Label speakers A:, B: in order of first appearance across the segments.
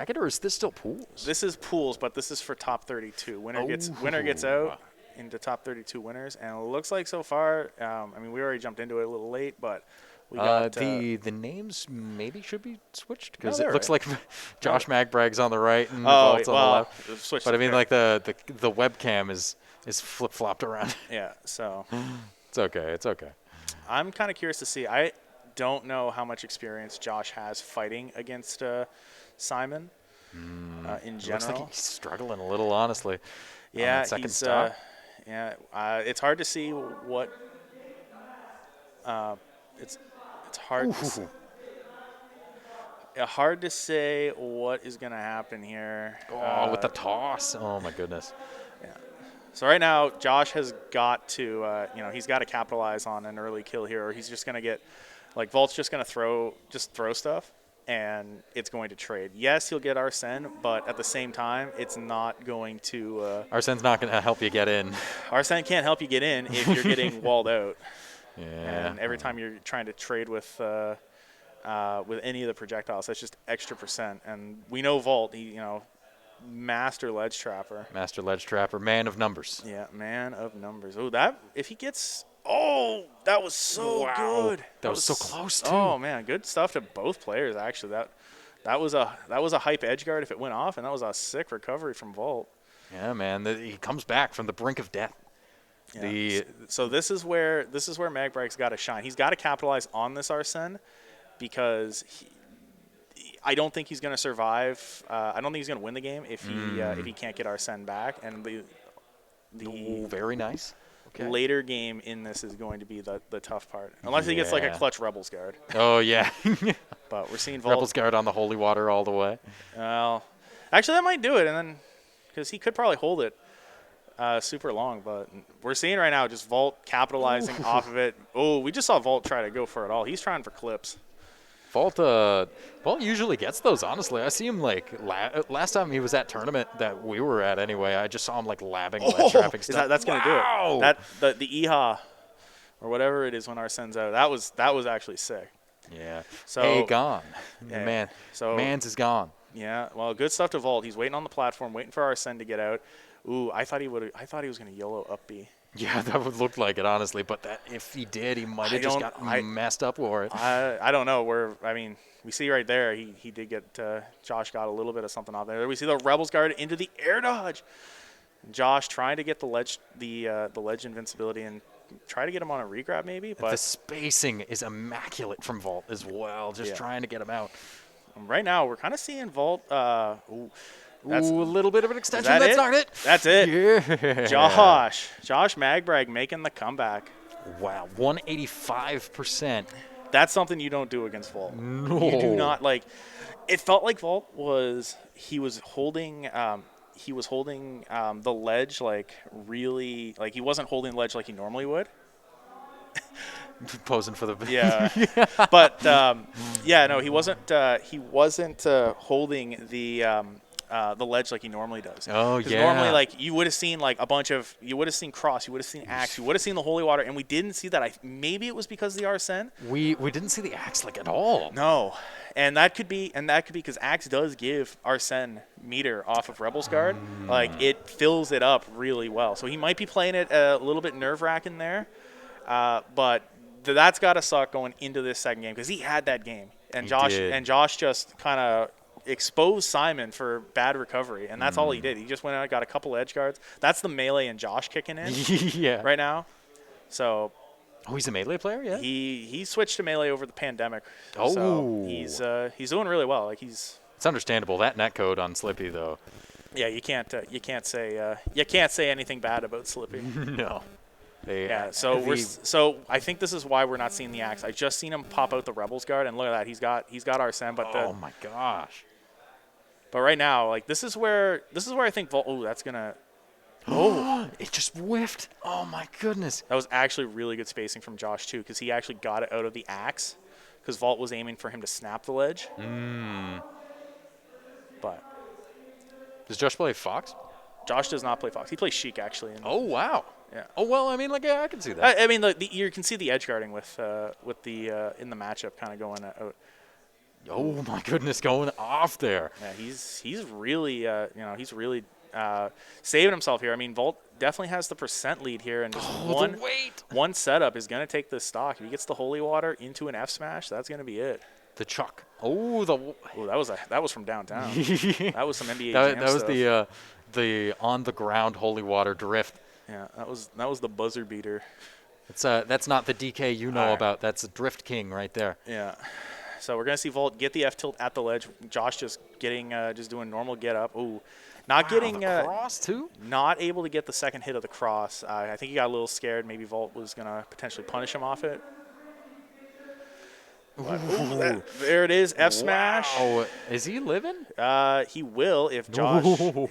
A: bracket, or is this still pools?
B: This is pools, but this is for top 32. Winner gets out into top 32 winners, and it looks like so far. I mean, we already jumped into it a little late, but we got
A: the names maybe should be switched
B: No,
A: because it
B: they're
A: looks
B: right.
A: like Josh Magbragg's on the right and
B: Oh,
A: Vault's on the
B: well,
A: left.
B: switch.
A: But I mean, like the webcam is flip flopped around.
B: Yeah, so
A: It's okay. It's okay.
B: I'm kind of curious to see. I don't know how much experience Josh has fighting against Simon in
A: Looks
B: general.
A: like he's struggling a little, honestly.
B: Yeah,
A: on that second
B: he's
A: stock.
B: it's hard to see what it's hard hard to say what is going to happen here.
A: With the toss. Oh my goodness.
B: So right now, Josh has got to he's got to capitalize on an early kill here, or he's just going to get Vault's just going to throw stuff, and it's going to trade. Yes, he'll get Arsene, but at the same time, it's not going to.
A: Arsene's not going to help you get in.
B: Arsene can't help you get in if you're getting walled out.
A: Yeah.
B: And every time you're trying to trade with any of the projectiles, that's just extra %. And we know Vault, master ledge trapper.
A: Master ledge trapper, man of numbers.
B: Yeah, man of numbers. Oh, if he gets. Oh, that was so good.
A: That was so close too.
B: Oh man, good stuff to both players. Actually, that was a hype edge guard if it went off, and that was a sick recovery from Vault.
A: Yeah, man. He comes back from the brink of death.
B: Yeah. So this is where Magbrag's got to shine. He's got to capitalize on this Arsene because I don't think he's going to survive. I don't think he's going to win the game if he can't get Arsene back. And
A: very nice. Okay.
B: Later game in this is going to be the tough part, unless he gets like a clutch Rebels guard.
A: Oh yeah.
B: But we're seeing Vault.
A: Rebels guard on the holy water all the way.
B: Well, actually that might do it, and then because he could probably hold it super long, but we're seeing right now just Vault capitalizing off of it. Oh, we just saw Vault try to go for it all. He's trying for clips.
A: Vault usually gets those, honestly. I see him last time he was at tournament that we were at anyway, I just saw him labbing ledge trapping stuff.
B: That's going to do it. The EHA or whatever it is when Arsene's out, that was actually sick.
A: Yeah.
B: So
A: hey, gone.
B: Yeah,
A: Man.
B: So
A: Mans is gone.
B: Yeah, well, good stuff to Vault. He's waiting on the platform, waiting for Arsene to get out. Ooh, I thought he was going to YOLO up B.
A: Yeah, that would look like it, honestly. But if he did, he might have just got messed up for it.
B: I don't know. We see right there, he did get, Josh got a little bit of something off there. We see the Rebels guard into the air dodge. Josh trying to get the ledge invincibility and try to get him on a regrab maybe. But
A: the spacing is immaculate from Vault as well, just trying to get him out.
B: Right now, we're kind of seeing Vault.
A: A little bit of an extension.
B: That's
A: not it.
B: That's it.
A: Yeah.
B: Josh Magbrag making the comeback.
A: Wow, 185%.
B: That's something you don't do against Vault.
A: No.
B: You do not It felt like Vault was holding the ledge really he wasn't holding the ledge like he normally would.
A: Posing for the
B: but no, he wasn't holding the ledge like he normally does.
A: Oh yeah.
B: Normally, you would have seen you would have seen Cross, you would have seen Axe, you would have seen the Holy Water, and we didn't see that. Maybe it was because of the Arsene.
A: We didn't see the Axe at all.
B: No, and that could be because Axe does give Arsene meter off of Rebels Guard. It fills it up really well. So he might be playing it a little bit nerve-wracking there, but that's got to suck going into this second game because he had that game, and Josh just kind of exposed Simon for bad recovery, and that's all he did. He just went out and got a couple edge guards. That's the melee and Josh kicking in right now. So
A: he's a melee player, yeah?
B: He switched to melee over the pandemic.
A: Oh.
B: So he's doing really well. It's
A: understandable. That netcode on Slippy though.
B: Yeah, you can't say anything bad about Slippy.
A: No.
B: So I think this is why we're not seeing the Axe. I just seen him pop out the Rebels guard, and look at that, he's got Arsene. But
A: oh my gosh!
B: But right now, this is where I think Vault. Oh, that's gonna.
A: Oh, it just whiffed. Oh my goodness!
B: That was actually really good spacing from Josh too, because he actually got it out of the Axe, because Vault was aiming for him to snap the ledge. But
A: does Josh play Fox?
B: Josh does not play Fox. He plays Sheik actually.
A: Oh wow.
B: Yeah.
A: Oh well, I mean, I can see that.
B: I mean, you can see the edge guarding with the in the matchup kind of going out.
A: Oh my goodness, going off there.
B: Yeah, he's really he's really saving himself here. I mean, Volt definitely has the percent lead here, and just
A: Oh, the weight.
B: one setup is going to take this stock. If he gets the Holy Water into an F smash, that's going to be it.
A: The chuck. Oh, the.
B: Oh, that was from downtown. That was some NBA
A: that
B: Jam
A: was
B: stuff.
A: the on the ground holy water drift.
B: Yeah, that was the buzzer beater.
A: It's that's not the DK you know
B: All right.
A: about. That's a drift king right there.
B: Yeah. So we're gonna see Volt get the F tilt at the ledge. Josh just getting just doing normal get up. Ooh, not getting
A: the cross too.
B: not able to get the second hit of the cross. I think he got a little scared. Maybe Volt was gonna potentially punish him off it. But, there it is, F smash.
A: Oh, is he living?
B: He will if Josh. All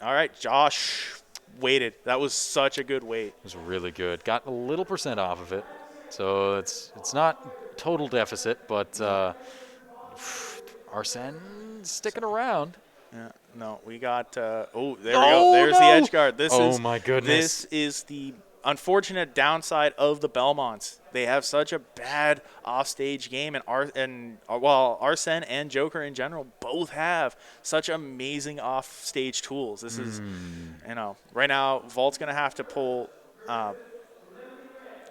B: right, Josh waited. That was such a good wait.
A: It was really good. Got a little percent off of it, so it's not total deficit, but Arsene sticking around.
B: Yeah, no, we got. There we go. There's the edge guard.
A: My goodness.
B: This is the unfortunate downside of the Belmonts. They have such a bad offstage game, and Arsene and Joker in general both have such amazing offstage tools. This is, right now Volt's gonna have to pull.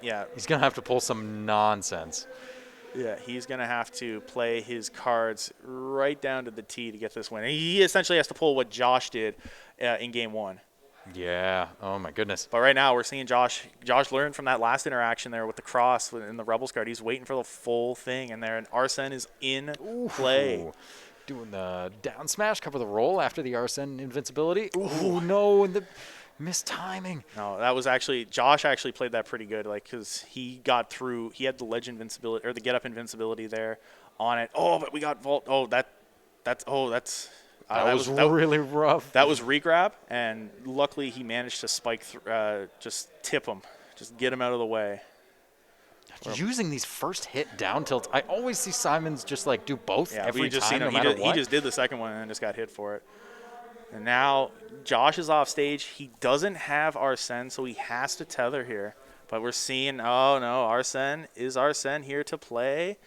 A: He's gonna have to pull some nonsense.
B: Yeah, he's going to have to play his cards right down to the T to get this win. He essentially has to pull what Josh did in Game 1.
A: Yeah. Oh, my goodness.
B: But right now we're seeing Josh learned from that last interaction there with the cross in the Rebels card. He's waiting for the full thing in there, and Arsene is in play.
A: Doing the down smash, cover the roll after the Arsene invincibility. Ooh, no, and the missed timing.
B: No, that was actually Josh actually played that pretty good, because he got through. He had the ledge invincibility or the get up invincibility there on it. Oh, but we got Volt. That
A: was really rough.
B: That was regrab, and luckily he managed to spike through, just tip him, just get him out of the way.
A: Using these first hit down tilts, I always see Simons just like do both every time, no matter what.
B: He just did the second one and just got hit for it. And now Josh is off stage. He doesn't have Arsene, so he has to tether here. But we're seeing, oh no, Arsene here to play?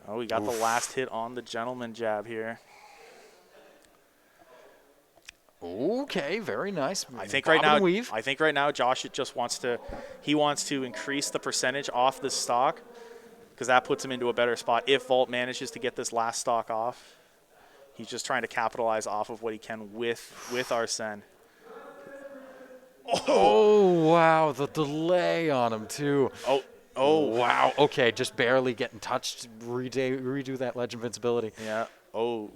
B: Oh, we got the last hit on the gentleman jab here.
A: Okay, very nice.
B: I think right now Josh just wants to increase the percentage off this stock, because that puts him into a better spot if Volt manages to get this last stock off. He's just trying to capitalize off of what he can with Arsene.
A: Oh, wow, the delay on him too.
B: Oh,
A: wow. Okay, just barely getting touched. Redo that ledge invincibility.
B: Yeah. Oh,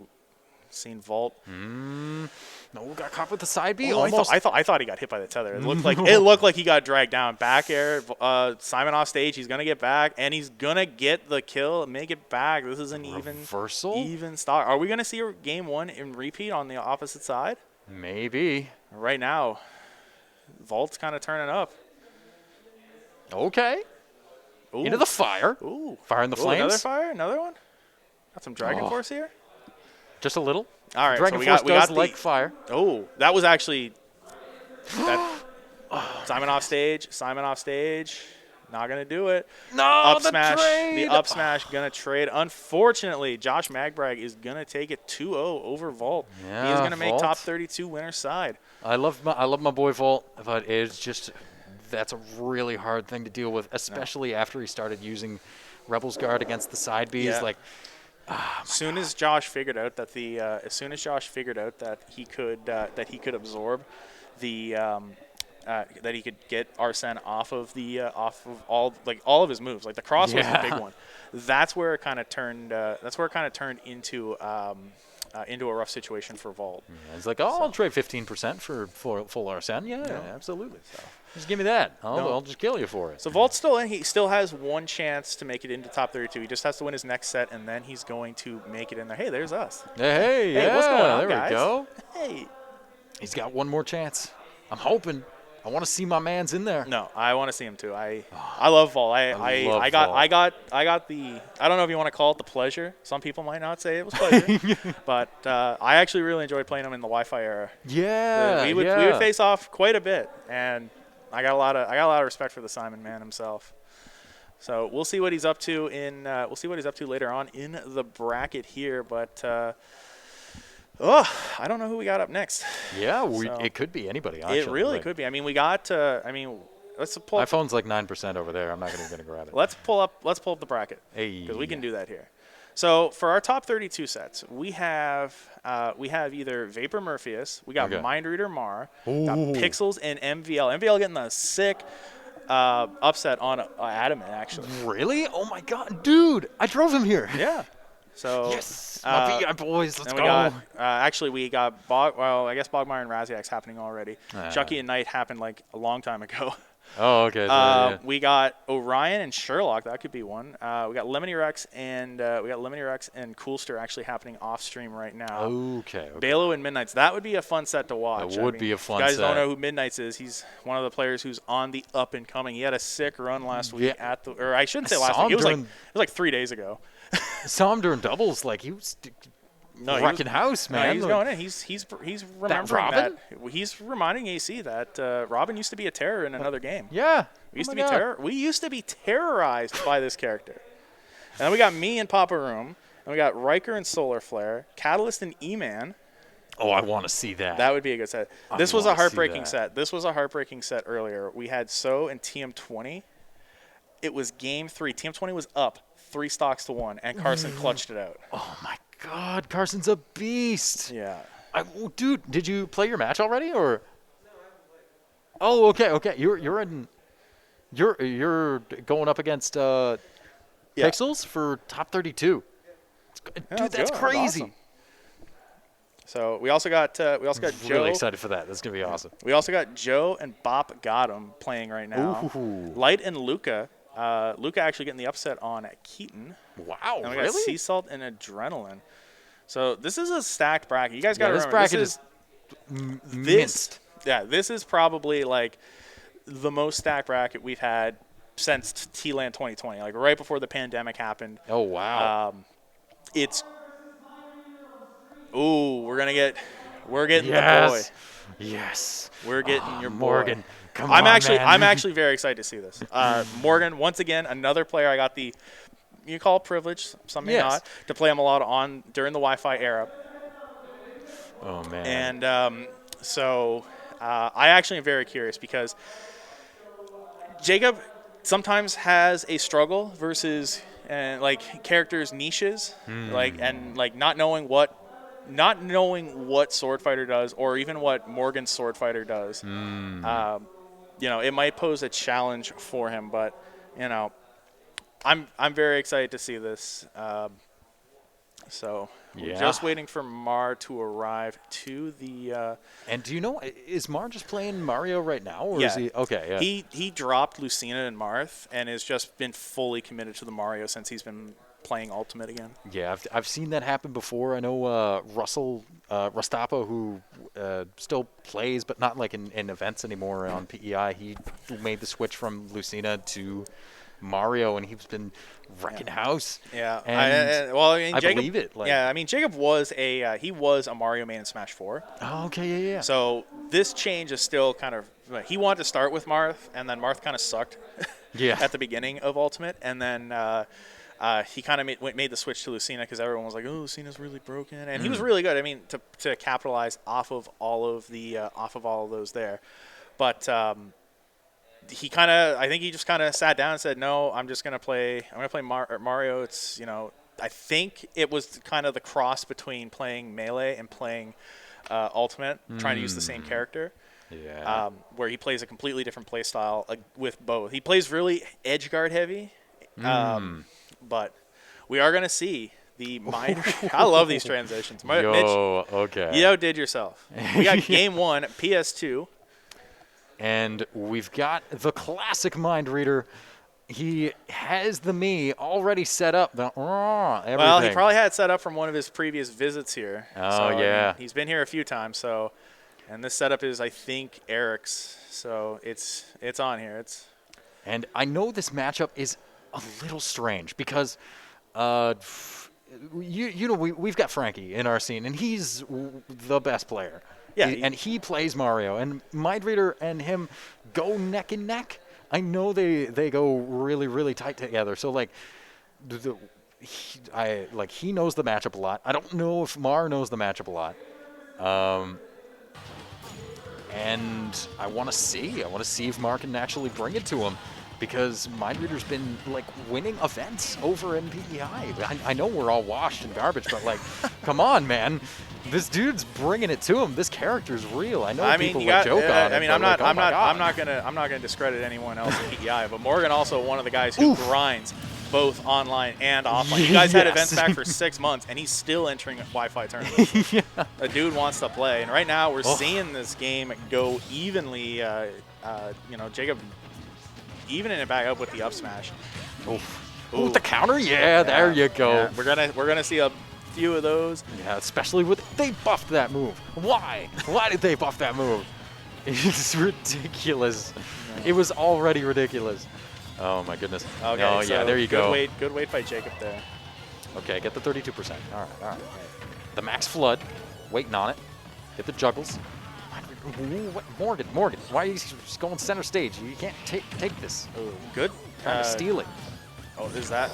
B: seen Volt.
A: No, got caught with the side B.
B: Oh,
A: almost.
B: I thought he got hit by the tether. It looked like he got dragged down. Back air. Simon off stage. He's gonna get back, and he's gonna get the kill and make it back. This is an even stock. Are we gonna see Game 1 in repeat on the opposite side?
A: Maybe.
B: Right now, Volt's kind of turning up.
A: Okay.
B: Ooh.
A: Into the fire.
B: Ooh.
A: Fire in the flames.
B: Another fire. Another one. Got some Dragon Force here.
A: Just a little.
B: All right,
A: Dragon
B: so
A: Force
B: we got
A: like fire.
B: Oh, that was actually Simon off stage. Not gonna do it.
A: No,
B: up
A: the
B: smash.
A: trade.
B: The up smash gonna trade. Unfortunately, Josh Magbrag is gonna take it 2-0 over Volt.
A: Yeah,
B: he is gonna make
A: Volt.
B: top 32 winner's side.
A: I love my boy Volt, but it's just that's a really hard thing to deal with, especially after he started using Rebels Guard against the side Bs.
B: Yeah.
A: Like,
B: As soon as Josh figured out that he could absorb the that he could get Arsene off of all of his moves, like the cross was the big one. That's where it kind of turned. Into a rough situation for Volt.
A: Yeah, it's like, I'll trade 15% for full Arsene. Yeah, absolutely. So just give me that. I'll just kill you for it.
B: So Volt's still in. He still has one chance to make it into top 32. He just has to win his next set, and then he's going to make it in there. Hey, there's us.
A: Hey,
B: yeah, what's going on,
A: there
B: guys?
A: we go.
B: Hey.
A: He's got one more chance. I'm hoping. I want to see my man's in there.
B: No, I want to see him too. I love Vol. I got the, I don't know if you want to call it the pleasure. Some people might not say it was pleasure, but I actually really enjoyed playing him in the Wi-Fi era.
A: Yeah,
B: we would face off quite a bit, and I got a lot of respect for the Simon man himself. So we'll see what he's up to later on in the bracket here. But I don't know who we got up next.
A: Yeah,
B: So
A: it could be anybody. Actually.
B: It really could be. I mean, we got. Let's pull.
A: My phone's like 9% over there. I'm not even going to grab it.
B: Let's pull up the bracket because we can do that here. So for our top 32 sets, we have either Vapor Morpheus, we got Mind Reader Mar, got Pixels and MVL. MVL getting the sick upset on Adamant actually.
A: Really? Oh my God, dude! I drove him here.
B: Yeah. So
A: yes, my VI boys, let's go.
B: We got I guess Bogmire and Raziak's happening already. Chucky and Knight happened like a long time ago.
A: Oh, okay. So,
B: we got Orion and Sherlock. That could be one. We got Lemony Rex and Coolster actually happening off stream right now.
A: Okay.
B: Balo and Midnights. That would be a fun set to watch.
A: That would be a fun
B: set. You guys
A: set.
B: don't know who Midnights is. He's one of the players who's on the up and coming. He had a sick run last week or I shouldn't say last week. It was like 3 days ago.
A: Saw him during doubles. Like he was. Wrecking house, man.
B: No, he's going in. He's remembering that. He's reminding AC that Robin used to be a terror in another game.
A: Yeah.
B: We used to be terrorized by this character. And then we got me and Papa Room. And we got Riker and Solar Flare, Catalyst and E-Man.
A: Oh, I want to see that.
B: That would be a good set. This was a heartbreaking set. This was a heartbreaking set earlier. We had So and TM20. It was game 3. TM20 was up 3 stocks to 1, and Carson clutched it out.
A: Oh, my God, Carson's a beast.
B: Yeah.
A: Dude, did you play your match already, or? Oh, okay. You're going up against Pixels for top 32. Dude, that's crazy.
B: Awesome. So we also got Joe.
A: Really excited for that. That's gonna be awesome.
B: We also got Joe and Bop Gotham playing right now.
A: Ooh.
B: Light and Luca. Luca actually getting the upset on Keaton.
A: Wow,
B: and we
A: really?
B: got Sea Salt and Adrenaline. So this is a stacked bracket. You guys got to remember.
A: This bracket is minced.
B: Yeah, this is probably like the most stacked bracket we've had since T-Land 2020, like right before the pandemic happened.
A: Oh, wow.
B: We're getting
A: yes.
B: the boy.
A: Yes.
B: We're getting your boy.
A: Morgan. Come on,
B: I'm actually very excited to see this. Morgan, once again, another player I got you call it privilege, some may not, to play him a lot on during the Wi-Fi era.
A: Oh, man.
B: And I actually am very curious because Jacob sometimes has a struggle versus characters' niches, not knowing what Sword Fighter does or even what Morgan's Sword Fighter does. It might pose a challenge for him, but I'm very excited to see this. We're just waiting for Mar to arrive to the.
A: And do you know, is Mar just playing Mario right now, or is he? Okay, yeah.
B: He dropped Lucina and Marth and has just been fully committed to the Mario since he's been playing Ultimate again.
A: Yeah, I've seen that happen before. I know Russell Rastapa, who still plays, but not like in events anymore on PEI. He made the switch from Lucina to Mario, and he's been wrecking house.
B: Yeah,
A: I
B: Jacob,
A: believe it.
B: Jacob was a Mario main in Smash 4.
A: Oh, okay, yeah.
B: So this change is still kind of he wanted to start with Marth, and then Marth kind of sucked. At the beginning of Ultimate, and then he kind of made the switch to Lucina because everyone was like, "Oh, Lucina's really broken," and he was really good. I mean, to capitalize off of all of those there, but. I think he just kind of sat down and said, "No, I'm gonna play Mario." It's I think it was kind of the cross between playing Melee and playing Ultimate, trying to use the same character.
A: Yeah.
B: Where he plays a completely different play style with both. He plays really edge guard heavy, but we are gonna see the mind. I love these transitions. Mitch,
A: okay.
B: You outdid yourself. We got game 1, PS2.
A: And we've got the classic Mind Reader. He has the me already set up. Everything.
B: Well, he probably had it set up from one of his previous visits here.
A: Oh, yeah.
B: I mean, he's been here a few times. So, and this setup is, I think, Eric's. So it's on here.
A: And I know this matchup is a little strange because, we've got Frankie in our scene, and he's the best player. Yeah, and he plays Mario, and Mind Reader and him go neck and neck. I know they go really, really tight together. So like, he knows the matchup a lot. I don't know if Mar knows the matchup a lot. And I want to see. I want to see if Mar can actually bring it to him, because Mindreader's been like winning events over in PEI. I know we're all washed and garbage, but like, come on, man. This dude's bringing it to him. This character's real. I know people would joke on it.
B: I mean,
A: but
B: I'm
A: like,
B: not gonna discredit anyone else in PEI, but Morgan also one of the guys who grinds both online and offline. You guys had events back for 6 months, and he's still entering Wi-Fi tournaments.
A: Yeah.
B: A dude wants to play, and right now we're seeing this game go evenly. Jacob evening it back up with the up smash.
A: Ooh, the counter? Yeah, there you go.
B: Yeah. We're gonna see a few of those.
A: Yeah, especially with they buffed that move. Why? Why did they buff that move? It's ridiculous. It was already ridiculous. Oh my goodness.
B: Okay,
A: oh
B: so
A: yeah, there you go.
B: Good weight by Jacob there.
A: Okay, get the 32%. All right. The max flood, waiting on it. Hit the juggles. Ooh, what? Morgan, why are you just going center stage? You can't take this.
B: Oh, good.
A: Trying to steal it.
B: Oh, is that?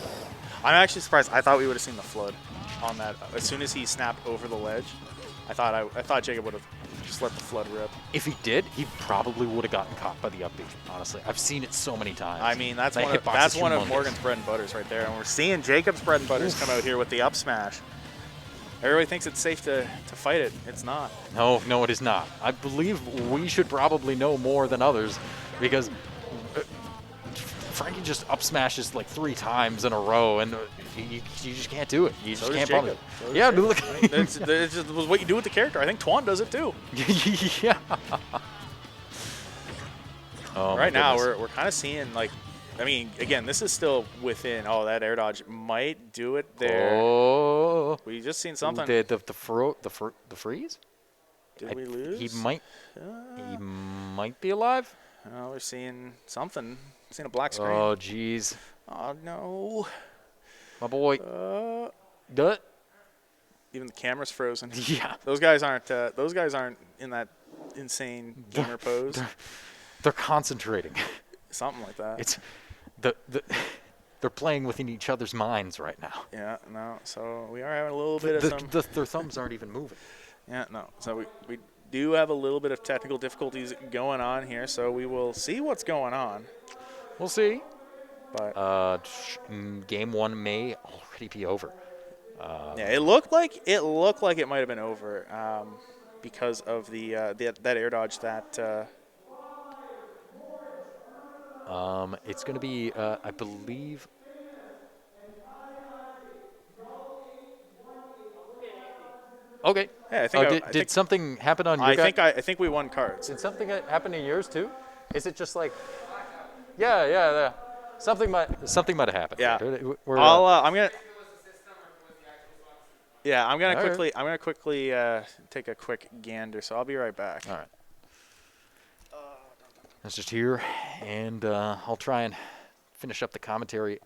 B: I'm actually surprised. I thought we would have seen the flood on that. As soon as he snapped over the ledge, I thought Jacob would have just let the flood rip.
A: If he did, he probably would have gotten caught by the up B. Honestly, I've seen it so many times.
B: I mean, that's
A: That
B: one
A: hitbox is
B: of
A: humongous.
B: Morgan's bread and butters right there, and we're seeing Jacob's bread and butters come out here with the up smash. Everybody thinks it's safe to fight it. It's not.
A: No, it is not. I believe we should probably know more than others, because Frankie just up smashes like 3 times in a row, and you just can't do it. You just can't bump it. Yeah, dude, look.
B: It's just what you do with the character. I think Twan does it too.
A: Yeah. Oh,
B: right now, we're kind of seeing like, I mean, again, this is still within. Oh, that air dodge might do it there.
A: Oh.
B: We just seen something.
A: The freeze?
B: Did we lose?
A: He might be alive.
B: Oh, we're seeing something. Seeing a black screen.
A: Oh, jeez.
B: Oh no.
A: My boy. Duh.
B: Even the camera's frozen.
A: Yeah.
B: Those guys aren't in that insane gamer pose.
A: They're concentrating.
B: Something like that.
A: It's they're playing within each other's minds right now.
B: Yeah, no. So we are having a little bit of
A: their thumbs aren't even moving.
B: Yeah, no. So we do have a little bit of technical difficulties going on here. So we will see what's going on.
A: We'll see.
B: But
A: game 1 may already be over.
B: yeah, it looked like it might have been over because of that air dodge that.
A: It's going to be, I believe. Okay.
B: Yeah, I think
A: did something happen on your guy?
B: I think we won cards.
A: Did something happen to yours too? Is it just like? Yeah. Something might have happened.
B: Yeah.
A: I'm
B: gonna quickly take a quick gander. So I'll be right back.
A: All right. That's just here, and I'll try and finish up the commentary.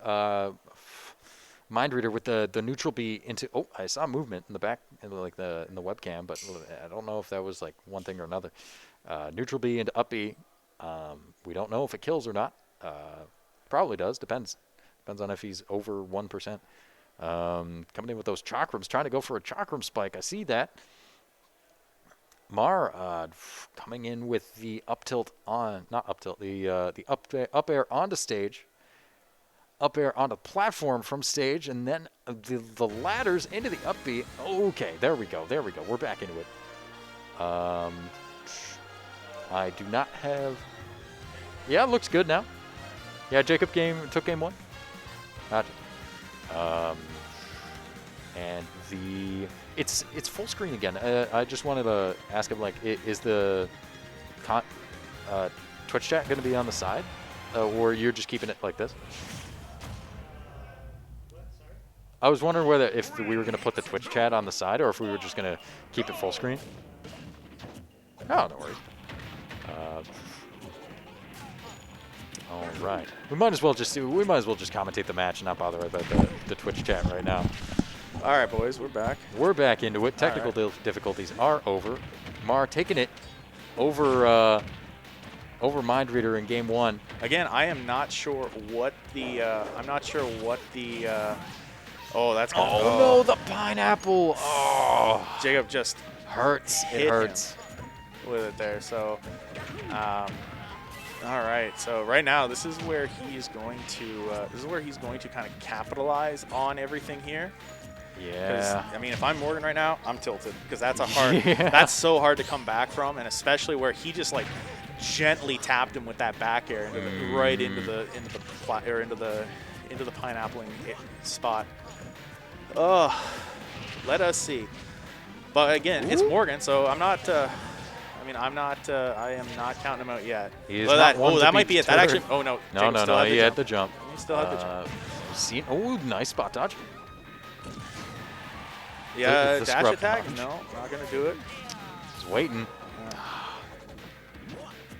A: Mindreader with the neutral B into. Oh, I saw movement in the back, in the webcam, but I don't know if that was like one thing or another. Neutral B into up B. We don't know if it kills or not. Probably does. Depends on if he's over 1%. Coming in with those chakrams, trying to go for a chakram spike. I see that. Mar coming in with the up tilt on, not up tilt, the up air onto stage, up air onto platform from stage, and then the ladders into the up B. Okay, there we go. We're back into it. I do not have. Yeah, it looks good now. Yeah, Jacob took game 1. Gotcha. And it's full screen again. I just wanted to ask him, like, is the Twitch chat going to be on the side, or you're just keeping it like this? I was wondering whether if we were going to put the Twitch chat on the side, or if we were just going to keep it full screen. Oh, no worries. All right. We might as well just commentate the match and not bother about the Twitch chat right now.
B: All right, boys, we're back.
A: We're back into it. Technical difficulties are over. Mar taking it over over Mind Reader in game 1.
B: Again, I am not sure what the. Oh, that's gonna.
A: Oh, no, the pineapple. Oh,
B: Jacob just
A: hurts.
B: hit
A: It hurts.
B: him with it there. So, all right. So right now, this is where he's going to. Kind of capitalize on everything here.
A: Yeah.
B: I mean, if I'm Morgan right now, I'm tilted because that's a hard.
A: Yeah.
B: That's so hard to come back from, and especially where he just like gently tapped him with that back air right into the pineappling spot. Oh, let us see. But again, it's Morgan, so I'm not. I am not counting him out yet.
A: He is
B: Well,
A: not one to
B: that
A: be
B: might be it. That
A: deterred.
B: actually. Oh no.
A: No,
B: Jacob
A: no,
B: still
A: no.
B: had the
A: He
B: jump.
A: had the jump.
B: He still had the jump.
A: Nice spot dodge.
B: Yeah,
A: the
B: dash
A: scrub
B: attack.
A: dodge.
B: No, not gonna do it.
A: He's waiting.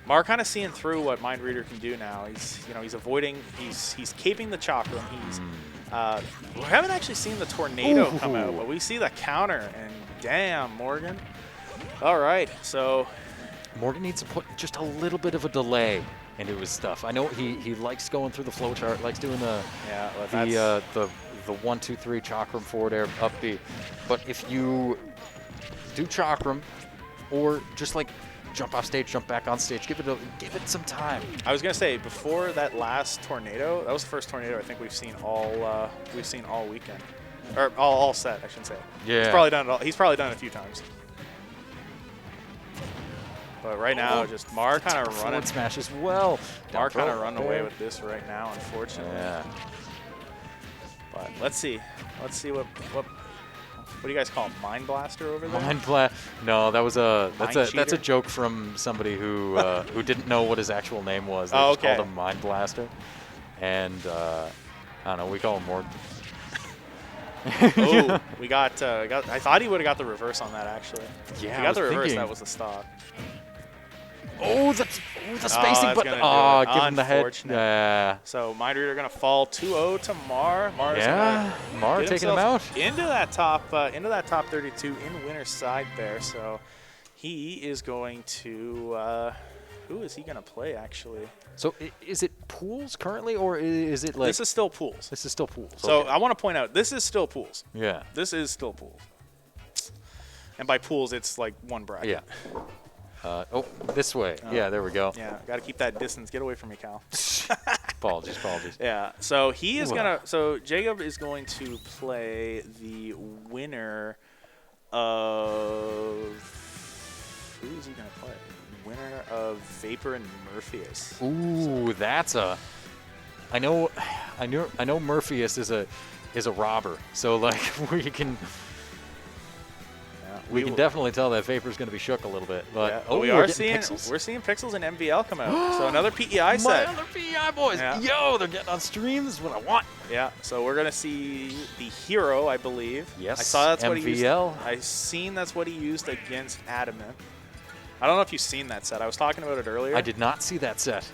B: Mark kind of seeing through what Mind Reader can do now. He's avoiding. He's caping the chakram. We haven't actually seen the tornado come out, but we see the counter, and damn, Morgan. All right, so
A: Morgan needs to put just a little bit of a delay into his stuff. I know he likes going through the flow chart, likes doing the 1, 2, 3 chakram forward air up B. But if you do chakram, or just like jump off stage, jump back on stage, give it some time.
B: I was gonna say before that last tornado, that was the first tornado I think we've seen all weekend, or all set. I shouldn't say.
A: Yeah.
B: He's probably done it all. He's probably done it a few times. But right now, just Mar kind of running.
A: Forward smash as well.
B: Mar kind of
A: Down
B: running
A: throw.
B: away with this right now, unfortunately.
A: Yeah.
B: But let's see what do you guys call it? Mind Blaster over there?
A: Mind blast. No, that's a
B: cheater?
A: joke from somebody who didn't know what his actual name was. They
B: Oh,
A: just
B: okay.
A: called him Mind Blaster, and I don't know. We call him Morgan.
B: Oh, we got. I thought he would have got the reverse on that actually.
A: Yeah,
B: If
A: I
B: he got
A: was
B: the reverse.
A: thinking.
B: That was the stock.
A: Oh, the spacing
B: that's
A: button.
B: gonna do
A: Oh,
B: it.
A: give him the head.
B: Unfortunate.
A: Yeah.
B: So Mind Reader gonna fall 2-0 to Mar. Mar's
A: Yeah.
B: gonna
A: Mar
B: get
A: taking him out.
B: himself into that top 32 in winner's side there. So he is going to. Who is he gonna play actually?
A: So is it pools currently, or is it like
B: This is still pools.
A: This is still pools.
B: So
A: okay.
B: I want to point out this is still pools.
A: Yeah.
B: This is still pools. And by pools, it's like one bracket.
A: Yeah. This way. Yeah, there we go.
B: Yeah, got to keep that distance. Get away from me, Cal.
A: Apologies.
B: Yeah. So he is
A: Ooh.
B: gonna. So Jacob is going to play the winner of. Who is he gonna play? Winner of Vapor and Morpheus.
A: Ooh, that's a. I know Morpheus is a robber. So like we can definitely tell that Vapor's going to be shook a little bit. But
B: we
A: we're
B: are
A: getting
B: seeing
A: Pixels.
B: We're seeing Pixels and MVL come out. So another PEI set.
A: My other PEI boys.
B: Yeah.
A: Yo, they're getting on stream. This is what I want.
B: Yeah, so we're gonna see the hero, I believe.
A: Yes,
B: I saw that's what he used.
A: MVL.
B: I seen that's what he used against Adamant. I don't know if you've seen that set. I was talking about it earlier.
A: I did not see that set.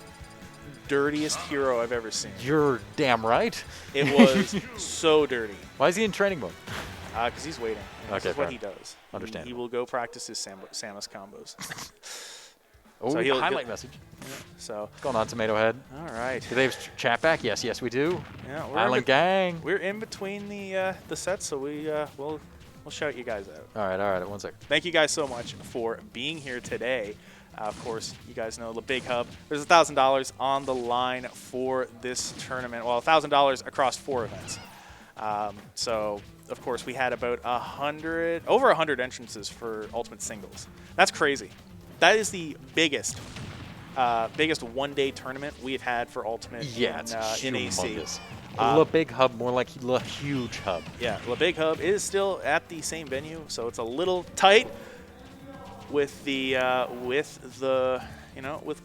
B: Dirtiest hero I've ever seen.
A: You're damn right.
B: It was so dirty.
A: Why is he in training mode?
B: Because he's waiting. This
A: Okay,
B: is what
A: fair.
B: he does.
A: Understandable.
B: He will go practice his Samus combos.
A: Oh,
B: So he'll-
A: highlight message.
B: So,
A: What's going on, Tomato Head?
B: all right.
A: Do they have chat back? Yes, we do.
B: Yeah,
A: Island Gang.
B: we're in between the sets, so we'll shout you guys out.
A: All right. 1 sec.
B: Thank you guys so much for being here today. Of course, you guys know the Big Hub. There's $1,000 on the line for this tournament. Well, $1,000 across 4 events. So, of course, we had about over 100 entrances for Ultimate Singles. That's crazy. That is the biggest one-day tournament we've had for Ultimate
A: Yeah, it's
B: in AC.
A: humongous. The big hub, more like the huge hub.
B: Yeah, the Big Hub is still at the same venue, so it's a little tight with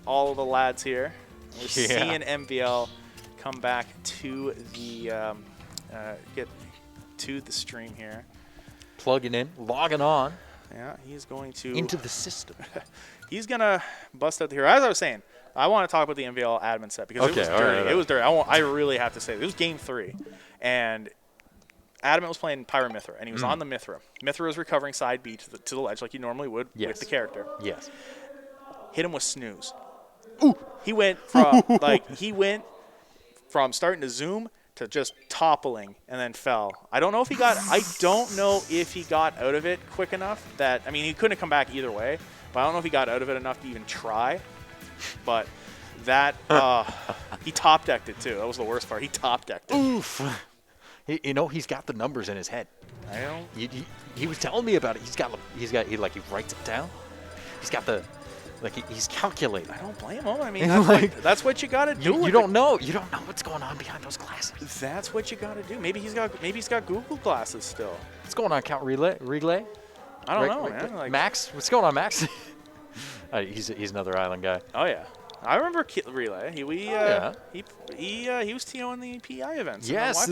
B: all of the lads here. We're seeing MVL come back to the get to the stream here.
A: Plugging in, logging on
B: Yeah, he's going to
A: into the system.
B: he's gonna bust out the hero. As I was saying, I want to talk about the MVL admin set because it was
A: Okay,
B: dirty.
A: all right.
B: It was dirty. I really have to say it was game 3, and Adamant was playing Pyro Mithra, and he was on the Mithra. Mithra was recovering side B to the ledge like he normally would with
A: Yes.
B: the character.
A: Yes.
B: Hit him with Snooze. He went from starting to zoom to just toppling and then fell. I don't know if he got out of it quick enough that, I mean, he couldn't have come back either way, but I don't know if he got out of it enough to even try. But that, he top decked it too. That was the worst part. He top decked it.
A: Oof. He's got the numbers in his head.
B: I don't.
A: He was telling me about it. He writes it down. He's got he's calculating.
B: I don't blame him. I mean, that's what you got to do.
A: You don't know what's going on behind those glasses.
B: That's what you got to do. Maybe he's got Google glasses still.
A: What's going on, Count Relay?
B: I don't know, man.
A: Max, what's going on, Max? He's another island guy.
B: Oh yeah, I remember Relay. He was TOing the PI events.
A: Yes,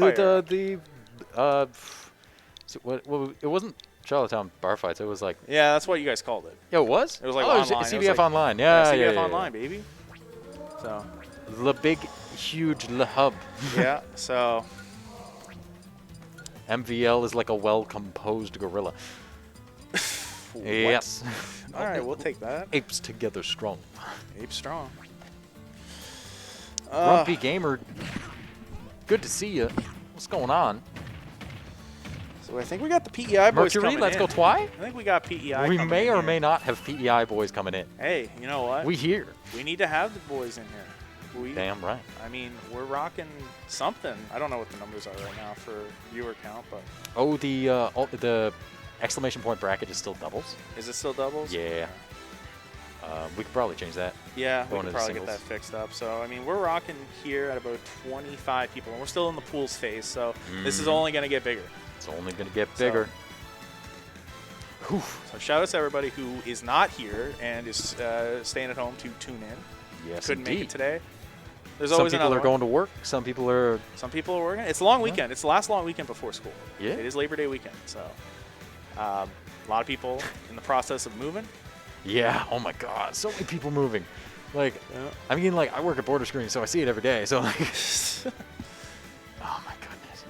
A: it wasn't Charlottetown bar fights. It was like
B: that's what you guys called it.
A: Yeah, it was.
B: It was like
A: online. CBF Online. Yeah,
B: CBF Online, baby. So
A: the big, huge Le Hub.
B: Yeah. So
A: MVL is like a well-composed gorilla. Yes.
B: All right, we'll take that.
A: Apes together strong.
B: Apes strong.
A: Grumpy Gamer, good to see you. What's going on?
B: So I think we got the PEI boys
A: Mercury,
B: coming
A: let's
B: in.
A: go Twy.
B: I think we got PEI
A: We
B: coming
A: may
B: in
A: or
B: here.
A: may not have PEI boys coming in.
B: Hey, you know what?
A: We here.
B: We need to have the boys in here.
A: Damn right.
B: I mean, we're rocking something. I don't know what the numbers are right now for viewer count, but
A: Oh, the exclamation point bracket is still doubles.
B: is it still doubles?
A: Yeah. We could probably change that.
B: Yeah, we
A: Going
B: can
A: into
B: probably get
A: singles.
B: that fixed up. So, I mean, we're rocking here at about 25 people, and we're still in the pools phase, so this is only going to get bigger.
A: It's only going to get bigger.
B: So shout out to everybody who is not here and is staying at home to tune in.
A: Yes,
B: Couldn't make
A: indeed.
B: it today. There's
A: Some
B: always
A: people
B: another
A: are going to work. Some people are.
B: Some people are working. It's a long weekend. It's the last long weekend before school.
A: Yeah.
B: It is Labor Day weekend, so a lot of people in the process of moving.
A: Yeah. Oh my God. So many people moving. Like,
B: Yeah.
A: I mean, like I work at Border Screen, so I see it every day. So like, oh my goodness.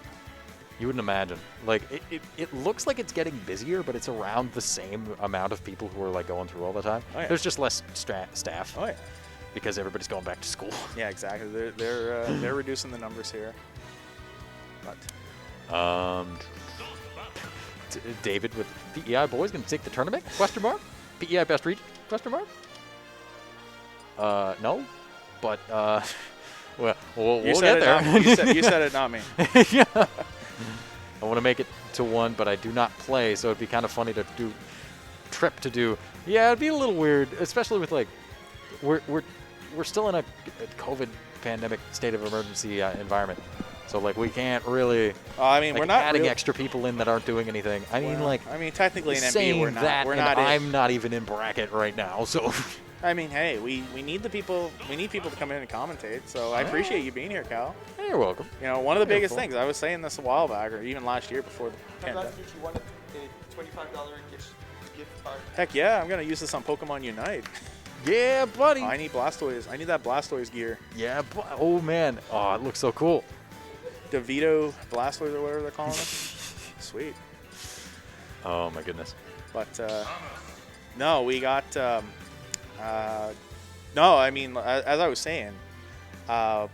A: You wouldn't imagine. Like, it looks like it's getting busier, but it's around the same amount of people who are like going through all the time.
B: Oh, yeah.
A: There's just less staff
B: Oh yeah.
A: because everybody's going back to school.
B: Yeah, exactly. They're reducing the numbers here. But
A: David with PEI boys going to take the tournament? Question mark? PEI best region? Question mark? No, but well, we'll
B: said
A: get there.
B: you said it, not me.
A: Yeah. I want to make it to one, but I do not play, so it'd be kind of funny to do Yeah, it'd be a little weird, especially with like we're still in a COVID pandemic state of emergency environment. So like we can't really
B: I mean,
A: like,
B: we're not
A: adding extra people in that aren't doing anything. I mean, like
B: I mean, technically in
A: saying
B: NBA we're not.
A: that,
B: We're
A: and
B: not.
A: I'm not even in bracket right now. So
B: I mean, hey, we need the people. We need people to come in and commentate. So I appreciate you being here, Cal.
A: hey, you're welcome.
B: You know, one of the biggest
A: Beautiful.
B: things I was saying this a while back, or even last year before the pandemic.
C: If you wanted a $25 gift card.
B: Heck yeah, I'm gonna use this on Pokemon Unite.
A: Yeah, buddy.
B: I need Blastoise. I need that Blastoise gear.
A: Yeah, oh man. Oh, it looks so cool.
B: DeVito Blastoise or whatever they're calling it. Sweet.
A: Oh my goodness.
B: But no, we got. No, I mean, as I was saying, I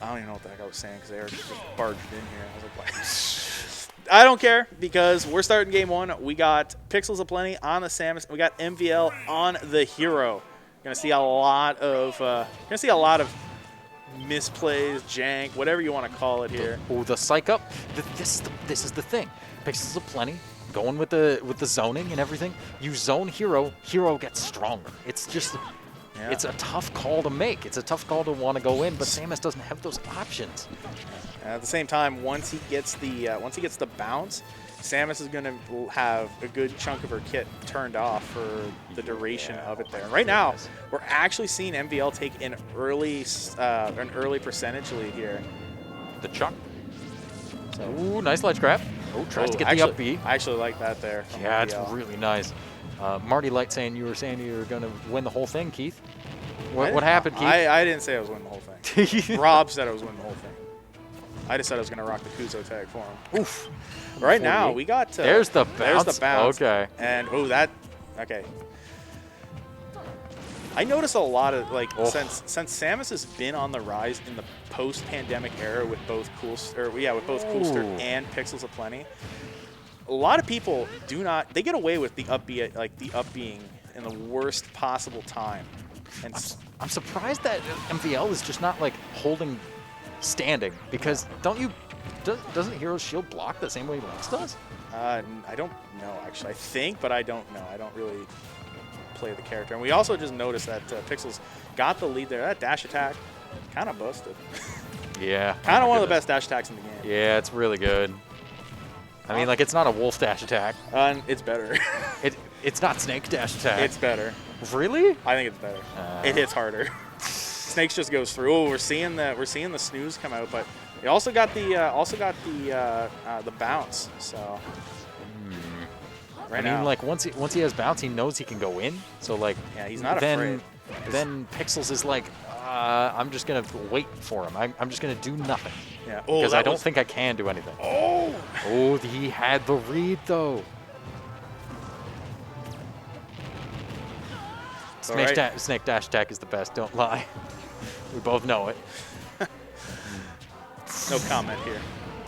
B: don't even know what the heck I was saying because Eric just barged in here. I was like, what? I don't care because we're starting game one. We got Pixels Aplenty on the Samus. We got MVL on the Hero. Gonna see a lot of misplays, jank, whatever you want to call it here.
A: Oh, the psych up. This is the thing. Pixels Aplenty. Going with the zoning and everything. You zone Hero gets stronger. It's just.
B: Yeah.
A: It's a tough call to make. It's a tough call to want to go in, but Samus doesn't have those options.
B: And at the same time, once he gets the bounce, Samus is going to have a good chunk of her kit turned off for the duration of it there. And right now, we're actually seeing MVL take an early percentage lead here.
A: The Chuck. Ooh, nice ledge grab. Oh, tries to get the up B.
B: I actually like that there. from
A: Yeah, it's
B: MVL.
A: really nice. Marty Light saying you were going to win the whole thing, Keith.
B: I
A: What
B: didn't-
A: happened, Keith?
B: I didn't say I was winning the whole thing. Rob said I was winning the whole thing. I just said I was going to rock the Kuzo tag for him.
A: Oof.
B: Right now,
A: 48.
B: we got.
A: There's the bounce.
B: There's the bounce.
A: Okay.
B: And, oh, that. Okay. I notice a lot of like
A: Oh.
B: since Samus has been on the rise in the post-pandemic era with both Coolster
A: Ooh.
B: and Pixels Aplenty. A lot of people they get away with the up being in the worst possible time. And
A: I'm surprised that MVL is just not like holding standing because doesn't Hero's Shield block the same way Lynx does?
B: I don't know actually. I think, but I don't know. I don't really play the character. And we also just noticed that Pixels got the lead there. That dash attack kind of busted.
A: Yeah.
B: Kind of
A: Oh my
B: one of the
A: goodness.
B: best dash attacks in the game.
A: Yeah, it's really good. I mean, like, it's not a wolf dash attack.
B: And it's better.
A: It's not snake dash attack.
B: It's better.
A: Really?
B: I think it's better. It hits harder. Snakes just goes through. Oh, we're seeing the snooze come out, but it also got the bounce. So right
A: I mean,
B: now,
A: like once he has bounce, he knows he can go in. So like,
B: yeah, he's not
A: then,
B: afraid.
A: Then Pixels is like, I'm just gonna wait for him. I'm just gonna do nothing
B: Yeah. Oh,
A: because
B: that
A: I don't
B: was-
A: think I can do anything.
B: Oh.
A: Oh, he had the read though.
B: Alright.
A: Snake dash attack is the best. Don't lie. We both know it.
B: No comment here.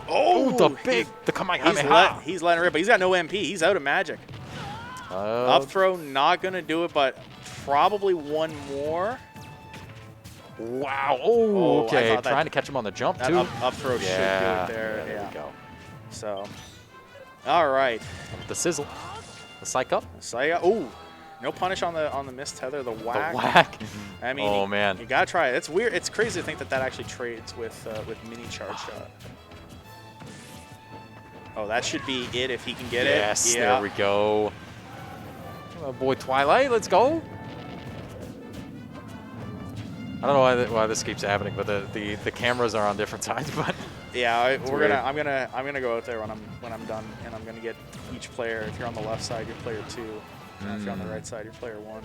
A: Oh, the
B: he-
A: Kamehameha.
B: He's letting it rip, but he's got no MP. He's out of magic. Up throw, not gonna do it, but probably one more.
A: Wow.
B: Oh,
A: Oh,
B: I
A: okay.
B: thought that-
A: Trying to catch him on the jump
B: That
A: too.
B: up throw should do
A: Yeah.
B: it there.
A: There
B: Yeah.
A: we go.
B: So, all right.
A: The sizzle. The psych up.
B: So no punish on the missed tether. The whack.
A: The whack.
B: I mean,
A: Oh, man.
B: you gotta try it. It's weird. It's crazy to think that actually trades with mini charge shot. Oh, that should be it if he can get
A: Yes,
B: it. Yeah.
A: there we go. Oh, boy, Twilight, let's go. I don't know why this keeps happening, but the cameras are on different sides. But
B: Yeah,
A: weird.
B: I'm gonna go out there when I'm done, and I'm gonna get each player. If you're on the left side, you're player 2. And if you're on the right side, you're player 1.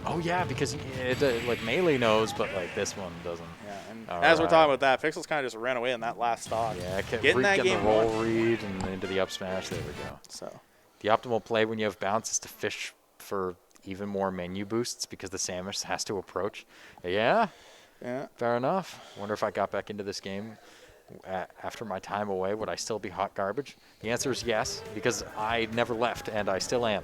A: oh yeah, because like Melee knows, but like this one doesn't.
B: Yeah, and
A: All
B: as we're
A: right.
B: talking about that, Pixels kind of just ran away in that last stock.
A: Yeah,
B: Getting that
A: getting
B: game
A: the roll
B: won.
A: read and into the up smash. There we go.
B: So
A: The optimal play when you have bounce is to fish for even more menu boosts because the Samus has to approach. Yeah,
B: yeah,
A: fair enough. Wonder if I got back into this game after my time away, would I still be hot garbage? The answer is yes, because I never left and I still am.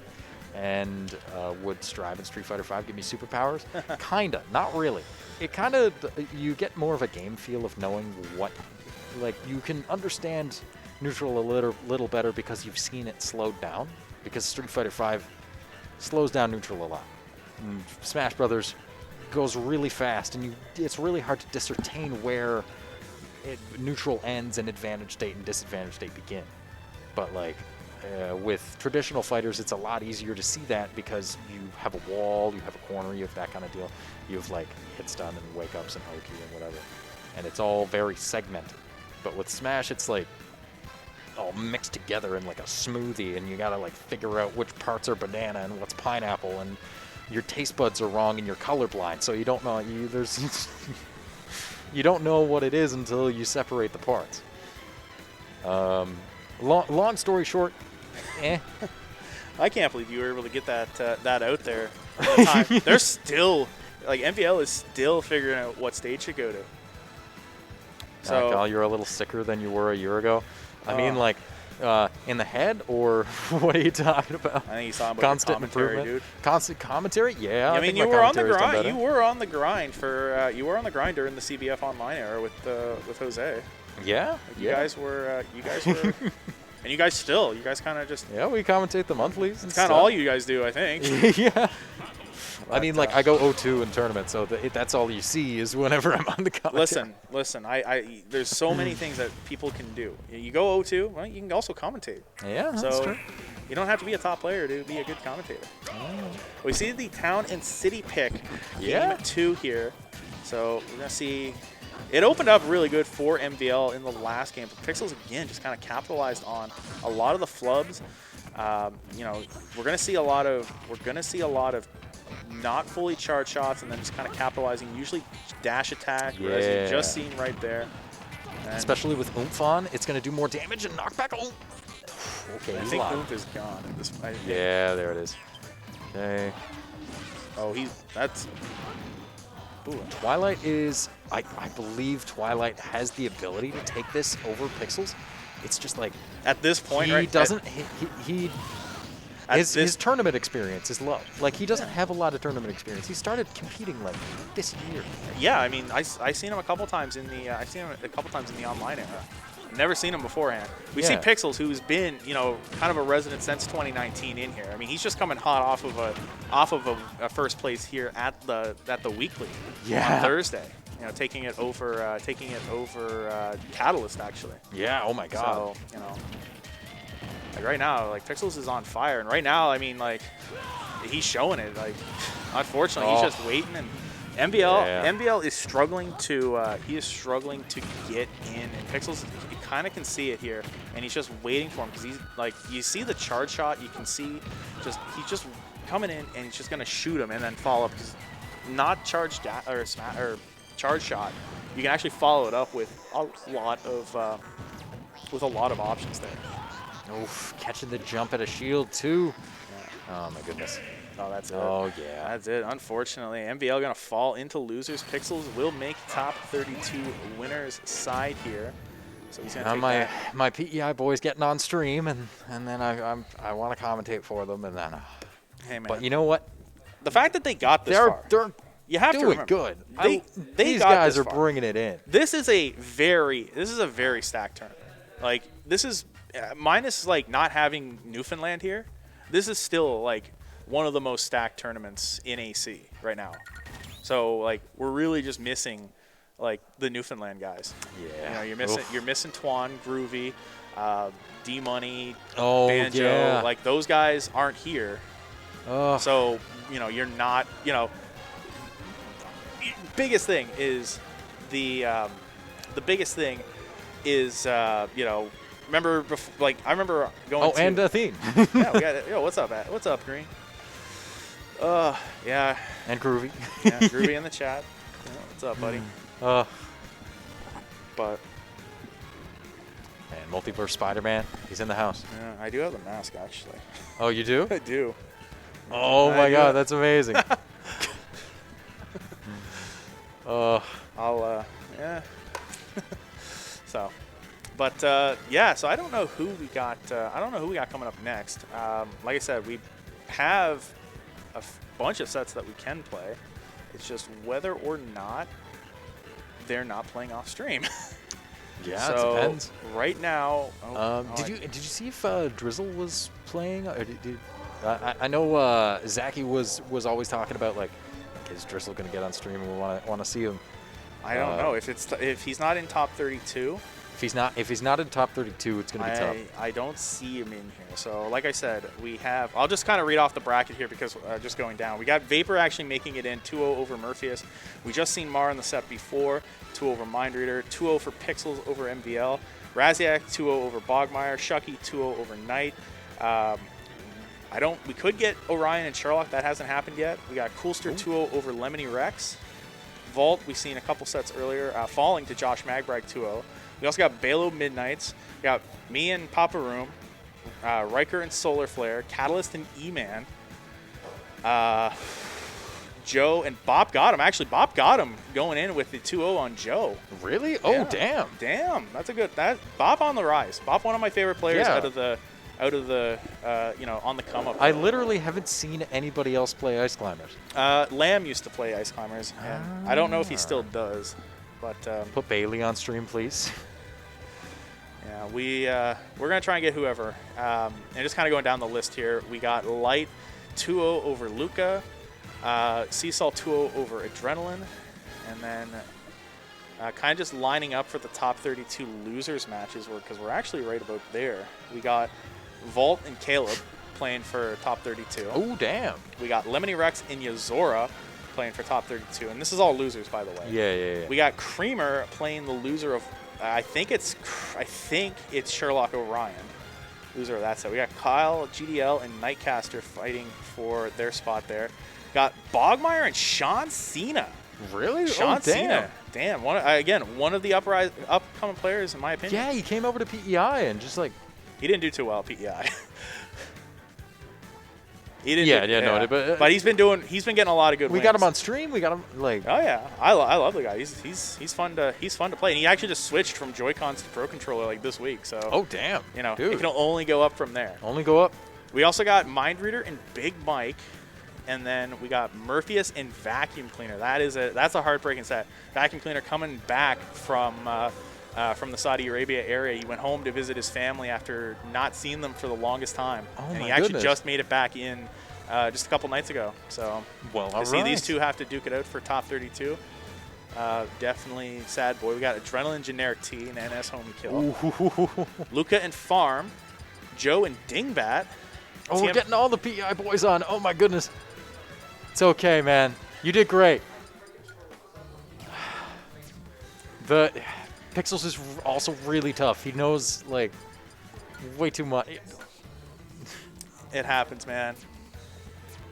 A: And would Strive and Street Fighter V give me superpowers? Kinda, not really. It kind of, you get more of a game feel of knowing what, like you can understand neutral a little better because you've seen it slowed down. Because Street Fighter V slows down neutral a lot. And Smash Brothers goes really fast, and it's really hard to discern where neutral ends and advantage state and disadvantage state begin. But like with traditional fighters, it's a lot easier to see that because you have a wall, you have a corner, you have that kind of deal. You have like hit stun and wake ups and Hoki and whatever, and it's all very segmented. But with Smash, it's like all mixed together in like a smoothie, and you gotta like figure out which parts are banana and what's pineapple, and your taste buds are wrong and you're colorblind, so you don't know you don't know what it is until you separate the parts. Long story short,
B: I can't believe you were able to get that out there. At the time. They're still like MVL is still figuring out what stage to go to. So
A: Kyle, you're a little sicker than you were a year ago. I mean,
B: Oh.
A: like in the head, or what are you talking about?
B: I think you saw about
A: Constant
B: your commentary,
A: improvement,
B: dude.
A: constant commentary. Yeah,
B: I
A: think
B: mean,
A: my
B: you were on the
A: commentary's done
B: grind.
A: better.
B: You were on the grind for you were on the grind during the CBF Online era with Jose.
A: Yeah,
B: You guys were, and you guys kind of just
A: Yeah, we commentate the monthlies.
B: it's kind of all you guys do, I think.
A: Yeah. I mean, like,
B: But,
A: I go 0-2 in tournaments, so that's all you see is whenever I'm on the commentary.
B: Listen. I there's so many things that people can do. You go 0-2, well, you can also commentate.
A: Yeah, that's
B: So
A: true.
B: you don't have to be a top player to be a good commentator. We see the town and city pick
A: Yeah.
B: game 2 here. So we're gonna see. It opened up really good for MVL in the last game, but Pixels again just kind of capitalized on a lot of the flubs. We're gonna see a lot of not fully charged shots, and then just kind of capitalizing. Usually dash attack, as
A: Yeah.
B: you just seen right there. And
A: Especially with Oomph on, it's going to do more damage and knockback. Oh. Okay,
B: I
A: he's
B: think
A: live.
B: Oomph is gone at this point.
A: Yeah, there it is. Okay.
B: Oh, that's. Ooh.
A: Twilight is, I believe Twilight has the ability to take this over Pixels. It's just like
B: At this point,
A: he
B: right?
A: doesn't.
B: At
A: His
B: this-
A: tournament experience is low. Like he doesn't have a lot of tournament experience. He started competing like this year.
B: Yeah, I mean, I seen him a couple times in the I've seen him a couple times in the online era. Never seen him beforehand. We've seen
A: Yeah.
B: Pixels, who's been kind of a resident since 2019 in here. I mean, he's just coming hot off of a first place here at the weekly
A: Yeah.
B: on Thursday. Taking it over Catalyst actually.
A: Yeah. Oh my God.
B: So like right now, like Pixels is on fire, and right now, I mean, like he's showing it. Like unfortunately, he's just waiting, and MBL is struggling to get in, and Pixels you kind of can see it here, and he's just waiting for him because he's like you see the charge shot, you can see he's just coming in and he's just gonna shoot him and then follow up because not charge or charge shot, you can actually follow it up with a lot of options there.
A: Oof, catching the jump at a shield too. Oh my goodness.
B: Oh, that's it.
A: Oh yeah.
B: That's it. Unfortunately, MBL going to fall into losers. Pixels will make top 32 winners side here. So he's going to take
A: my
B: that.
A: my PEI boys getting on stream, and then I want to commentate for them, and then.
B: Hey, man.
A: But you know what?
B: The fact that they got this
A: They're
B: far, you have to
A: doing
B: remember,
A: good.
B: They
A: These
B: got
A: guys
B: this
A: are
B: far.
A: bringing it in.
B: This is a very stacked tournament. Like this is minus like not having Newfoundland here. This is still like one of the most stacked tournaments in AC right now. So like we're really just missing like the Newfoundland guys.
A: Yeah.
B: You're missing Twan, Groovy, D Money,
A: Oh
B: Banjo.
A: yeah.
B: Like those guys aren't here.
A: Oh.
B: So, you're not, biggest thing is the biggest thing is, remember, I remember going
A: Oh,
B: to.
A: and Athene.
B: Yeah, we got it. Yo, what's up, At? What's up, Green? Yeah.
A: And Groovy.
B: Yeah, Groovy in the chat. Yeah, what's up, buddy?
A: And
B: But,
A: Multiverse Spider-Man. He's in the house.
B: yeah, I do have the mask, actually.
A: Oh, you do?
B: I do.
A: Oh
B: I
A: my
B: do.
A: God, that's amazing.
B: Yeah. So, but yeah. So I don't know who we got. I don't know who we got coming up next. Like I said, we have a bunch of sets that we can play. It's just whether or not they're not playing off stream.
A: Yeah,
B: so
A: it depends.
B: right now.
A: Did you see if Drizzle was playing? Or I know Zachy was always talking about like, is Drizzle gonna get on stream? And we want to see him.
B: I don't know if he's not in top 32.
A: If he's not in top 32, it's gonna be tough.
B: I don't see him in here. So, like I said, we have. I'll just kind of read off the bracket here because just going down. We got Vapor actually making it in 2-0 over Murpheus. We just seen Mar in the set before, 2-0 over Mindreader, 2-0 for Pixels over MBL. Raziak 2-0 over Bogmeyer. Shucky 2-0 over Knight. We could get Orion and Sherlock. That hasn't happened yet. We got Coolster 2-0 over Lemony Rex. Vault, we've seen a couple sets earlier, falling to Josh Magbrag 2-0. We also got Balo Midnights. We got me and Papa Room, Riker and Solar Flare, Catalyst and E-Man, Joe and Bob got him. Actually, Bob got him going in with the 2-0 on Joe.
A: Really?
B: Yeah.
A: Oh, damn.
B: Damn, that's a good. Bob on the rise. Bob, one of my favorite players
A: Yeah.
B: out of the on the come up.
A: I literally haven't seen anybody else play Ice Climbers.
B: Lamb used to play Ice Climbers, and I don't know if he still does, but.
A: Put Bailey on stream, please.
B: Yeah, we're gonna try and get whoever. And just kind of going down the list here, we got Light 2-0 over Luca, Seesaw 2-0 over Adrenaline, and then kind of just lining up for the top 32 losers matches because we're actually right about there. We got Vault and Caleb playing for top 32.
A: Oh, damn.
B: We got Lemony Rex and Yazora playing for top 32, and this is all losers, by the way.
A: Yeah.
B: We got Creamer playing the loser of, I think it's Sherlock Orion, loser of that set. We got Kyle, GDL, and Nightcaster fighting for their spot there. Got Bogmeyer and Sean Cena.
A: Really?
B: Sean
A: oh, damn.
B: Cena. Damn. One of the upcoming players, in my opinion.
A: Yeah, he came over to PEI and just like.
B: He didn't do too well at PEI. He didn't.
A: Yeah, no,
B: but he's been getting a lot of good.
A: We
B: wins.
A: got him on stream. We got him like.
B: Oh yeah, I love the guy. He's fun to play, and he actually just switched from Joy-Cons to Pro Controller like this week. So
A: Oh damn.
B: it
A: Dude.
B: can only go up from there.
A: Only go up.
B: We also got Mind Reader and Big Mike, and then we got Murpheus and Vacuum Cleaner. That's a heartbreaking set. Vacuum Cleaner coming back from the Saudi Arabia area. He went home to visit his family after not seeing them for the longest time,
A: Oh,
B: and
A: my
B: he actually
A: goodness.
B: just made it back in just a couple nights ago. So
A: Well,
B: to
A: all
B: see these
A: right.
B: two have to duke it out for top 32. Definitely sad boy. We got Adrenaline Generic T and NS Homie Kill.
A: Ooh.
B: Luca and Farm. Joe and Dingbat.
A: Oh, we're
B: TM
A: getting all the PEI boys on. Oh my goodness. It's okay, man. You did great. The Pixels is also really tough. He knows like way too much.
B: It happens, man.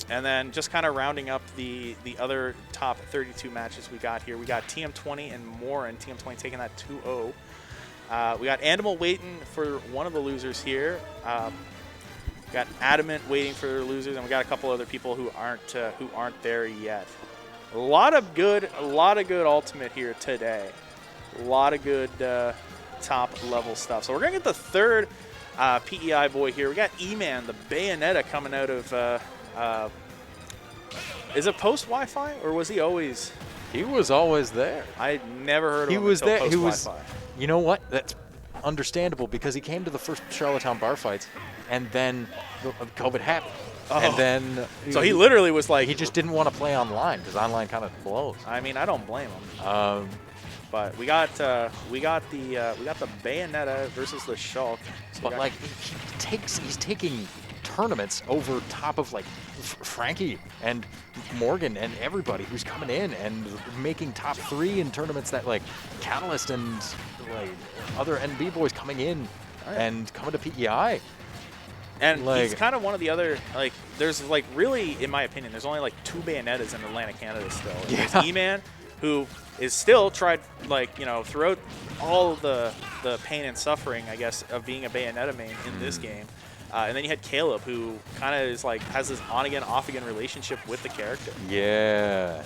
B: And then just kind of rounding up the other top 32 matches we got here. We got TM20 and more, and TM20 taking that 2-0. We got Animal waiting for one of the losers here. We got Adamant waiting for their losers, and we got a couple other people who aren't there yet. A lot of good ultimate here today. A lot of good top level stuff. So we're gonna get the third PEI boy here. We got E-Man, the Bayonetta, coming out of. Is it post Wi-Fi or was he always?
A: He was always there.
B: I never heard of
A: He
B: him
A: was
B: until
A: there. He
B: post
A: was.
B: Wi-Fi.
A: You know what? That's understandable because he came to the first Charlottetown bar fights, and then COVID happened, and then
B: So he literally was like,
A: he just didn't want to play online because online kind of blows.
B: I mean, I don't blame him. But we got the Bayonetta versus the Shulk. So we
A: But
B: got-
A: like he's taking tournaments over top of like Frankie and Morgan and everybody who's coming in and making top 3 in tournaments that like Catalyst and like other NB boys coming in and coming to PEI.
B: And he's
A: like-
B: kind of one of the other, like, there's like really, in my opinion, there's only like 2 Bayonettas in Atlantic Canada still.
A: Yeah.
B: There's E-Man, who is still tried, like, throughout all of the pain and suffering, I guess, of being a Bayonetta main in this game. And then you had Caleb, who kind of is like, has this on-again, off-again relationship with the character.
A: Yeah.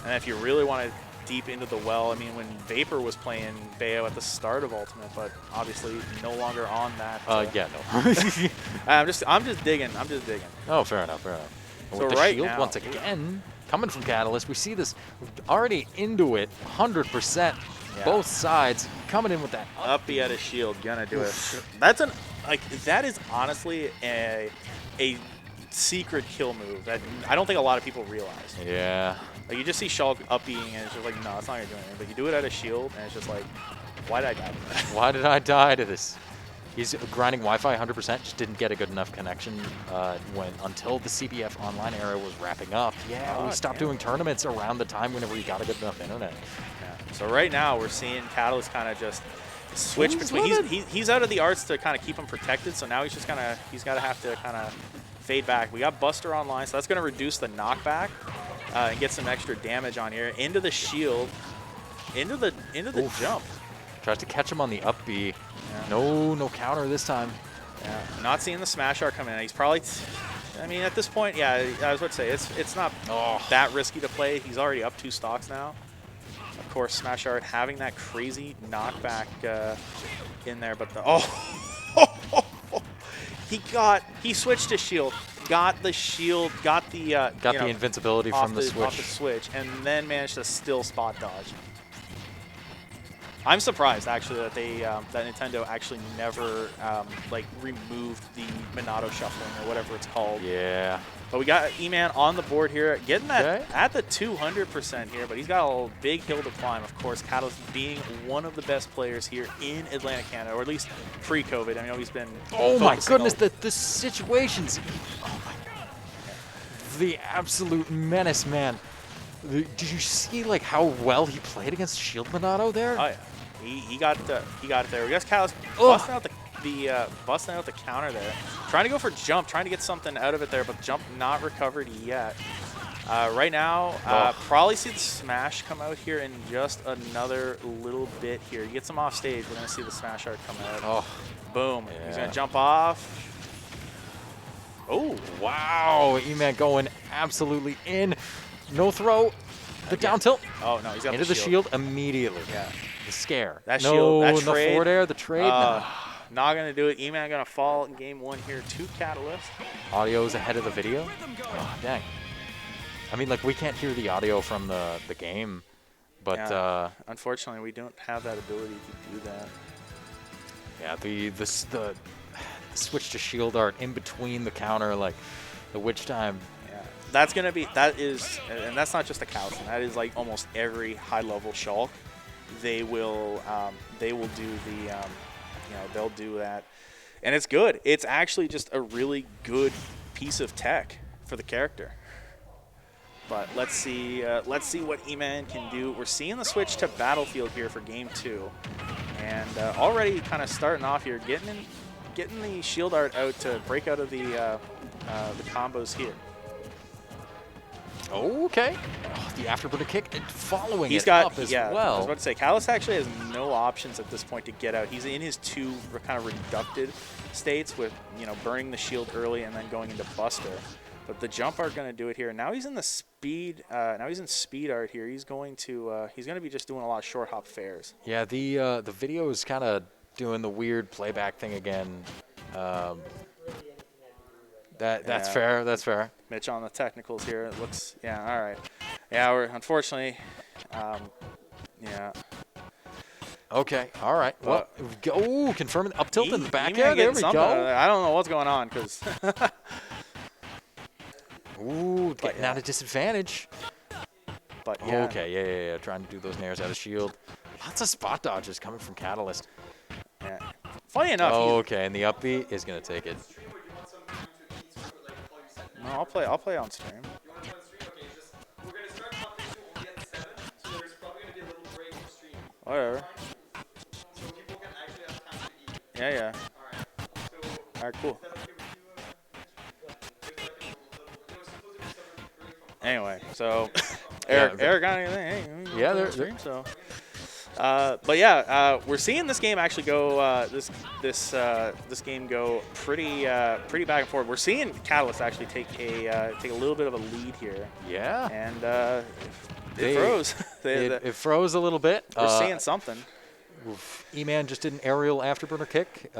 B: And if you really want to deep into the well, I mean, when Vapor was playing Bayo at the start of Ultimate, but obviously no longer on that.
A: Yeah, no.
B: I'm just digging.
A: Oh, fair enough, fair enough.
B: So
A: With the
B: right
A: shield,
B: now-
A: once again, coming from Catalyst, we see this already into it, 100%.
B: Yeah.
A: Both sides coming in with that.
B: Uppy at a shield, gonna do it. That's that is honestly a secret kill move that I don't think a lot of people realize.
A: Yeah.
B: Like, you just see Shulk upping and it's just like, no, it's not gonna do anything. But you do it at a shield and it's just like, why did I die to that?
A: Why did I die to this? He's grinding Wi-Fi 100%, just didn't get a good enough connection until the CBF online era was wrapping up. Yeah, we stopped doing tournaments around the time whenever we got a good enough internet.
B: Yeah. So right now we're seeing Catalyst kind of just switch
A: He's
B: between.
A: with
B: He's out of the arts to kind of keep him protected. So now he's just he's got to have to kind of fade back. We got Buster online, so that's going to reduce the knockback and get some extra damage on here into the shield, into the jump.
A: Tries to catch him on the up B.
B: Yeah.
A: No counter this time.
B: Yeah, not seeing the smash art come in. He's probably, I mean, at this point, yeah, I was about to say, it's not that risky to play. He's already up 2 stocks now. Of course, smash art having that crazy knockback in there, but he switched to shield, got the shield, got the
A: The invincibility from the switch.
B: off the switch, and then managed to still spot dodge. I'm surprised actually that that Nintendo actually never removed the Minato shuffling or whatever it's called.
A: Yeah.
B: But we got E-Man on the board here, getting that
A: Okay.
B: at the 200% here, but he's got a big hill to climb. Of course, Catalyst being one of the best players here in Atlantic Canada, or at least pre-COVID. I mean, he's been.
A: Oh my
B: focusing
A: goodness, the situations. Oh my god. The absolute menace, man. Did you see like how well he played against Shield Minato there?
B: Oh yeah, he got it there. We got Catalyst
A: Ugh.
B: busting out the counter there, trying to go for jump, trying to get something out of it there, but jump not recovered yet. Right now, probably see the smash come out here in just another little bit here. He gets him off stage. We're gonna see the smash art come out.
A: Oh,
B: Boom. He's
A: yeah.
B: gonna jump off. Oh,
A: Wow, E-Man going absolutely in. No throw. The down tilt.
B: oh no, he's got
A: Into the shield immediately.
B: Yeah.
A: The scare.
B: That
A: no,
B: shield, that
A: no
B: trade,
A: forward air. The trade. No.
B: Not gonna do it. E-Man gonna fall in game 1 here to Catalyst.
A: Audio's ahead of the video. Oh, dang. I mean, like, we can't hear the audio from the game, but
B: Yeah. Unfortunately, we don't have that ability to do that.
A: yeah, the switch to shield art in between the counter, like the witch time.
B: Yeah, that is, and that's not just a Cowson. That is like almost every high-level Shulk. They will do the, they'll do that, and it's good. It's actually just a really good piece of tech for the character. But let's see what E-Man can do. We're seeing the switch to Battlefield here for game 2, and already kind of starting off here, getting the shield art out to break out of the combos here.
A: Okay. Oh, the afterburner kick and following
B: He's
A: it
B: got,
A: up as
B: yeah, I was
A: well.
B: about to say, Callus actually has no options at this point to get out. He's in his 2 kind of reducted states with, burning the shield early and then going into Buster. But the jump art going to do it here. Now he's in the speed. Now he's in speed art here. He's going to be just doing a lot of short hop fairs.
A: Yeah, the video is kind of doing the weird playback thing again. That's
B: Yeah.
A: fair. That's fair.
B: Mitch on the technicals here. It looks, yeah, all right. Yeah, we're unfortunately, yeah.
A: Okay. All right. Well, go confirming up tilt in the back
B: E-Man
A: air. There
B: getting
A: we
B: something.
A: go.
B: I don't know what's going on because
A: Ooh, getting
B: yeah.
A: out of disadvantage.
B: but yeah.
A: Okay. Yeah. Trying to do those nairs out of shield. Lots of spot dodges coming from Catalyst.
B: Yeah. Funny enough,
A: Okay, and the up B is gonna take it.
B: no, I'll play on stream.
C: You want to on stream? Okay, just we're gonna start top 2 only at 7, so there's probably gonna be a little break in stream.
B: Whatever.
C: So people can actually have time to eat.
B: Yeah.
C: Alright. So
B: All right, cool.
C: is that okay with you? There's like a little there was supposed to be some break from
B: Anyway, so
A: Yeah,
B: Eric got anything? Hey,
A: Yeah,
B: on
A: they're-
B: stream, so. But yeah, we're seeing this game actually go this game go pretty back and forth. We're seeing Catalyst actually take a little bit of a lead here,
A: Yeah.
B: and
A: They-
B: it froze.
A: It froze a little bit.
B: We're seeing something.
A: E-Man just did an aerial afterburner kick.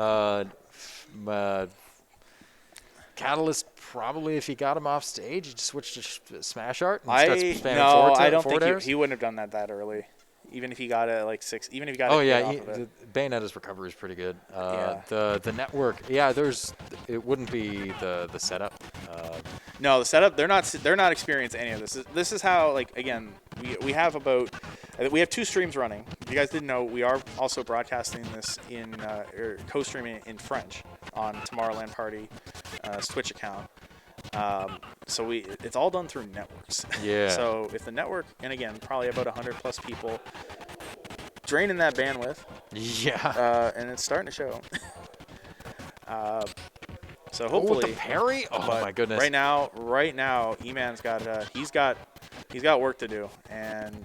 A: Catalyst probably, if he got him off stage, he just switched to smash art and starts spamming forward airs.
B: He wouldn't have done that early, even if he got it like 6. Even if he got
A: Oh
B: it
A: yeah,
B: off of it.
A: Bayonetta's recovery is pretty good.
B: Yeah.
A: The network, yeah, it wouldn't be the setup.
B: No, the setup, they're not experiencing any of this. This is how, like, again, we have 2 streams running. If you guys didn't know, we are also broadcasting this or co-streaming in French on Tomorrowland Party Twitch account. So it's all done through networks.
A: Yeah.
B: So if the network, and again, probably about 100 plus people draining that bandwidth,
A: Yeah.
B: and it's starting to show. So
A: Oh, with
B: hopefully,
A: the parry. Oh
B: but
A: my goodness.
B: Right now, E-Man's got he's got work to do, and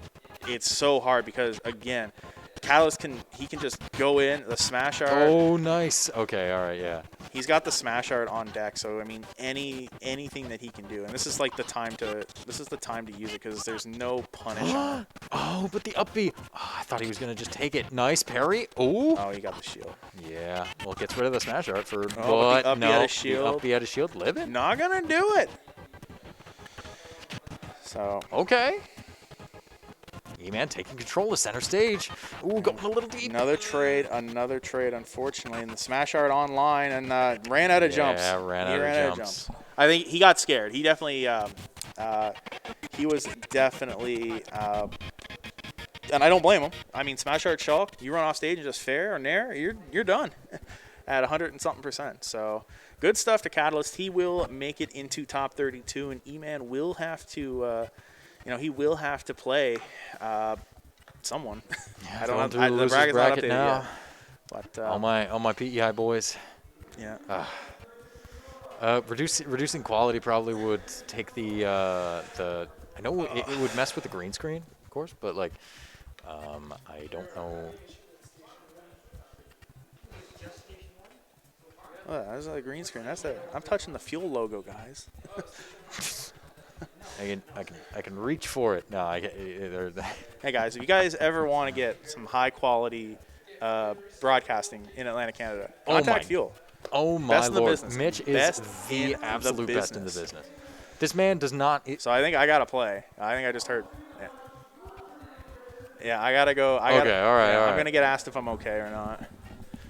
B: it's so hard because again, Catalyst can just go in the smash art.
A: Oh, nice. Okay. All right. Yeah.
B: He's got the smash art on deck, so I mean anything that he can do, and this is the time to use it because there's no punish on it.
A: Oh, but the up B. Oh, I thought he was gonna just take it. Nice parry. Oh.
B: Oh, he got the shield.
A: Yeah. Well, gets rid of the smash art for.
B: Oh, but the up B
A: no,
B: had a shield.
A: The up B had a shield. Living.
B: Not gonna do it. So
A: Okay. E-Man taking control of center stage. Ooh, going a little deep.
B: another trade, unfortunately, and the smash art online and ran out of jumps.
A: Yeah, ran
B: He
A: out
B: ran
A: of jumps.
B: I think he got scared. He definitely, he was definitely, and I don't blame him. I mean, smash art Shulk, you run off stage and just fair or nair, you're done at 100 and something %. So good stuff to Catalyst. He will make it into top 32, and E-Man will have to. He will have to play someone.
A: Yeah,
B: I
A: going
B: don't
A: through
B: know.
A: the
B: The
A: losers
B: bracket's not
A: bracket
B: updated
A: now.
B: yet. But
A: All my PEI boys.
B: yeah,
A: Reducing quality probably would take the. I know it would mess with the green screen, of course, but like, I don't know.
B: Oh, that's a green screen. I'm touching the fuel logo, guys.
A: I can reach for it. No,
B: Hey guys, if you guys ever want to get some high quality broadcasting in Atlantic, Canada,
A: Oh
B: contact
A: my-
B: Fuel.
A: Oh my
B: Best in the
A: lord,
B: business.
A: Mitch is
B: Best
A: the
B: in the
A: absolute best in the
B: business.
A: business. This man does not.
B: So I think I gotta play. I think I just heard. Yeah, I gotta go.
A: Okay, all right, all
B: I'm
A: right.
B: gonna get asked if I'm okay or not.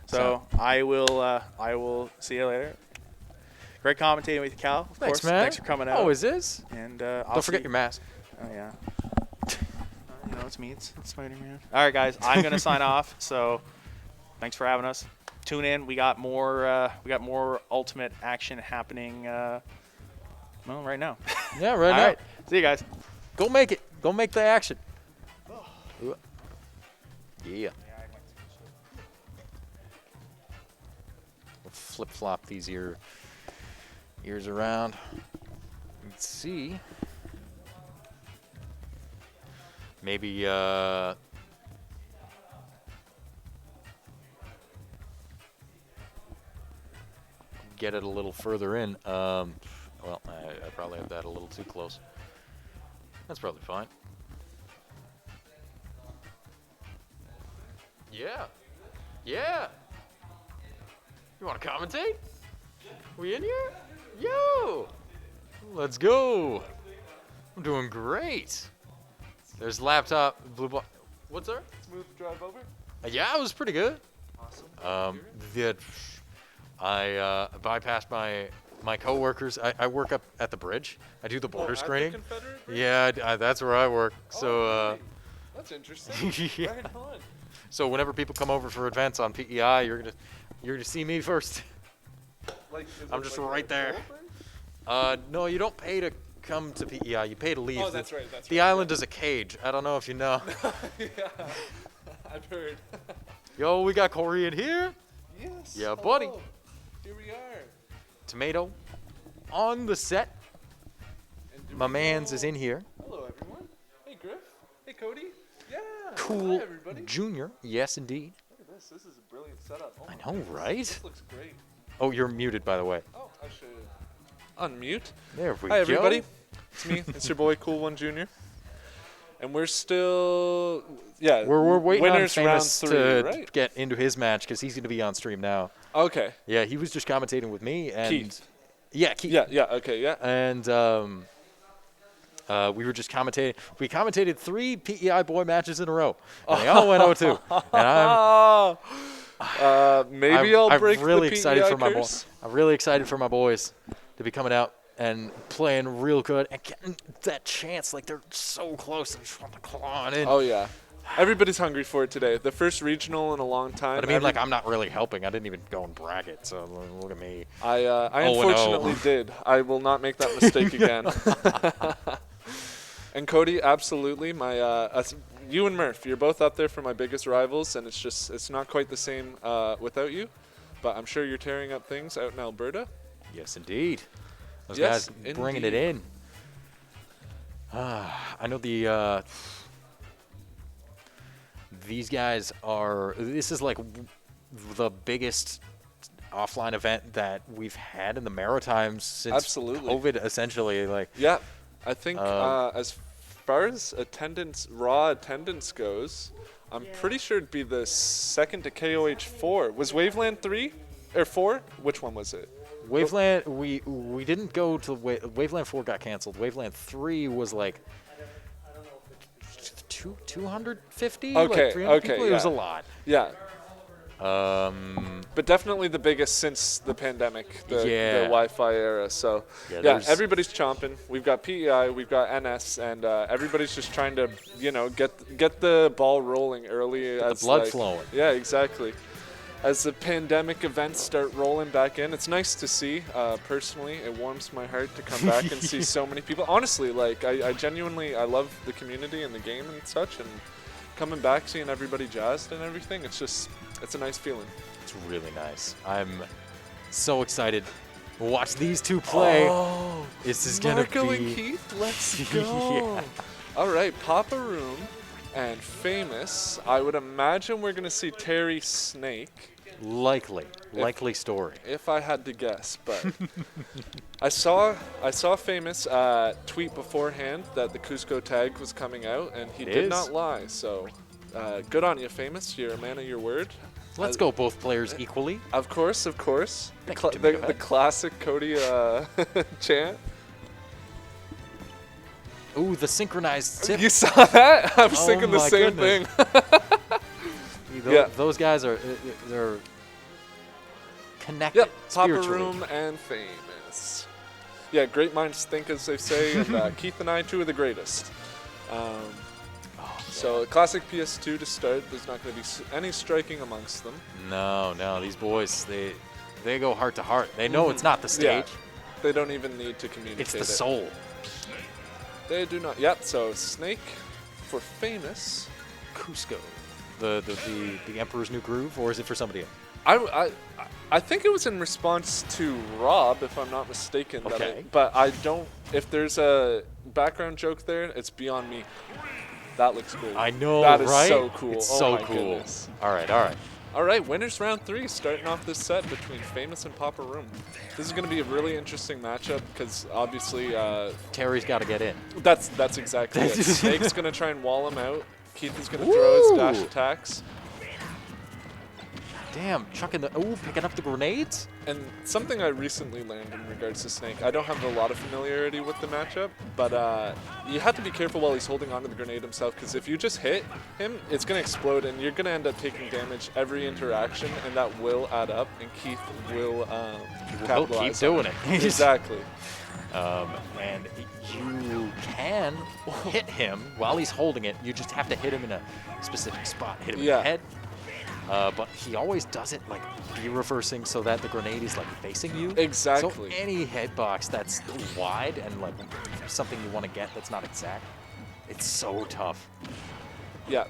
B: So I will see you later. Great commentating with you, Cal. Of
A: Thanks,
B: course.
A: man.
B: Thanks for coming out.
A: Always is.
B: And I'll
A: Don't forget
B: see-
A: your mask.
B: Oh yeah. You know, it's me. It's Spider-Man. All right, guys. I'm gonna sign off. So, thanks for having us. Tune in. We got more. Ultimate action happening. Well, right now.
A: Yeah, right
B: All
A: now.
B: right. See you guys.
A: Go make it. Go make the action. Yeah. We'll flip flop these ears around. Let's see. Maybe get it a little further in. Well, I probably have that a little too close. That's probably fine. Yeah. Yeah. You want to commentate? We in here? Yo! Let's go. I'm doing great. There's laptop, blue ball. What's there?
D: Smooth drive over.
A: Yeah, it was pretty good.
D: Awesome.
A: I bypassed my coworkers. I work up at the bridge. I do the border screening. Yeah, that's where I work. So,
D: That's interesting.
A: yeah.
D: Right on.
A: So whenever people come over for events on PEI, you're gonna see me first.
D: Like,
A: I'm just right there. No, you don't pay to come to PEI. You pay to leave.
D: Oh, that's right. That's
A: The
D: right.
A: island is a cage. I don't know if you know.
D: Yeah, I've heard.
A: Yo, we got Corey in here.
D: Yes.
A: Yeah, buddy.
D: hello. Here we are.
A: Tomato on the set.
D: And do
A: My
D: we
A: man's
D: know-
A: is in here.
D: Hello, everyone. Hey, Griff. Hey, Cody. Yeah.
A: Cool
D: Hi, everybody.
A: Junior. Yes, indeed.
D: Look at this. This is a brilliant setup. Oh
A: I
D: my
A: know,
D: goodness.
A: right?
D: This looks great.
A: Oh, you're muted, by the way.
D: Oh, I should unmute.
A: There we
D: Hi,
A: go.
D: everybody. It's me. It's your boy, Cool One Junior. And we're still, yeah.
A: We're waiting
D: winners
A: on Famous
D: round 3,
A: to
D: right?
A: get into his match because he's going to be on stream now.
D: Okay.
A: Yeah, he was just commentating with me and
D: Keith.
A: Yeah, Keith.
D: Yeah. Okay. Yeah.
A: And we were just commentating. We commentated 3 PEI boy matches in a row. And they all went 0-2. And
D: Maybe I'll break
A: I'm really
D: the
A: excited
D: PEI
A: for my
D: curse.
A: I'm really excited for my boys to be coming out and playing real good and getting that chance. Like, they're so close. I just want to claw on in.
D: Oh yeah. Everybody's hungry for it today. The first regional in a long time.
A: But I mean, like, I'm not really helping. I didn't even go and brag it. So look at me.
D: I
A: 0-0.
D: unfortunately did. I will not make that mistake again. And Cody, absolutely. You and Murph, you're both up there for my biggest rivals, and it's not quite the same without you. But I'm sure you're tearing up things out in Alberta.
A: Yes, indeed. Those
D: Yes,
A: guys bringing it
D: indeed.
A: in. I know these guys are. This is like the biggest offline event that we've had in the Maritimes since
D: Absolutely.
A: COVID. Essentially, like
D: Yeah, I think
A: Um,
D: as far as raw attendance goes, I'm pretty sure it'd be the second to KOH 4. Was Waveland 3 or 4? Which one was it?
A: Waveland. We didn't go to Waveland 4 got canceled. Waveland 3 was like 250.
D: Okay,
A: like 300
D: okay,
A: people. It was a
D: yeah.
A: lot.
D: Yeah,
A: Um,
D: but definitely the biggest since the pandemic, the
A: Yeah.
D: Wi-Fi era. So
A: Yeah,
D: yeah,
A: there's-
D: everybody's chomping. We've got PEI, we've got NS, and everybody's just trying to, get the ball rolling early.
A: the
D: as
A: blood
D: like-
A: flowing.
D: Yeah, exactly. As the pandemic events start rolling back in, it's nice to see. Personally, it warms my heart to come back and see so many people. Honestly, like I genuinely, I love the community and the game and such, and coming back, seeing everybody jazzed and everything, it's a nice feeling.
A: It's really nice. I'm so excited to watch these two play.
D: Oh,
A: This is gonna
D: Marco
A: be.
D: and Keith, let's go.
A: Yeah.
D: All right, Papa Room and Famous. I would imagine we're gonna see Terry Snake
A: Likely story.
D: If I had to guess, but I saw Famous tweet beforehand that the Cusco tag was coming out, and he
A: It
D: did
A: is.
D: not lie. So good on you, Famous. You're a man of your word.
A: Let's go both players equally.
D: Of course, of course.
A: Thank you,
D: The
A: Jamaica.
D: classic Cody chant.
A: Ooh, the synchronized tip.
D: You saw that? I was
A: Oh
D: thinking the
A: my
D: same
A: goodness.
D: thing. Yeah.
A: Those guys are they're connected.
D: Yep, Papa
A: spiritually.
D: Room and Famous. Yeah, great minds think as they say, and Keith and I, two of the greatest. So, classic PS2 to start. There's not going to be any striking amongst them.
A: No, these boys they go heart to heart. They know it's not the stage.
D: Yeah, they don't even need to communicate
A: It's the
D: it.
A: soul.
D: They do not. Yep, so Snake for Famous.
A: Cusco. The Emperor's New Groove, or is it for somebody else?
D: I think it was in response to Rob, if I'm not mistaken.
A: Okay.
D: But I don't. If there's a background joke there, it's beyond me. That looks cool.
A: I know,
D: That is
A: right?
D: so cool.
A: It's
D: Oh
A: so
D: my
A: cool.
D: goodness.
A: All right.
D: All right, winners round 3, starting off this set between Famous and Papa Room. This is going to be a really interesting matchup because obviously
A: Terry's got to get in.
D: that's exactly it. Snake's going to try and wall him out. Keith is going to throw his dash
A: Woo!
D: attacks.
A: Damn, chucking picking up the grenades.
D: And something I recently learned in regards to Snake, I don't have a lot of familiarity with the matchup, but you have to be careful while he's holding onto the grenade himself, because if you just hit him, it's going to explode, and you're going to end up taking damage every interaction, and that will add up, and Keith will
A: He'll
D: capitalize
A: keep
D: on
A: doing it.
D: Exactly.
A: And you can hit him while he's holding it. You just have to hit him in a specific spot. Hit him in
D: Yeah.
A: the head. But he always does it like be reversing so that the grenade is like facing you.
D: Exactly.
A: So any hitbox that's wide and like something you want to get that's not exact, it's so tough.
D: Yeah,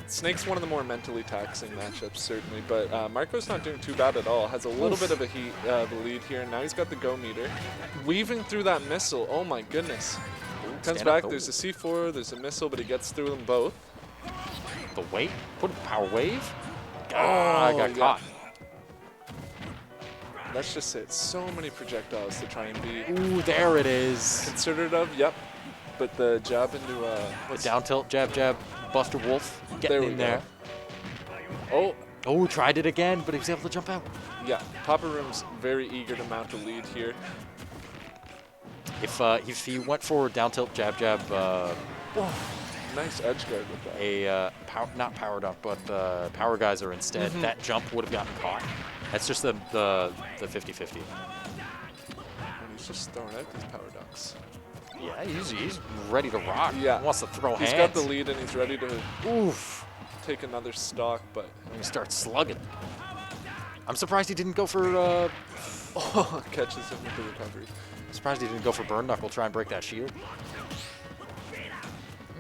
D: Snake's one of the more mentally taxing matchups, certainly, but Marco's not doing too bad at all. Has a little bit of a lead here, and now he's got the go meter. Weaving through that missile, oh my goodness. Comes
A: stand up.
D: back,
A: Oh.
D: there's a C4, there's a missile, but he gets through them both.
A: The weight, put a power wave. I got
D: yeah.
A: caught.
D: Let's just say it's so many projectiles to try and be
A: Ooh, there it is.
D: considered of, yep. But the jab into,
A: The
D: what's
A: down tilt, jab, Buster Wolf
D: there
A: getting
D: we
A: in
D: go.
A: there.
D: Oh,
A: Oh, tried it again, but he was able to jump out.
D: yeah, Papa Room's very eager to mount a lead here.
A: If he went for down tilt, jab,
D: Nice edge guard with that.
A: not powered up, but power geyser instead, that jump would have gotten caught. That's just the 50-50.
D: And he's just throwing out these power ducks.
A: Yeah, he's ready to rock.
D: Yeah.
A: He wants to throw
D: He's
A: hands.
D: got the lead and he's ready to
A: Oof.
D: take another stock, but
A: And he starts slugging. I'm surprised he didn't go for.
D: catches him with the recovery.
A: Surprised he didn't go for burn knuckle. Try and break that shield.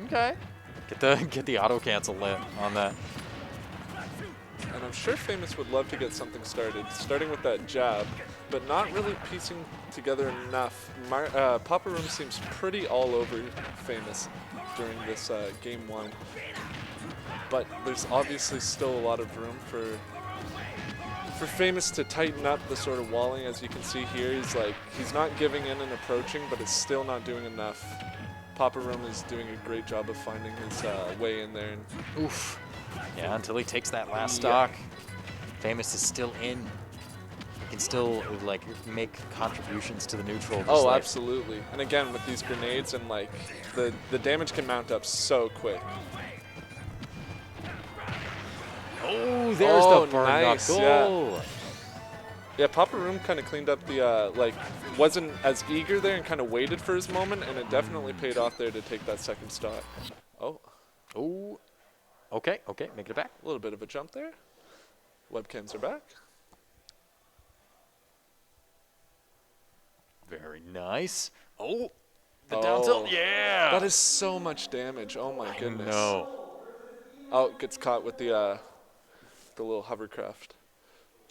A: Okay. Get the auto cancel lit on that.
D: And I'm sure Famous would love to get something started, starting with that jab, but not really piecing together enough. Papa Room seems pretty all over Famous during this game 1. But there's obviously still a lot of room for Famous to tighten up the sort of walling. As you can see here, he's not giving in and approaching, but it's still not doing enough. Papa Room is doing a great job of finding his way in there. And
A: Oof. Yeah, until he takes that last
D: Yeah.
A: stock. Famous is still in. He can still like make contributions to the neutral. just
D: oh,
A: like-
D: absolutely. And again, with these grenades and like the damage can mount up so quick.
A: Oh, there's
D: Oh,
A: the burn
D: nice,
A: knuckle.
D: Yeah, Papa Room kind of cleaned up the wasn't as eager there and kind of waited for his moment, and it definitely paid off there to take that second stock. Oh,
A: Oh. Okay, making it back.
D: a little bit of a jump there. Webcams are back.
A: Very nice. Oh, the down tilt. Yeah.
D: That is so much damage. Oh my goodness.
A: No.
D: Oh, gets caught with the little hovercraft.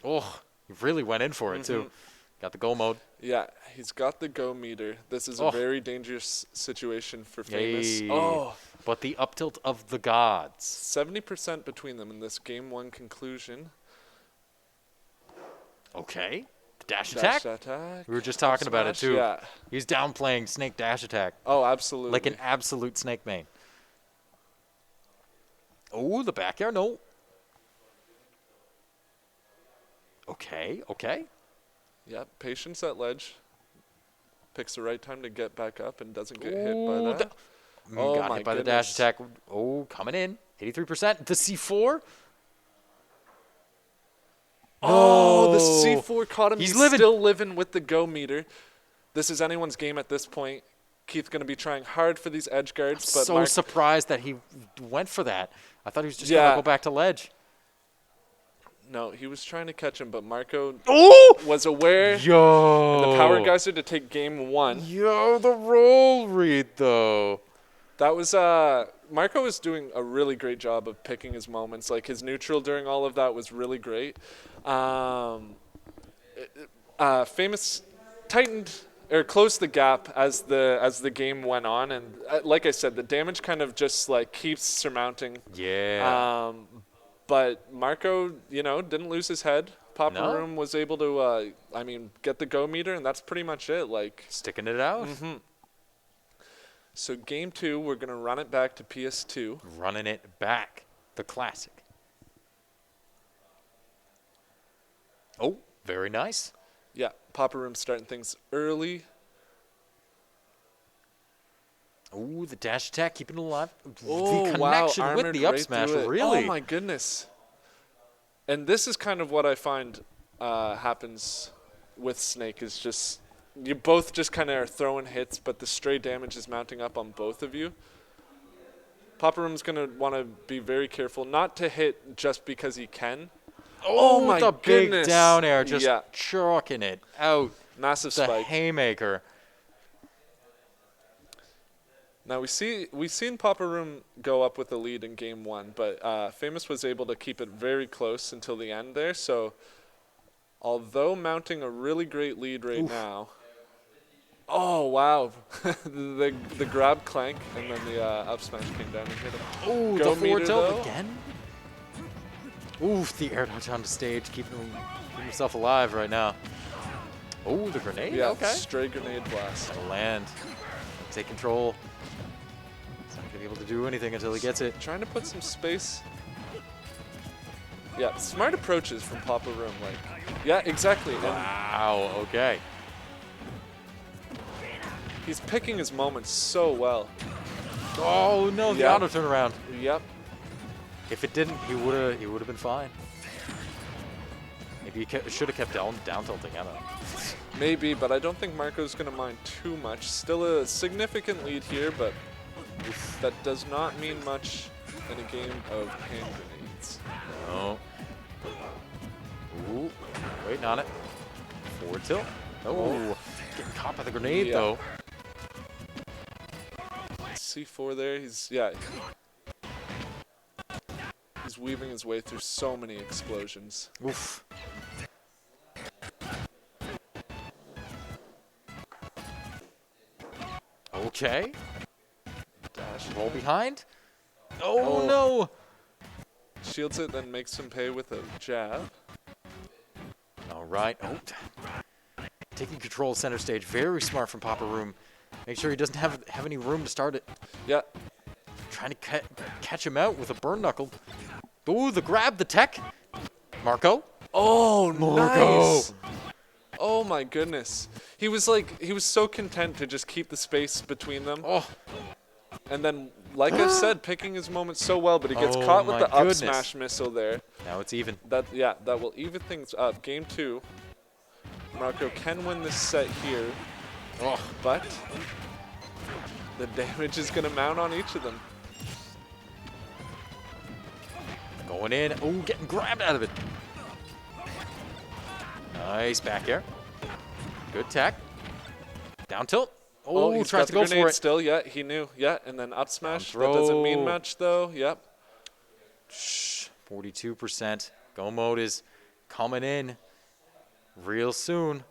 A: Oh, he really went in for it too. Got the go mode.
D: Yeah, he's got the go meter. This is
A: Oh.
D: a very dangerous situation for Famous.
A: Yay.
D: Oh,
A: But the up tilt of the gods.
D: 70% between them in this game 1 conclusion.
A: Okay. The dash
D: Dash
A: attack.
D: attack.
A: We were just talking about it
D: Smash,
A: too.
D: Yeah.
A: He's downplaying Snake dash attack
D: Oh, absolutely.
A: like an absolute Snake main. Oh, the back air. No. Okay. Okay.
D: Yeah, patience at ledge. Picks the right time to get back up and doesn't get hit by
A: Ooh,
D: that.
A: the-
D: Oh
A: got
D: my
A: hit by the dash
D: goodness.
A: attack. Oh, coming in. 83%. The C4.
D: Oh, the
A: No.
D: C4 caught him.
A: He's
D: He's
A: living.
D: still living with the go meter. This is anyone's game at this point. Keith's going to be trying hard for these edge guards, but
A: So
D: Mark,
A: surprised that he went for that. I thought he was just
D: Yeah.
A: gonna go back to ledge.
D: no, he was trying to catch him, but Marco
A: Oh!
D: was aware
A: Yo.
D: in the power geyser to take game one.
A: Yo, the roll read though.
D: That was Marco was doing a really great job of picking his moments. Like his neutral during all of that was really great. Famous tightened or closed the gap as the game went on, and like I said, the damage kind of just like keeps surmounting.
A: Yeah.
D: But Marco, didn't lose his head. Papa
A: No.
D: Room was able to, get the go meter, and that's pretty much it. Like,
A: Sticking it out.
D: so game two, we're gonna run it back to PS2.
A: Running it back. The classic. Oh, very nice.
D: Yeah, Papa Room starting things early.
A: Ooh, the dash attack, keeping it alive.
D: Oh,
A: the
D: wow,
A: connection with
D: armored
A: the up
D: right
A: smash,
D: through it.
A: really.
D: Oh my goodness. And this is kind of what I find happens with Snake is just you both just kind of are throwing hits, but the stray damage is mounting up on both of you. Papa Room's gonna want to be very careful not to hit just because he can. Oh my
A: the big
D: goodness.
A: down air, just
D: Yeah.
A: chalking it out.
D: Massive
A: The
D: spike.
A: haymaker.
D: Now we've seen Papa Room go up with the lead in game one, but Famous was able to keep it very close until the end there. So, although mounting a really great lead right now, oh wow, the grab clank and then the up smash came down and hit him.
A: Ooh,
D: Go
A: the forward
D: meter,
A: tilt
D: though.
A: again. Oof, the air dodge on the stage, keeping himself alive right now. Oh, the grenade.
D: Yeah,
A: Okay.
D: stray grenade blast.
A: Gotta land. Take control. He's not gonna be able to do anything until he gets it.
D: Trying to put some space. Yeah, smart approaches from Papa Room. Like, yeah, exactly. And
A: Wow. Okay.
D: he's picking his moments so well.
A: Oh no, the
D: Yeah.
A: auto turnaround.
D: Yep.
A: If it didn't, he would have been fine. Maybe he should have kept down tilting. I don't know.
D: Maybe, but I don't think Marco's going to mind too much. Still a significant lead here, but that does not mean much in a game of hand grenades.
A: No. Ooh, waiting on it. Forward tilt. Oh, getting caught by the grenade
D: Yeah.
A: though.
D: C4 there, he's weaving his way through so many explosions.
A: Oof. Okay.
D: Dash.
A: Roll behind. Oh,
D: Oh.
A: no.
D: Shields it, then makes him pay with a jab.
A: All right. Oh. Taking control of center stage. Very smart from Papa Room. Make sure he doesn't have any room to start it.
D: Yeah,
A: Trying to catch him out with a burn knuckle. Ooh, the grab, the tech. Marco.
D: oh,
A: Marco.
D: nice. Oh my goodness. He was so content to just keep the space between them.
A: Oh,
D: And then, like I said, picking his moments so well, but he gets
A: Oh
D: caught with
A: my
D: the up
A: goodness.
D: smash missile there.
A: now it's even.
D: That will even things up. Game two. Marco can win this set here,
A: Oh,
D: but the damage is gonna mount on each of them.
A: going in. Oh, getting grabbed out of it. Nice back air. Good tech. Down tilt. Oh,
D: He's
A: tries
D: got
A: to
D: the
A: go
D: grenade
A: for it.
D: still. Yeah, he knew. Yeah, and then up smash. That
A: throw.
D: doesn't mean much though. Yep.
A: 42%. Go mode is coming in real soon.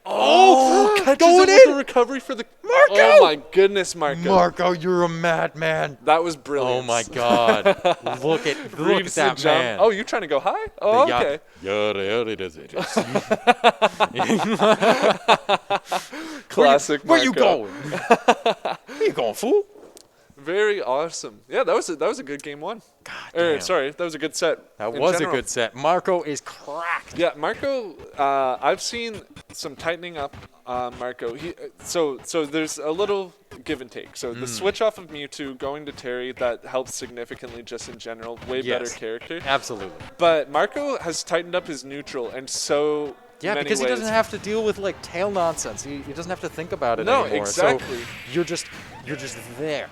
D: Oh, catches
A: going
D: it with
A: in.
D: the recovery for the
A: Marco!
D: Oh my goodness, Marco.
A: Marco, you're a madman.
D: That was brilliant.
A: Oh my God! look at
D: Reads the
A: that
D: jump.
A: man.
D: Oh, you trying to go high? Oh, okay. Classic
A: Where you
D: Marco.
A: going? Where you going, fool?
D: Very awesome. Yeah, that was a good game one.
A: God damn.
D: Sorry, that was a good set.
A: That
D: in
A: was
D: general.
A: a good set. Marco is cracked.
D: Yeah, Marco. I've seen some tightening up. Marco. So there's a little give and take. So the switch off of Mewtwo going to Terry, that helps significantly just in general. Way better
A: Yes.
D: character.
A: Absolutely.
D: But Marco has tightened up his neutral and so
A: Yeah,
D: many
A: because he
D: ways.
A: doesn't have to deal with like tail nonsense. He doesn't have to think about it
D: No,
A: anymore.
D: exactly.
A: So you're just there.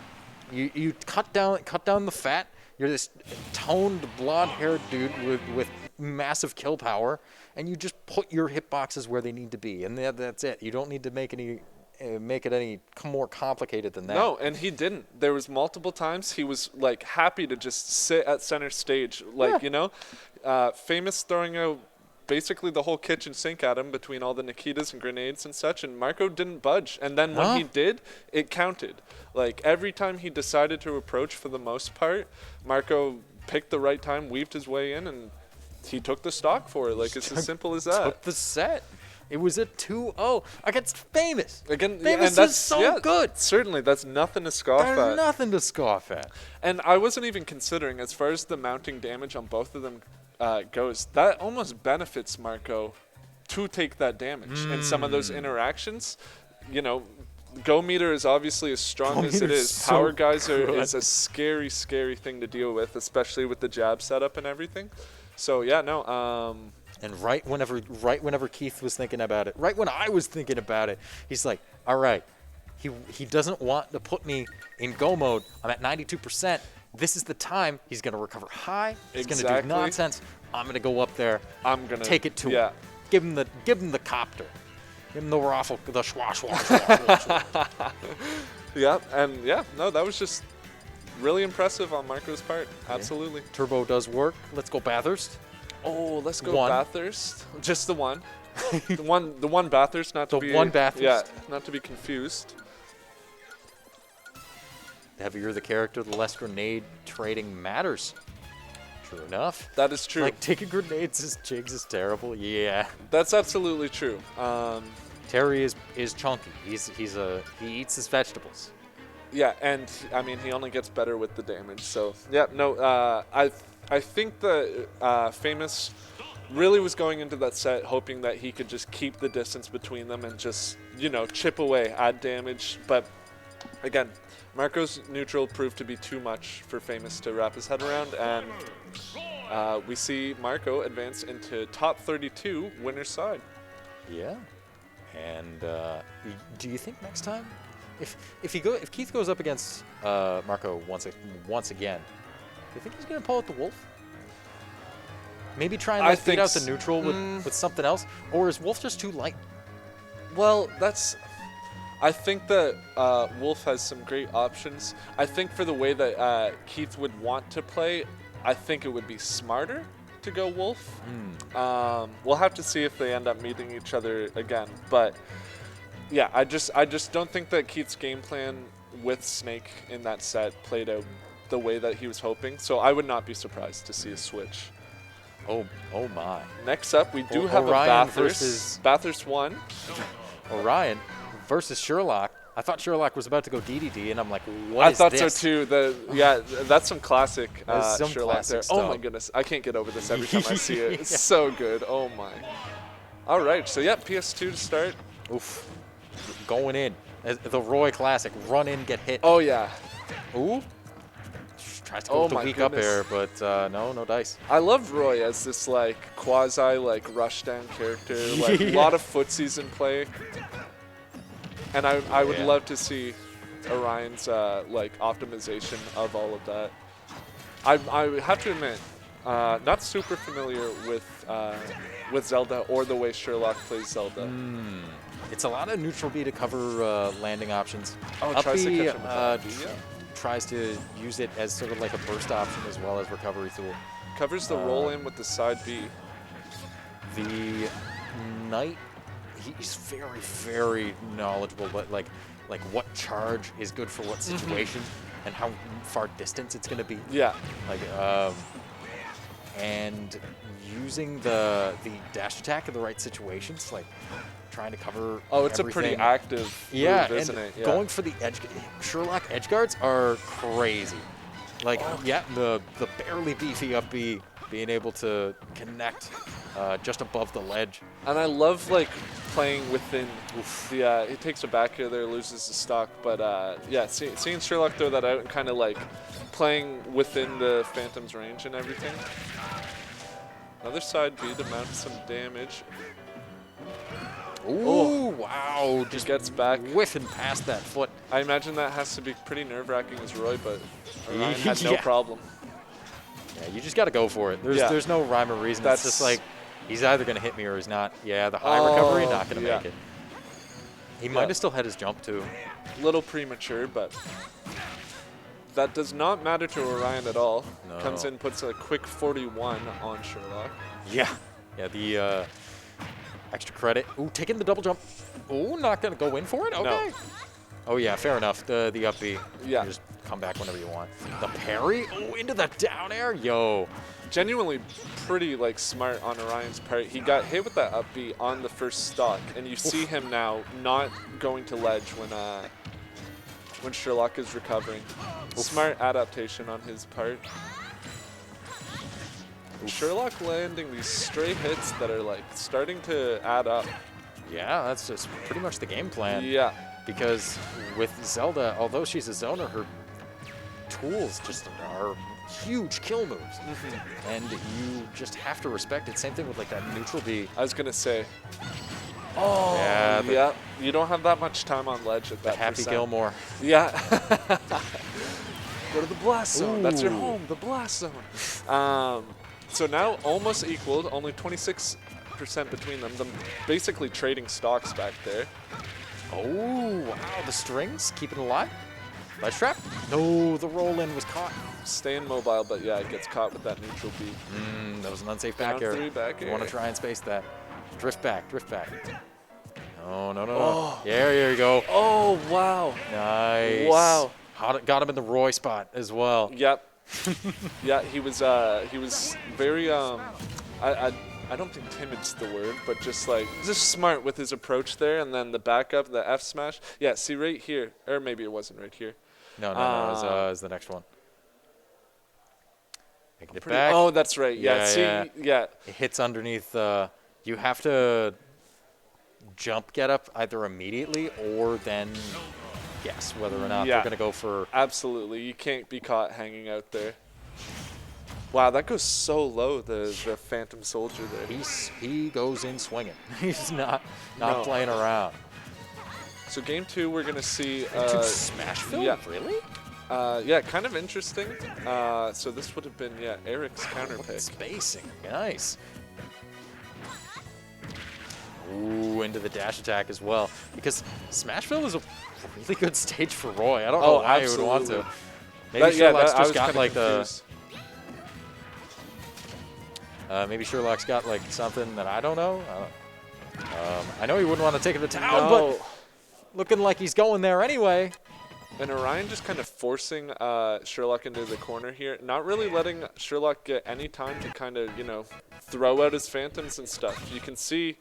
A: You cut down the fat. You're this toned, blonde-haired dude with massive kill power, and you just put your hitboxes where they need to be, and that's it. You don't need to make it any more complicated than that.
D: No, and he didn't. There was multiple times he was like happy to just sit at center stage, like Famous throwing out basically the whole kitchen sink at him between all the Nikitas and grenades and such, and Marco didn't budge. And then when he did, it counted. Like every time he decided to approach, for the most part, Marco picked the right time, weaved his way in, and he took the stock for it. Like it's as simple as that.
A: Took the set. It was a 2-0 against Famous.
D: Again,
A: Famous
D: and that's
A: is so good.
D: Certainly, that's nothing to scoff
A: There's
D: at.
A: nothing to scoff at.
D: And I wasn't even considering, as far as the mounting damage on both of them goes, that almost benefits Marco to take that damage in some of those interactions. You know, Go meter is obviously as strong
A: Go
D: as it
A: meter's
D: is.
A: so
D: Power Geyser
A: good.
D: is a scary, scary thing to deal with, especially with the jab setup and everything. So yeah, no.
A: And right whenever Keith was thinking about it, right when I was thinking about it, he's like, all right, he doesn't want to put me in go mode. I'm at 92%. This is the time. He's going to recover high. He's going to do
D: Exactly.
A: nonsense. I'm going to go up there.
D: I'm gonna
A: take it to
D: yeah.
A: him. Give him the copter. Give him the raffle, the schwa schwa schwa. schwa.
D: Yeah, and yeah, no, that was just really impressive on Marco's part. Absolutely.
A: Turbo does work. Let's go Bathurst.
D: Oh, let's go
A: One.
D: Bathurst. Just the one. the one Bathurst, not to
A: The
D: be
A: one Bathurst.
D: Yeah, not to be confused.
A: The heavier the character, the less grenade trading matters. True enough.
D: That is true.
A: Like taking grenades as jigs is terrible. Yeah.
D: That's absolutely true.
A: Terry is chunky. He eats his vegetables.
D: Yeah, and I mean he only gets better with the damage. So yeah, no, I think the Famous really was going into that set hoping that he could just keep the distance between them and just chip away, add damage. But again, Marco's neutral proved to be too much for Famous to wrap his head around, and we see Marco advance into top 32 winner's side.
A: Yeah. And do you think next time, if Keith goes up against Marco once again, do you think he's gonna pull out the Wolf? Maybe try and beat out the neutral with something else, or is Wolf just too light?
D: Well, I think that Wolf has some great options. I think for the way that Keith would want to play, I think it would be smarter to go Wolf. We'll have to see if they end up meeting each other again. But yeah, I just don't think that Keith's game plan with Snake in that set played out the way that he was hoping. So I would not be surprised to see a switch.
A: Oh my.
D: Next up, we do have
A: Orion
D: a Bathurst.
A: versus-
D: Bathurst 1.
A: Orion versus Sherlock. I thought Sherlock was about to go DDD, and I'm like, what is this?
D: I thought so too. That's some classic
A: That's some
D: Sherlock
A: classic
D: there.
A: stuff.
D: Oh my goodness, I can't get over this every time I see it. It's
A: Yeah.
D: so good. Oh my. All right, so yeah, PS2 to start.
A: Oof. Going in. The Roy classic. Run in, get hit.
D: Oh yeah,
A: Ooh. Tries to go
D: Oh
A: with the
D: my
A: weak up
D: goodness.
A: air, but no dice.
D: I love Roy as this like quasi like rushdown character. Like a lot of footsies in play, and I would
A: Yeah.
D: love to see Orion's like optimization of all of that. I have to admit, not super familiar with Zelda or the way Sherlock plays Zelda.
A: It's a lot of neutral B to cover landing options.
D: Oh,
A: Up
D: tries to
A: B,
D: catch him with that. Yeah.
A: tries to use it as sort of like a burst option as well as recovery tool.
D: Covers the roll in with the side B.
A: The Knight, he's very, very knowledgeable, but like what charge is good for what situation and how far distance it's going to be.
D: Yeah.
A: Like, and using the dash attack in the right situations, like trying to cover.
D: Oh, it's a pretty
A: everything.
D: active
A: Yeah,
D: move, isn't
A: and
D: it? Yeah.
A: going for the edge, Sherlock edge guards are crazy. Like, yeah, the barely beefy up B being able to connect just above the ledge.
D: And I love like playing within the. He takes a back here there, loses the stock, but yeah, seeing Sherlock throw that out and kind of like playing within the Phantom's range and everything. Another side B to mount some damage.
A: Ooh, wow, just
D: Gets back.
A: whiffing past that foot.
D: I imagine that has to be pretty nerve-wracking as Roy, but Orion had no
A: Yeah.
D: problem.
A: Yeah, you just got to go for it. There's no rhyme or reason. It's just
D: That's-
A: like he's either going to hit me or he's not. Yeah, the high recovery, not going to
D: yeah.
A: make it. He might have still had his jump too.
D: Little premature, but that does not matter to Orion at all.
A: No.
D: Comes in, puts a quick 41 on Sherlock.
A: Yeah. Yeah, the extra credit. Ooh, taking the double jump. Ooh, not going to go in for it? Okay. Oh, yeah, fair enough. The up B.
D: Yeah.
A: You just come back whenever you want. The parry. Oh, into the down air. Yo.
D: Genuinely pretty like smart on Orion's part. He got hit with that up B on the first stock, and you see him now not going to ledge when Sherlock is recovering. Smart adaptation on his part. Sherlock landing these stray hits that are like starting to add up.
A: Yeah, that's just pretty much the game plan.
D: Yeah.
A: Because with Zelda, although she's a zoner, her tools just are huge kill moves. And you just have to respect it. Same thing with like that neutral B.
D: I was gonna say. Oh,
A: Yeah, the-
D: yeah. You don't have that much time on ledge at that
A: Happy
D: percent.
A: Gilmore.
D: Yeah. Go to the blast zone. That's your
A: Ooh.
D: home, the blast zone. So now almost equaled, only 26% between them. Them basically trading stocks back there.
A: Oh, wow, the strings, keep it alive. Ledge trap? No, the roll in was caught.
D: Staying mobile, but yeah, it gets caught with that neutral B.
A: That was an unsafe
D: Down
A: back air.
D: three, back
A: You want
D: air.
A: to try and space that. Drift back, drift back. No, no, no, no. Yeah, there you go.
D: Oh, wow.
A: Nice.
D: Wow.
A: Got him in the Roy spot as well.
D: Yep. Yeah, he was very I don't think timid's the word, but just smart with his approach there, and then the backup, the F smash. Yeah, see right here, or maybe it wasn't right here.
A: No, it was the next one. Making it
D: Pretty-
A: back.
D: Oh, that's right. Yeah,
A: Yeah,
D: see,
A: yeah.
D: yeah.
A: It hits underneath. You have to jump get up either immediately or then guess whether or not
D: Yeah.
A: they're going to go for.
D: Absolutely, you can't be caught hanging out there. Wow, that goes so low, the Phantom Soldier there.
A: He goes in swinging. He's not
D: No.
A: playing around.
D: So game 2, we're gonna see.
A: To smash Phil?
D: yeah.
A: Really?
D: Yeah, kind of interesting. So this would have been Eric's counter pick.
A: Spacing. Nice. Ooh, into the dash attack as well. Because Smashville is a really good stage for Roy. I don't know
D: Oh,
A: why he would want
D: absolutely.
A: to. Maybe Sherlock's just got like maybe Sherlock's got like something that I don't know. I know he wouldn't want to take him to town, but looking like he's going there anyway.
D: And Orion just kind of forcing Sherlock into the corner here, not really letting Sherlock get any time to kind of, throw out his phantoms and stuff. You can see,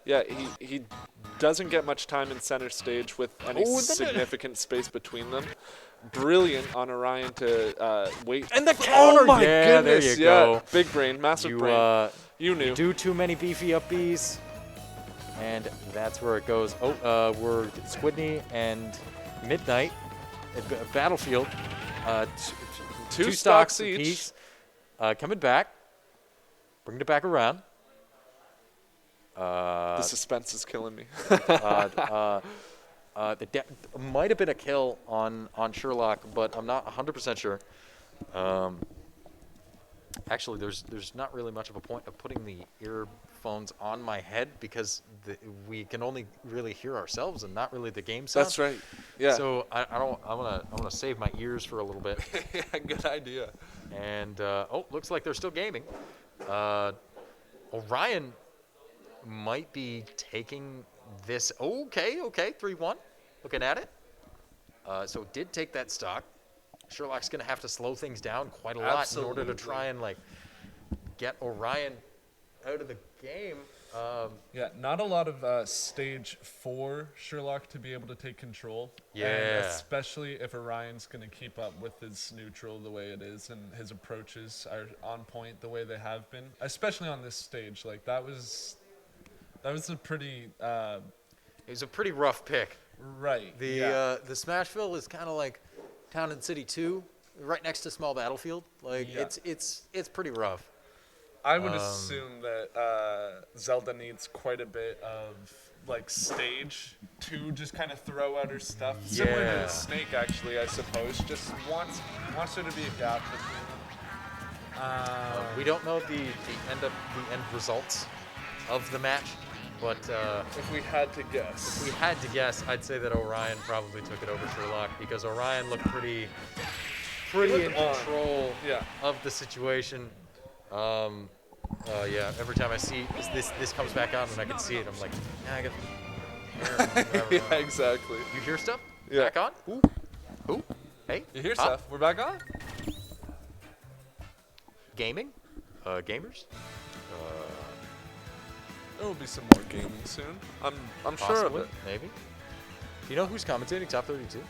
D: yeah, he doesn't get much time in center stage with any significant space between them. Brilliant on Orion to wait.
A: And the counter!
D: Oh my
A: Yeah, there
D: goodness,
A: you
D: yeah.
A: go.
D: Big brain, massive
A: You,
D: brain. You knew.
A: do too many beefy up Bs, and that's where it goes. Oh, we're Squidney and Midnight at Battlefield.
D: Two
A: stocks
D: stocks each.
A: apiece. Coming back. Bringing it back around.
D: The suspense is killing me.
A: Might have been a kill on Sherlock, but I'm not 100% sure. Actually, there's not really much of a point of putting the earphones on my head because we can only really hear ourselves and not really the game sound.
D: That's right. Yeah.
A: So I wanna save my ears for a little bit.
D: Yeah, good idea.
A: And looks like they're still gaming. Orion might be taking this. Okay, 3-1. Looking at it. So it did take that stock. Sherlock's going to have to slow things down quite a lot in order to
D: Absolutely.
A: try and like get Orion out of the game.
D: Yeah, not a lot of stage 4 Sherlock to be able to take control. And
A: Yeah.
D: especially if Orion's going to keep up with his neutral the way it is and his approaches are on point the way they have been, especially on this stage. Like that was a pretty
A: It was a pretty rough pick.
D: right.
A: The
D: yeah.
A: the Smashville is kind of like Town and City 2, right next to Small Battlefield. Like
D: Yeah.
A: it's pretty rough.
D: I would assume that Zelda needs quite a bit of like stage to just kind of throw out her stuff. Similar
A: Yeah.
D: to Snake, actually, I suppose. Just wants there to be a gap between them.
A: We don't know the end results of the match, but
D: If we had to guess,
A: if we had to guess, I'd say that Orion probably took it over Sherlock because Orion looked pretty in
D: looked on.
A: control
D: Yeah.
A: of the situation. Yeah, every time I see this comes back on and I can see it, I'm like, yeah, I got.
D: yeah, exactly.
A: You hear stuff?
D: Yeah.
A: Back on? Who? Hey?
D: You hear
A: Huh?
D: stuff? We're back on.
A: Gaming? Gamers?
D: There will be some more gaming soon. I'm sure of
A: Possibly,
D: it.
A: maybe. Do you know who's commentating Top 32?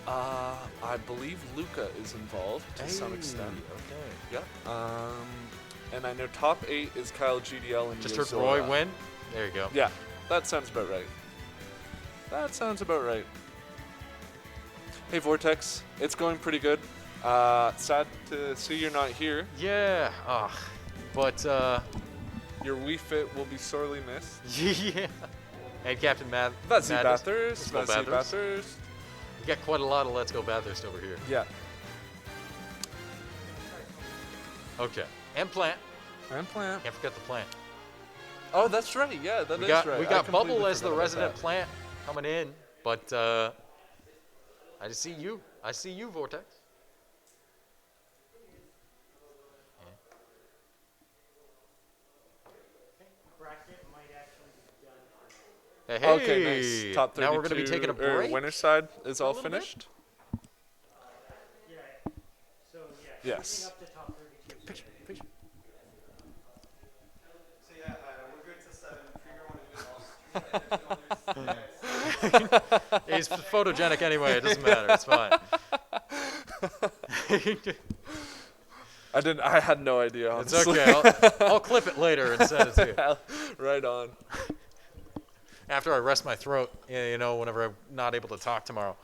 D: I believe Luca is involved to some extent.
A: Okay.
D: Yep. And I know top 8 is Kyle GDL and
A: Just heard
D: Yozora.
A: Roy win. There you go.
D: Yeah, that sounds about right. That sounds about right. Hey Vortex, it's going pretty good. Sad to see you're not here.
A: Yeah. But
D: Your Wii Fit will be sorely missed.
A: yeah. And Captain Mad.
D: Vazi
A: Madness.
D: Bathurst,
A: Let's go
D: Vazi
A: Bathurst.
D: Bathurst.
A: We got quite a lot of Let's Go Bathurst over here.
D: Yeah.
A: Okay. And Plant.
D: And Plant.
A: Can't forget the Plant.
D: Oh, that's right. Yeah, that
A: We
D: is
A: got
D: right.
A: we
D: I
A: got
D: completely
A: Bubble as the
D: forgot about
A: resident
D: that.
A: Plant coming in, but I just see you. I see you, Vortex.
E: Bracket might actually be done for now.
A: Hey,
D: Okay, nice. Top 32.
A: Now we're gonna be taking a break.
D: Winner's side is all
A: little bit.
D: finished.
E: Yeah. So yeah.
D: Yes.
E: Up to top 32.
C: So yeah, we're good to 7. Trigger want to do it all.
A: He's photogenic anyway. It doesn't matter. It's fine.
D: I had no idea.
A: It's
D: Honestly.
A: okay. I'll clip it later and send it to you.
D: Right on.
A: After I rest my throat, you know, whenever I'm not able to talk tomorrow.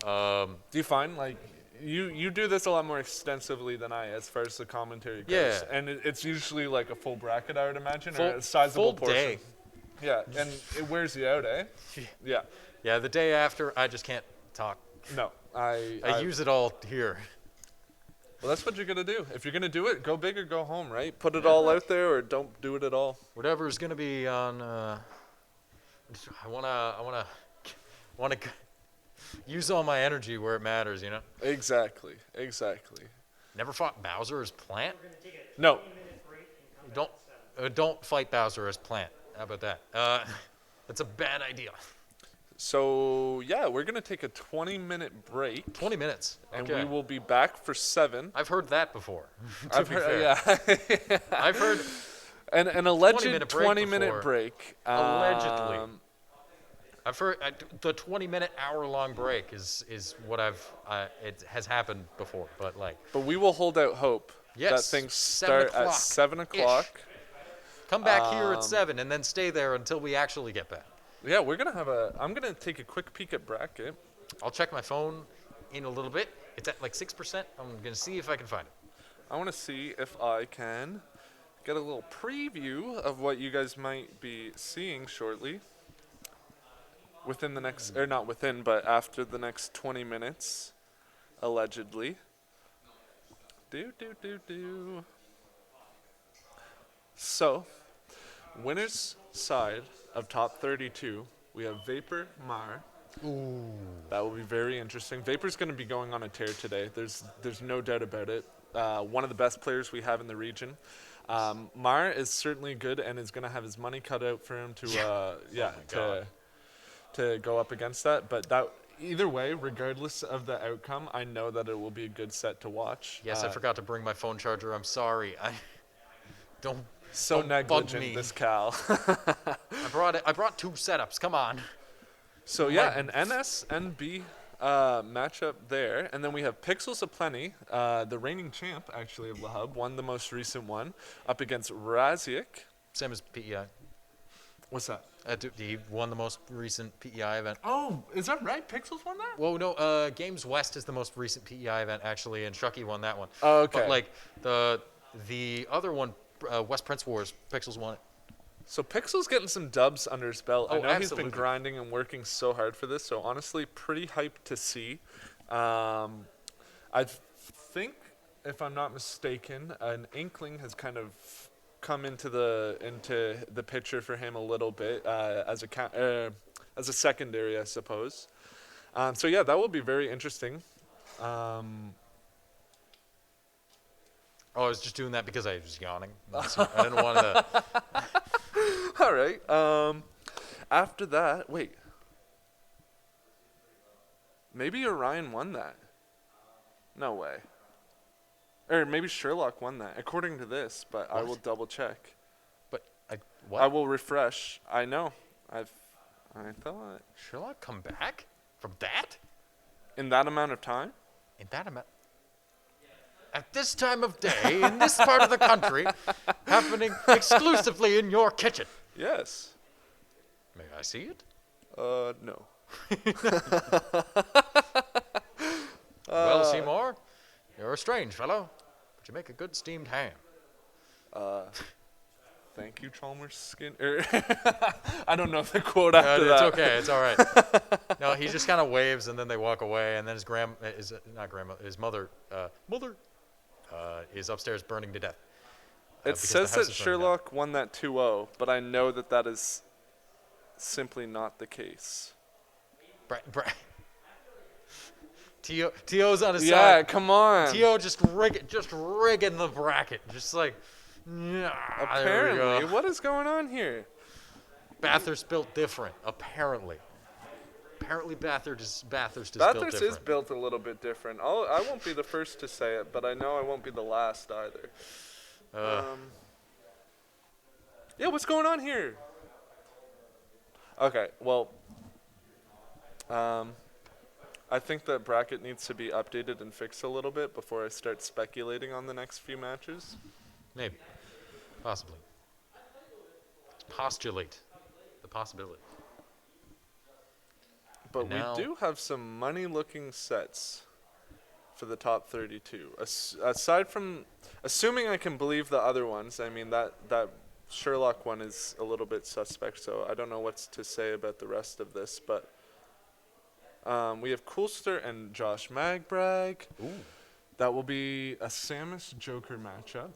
D: Do you find like you do this a lot more extensively than I, as far as the commentary goes?
A: Yeah.
D: And it's usually like a full bracket, I would imagine, or
A: Full-
D: a sizable
A: full
D: portion.
A: day.
D: Yeah, and it wears you out, eh? Yeah.
A: Yeah, the day after, I just can't talk.
D: No,
A: I use it all here.
D: Well, that's what you're gonna do. If you're gonna do it, go big or go home, right? Put it all out there, or don't do it at all.
A: Whatever's gonna be on. I wanna use all my energy where it matters. You know.
D: Exactly.
A: Never fought Bowser as Plant.
E: We're going to take a
D: No.
E: 20-minute break and come
A: Don't
E: back at 7.
A: don't fight Bowser as Plant. How about that? That's a bad idea.
D: So yeah, we're gonna take a 20-minute break,
A: 20 minutes.
D: and
A: Okay.
D: we will be back for 7.
A: I've heard that before. to
D: I've
A: be
D: heard,
A: fair.
D: yeah.
A: I've heard
D: An alleged
A: 20-minute break
D: 20-minute
A: before.
D: break.
A: Allegedly. I've heard the 20-minute, hour-long break is what it has happened before. But like,
D: But we will hold out hope that
A: Yes,
D: things
A: 7
D: start at
A: o'clock
D: 7 o'clock.
A: come back here at 7 and then stay there until we actually get back.
D: Yeah, I'm gonna take a quick peek at bracket.
A: I'll check my phone in a little bit. It's at like 6%. I'm gonna see if I can find it.
D: I want to see if I can get a little preview of what you guys might be seeing shortly. Within the next, or not within, but after the next 20 minutes, allegedly. Do. So, winners side of top 32, we have Vapor Mar. Ooh. That will be very interesting. Vapor's going to be going on a tear today. There's no doubt about it. One of the best players we have in the region. Mar is certainly good and is going to have his money cut out for him to
A: God.
D: to go up against that. But that either way, regardless of the outcome, I know that it will be a good set to
A: Yes, I forgot to bring my phone charger. I'm sorry. I don't.
D: So
A: Don't bug
D: negligent,
A: me.
D: this Cal.
A: I brought it. I brought 2 setups. Come on.
D: So yeah, an NS-NB matchup there, and then we have Pixels Aplenty, the reigning champ actually of the hub, won the most recent one, up against Raziek.
A: Same as PEI.
D: What's that?
A: He won the most recent PEI event.
D: Oh, is that right? Pixels won that?
A: Whoa, no. Games West is the most recent PEI event actually, and Shucky won that one.
D: Oh, okay.
A: But like the other one, West Prince Wars, Pixels won it.
D: So Pixel's getting some dubs under his belt. I
A: Oh,
D: know he's
A: absolutely.
D: been grinding and working so hard for this. So honestly, pretty hyped to see. I think, if I'm not mistaken, an inkling has kind of come into the picture for him a little bit as a secondary, I suppose. So yeah, that will be very interesting.
A: Oh, I was just doing that because I was yawning. I didn't want to.
D: All right. After that, wait. Maybe Orion won that. No way. Or maybe Sherlock won that, according to this, but I will
A: What?
D: double check.
A: But
D: I
A: what?
D: will refresh. I know. I thought
A: Sherlock come back from that
D: in that amount of time.
A: in that amount. At this time of day, in this part of the country, happening exclusively in your kitchen.
D: Yes.
A: May I see it?
D: No.
A: Well, Seymour, you're a strange fellow, but you make a good steamed ham.
D: Thank you, Chalmers Skin. I don't know the quote after
A: It's
D: that.
A: okay. It's all right. No, he just kind of waves, and then they walk away, and then his mother is upstairs burning to death.
D: It
A: because the
D: says
A: house
D: that
A: is burning down.
D: Sherlock won that 2-0, but I know that that is simply not the case.
A: T.O.'s on his
D: Yeah,
A: side.
D: come on.
A: T.O. just rigging the bracket. Just like, nah, there we go.
D: Apparently, what is going on here?
A: Bathurst built different, apparently. Apparently Bathurst is built
D: Bathurst
A: different.
D: is built a little bit different. I won't be the first to say it, but I know I won't be the last either. Yeah, what's going on here? Okay, well, I think that bracket needs to be updated and fixed a little bit before I start speculating on the next few matches.
A: Maybe. Possibly. Postulate the possibility.
D: But
A: And now-
D: we do have some money-looking sets for the top 32. Aside from, assuming I can believe the other ones, I mean, that Sherlock one is a little bit suspect, so I don't know what's to say about the rest of this, but we have Coolster and Josh Magbrag.
A: Ooh.
D: That will be a Samus Joker matchup,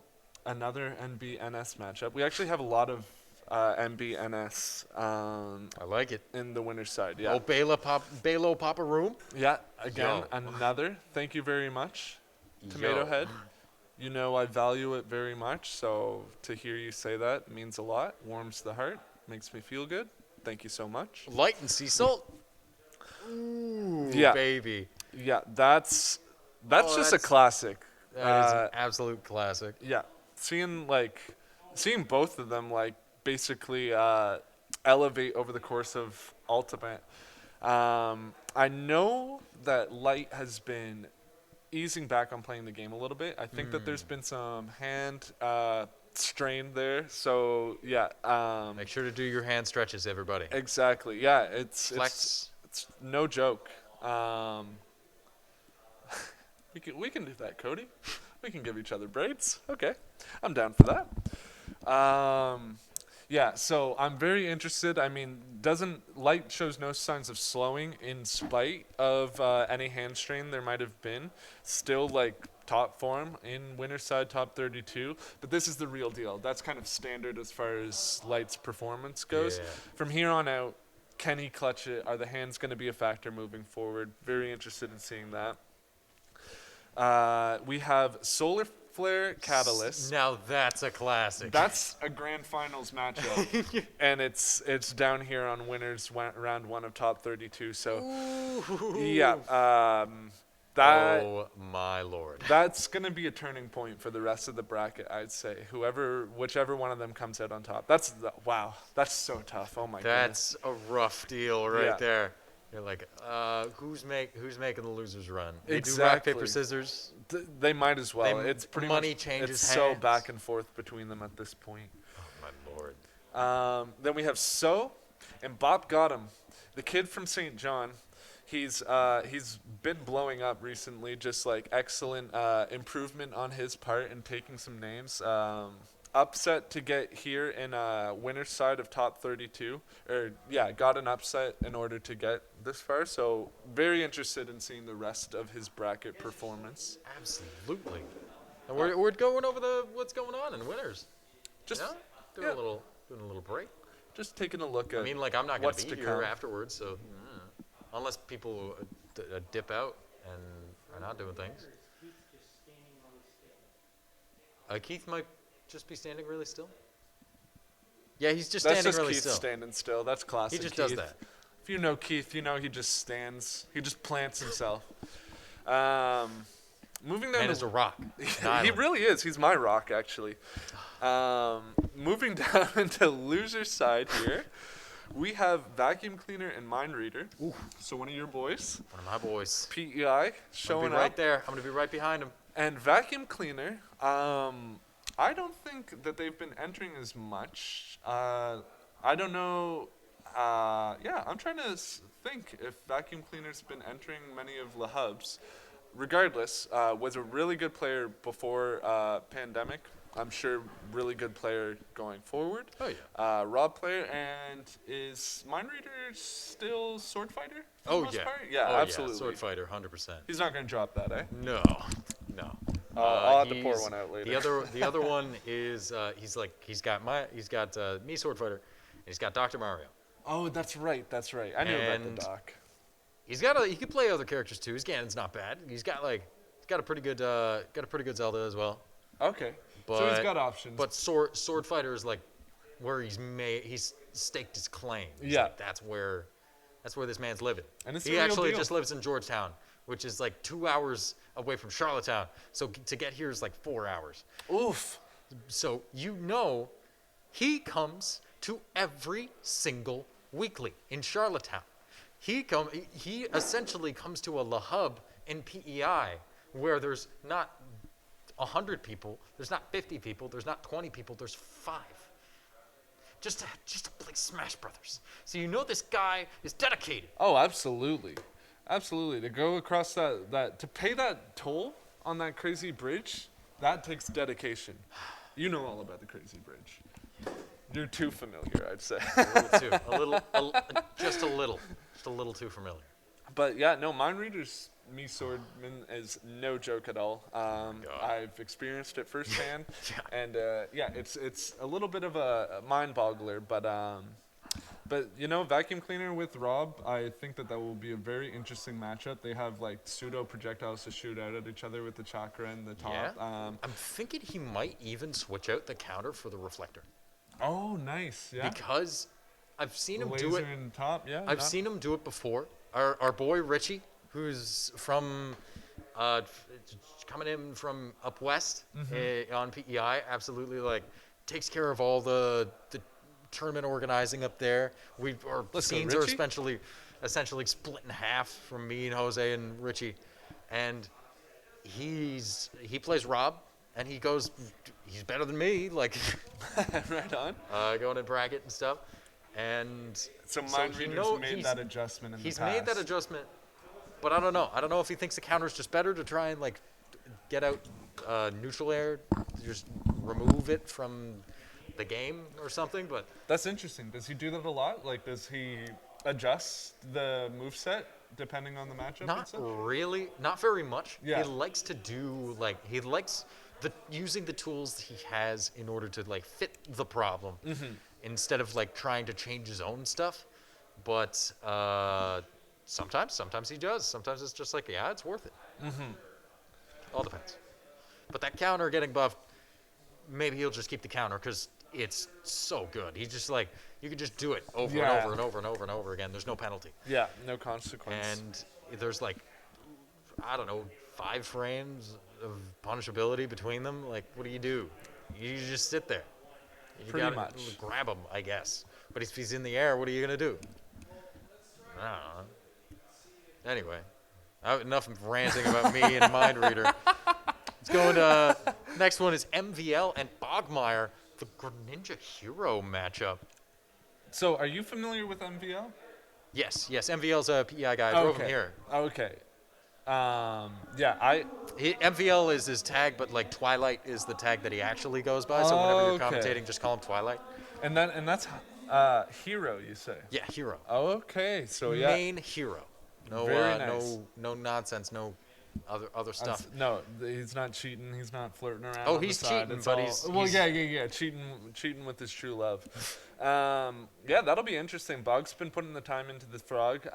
D: another NBNS matchup. We actually have a lot of NBNS
A: I like it.
D: in the winner's side. Yeah.
A: Oh, Balo Papa Room.
D: Yeah, again,
A: Yo.
D: another. Thank you very much, Tomato
A: Yo.
D: Head. You know I value it very much, so to hear you say that means a lot, warms the heart, makes me feel good. Thank you so much.
A: Light and sea salt. Ooh,
D: Yeah.
A: baby.
D: Yeah, that's
A: Oh,
D: just a
A: that's-
D: classic.
A: That is an absolute classic.
D: Yeah, seeing both of them basically elevate over the course of Ultimate. I know that Light has been easing back on playing the game a little bit. I think that there's been some hand strain there. So yeah,
A: Make sure to do your hand stretches, everybody.
D: exactly. Yeah, it's
A: Flex.
D: it's no joke. We can do that, Cody. We can give each other braids. Okay, I'm down for that. Yeah, so I'm very interested. I mean, Light shows no signs of slowing in spite of any hand strain there might have been. Still top form in winner's side, top 32. But this is the real deal. That's kind of standard as far as Light's performance goes.
A: Yeah.
D: From here on out, can he clutch it? Are the hands going to be a factor moving forward? Very interested in seeing that. We have Solar Flair Catalyst.
A: Now that's a classic.
D: That's a grand finals matchup, and it's down here on winners round 1 of top 32. So yeah, that
A: Oh my lord.
D: that's gonna be a turning point for the rest of the bracket. I'd say whichever one of them comes out on top. Wow, that's so tough. Oh my goodness.
A: That's a rough deal right
D: Yeah.
A: there. You're like, who's making the losers run? They do rock
D: Exactly.
A: paper scissors.
D: They might as well.
A: They-
D: It's pretty
A: money
D: much
A: changes
D: it's so
A: hands.
D: back and forth between them at this point.
A: Oh my lord.
D: Then we have So and Bob Gotham, the kid from St. John. He's been blowing up recently. Just like excellent improvement on his part in taking some names. Upset to get here in winner's side of top 32, got an upset in order to get this far. So very interested in seeing the rest of his bracket performance.
A: Absolutely. And we're going over what's going on in winners.
D: Just
A: Yeah? Doing
D: yeah.
A: a little break.
D: just taking a look at.
A: I mean, like I'm not gonna
D: what's
A: be
D: to
A: here
D: come.
A: afterwards, so unless people dip out and are not doing things.
E: Keith just standing really still.
A: Keith might just be standing really still. Yeah, he's just
D: That's
A: standing
D: just
A: really
D: Keith
A: still.
D: standing still. That's classic.
A: He just
D: Keith.
A: does that.
D: If you know Keith, you know he just stands. He just plants himself. Moving down
A: Man
D: to
A: is a rock.
D: he really is. He's my rock, actually. Moving down into loser side here, we have Vacuum Cleaner and Mind Reader. So one of your boys,
A: One of my boys.
D: PEI,
A: I'm gonna
D: showing
A: be right
D: up.
A: there. I'm gonna be right behind him.
D: And Vacuum Cleaner, I don't think that they've been entering as much. I don't know. I'm trying to think if Vacuum Cleaner's been entering many of the hubs. Regardless, was a really good player before pandemic. I'm sure really good player going forward.
A: Oh yeah.
D: Rob player, and is Mind Reader still Sword Fighter? For the
A: Oh
D: most
A: yeah.
D: part? Yeah,
A: Oh,
D: absolutely.
A: Yeah. Sword fighter, 100%.
D: He's not gonna drop that, eh?
A: No.
D: I'll have to pour
A: he's-
D: one out later.
A: The other one is he's got me Sword Fighter, and he's got Dr. Mario.
D: Oh, that's right. That's right. I knew about
A: And-
D: the doc.
A: He could play other characters too. His Ganon's not bad. He's got a pretty good Zelda as well.
D: Okay.
A: But
D: So he's got options.
A: But Sword Fighter is like where he's staked his claim. He's
D: Yeah.
A: like, that's where this man's living.
D: And it's
A: he
D: the real
A: actually
D: deal.
A: just lives in Georgetown, which is like 2 hours away from Charlottetown. So to get here is like 4 hours.
D: Oof.
A: So he comes to every single weekly in Charlottetown. He essentially comes to a La Hub in PEI where there's not 100 people, there's not 50 people, there's not 20 people, there's 5. Just to play Smash Brothers. So this guy is dedicated.
D: Oh, absolutely. Absolutely. To go across that to pay that toll on that crazy bridge, that takes dedication. You know all about the crazy bridge. You're too familiar, I'd say.
A: Just a little too familiar.
D: But yeah, no, Mind Reader's me Swordman is no joke at all. I've experienced it firsthand,
A: Yeah.
D: and it's a little bit of a mind boggler, but Vacuum Cleaner with Rob, I think that will be a very interesting matchup. They have like pseudo projectiles to shoot out at each other with the chakra and the top.
A: Yeah. I'm thinking he might even switch out the counter for the reflector.
D: Oh, nice. Yeah.
A: Because I've seen
D: The
A: him
D: laser
A: do it.
D: in top. Yeah.
A: I've seen him do it before. Our boy Richie, who's from coming in from up west on PEI, absolutely takes care of all the tournament organizing up there. Our
D: Let's go,
A: scenes are
D: Richie.
A: essentially split in half from me and Jose and Richie, and he plays Rob, and he's better than me, like
D: Right on.
A: going in bracket and stuff, and
D: So Mind
A: he
D: Reader's
A: know-
D: made
A: he's-
D: that adjustment in the
A: He's
D: past.
A: made that adjustment, but I don't know. I don't know if he thinks the counter's just better to try and get out neutral air, just remove it from the game or something. But
D: That's interesting. Does he do that a lot? Like, does he adjust the moveset depending on the matchup and
A: not
D: stuff?
A: really, not very much.
D: Yeah.
A: He likes to do using the tools he has in order to fit the problem instead of trying to change his own stuff. But sometimes he does. Sometimes it's just it's worth it. All depends. But that counter getting buffed, maybe he'll just keep the counter because it's so good. He's just like, you can just do it over
D: Yeah.
A: and over and over and over and over again. There's no penalty.
D: Yeah, no consequence.
A: And there's like, I don't know, 5 frames of punishability between them. Like, what do? You just sit there. You
D: Pretty
A: gotta
D: much.
A: grab him, I guess. But if he's in the air, what are you gonna do? I don't know. Anyway, enough of ranting about me and a mind reader. Let's go into next one is MVL and Bogmire, the Greninja Hero matchup.
D: So, are you familiar with MVL?
A: Yes, MVL's a PEI guy. I drove him here.
D: Okay. Yeah,
A: MVL is his tag, but like Twilight is the tag that he actually goes by. So whenever you're
D: Okay.
A: commentating, just call him Twilight.
D: and that's Hero, you say.
A: Yeah, Hero.
D: Okay, so yeah.
A: Main hero. No,
D: Very nice.
A: no nonsense. No other stuff.
D: No, he's not cheating. He's not flirting around.
A: Oh,
D: on the
A: he's
D: side.
A: cheating,
D: It's
A: but
D: all,
A: he's-
D: well,
A: he's-
D: yeah, cheating with his true love. Yeah, that'll be interesting. Bog's been putting the time into the frog.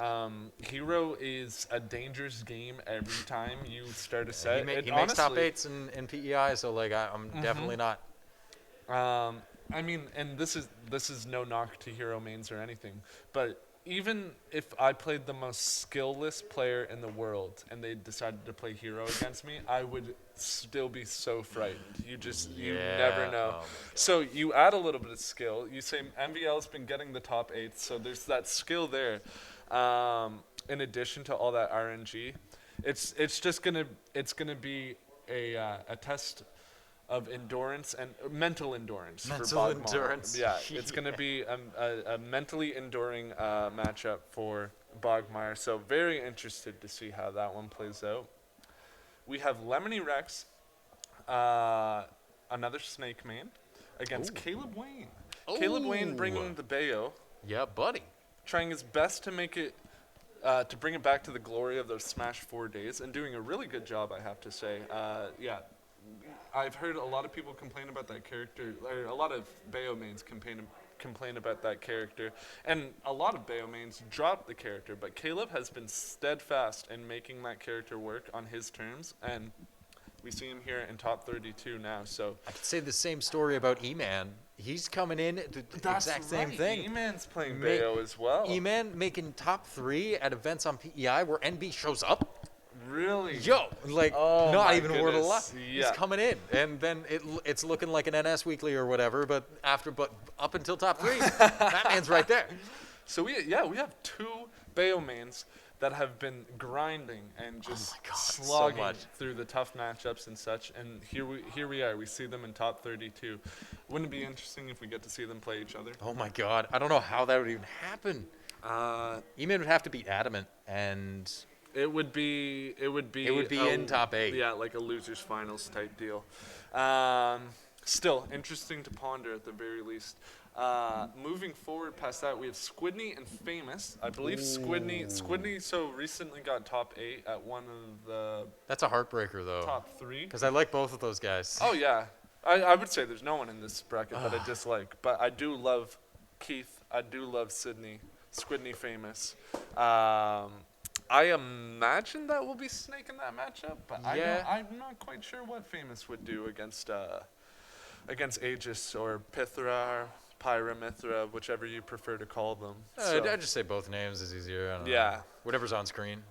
D: Hero is a dangerous game every time you start a set.
A: He makes top 8s in PEI, so like I'm
D: Mm-hmm.
A: definitely not.
D: I mean, and this is no knock to hero mains or anything, but even if I played the most skillless player in the world and they decided to play hero against me, I would still be so frightened. You never
A: Yeah,
D: know.
A: oh my
D: So you add a little bit of skill. You say MVL's been getting the top 8, so there's that skill there. In addition to all that RNG, it's just gonna be a test of endurance and mental endurance
A: Mental
D: for Bogmar.
A: endurance.
D: Yeah, it's going to be a mentally enduring matchup for Bogmire. So very interested to see how that one plays out. We have Lemony Rex, another Snake main, against Caleb Wayne. Caleb Wayne bringing the Bayo,
A: Yeah, buddy.
D: trying his best to make it, to bring it back to the glory of those Smash 4 days, and doing a really good job, I have to say. Yeah, I've heard a lot of people complain about that character, or a lot of Bayo mains complain about that character, and a lot of Bayo mains drop the character, but Caleb has been steadfast in making that character work on his terms, and we see him here in top 32 now, so.
A: I could say the same story about E-Man. He's coming in the exact same thing.
D: E-Man's playing
A: Ma-
D: Bayo as well.
A: E-Man making top 3 at events on PEI where NB shows up.
D: Really?
A: Yo, like
D: Oh
A: not
D: my
A: even a word of luck.
D: goodness,
A: He's
D: yeah.
A: coming in, and then it's looking like an NS Weekly or whatever. But up until top 3, that man's right there.
D: So we have 2 Bayo mains that have been grinding and just
A: my God, so
D: slogging
A: much.
D: through the tough matchups and such. And here we are. We see them in top 32. Wouldn't it be interesting if we get to see them play each other?
A: Oh my God, I don't know how that would even happen. E-Man would have to beat Adamant, and
D: It would be
A: in top 8.
D: Yeah, like a losers finals type deal. Still interesting to ponder at the very least. Moving forward past that, we have Squidney and Famous. I believe Squidney so recently got top 8 at one of the
A: that's a heartbreaker though,
D: top 3.
A: because I like both of those guys.
D: Oh yeah, I would say there's no one in this bracket that I dislike, but I do love Keith. I do love Squidney Famous. I imagine that will be Snake in that matchup, but
A: Yeah.
D: I'm not quite sure what Famous would do against Aegis or Pythra or Pyramithra, whichever you prefer to call them. So,
A: I'd just say both names is easier. I don't
D: Yeah.
A: know. Whatever's on screen.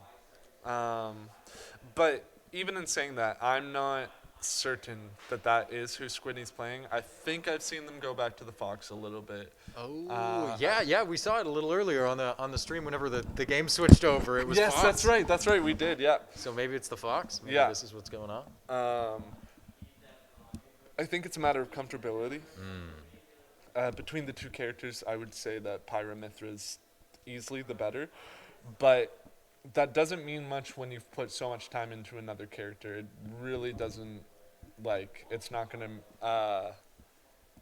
D: but even in saying that, I'm not certain that is who Squidney's playing. I think I've seen them go back to the Fox a little bit.
A: Oh, yeah, we saw it a little earlier on the stream whenever the game switched over. It was
D: Yes,
A: Fox.
D: that's right, we did, yeah.
A: So maybe it's the Fox. Maybe
D: Yeah.
A: this is what's going on.
D: I think it's a matter of comfortability. Between the two characters, I would say that Pyramithra is easily the better, but that doesn't mean much when you've put so much time into another character. It really doesn't, it's not going to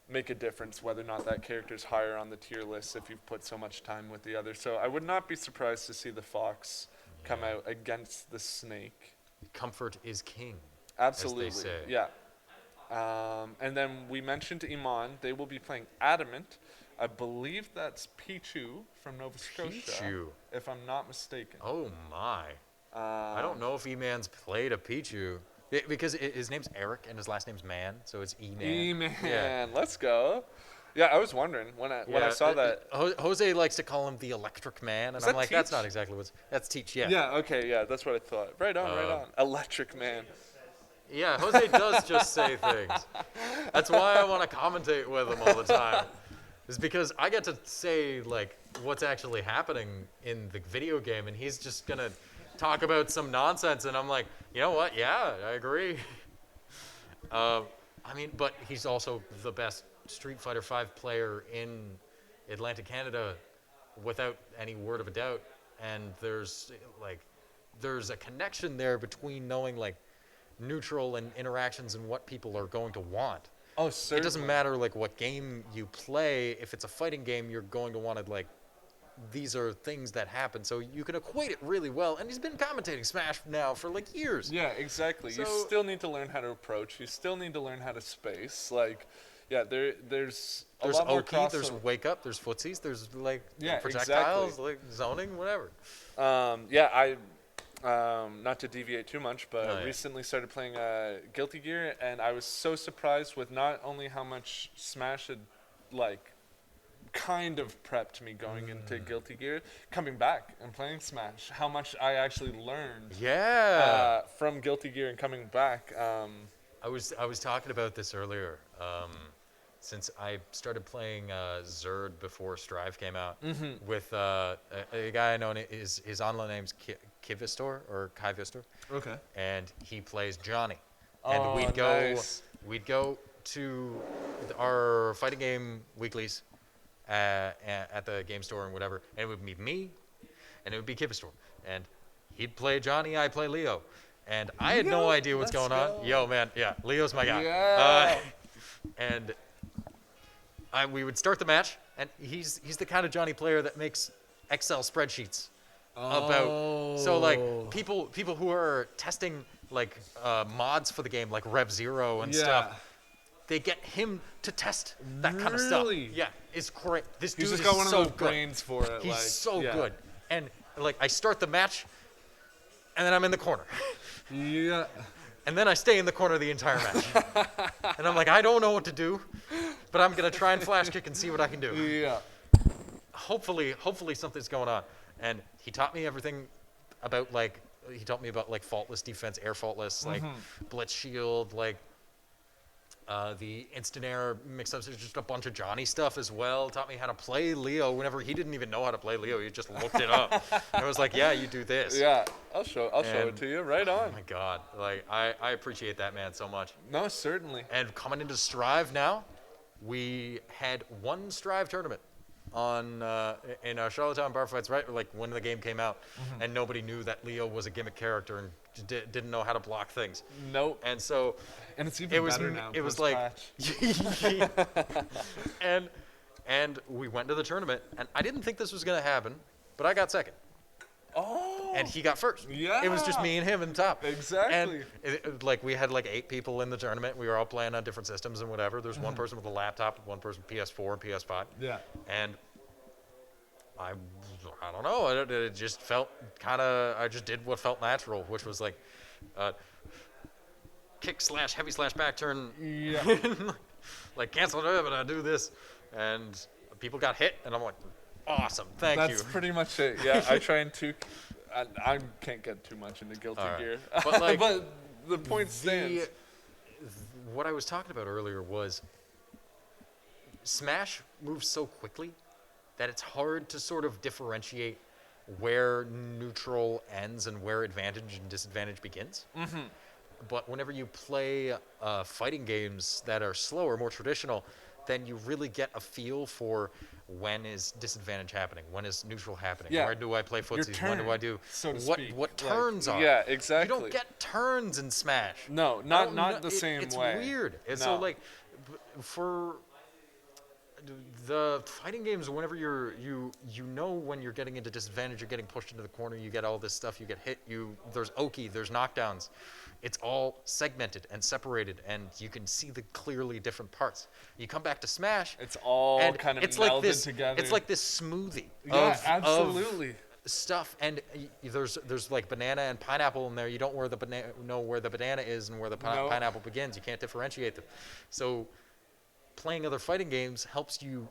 D: make a difference whether or not that character's higher on the tier list if you've put so much time with the other. So I would not be surprised to see the Fox come out against the Snake.
A: Comfort is king.
D: Absolutely,
A: say.
D: yeah. And then we mentioned Iman. They will be playing Adamant. I believe that's Pichu from Nova Scotia,
A: Pichu.
D: if I'm not mistaken.
A: Oh my. I don't know if E-Man's played a Pichu. Because his name's Eric and his last name's Man, so it's E-Man.
D: E-Man,
A: Yeah.
D: let's go. Yeah, I was wondering when I saw that.
A: Jose likes to call him the Electric Man, and
D: Is
A: I'm
D: that
A: like, that's
D: Teach?
A: not exactly that's Teach, yeah.
D: Yeah, okay, yeah, that's what I thought. Right on. Electric Man.
A: Yeah, Jose does just say things. That's why I want to commentate with him all the time. Is because I get to say like what's actually happening in the video game, and he's just gonna talk about some nonsense, and I'm like, you know what? Yeah, I agree. I mean, but he's also the best Street Fighter V player in Atlantic Canada, without any word of a doubt. And there's a connection there between knowing like neutral and interactions and what people are going to want.
D: Oh,
A: It
D: certainly.
A: doesn't matter like what game you play. If it's a fighting game, you're going to want to like, these are things that happen. So you can equate it really well. And he's been commentating Smash now for like years.
D: Yeah, exactly. You
A: So-
D: still need to learn how to approach. You still need to learn how to space. Like, yeah, there's a
A: There's
D: lot more
A: Oki, there's Wake Up, there's footsies, there's like
D: Yeah,
A: projectiles,
D: exactly.
A: like zoning, whatever.
D: Yeah, I not to deviate too much, but
A: Oh, yeah.
D: recently started playing Guilty Gear, and I was so surprised with not only how much Smash had like kind of prepped me going into Guilty Gear, coming back and playing Smash, how much I actually learned
A: Yeah.
D: from Guilty Gear and coming back.
A: I was talking about this earlier. Since I started playing Zerd before Strive came out, with a guy I know, his online name's Kivistor or Kyvistor,
D: Okay.
A: and he plays Johnny.
D: Oh,
A: And
D: nice.
A: we'd go to our fighting game weeklies at the game store and whatever, and it would be me, and it would be Kivistor, and he'd play Johnny, I play Leo, and I had no
D: Leo?
A: idea what's
D: Let's
A: going on.
D: go.
A: Yo, man, yeah, Leo's my guy.
D: Yeah.
A: And we would start the match, and he's the kind of Johnny player that makes Excel spreadsheets about. So like people who are testing like mods for the game, like Rev Zero and stuff, they get him to test that kind of stuff.
D: Really?
A: Yeah, it's great. This
D: He's
A: dude
D: just
A: is
D: got one of
A: so
D: those
A: good.
D: brains for it.
A: He's
D: like,
A: so
D: yeah.
A: good. And like I start the match, and then I'm in the corner.
D: Yeah.
A: And then I stay in the corner the entire match. And I'm like, I don't know what to do, but I'm going to try and flash kick and see what I can do.
D: Yeah.
A: Hopefully something's going on. And he taught me everything about like, he taught me about like faultless defense, air faultless, like blitz shield, like the instant air mix up, there's just a bunch of Johnny stuff as well. Taught me how to play Leo whenever he didn't even know how to play Leo. He just looked it up. And I was like, yeah, you do this.
D: Yeah. I'll show it
A: And-
D: to you. Right on.
A: Oh my God. Like, I appreciate that man so much.
D: No, certainly.
A: And coming into Strive now, we had one Strive tournament on in our Charlottetown Bar Fights, right? Like when the game came out, and nobody knew that Leo was a gimmick character and didn't know how to block things.
D: Nope.
A: And so
D: And it's even
A: it was
D: better now.
A: it was like,
D: post-patch.
A: and we went to the tournament, and I didn't think this was gonna happen, but I got second.
D: Oh.
A: And he got first. It was just
D: Yeah.
A: me and him in the top.
D: Exactly.
A: And like we had like 8 people in the tournament. We were all playing on different systems and whatever. There's one person with a laptop, one person PS4 and PS5.
D: Yeah.
A: And I don't know. It just felt kind of. I just did what felt natural, which was like kick slash heavy slash back turn.
D: Yeah.
A: Like cancel it, but I do this, and people got hit, and I'm like, awesome, thank
D: That's
A: you.
D: pretty much it. Yeah. I try and I can't get too much into Guilty
A: All right.
D: Gear.
A: But, like,
D: but the point stands.
A: What I was talking about earlier was Smash moves so quickly that it's hard to sort of differentiate where neutral ends and where advantage and disadvantage begins. Mm-hmm. But whenever you play fighting games that are slower, more traditional, then you really get a feel for when is disadvantage happening, when is neutral happening,
D: Yeah.
A: where do I play footsies, when do
D: turn,
A: I do
D: so to
A: what
D: speak.
A: what
D: Like,
A: turns are.
D: yeah,
A: You
D: exactly.
A: don't get turns in Smash.
D: No,
A: I
D: not
A: don't
D: not
A: know-
D: the same
A: it's
D: way.
A: weird. And so
D: No.
A: like for the fighting games, whenever you know when you're getting into disadvantage, you're getting pushed into the corner, you get all this stuff, you get hit, there's Oki, there's knockdowns. It's all segmented and separated, and you can see the clearly different parts. You come back to Smash,
D: It's all
A: and
D: kind of
A: it's
D: melded
A: like this,
D: together.
A: It's like this smoothie.
D: Yeah,
A: of,
D: absolutely.
A: stuff, and there's like banana and pineapple in there. You don't know where the banana is and where the
D: No.
A: pineapple begins. You can't differentiate them. So playing other fighting games helps you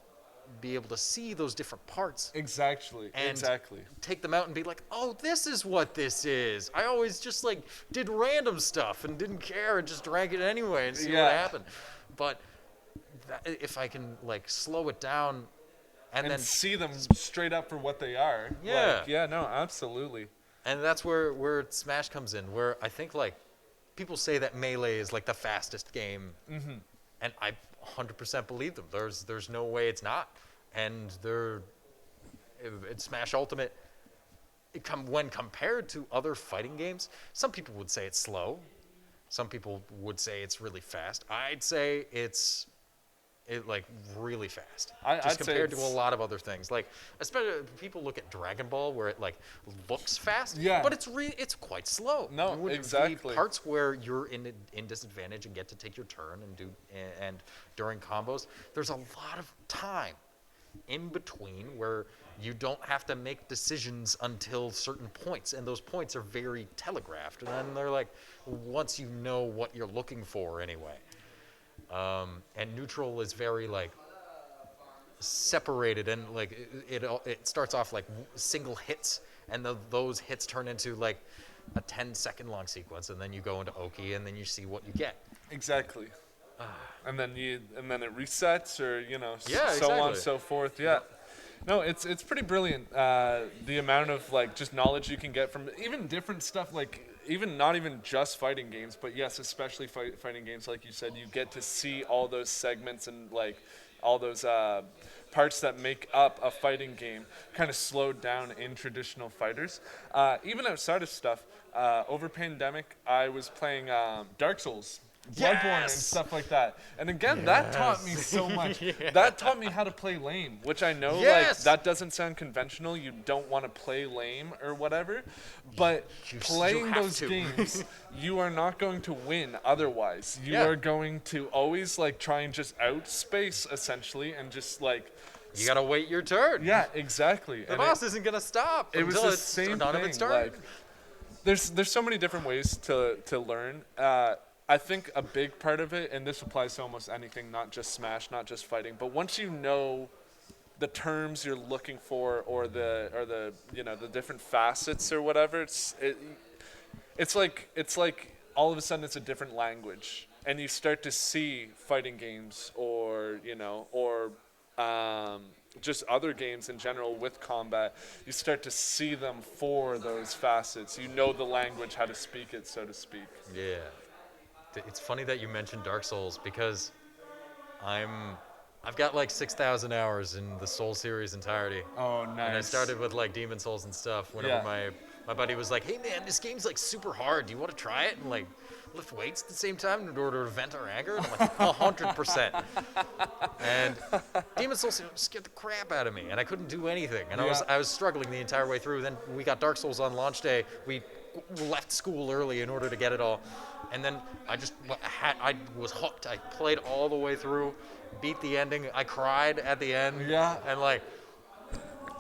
A: be able to see those different parts
D: Exactly.
A: and
D: Exactly.
A: take them out and be like, oh, this is what this is. I always just like did random stuff and didn't care and just drank it anyway and see what
D: Yeah.
A: happened. But if I can like slow it down and then
D: see them straight up for what they are.
A: Yeah.
D: Like, yeah, no, absolutely.
A: and that's where Smash comes in, where I think like people say that Melee is like the fastest game, and I 100% believe them. There's no way it's not, and it's Smash Ultimate. When compared to other fighting games, some people would say it's slow, some people would say it's really fast. I'd say it's like really fast,
D: I'd
A: just
D: say
A: compared to a
D: it's-
A: lot of other things. Like especially people look at Dragon Ball, where it like looks fast,
D: Yeah.
A: but it's quite slow.
D: No,
A: The
D: exactly.
A: parts where you're in disadvantage and get to take your turn and during combos, there's a lot of time in between where you don't have to make decisions until certain points, and those points are very telegraphed, and then they're like once you know what you're looking for anyway. And neutral is very like separated, and like it starts off like single hits, and those hits turn into like a 10-second long sequence, and then you go into Oki, and then you see what you get.
D: Exactly. And then it resets, or
A: Yeah,
D: so on and
A: exactly.
D: so forth. Yeah. No, it's pretty brilliant. The amount of like just knowledge you can get from even different stuff, like even not even just fighting games, but yes, especially fighting games. Like you said, you get to see all those segments and like all those parts that make up a fighting game kind of slowed down in traditional fighters. Even outside of stuff, over pandemic, I was playing Dark Souls. Bloodborne and
A: Yes!
D: stuff like that. And again, that taught me so much. That taught me how to play lame, which I know like
A: Yes!
D: that doesn't sound conventional. You don't want to play lame or whatever. But
A: You
D: playing
A: have
D: those
A: to.
D: games, you are not going to win otherwise. You
A: Yeah.
D: are going to always like try and just outspace essentially and just like
A: You gotta wait your turn.
D: yeah, exactly.
A: The boss isn't gonna stop
D: it was
A: until
D: the
A: it's
D: same
A: none
D: thing.
A: of its turn.
D: Like, there's so many different ways to learn. I think a big part of it, and this applies to almost anything, not just Smash, not just fighting, but once you know the terms you're looking for, or the the different facets or whatever, it's like all of a sudden it's a different language, and you start to see fighting games or just other games in general with combat, you start to see them for those facets. You know the language, how to speak it, so to speak.
A: Yeah. It's funny that you mentioned Dark Souls, because I've got like 6,000 hours in the Soul series entirety.
D: Oh, nice.
A: And I started with like Demon Souls and stuff whenever
D: Yeah.
A: my buddy was like, hey man, this game's like super hard. Do you want to try it and like lift weights at the same time in order to vent our anger? And I'm like, 100%. And Demon Souls scared the crap out of me, and I couldn't do anything. And
D: Yeah.
A: I was struggling the entire way through. Then we got Dark Souls on launch day. We left school early in order to get it all. And then I was hooked. I played all the way through, beat the ending. I cried at the end.
D: Yeah.
A: And like,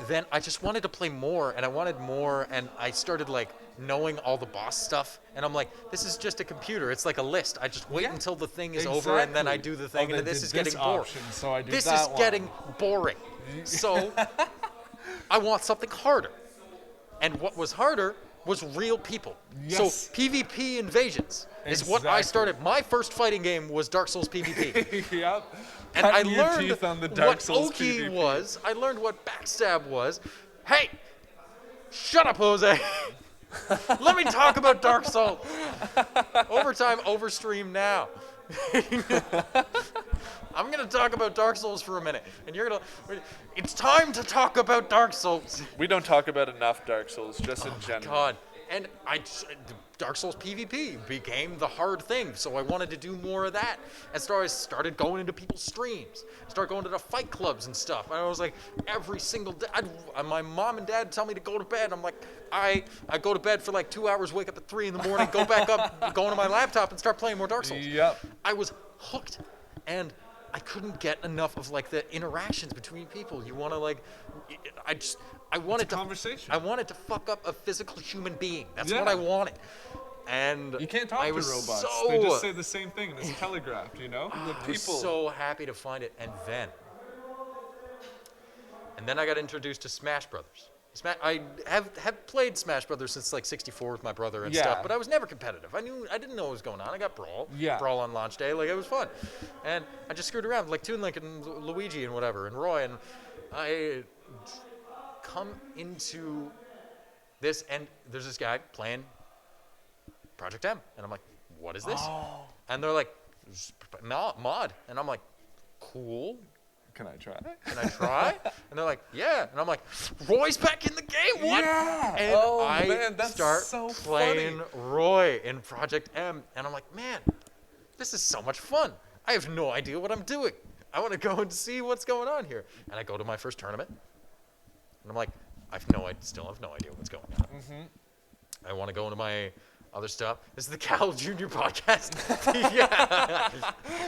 A: then I just wanted to play more, and I wanted more, and I started like knowing all the boss stuff, and I'm like, this is just a computer. It's like a list. I just wait until the thing is over, and then I do the thing,
D: Oh,
A: and
D: they
A: this
D: did
A: is getting
D: this
A: boring.
D: option, so I do
A: This
D: that
A: is
D: one.
A: getting boring. So I want something harder. And what was harder was real people.
D: Yes.
A: So PvP invasions is what I
D: Exactly.
A: started. My first fighting game was Dark Souls PvP.
D: Yep.
A: And I
D: Cutting your
A: learned
D: teeth on the Dark
A: what
D: Souls
A: Oki
D: PvP.
A: was. I learned what backstab was. Hey, shut up, Jose. Let me talk about Dark Souls. Overtime, overstream now. I'm gonna talk about Dark Souls for a minute, and you're gonna. It's time to talk about Dark Souls.
D: We don't talk about enough Dark Souls, just in general.
A: God, and Dark Souls PvP became the hard thing, so I wanted to do more of that. And so I started going into people's streams, started going to the fight clubs and stuff. And I was like, every single day, my mom and dad tell me to go to bed. I'm like, I go to bed for like 2 hours, wake up at 3 in the morning, go back up, go onto my laptop, and start playing more Dark Souls.
D: Yep.
A: I was hooked, and I couldn't get enough of like the interactions between people. You want to like, I wanted to
D: conversation.
A: I wanted to fuck up a physical human being. That's
D: Yeah.
A: what I wanted. And
D: You can't talk
A: I
D: to
A: was
D: robots.
A: So,
D: They just say the same thing and it's telegraphed, you know? The
A: I was
D: people.
A: so happy to find it, and then I got introduced to Smash Brothers. I have played Smash Brothers since like 64 with my brother and
D: Yeah.
A: stuff, but I was never competitive. I didn't know what was going on. I got Brawl,
D: Yeah.
A: Brawl on launch day, like it was fun, and I just screwed around like Toon Link and Luigi and whatever and Roy, and I come into this, and there's this guy playing Project M, and I'm like, what is this? And they're like, mod, and I'm like, cool.
D: Can I try?
A: Can I try? And they're like, yeah. And I'm like, Roy's back in the game. What?
D: Yeah.
A: And
D: Oh,
A: I
D: man, that's
A: start
D: so
A: playing
D: funny.
A: Roy in Project M, and I'm like, man, this is so much fun. I have no idea what I'm doing. I want to go and see what's going on here. And I go to my first tournament, and I'm like, still have no idea what's going on.
D: Mm-hmm.
A: I want to go into my other stuff. This is the Cal Jr. podcast. Yeah.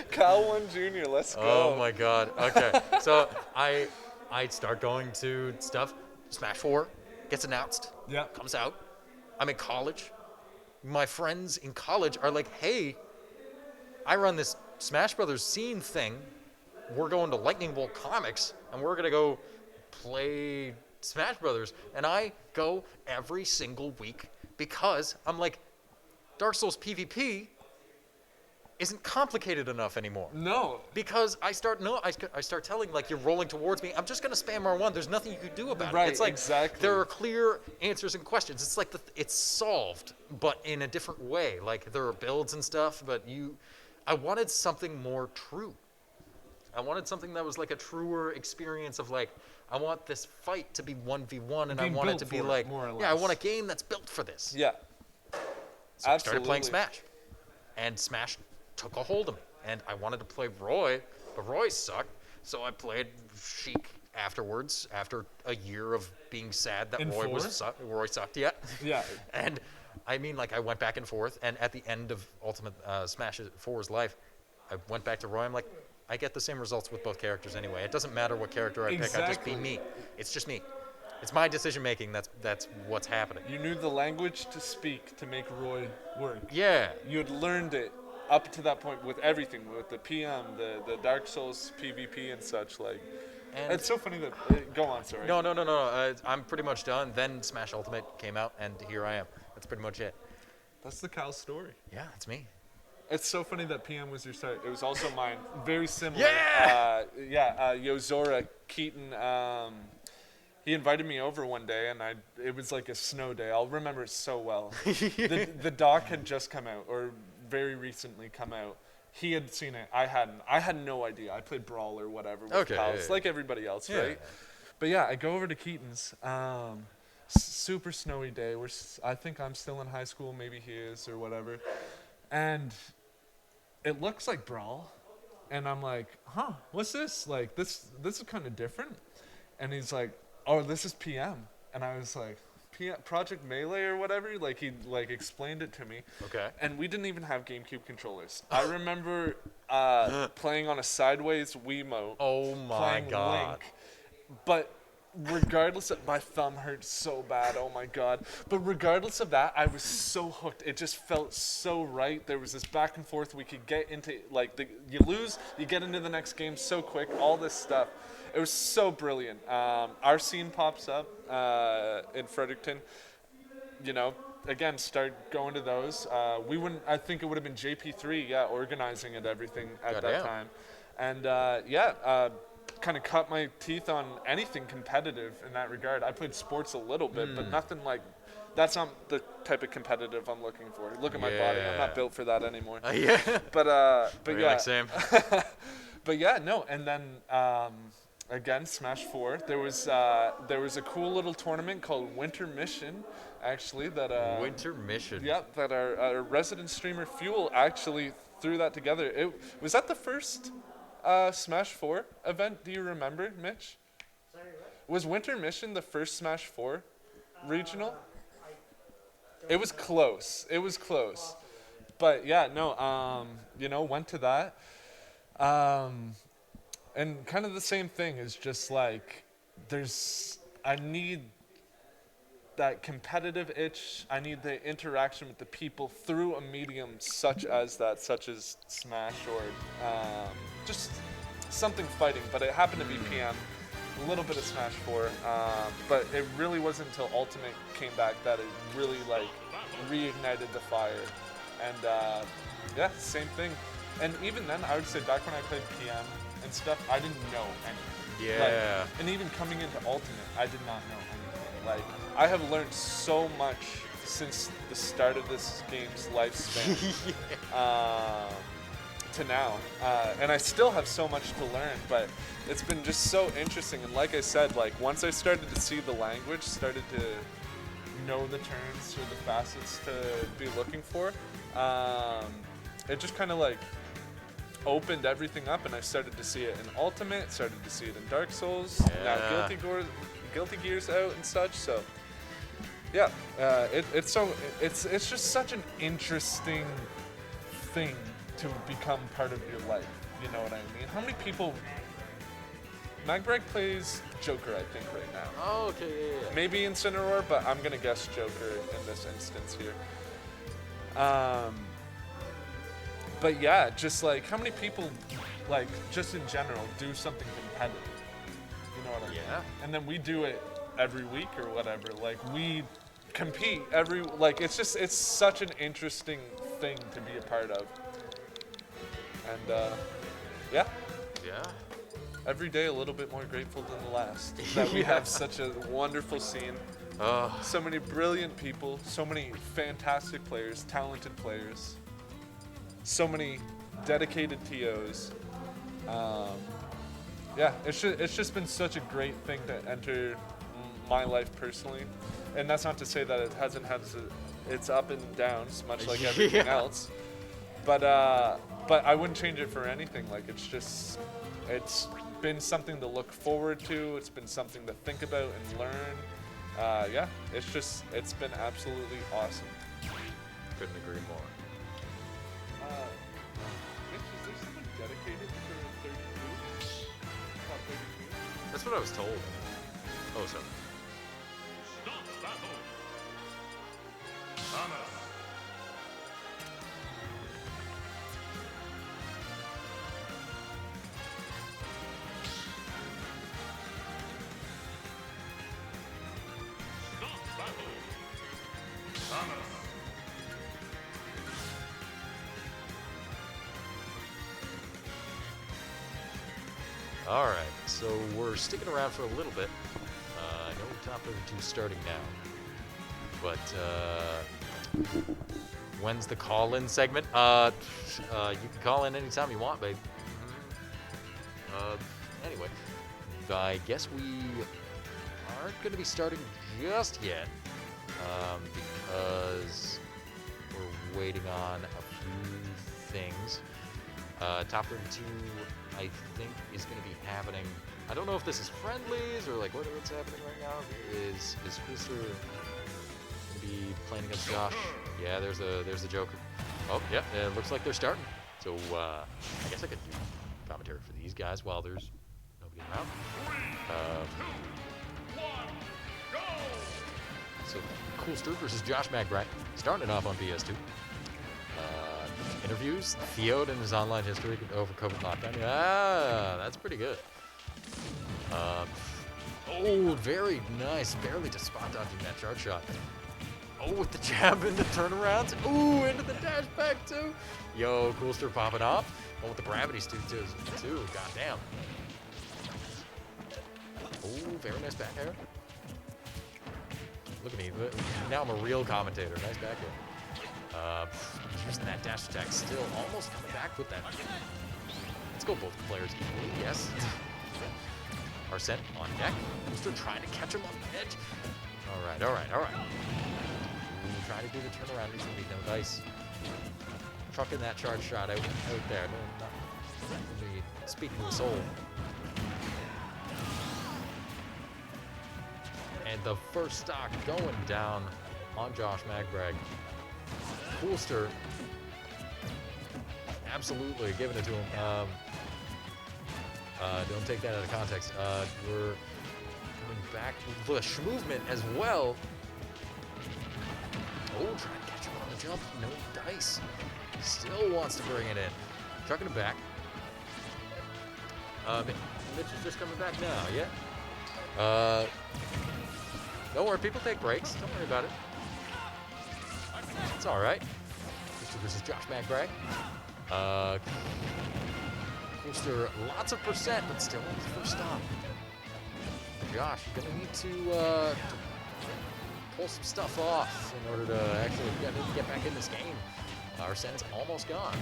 D: Cal 1 Jr., let's go.
A: Oh my god. Okay. So I start going to stuff. Smash 4 gets announced.
D: Yeah.
A: Comes out. I'm in college. My friends in college are like, hey, I run this Smash Brothers scene thing. We're going to Lightning Bolt Comics and we're gonna go play Smash Brothers. And I go every single week because I'm like, Dark Souls PvP isn't complicated enough anymore.
D: No.
A: Because I start telling, like, you're rolling towards me. I'm just gonna spam R1. There's nothing you can do about it.
D: Right,
A: It's like
D: exactly.
A: there are clear answers and questions. It's like it's solved, but in a different way. Like there are builds and stuff, but I wanted something more true. I wanted something that was like a truer experience of like, I want this fight to be 1v1, and I
D: Being
A: want it
D: built
A: to be
D: for it,
A: like,
D: more or
A: yeah, I
D: less.
A: want a game that's built for this.
D: Yeah.
A: So I started playing
D: Absolutely.
A: Smash, and Smash took a hold of me. And I wanted to play Roy, but Roy sucked. So I played Sheik afterwards, after a year of being sad that
D: In
A: Roy
D: 4?
A: Roy sucked. Yeah.
D: Yeah.
A: And I mean, like, I went back and forth, and at the end of Ultimate Smash 4's life, I went back to Roy. I'm like, I get the same results with both characters anyway. It doesn't matter what character I pick. I just be
D: Exactly.
A: me. It's just me. It's my decision making. That's what's happening.
D: You knew the language to speak to make Roy work.
A: Yeah.
D: You had learned it up to that point with everything, with the PM, the Dark Souls PvP and such. Like,
A: And
D: it's so funny that. Go on, sorry.
A: No. I'm pretty much done. Then Smash Ultimate came out, and here I am. That's pretty much it.
D: That's the Cal story.
A: Yeah, it's me.
D: It's so funny that PM was your start. It was also mine. Very similar.
A: Yeah!
D: Yozora Keaton. He invited me over one day, and it was like a snow day. I'll remember it so well. The doc had just come out, or very recently come out. He had seen it. I hadn't. I had no idea. I played Brawl or whatever with
A: Okay,
D: pals,
A: yeah, yeah.
D: like everybody else,
A: Yeah.
D: right? But yeah, I go over to Keaton's. Super snowy day. I think I'm still in high school. Maybe he is or whatever. And it looks like Brawl. And I'm like, huh, what's this? Like, this is kind of different. And he's like, oh, this is PM. And I was like, Project Melee or whatever? Like, he explained it to me.
A: Okay.
D: And we didn't even have GameCube controllers. I remember playing on a sideways Wiimote.
A: Oh my
D: Playing
A: god.
D: Link. But regardless of, my thumb hurt so bad, oh my god. But regardless of that, I was so hooked. It just felt so right. There was this back and forth. We could get into, like, you lose, you get into the next game so quick, all this stuff. It was so brilliant. Our scene pops up in Fredericton. You know, again, start going to those. I think it would have been JP3, yeah, organizing and everything at that
A: Goddamn.
D: time. And kind of cut my teeth on anything competitive in that regard. I played sports a little bit, but nothing like, that's not the type of competitive I'm looking for. Look at my body. I'm
A: Yeah.
D: not built for that anymore.
A: Yeah.
D: But
A: Very
D: yeah.
A: like Sam.
D: But yeah, no, and then again, Smash 4. There was a cool little tournament called Winter Mission, actually. That
A: Winter Mission.
D: Yep, that our resident streamer Fuel actually threw that together. Was that the first Smash 4 event? Do you remember, Mitch?
E: Sorry, what?
D: Was Winter Mission the first Smash 4 regional? It was close. It was close. But yeah, no, went to that. And kind of the same thing is just like, I need that competitive itch. I need the interaction with the people through a medium such as Smash or just something fighting. But it happened to be PM, a little bit of Smash 4. But it really wasn't until Ultimate came back that it really like reignited the fire. And yeah, same thing. And even then, I would say back when I played PM and stuff, I didn't know anything.
A: Yeah.
D: Like, and even coming into Ultimate, I did not know anything. Like, I have learned so much since the start of this game's lifespan to now. And I still have so much to learn, but it's been just so interesting. And like I said, like once I started to see the language, started to know the turns or the facets to be looking for, it just kind of like opened everything up, and I started to see it in Ultimate, started to see it in Dark Souls, now Guilty Gear's out and such. So yeah, it's just such an interesting thing to become part of your life. You know what I mean? How many people? Magbrag plays Joker, I think, right now.
A: Oh, okay, yeah.
D: Maybe Incineroar, but I'm gonna guess Joker in this instance here. But yeah, just like how many people, like just in general, do something competitive? You know what I mean?
A: Yeah.
D: And then we do it every week or whatever. Like we compete every, like it's such an interesting thing to be a part of. And yeah,
A: Yeah.
D: every day a little bit more grateful than the last that we have such a wonderful scene. So many brilliant people, so many fantastic players, talented players, so many dedicated TOs. Yeah, it's just been such a great thing to enter my life personally. And that's not to say that it hasn't had its up and downs, much like everything
A: Yeah.
D: else. But I wouldn't change it for anything. Like it's been something to look forward to. It's been something to think about and learn. Yeah, it's been absolutely awesome.
A: Couldn't agree more.
D: Mitch, is there someone dedicated for 32? Top 32?
A: That's what I was told. Oh, so. All right, so we're sticking around for a little bit. I know top 32 starting now, but when's the call-in segment? You can call in anytime you want, babe. Anyway, I guess we aren't going to be starting just yet because we're waiting on a few things. Top 32, I think, is going to be happening. I don't know if this is friendlies or like what's happening right now. Is Coolster going to be playing against Josh? Yeah, there's a Joker. Oh, yeah, it looks like they're starting. So I guess I could do commentary for these guys while there's nobody around. So Coolster versus Josh Magbrag, starting it off on PS2. Interviews, Theod and his online history over COVID lockdown. Ah, that's pretty good. Oh, very nice. Barely just spot dodging that charge shot. Oh, with the jab into turnarounds. Ooh, into the dash back too. Yo, Coolster popping off. Oh, with the gravity too. Goddamn. Oh, very nice back air. Look at me. Now I'm a real commentator. Nice back air. Using that dash attack still, almost coming back with that. Let's go both players equally, yes. Arsene on deck. Coolster trying to catch him on the edge. All right. Ooh, trying to do the turnaround. He's going to need no dice. Trucking that charge shot out there. No, not really speaking to the soul. And the first stock going down on Josh Magbrag. Coolster, absolutely giving it to him. Don't take that out of context. We're coming back the movement as well. Oh, trying to catch him on the jump. No dice. Still wants to bring it in. Trucking him back. Mitch is just coming back now, yeah? Don't worry, people take breaks. Don't worry about it. It's all right. This is Josh McBride. Coolster, lots of percent, but still on his first stop. Josh, you're gonna need to pull some stuff off in order to actually get back in this game. Arsene's almost gone.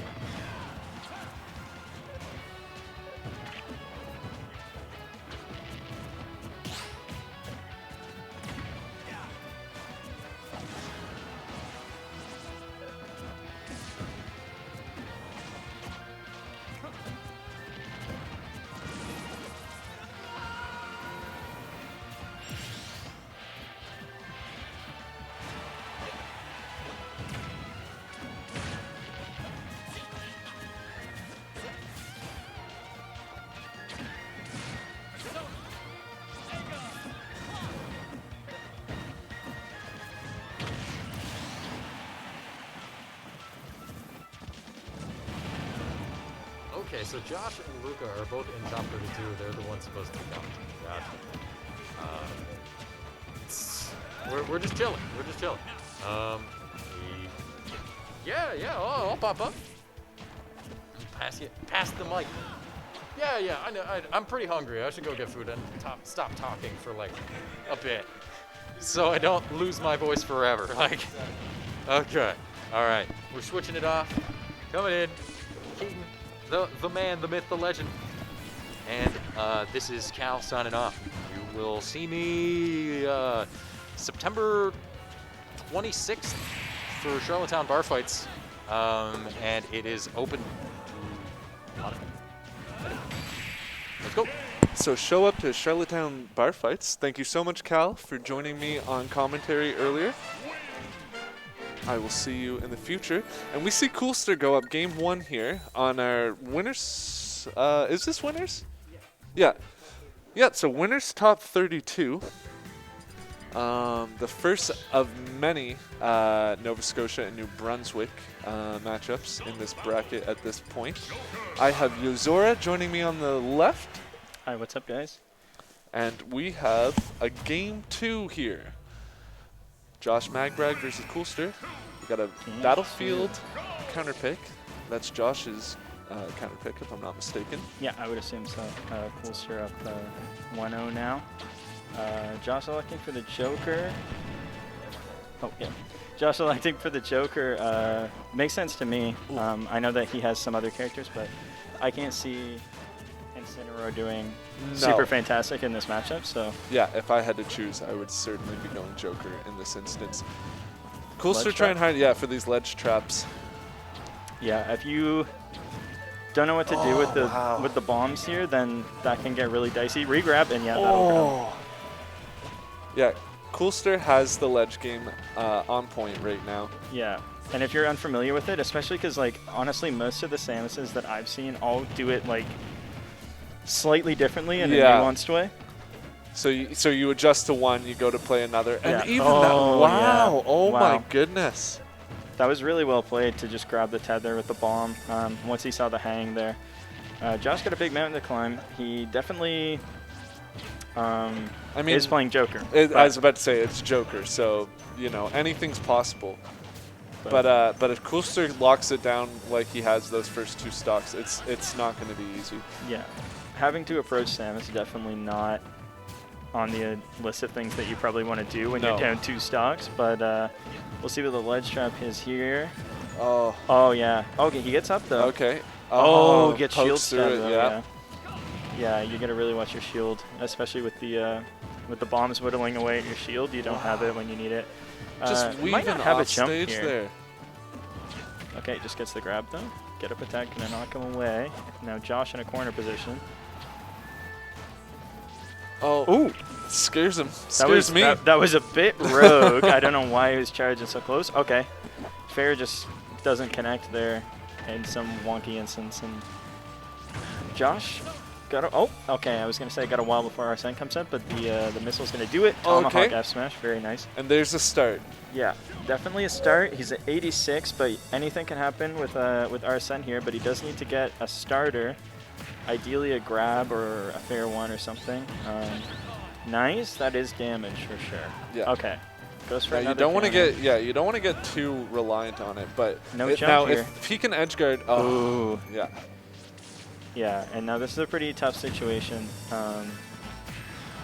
A: Okay, so Josh and Luca are both in top 32. They're the ones supposed to be coming. Gotcha. We're just chilling. We're just chilling. Yeah. Oh, I'll pop up. Pass the mic. Yeah. I know. I'm pretty hungry. I should go get food and stop talking for like a bit, so I don't lose my voice forever. Like, okay, all right. We're switching it off. Coming in, Keaton. The man, the myth, the legend. And this is Cal signing off. You will see me September 26th for Charlottetown Bar Fights. And it is open to a lot of people. Let's go.
D: So show up to Charlottetown Bar Fights. Thank you so much, Cal, for joining me on commentary earlier. I will see you in the future. And we see Coolster go up game 1 here on our winners. Is this winners? Yeah. Yeah, so winners top 32. The first of many Nova Scotia and New Brunswick matchups in this bracket at this point. I have Yozora joining me on the left.
F: Hi, what's up, guys?
D: And we have a game 2 here. Josh Magbrag versus Coolster. We got a Battlefield counter pick. That's Josh's counter pick, if I'm not mistaken.
F: Yeah, I would assume so. Coolster up 1-0 now. Josh electing for the Joker. Oh, yeah. Josh electing for the Joker makes sense to me. I know that he has some other characters, but I can't see Incineroar doing super fantastic in this matchup. So
D: yeah, if I had to choose, I would certainly be going Joker in this instance. Coolster
F: Ledge
D: trying
F: trap?
D: hard, for these ledge traps.
F: yeah, if you don't know what to do with the bombs here, then that can get really dicey. Regrab, and yeah, that'll grab.
D: Yeah, Coolster has the ledge game on point right now.
F: Yeah, and if you're unfamiliar with it, especially because, like, honestly, most of the Samuses that I've seen all do it, like, slightly differently in a nuanced way.
D: So you adjust to one, you go to play another, and
F: Yeah.
D: even
F: Oh,
D: that, wow,
F: yeah.
D: oh my
F: Wow.
D: goodness.
F: That was really well played to just grab the tether with the bomb once he saw the hang there. Josh got a big mountain to climb. He definitely is playing Joker.
D: I was about to say it's Joker, so you know anything's possible. But if Coolster locks it down like he has those first 2 stocks, it's not going to be easy.
F: Yeah, having to approach Sam is definitely not on the list of things that you probably want to do when you're down 2 stocks. But we'll see what the ledge trap is here. Oh yeah. Okay, he gets up though.
D: Okay.
F: Gets shield
D: pokes through
F: stab
D: it,
F: though,
D: yeah.
F: Yeah, you gotta really watch your shield, especially with the bombs whittling away at your shield. You don't have it when you need it.
D: Just
F: might
D: weaving
F: not have a
D: off
F: jump
D: stage
F: here.
D: there.
F: Okay, just gets the grab though. Get up attack, gonna knock him away. Now Josh in a corner position.
D: Oh,
F: Ooh,
D: scares him.
F: that
D: Scares
F: was
D: me.
F: that was a bit rogue. I don't know why he was charging so close. Okay, Fair just doesn't connect there in some wonky instance, and Josh got a, oh, okay, I was going to say got a while before Arsene comes up, but the missile's going to do it. Tomahawk
D: Okay.
F: F smash, very nice.
D: And there's a start.
F: Yeah, definitely a start. He's at 86, but anything can happen with Arsene here, but he does need to get a starter, ideally a grab or a fair one or something. Nice, that is damage for sure.
D: Yeah.
F: Okay, goes for
D: Yeah, you
F: another
D: don't want to
F: counter.
D: get you don't want to get too reliant on it, but
F: No jump
D: now
F: here.
D: if he can edge guard, oh,
F: Ooh.
D: yeah.
F: Yeah, and now this is a pretty tough situation.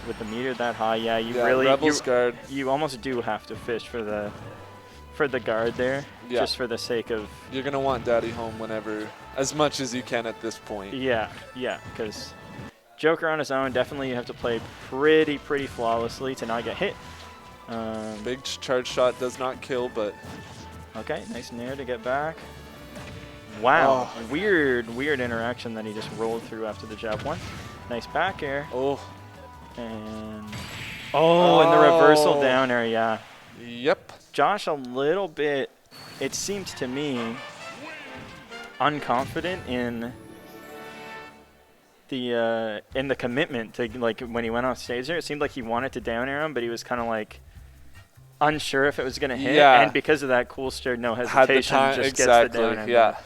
F: With the meter that high, yeah, you really
D: Rebels guard.
F: you almost do have to fish for the guard there,
D: Yeah.
F: just for the sake of
D: You're gonna want Daddy home whenever, as much as you can at this point.
F: yeah, because Joker on his own, definitely you have to play pretty flawlessly to not get hit.
D: Big charge shot does not kill, but
F: Okay, nice nair to get back. Wow,
D: Oh.
F: weird interaction that he just rolled through after the jab one. Nice back air.
D: oh,
F: And and the reversal
D: Oh.
F: down air, yeah.
D: yep.
F: Josh a little bit, it seemed to me, unconfident in the commitment to, like, when he went off stage there. It seemed like he wanted to down air him, but he was kind of like unsure if it was going to hit.
D: Yeah.
F: And because of that, Coolster, no
D: Had
F: hesitation,
D: the time
F: just
D: exactly.
F: gets the down air.
D: Yeah.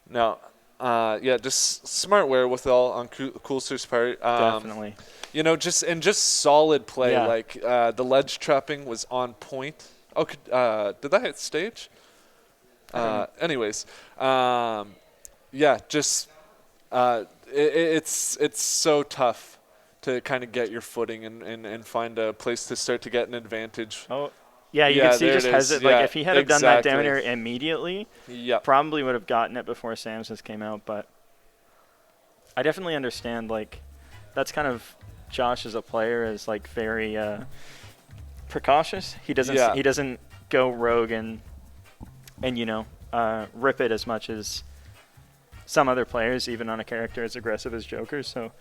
D: No. Yeah, just smart wherewithal on Coolster's part.
F: Definitely.
D: You know, just solid play.
F: Yeah.
D: Like the ledge trapping was on point. Oh, did that hit stage? Anyways, yeah, just it's so tough to kind of get your footing and find a place to start to get an advantage.
F: Oh, yeah, you
D: Yeah,
F: can see
D: there
F: just
D: it is.
F: hesitate. Like,
D: Yeah,
F: if he had have done that down
D: exactly.
F: air immediately,
D: Yep.
F: probably would have gotten it before Samson's came out. But I definitely understand, like, that's kind of Josh as a player is, like, very precautious. He doesn't
D: Yeah.
F: he doesn't go rogue and you know, rip it as much as some other players, even on a character as aggressive as Joker. So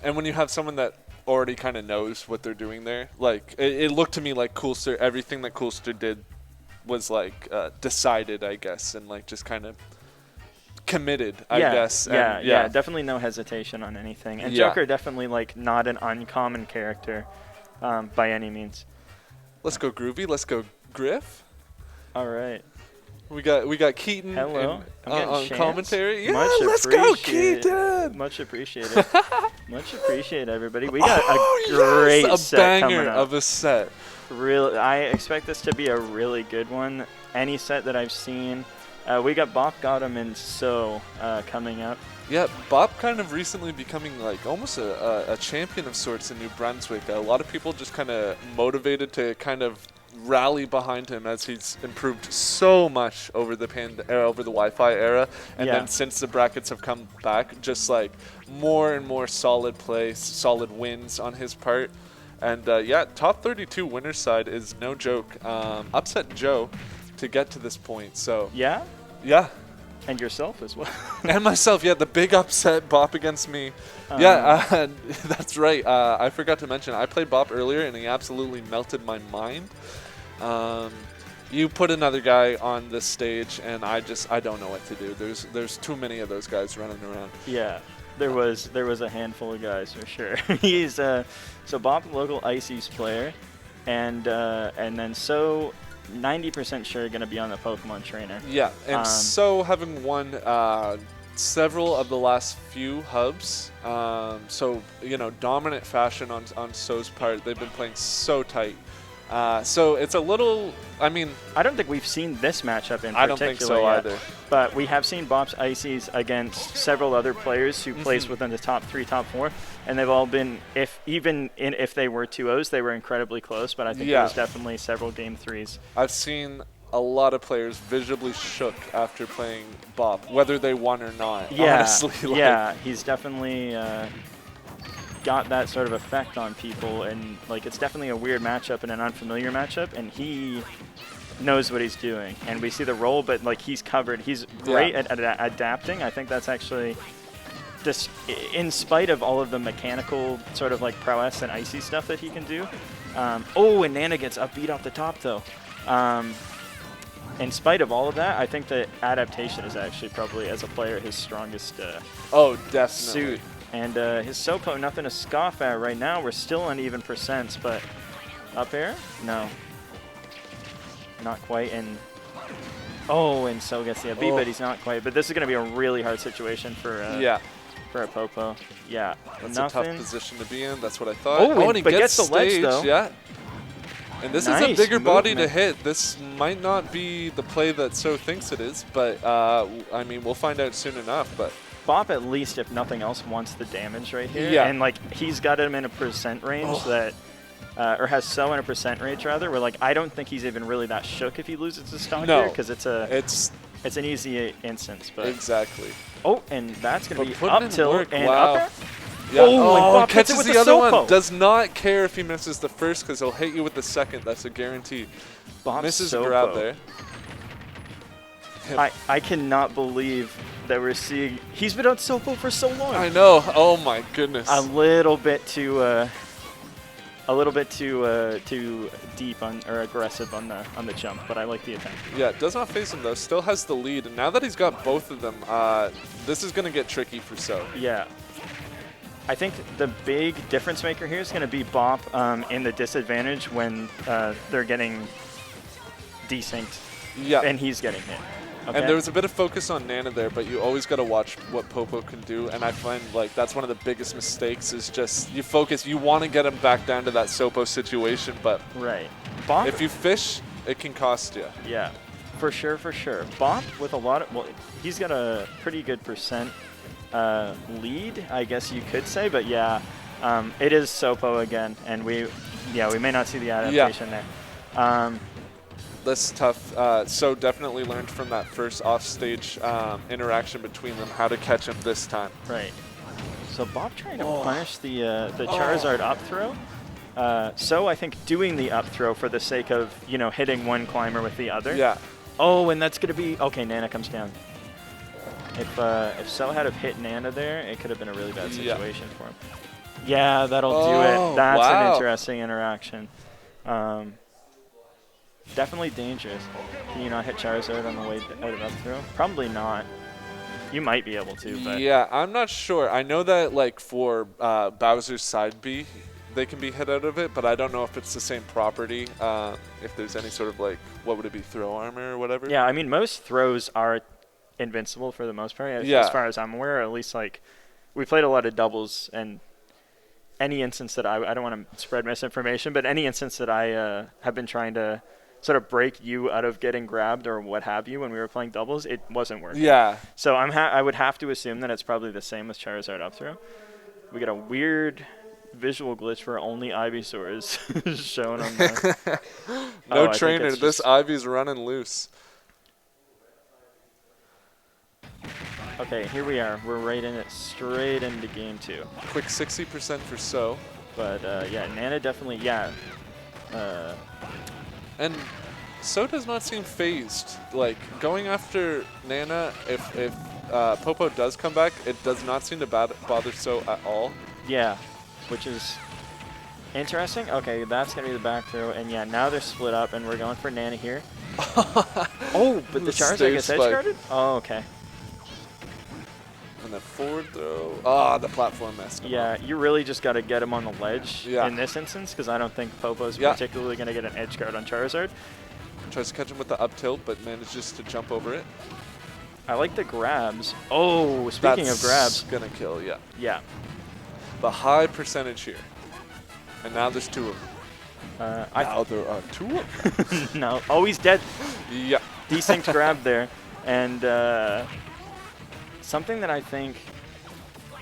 D: And when you have someone that already kind of knows what they're doing there, like it looked to me like Coolster, everything that Coolster did was like decided, I guess, and like just kind of committed, I guess.
F: Yeah,
D: And,
F: yeah, definitely no hesitation on anything. And
D: Yeah.
F: Joker definitely, like, not an uncommon character by any means.
D: Let's go Groovy. Let's go Griff.
F: All right.
D: We got Keaton
F: Hello. I'm getting
D: on
F: chants.
D: commentary. Yeah,
F: Much
D: let's go
F: appreciated.
D: Keaton.
F: Much appreciated. Much appreciated, everybody. We got
D: Oh,
F: a great
D: yes, a
F: set coming
D: banger
F: up.
D: of a set.
F: I expect this to be a really good one. Any set that I've seen. We got Bop Gotham and So coming up.
D: Yeah, Bop kind of recently becoming like almost a champion of sorts in New Brunswick. A lot of people just kind of motivated to kind of rally behind him as he's improved so much over the over the Wi-Fi era, and
F: Yeah.
D: then since the brackets have come back, just like more and more solid play, solid wins on his part. And yeah, top 32 winner's side is no joke. Upset Joe to get to this point. So
F: Yeah?
D: yeah.
F: And yourself as well.
D: And myself, yeah, the big upset Bop against me. Yeah, that's right. I forgot to mention, I played Bop earlier, and he absolutely melted my mind. You put another guy on this stage, and I don't know what to do. There's too many of those guys running around.
F: Yeah, there was a handful of guys for sure. He's so Bob, local Ices player, and then So 90% sure going to be on the Pokemon trainer.
D: Yeah, and so having won several of the last few hubs, so you know, dominant fashion on So's part. They've been playing so tight. So it's a little. I mean,
F: I don't think we've seen this matchup in particular
D: I don't think so
F: yet,
D: either.
F: but we have seen Bop's Ices against several other players who placed within the top 3, top 4, and they've all been, if they were 2-0s, they were incredibly close, but I think
D: Yeah.
F: there was definitely several game 3s.
D: I've seen a lot of players visibly shook after playing Bop, whether they won or not.
F: Yeah,
D: Honestly, like,
F: yeah, he's definitely got that sort of effect on people, and like it's definitely a weird matchup and an unfamiliar matchup, and he knows what he's doing. And we see the role, but like he's covered. He's great at adapting. I think that's actually just in spite of all of the mechanical sort of like prowess and icy stuff that he can do. And Nana gets upbeat off the top though. In spite of all of that, I think that adaptation is actually probably, as a player, his strongest
D: Oh, definitely.
F: suit. And his Sopo, nothing to scoff at right now. We're still uneven percents, but up air? No. Not quite. And oh, and So gets the up B, but he's not quite. But this is going to be a really hard situation for
D: Yeah.
F: for a Popo. Yeah,
D: That's
F: nothing.
D: a tough position to be in. That's what I thought.
F: Oh,
D: and he
F: but
D: gets
F: gets the ledge,
D: stage,
F: though.
D: Yeah. And this is a
F: Nice
D: bigger body to
F: movement.
D: hit. This might not be the play that So thinks it is, but I mean, we'll find out soon enough. But
F: Bop, at least, if nothing else, wants the damage right here.
D: Yeah.
F: And, like, he's got him in a percent range that, or has So in a percent range, rather, where, like, I don't think he's even really that shook if he loses his stock
D: No.
F: here, because it's an easy instance. But
D: exactly.
F: oh, and that's going
D: But
F: to be
D: putting
F: up
D: in
F: tilt
D: work,
F: and
D: wow.
F: up air.
D: Yeah.
F: Oh, and Bop hits it
D: catches
F: with
D: the
F: the
D: other one.
F: Sopo.
D: Does not care if he misses the first because he'll hit you with the second. That's a guarantee.
F: Bop
D: Misses
F: Sopo.
D: grab there.
F: I cannot believe that we're seeing. He's been on Sopo for so long.
D: I know. Oh my goodness.
F: A little bit too too deep on or aggressive on the jump, but I like the attempt.
D: Yeah, does not face him though. Still has the lead, and now that he's got both of them, this is gonna get tricky for So.
F: Yeah. I think the big difference maker here is going to be Bop in the disadvantage when they're getting desynced
D: Yeah.
F: and he's getting hit. Okay?
D: And there was a bit of focus on Nana there, but you always got to watch what Popo can do. And I find like that's one of the biggest mistakes is just you focus. You want to get him back down to that Sopo situation, but
F: right. Bop,
D: if you fish, it can cost you.
F: yeah, for sure, for sure. Bop with a lot of, well, he's got a pretty good percent lead, I guess you could say, but yeah, it is Sopo again, and we may not see the adaptation there.
D: That's tough. So definitely learned from that first offstage interaction between them how to catch him this time.
F: Right. So Bop trying to punish the Charizard up throw. So I think doing the up throw for the sake of hitting one climber with the other.
D: Yeah.
F: Oh, and that's gonna be okay. Nana comes down. If So had have hit Nana there, it could have been a really bad situation for him. Yeah, that'll do it. That's
D: wow.
F: an interesting interaction. Definitely dangerous. Can you not hit Charizard on the way out of up throw? Probably not. You might be able to, but
D: Yeah, I'm not sure. I know that like for Bowser's side B, they can be hit out of it, but I don't know if it's the same property. If there's any sort of like, what would it be, throw armor or whatever?
F: yeah, I mean most throws are invincible for the most part, as
D: Yeah.
F: far as I'm aware. Or at least like we played a lot of doubles, and any instance that I don't want to spread misinformation, but any instance that I have been trying to sort of break you out of getting grabbed or what have you when we were playing doubles, it wasn't working.
D: Yeah.
F: So I would have to assume that it's probably the same with Charizard up throw. We got a weird visual glitch where only Ivysaur is shown on the.
D: No
F: I think
D: trainer.
F: it's
D: This
F: just-
D: Ivy's running loose.
F: Okay, here we are. We're right in it, straight into game 2.
D: Quick 60% for So.
F: But yeah, Nana definitely, yeah.
D: And So does not seem phased. Like, going after Nana, if Popo does come back, it does not seem to bother So at all.
F: Yeah, which is interesting. Okay, that's going to be the back throw. And yeah, now they're split up, and we're going for Nana here. Oh, but the Charizard
D: stage
F: gets edge
D: spike.
F: guarded? Oh, okay.
D: And the forward throw. Ah, the platform messed him
F: Yeah,
D: up.
F: you really just got to get him on the ledge
D: Yeah.
F: in this instance, because I don't think Popo's
D: Yeah.
F: particularly going to get an edge guard on Charizard.
D: Tries to catch him with the up tilt, but manages to jump over it.
F: I like the grabs. Oh, speaking of grabs,
D: gonna kill, yeah.
F: yeah.
D: The high percentage here. And now there's two of them.
F: I
D: Now there are two of them.
F: no. Oh, he's dead.
D: Yeah.
F: Desynced grab there. And something that I think...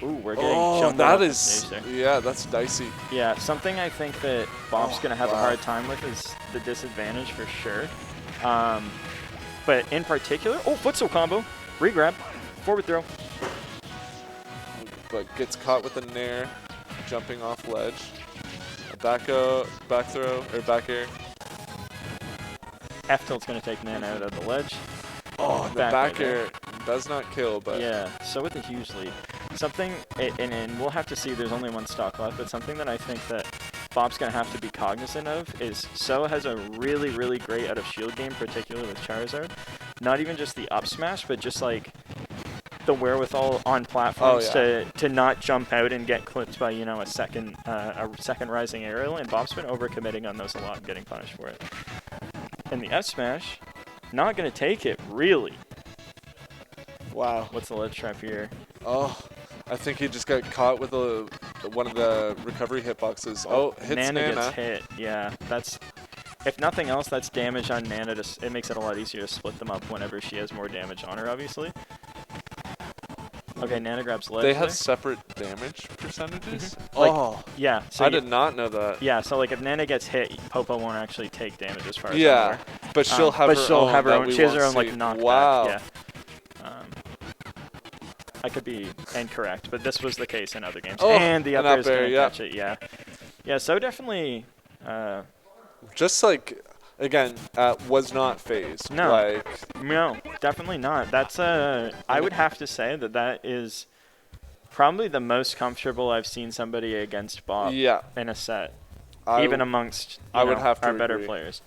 F: Ooh, we're getting
D: Oh,
F: jumped
D: that
F: off the
D: is,
F: stage there.
D: yeah, that's dicey.
F: Yeah, something I think that Bob's going to have a
D: wow.
F: hard time with is the disadvantage for sure. But in particular... Oh, footstool combo. Regrab. Forward throw.
D: But gets caught with a nair, jumping off ledge. A back throw, or back air.
F: F tilt's going to take Nana out of the ledge.
D: Oh, the back air does not kill, but
F: Yeah, so with the huge lead. Something, and we'll have to see, there's only one stock left, but something that I think that Bob's going to have to be cognizant of is So has a really, really great out of shield game, particularly with Charizard. Not even just the up smash, but just like the wherewithal on platforms
D: Oh, yeah.
F: to not jump out and get clipped by a second rising aerial and Bob's been overcommitting on those a lot and getting punished for it. And the F smash, not gonna take it really.
D: Wow.
F: What's the ledge trap here?
D: Oh, I think he just got caught with one of the recovery hitboxes. Oh, hits
F: Nana
D: Nana.
F: gets hit. Yeah, that's. If nothing else, that's damage on Nana. It makes it a lot easier to split them up whenever she has more damage on her, obviously. Okay, Nana grabs ledge.
D: They have
F: there.
D: separate damage percentages?
F: Like,
D: Oh,
F: Yeah, so
D: I did not know that.
F: Yeah, so like if Nana gets hit, Popo won't actually take damage as far as I'm
D: Yeah,
F: aware.
D: but she'll have her own. that we
F: She has her
D: won't
F: own like
D: see.
F: knockback.
D: Wow.
F: Yeah. I could be incorrect, but this was the case in other games.
D: Oh,
F: and the
D: an
F: up air is
D: up air,
F: gonna
D: yeah.
F: catch it. Yeah. Yeah. So definitely.
D: Just like, again, was not phased.
F: No.
D: Like,
F: No, definitely not. That's I would have to say that is probably the most comfortable I've seen somebody against Bob
D: yeah.
F: in a set,
D: I
F: even amongst
D: I would have to
F: our better
D: agree.
F: players.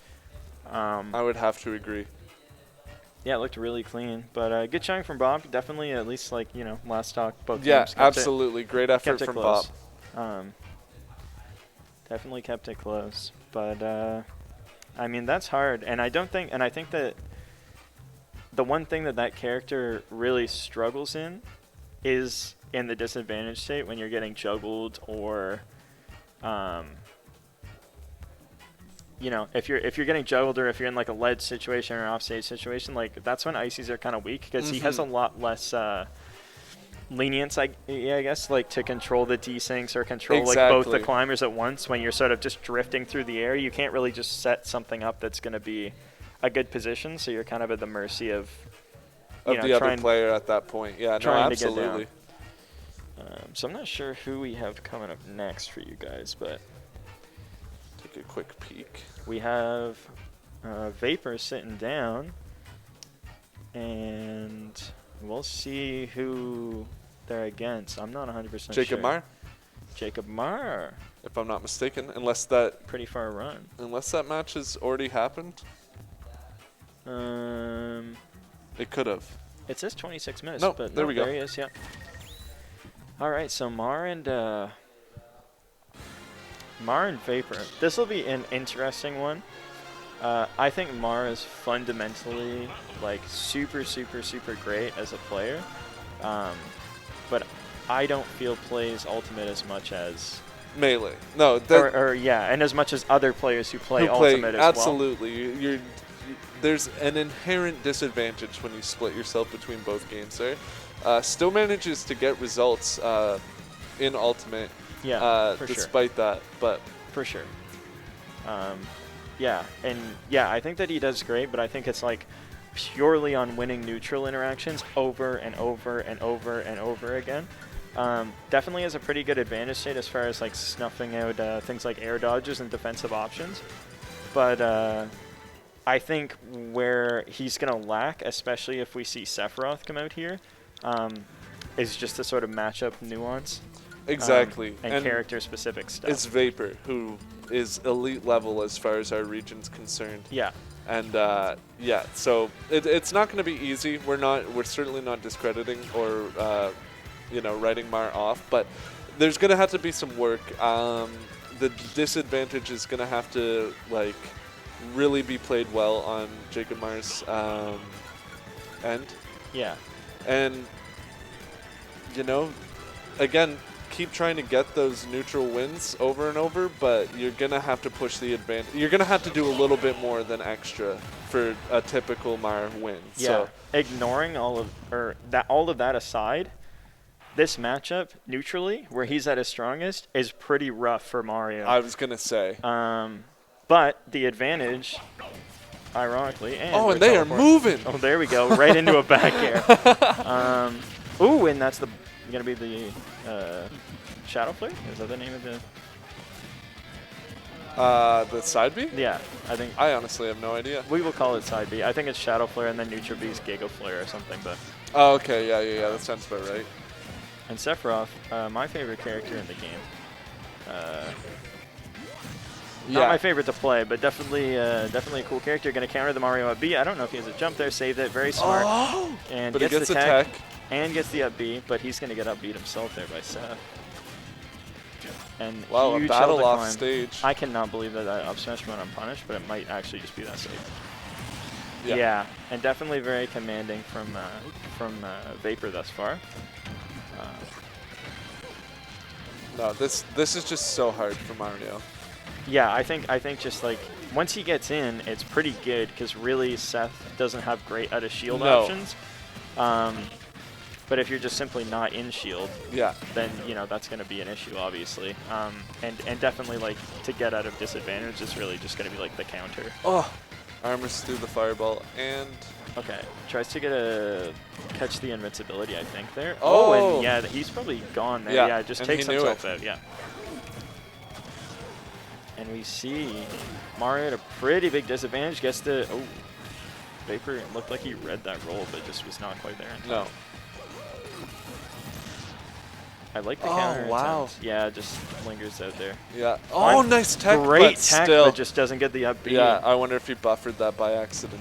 D: I would have to agree.
F: Yeah, it looked really clean, but good showing from Bob. Definitely, at least like last talk, both
D: Yeah,
F: games kept
D: absolutely. Great effort
F: kept it
D: from Bob.
F: close. Definitely kept it close, but I mean that's hard, and I think that the one thing that character really struggles in is in the disadvantage state when you're getting juggled or if you're getting juggled or if you're in like a ledge situation or an offstage situation, like that's when Ices are kind of weak because he has a lot less lenience, I guess, like to control the desyncs or control like both the
D: Exactly.
F: climbers at once. When you're sort of just drifting through the air, you can't really just set something up that's going to be a good position, so you're kind of at the mercy of
D: Of the other
F: trying,
D: player at that point. Yeah, no,
F: trying to get down.
D: absolutely.
F: So I'm not sure who we have coming up next for you guys, but
D: Take a quick peek.
F: we have Vapor sitting down, and we'll see who they're against. I'm not 100% sure.
D: Jacob Meyer,
F: Jacob Marr.
D: if I'm not mistaken, unless that
F: Pretty far run.
D: match has already happened. It could have.
F: It says 26 minutes,
D: No,
F: but
D: there we go.
F: There he is, yeah. All right, so Mar and Vapor. This will be an interesting one. I think Mar is fundamentally like super, super, super great as a player, but I don't feel plays Ultimate as much as
D: Melee. No,
F: and as much as other players who play Ultimate as
D: absolutely. You're there's an inherent disadvantage when you split yourself between both games there. Still manages to get results in Ultimate.
F: Yeah, for sure.
D: Despite that, but
F: For sure. I think that he does great, but I think it's like purely on winning neutral interactions over and over and over and over again. Definitely has a pretty good advantage state as far as like snuffing out things like air dodges and defensive options. But I think where he's going to lack, especially if we see Sephiroth come out here, is just the sort of matchup nuance.
D: exactly.
F: And character-specific stuff.
D: It's Vapor, who is elite level as far as our region's concerned.
F: Yeah.
D: And so it's not going to be easy. We're certainly not discrediting or writing Mar off, but there's going to have to be some work. The disadvantage is going to have to like really be played well on Jacob Mar's end.
F: Yeah.
D: And again, keep trying to get those neutral wins over and over, but you're gonna have to push the advantage. You're gonna have to do a little bit more than extra for a typical Mar win.
F: Yeah.
D: So
F: Ignoring all of that aside, this matchup neutrally, where he's at his strongest, is pretty rough for Mario.
D: I was gonna say.
F: But the advantage, ironically,
D: And they are moving.
F: Oh, there we go, right into a back air. And that's gonna be the Shadow Flare. Is that the name of the?
D: The side B?
F: Yeah, I think
D: I honestly have no idea.
F: we will call it side B. I think it's Shadow Flare and then Neutral B's Giga Flare or something. But
D: Oh, okay, yeah, that sounds about right.
F: and Sephiroth, my favorite character in the game. Not my favorite to play, but definitely a cool character. Going to counter the Mario up B. I don't know if he has a jump there. Saved it. Very smart.
D: Oh!
F: And
D: But he
F: gets
D: gets
F: the
D: a
F: tech.
D: tech.
F: and gets the up B, but he's going to get up beat himself there by Seth. And
D: Wow, a
F: huge
D: battle
F: hill to
D: off
F: climb.
D: stage.
F: I cannot believe that up smash went unpunished, but it might actually just be that safe.
D: Yeah.
F: Yeah, and definitely very commanding from Vapor thus far.
D: No, this is just so hard for Mario.
F: Yeah, I think just like once he gets in, it's pretty good because really Seth doesn't have great out of shield
D: No.
F: options. But if you're just simply not in shield,
D: Yeah.
F: then that's going to be an issue, obviously. And definitely like to get out of disadvantage is really just going to be like the counter.
D: Oh, armors through the fireball and
F: Okay, tries to catch the invincibility, I think there.
D: Oh.
F: And yeah, he's probably gone there.
D: Yeah,
F: Yeah, just
D: and
F: takes
D: he knew
F: himself
D: it.
F: out. Yeah. And we see Mario at a pretty big disadvantage. Gets the Vapor. It looked like he read that roll, but just was not quite there in time.
D: no.
F: I like the
D: Oh,
F: counter.
D: wow.
F: attempt. Yeah, just lingers out there.
D: Yeah. Oh,
F: Fine.
D: nice tech.
F: Great
D: but
F: tech,
D: still.
F: but just doesn't get the up B.
D: Yeah, I wonder if he buffered that by accident.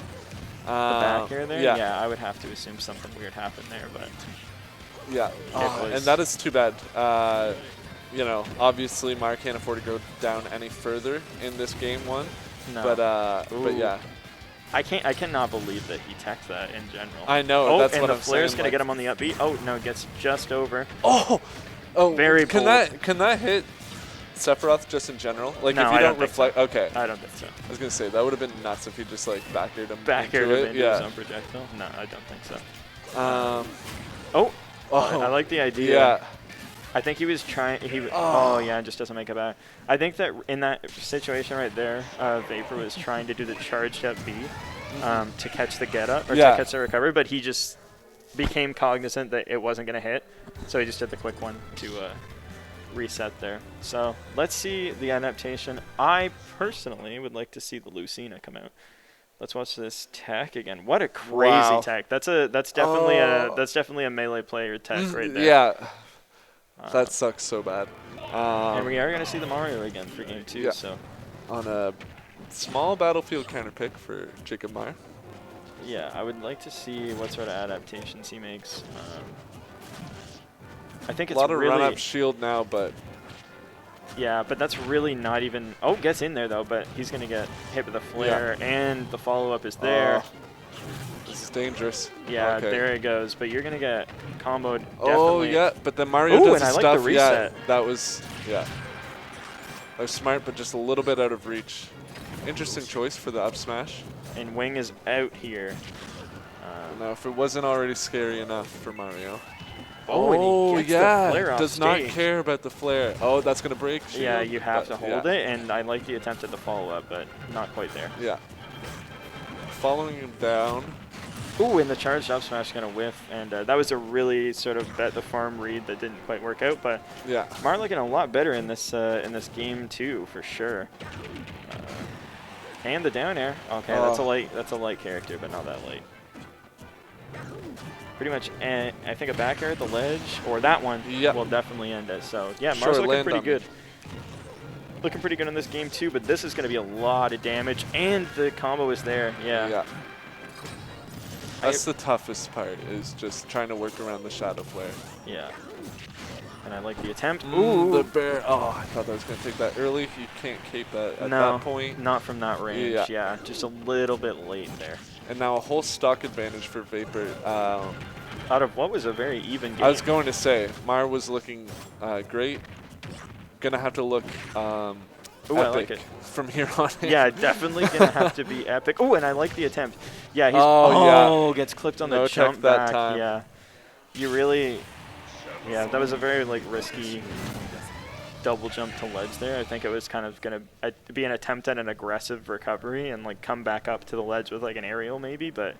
F: The back air there.
D: Yeah.
F: I would have to assume something weird happened there, but
D: Yeah. Oh,
F: was-
D: and that is too bad. Obviously Mario can't afford to go down any further in this game one.
F: no.
D: But
F: Ooh.
D: yeah.
F: I cannot believe that he teched that in general.
D: I know.
F: Oh,
D: that's
F: and
D: what
F: the
D: I'm
F: flare's
D: saying.
F: gonna
D: like-
F: get him on the up B. Oh no, gets just over.
D: Oh.
F: Very
D: can
F: bold.
D: that hit Sephiroth just in general? Like
F: No,
D: if
F: I
D: you
F: don't
D: don't
F: think so.
D: reflect. Okay.
F: I don't think so.
D: I was gonna say that would have been nuts if he just like back aired him.
F: Back air
D: into
F: him
D: it.
F: into his
D: Yeah.
F: own projectile? No, I don't think so.
D: Oh.
F: I like the idea.
D: Yeah.
F: I think he was trying. Yeah, it just doesn't make it back. I think that in that situation right there, Vapor was trying to do the charged up B to catch the get up or
D: Yeah.
F: to catch the recovery, but he just became cognizant that it wasn't going to hit, so he just did the quick one to reset there. So let's see the adaptation. I personally would like to see the Lucina come out. Let's watch this tech again. What a crazy
D: Wow.
F: tech! That's definitely
D: Oh.
F: a melee player tech right there.
D: Yeah. That sucks so bad.
F: And we are going to see the Mario again for game 2.
D: Yeah.
F: So
D: On a small battlefield counter pick for Jacob Meyer.
F: yeah, I would like to see what sort of adaptations he makes. I think
D: A
F: it's
D: lot of
F: really
D: run up shield now, but
F: yeah, but that's really not even. Oh, gets in there though, but he's going to get hit with the flare, and the follow up is there.
D: This is dangerous.
F: Yeah,
D: Okay.
F: there it goes. But you're going to get comboed.
D: Oh
F: definitely.
D: yeah, but then Mario
F: Ooh,
D: does
F: and I
D: his
F: like the
D: stuff. Yeah,
F: reset.
D: that was That was smart, but just a little bit out of reach. Interesting choice for the up smash.
F: And Wing is out here.
D: Now, if it wasn't already scary enough for Mario.
F: Oh, and he gets the flare off
D: does not
F: stage.
D: care about the flare. Oh, that's gonna break.
F: Yeah,
D: shield,
F: you have
D: but
F: to hold
D: yeah.
F: it, and I like the attempt at the follow up, but not quite there.
D: Yeah. Following him down.
F: Ooh, and the charged up smash going to whiff, and that was a really sort of bet the farm read that didn't quite work out, but
D: Yeah.
F: Mar looking a lot better in this game too, for sure. And the down air. Okay, that's a light character, but not that light. Pretty much, I think a back air at the ledge, or that one,
D: Yep.
F: will definitely end it. So yeah,
D: Sure,
F: Mar's looking
D: land
F: pretty
D: on
F: good. Looking pretty good in this game too, but this is going to be a lot of damage, and the combo is there.
D: Yeah. That's the toughest part, is just trying to work around the shadow flare.
F: Yeah. And I like the attempt.
D: The bear. Oh, I thought that was going to take that early. You can't cape that at
F: No,
D: that point.
F: not from that range.
D: Yeah.
F: Just a little bit late there.
D: And now a whole stock advantage for Vapor.
F: Out of what was a very even game.
D: I was going to say, Mar was looking great. Gonna have to look
F: Ooh, I
D: epic
F: like it.
D: from here on in.
F: Yeah, definitely gonna have to be epic. Oh, and I like the attempt. Yeah, he's
D: Oh,
F: gets clipped on
D: No
F: the
D: tech
F: jump
D: that
F: back.
D: time.
F: Yeah, you really. Yeah, that was a very risky double jump to ledge there. I think it was kind of gonna be an attempt at an aggressive recovery and come back up to the ledge with an aerial maybe, but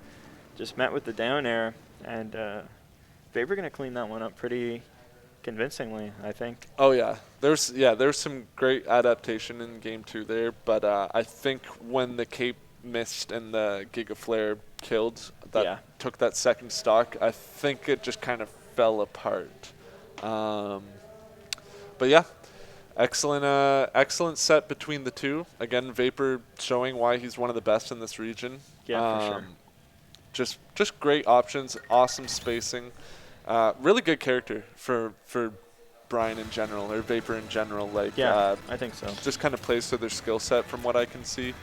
F: just met with the down air, and Vapor gonna clean that one up pretty convincingly, I think.
D: Oh yeah, there's some great adaptation in game 2 there, but I think when the cape missed and the Giga Flare killed, that took that second stock, I think it just kind of fell apart. But yeah, excellent set between the two. Again, Vapor showing why he's one of the best in this region.
F: Yeah, for sure.
D: Just great options, awesome spacing, Really good character for Brian in general, or Vapor in general. Like,
F: Yeah, I think so.
D: just kind of plays to their skill set from what I can see.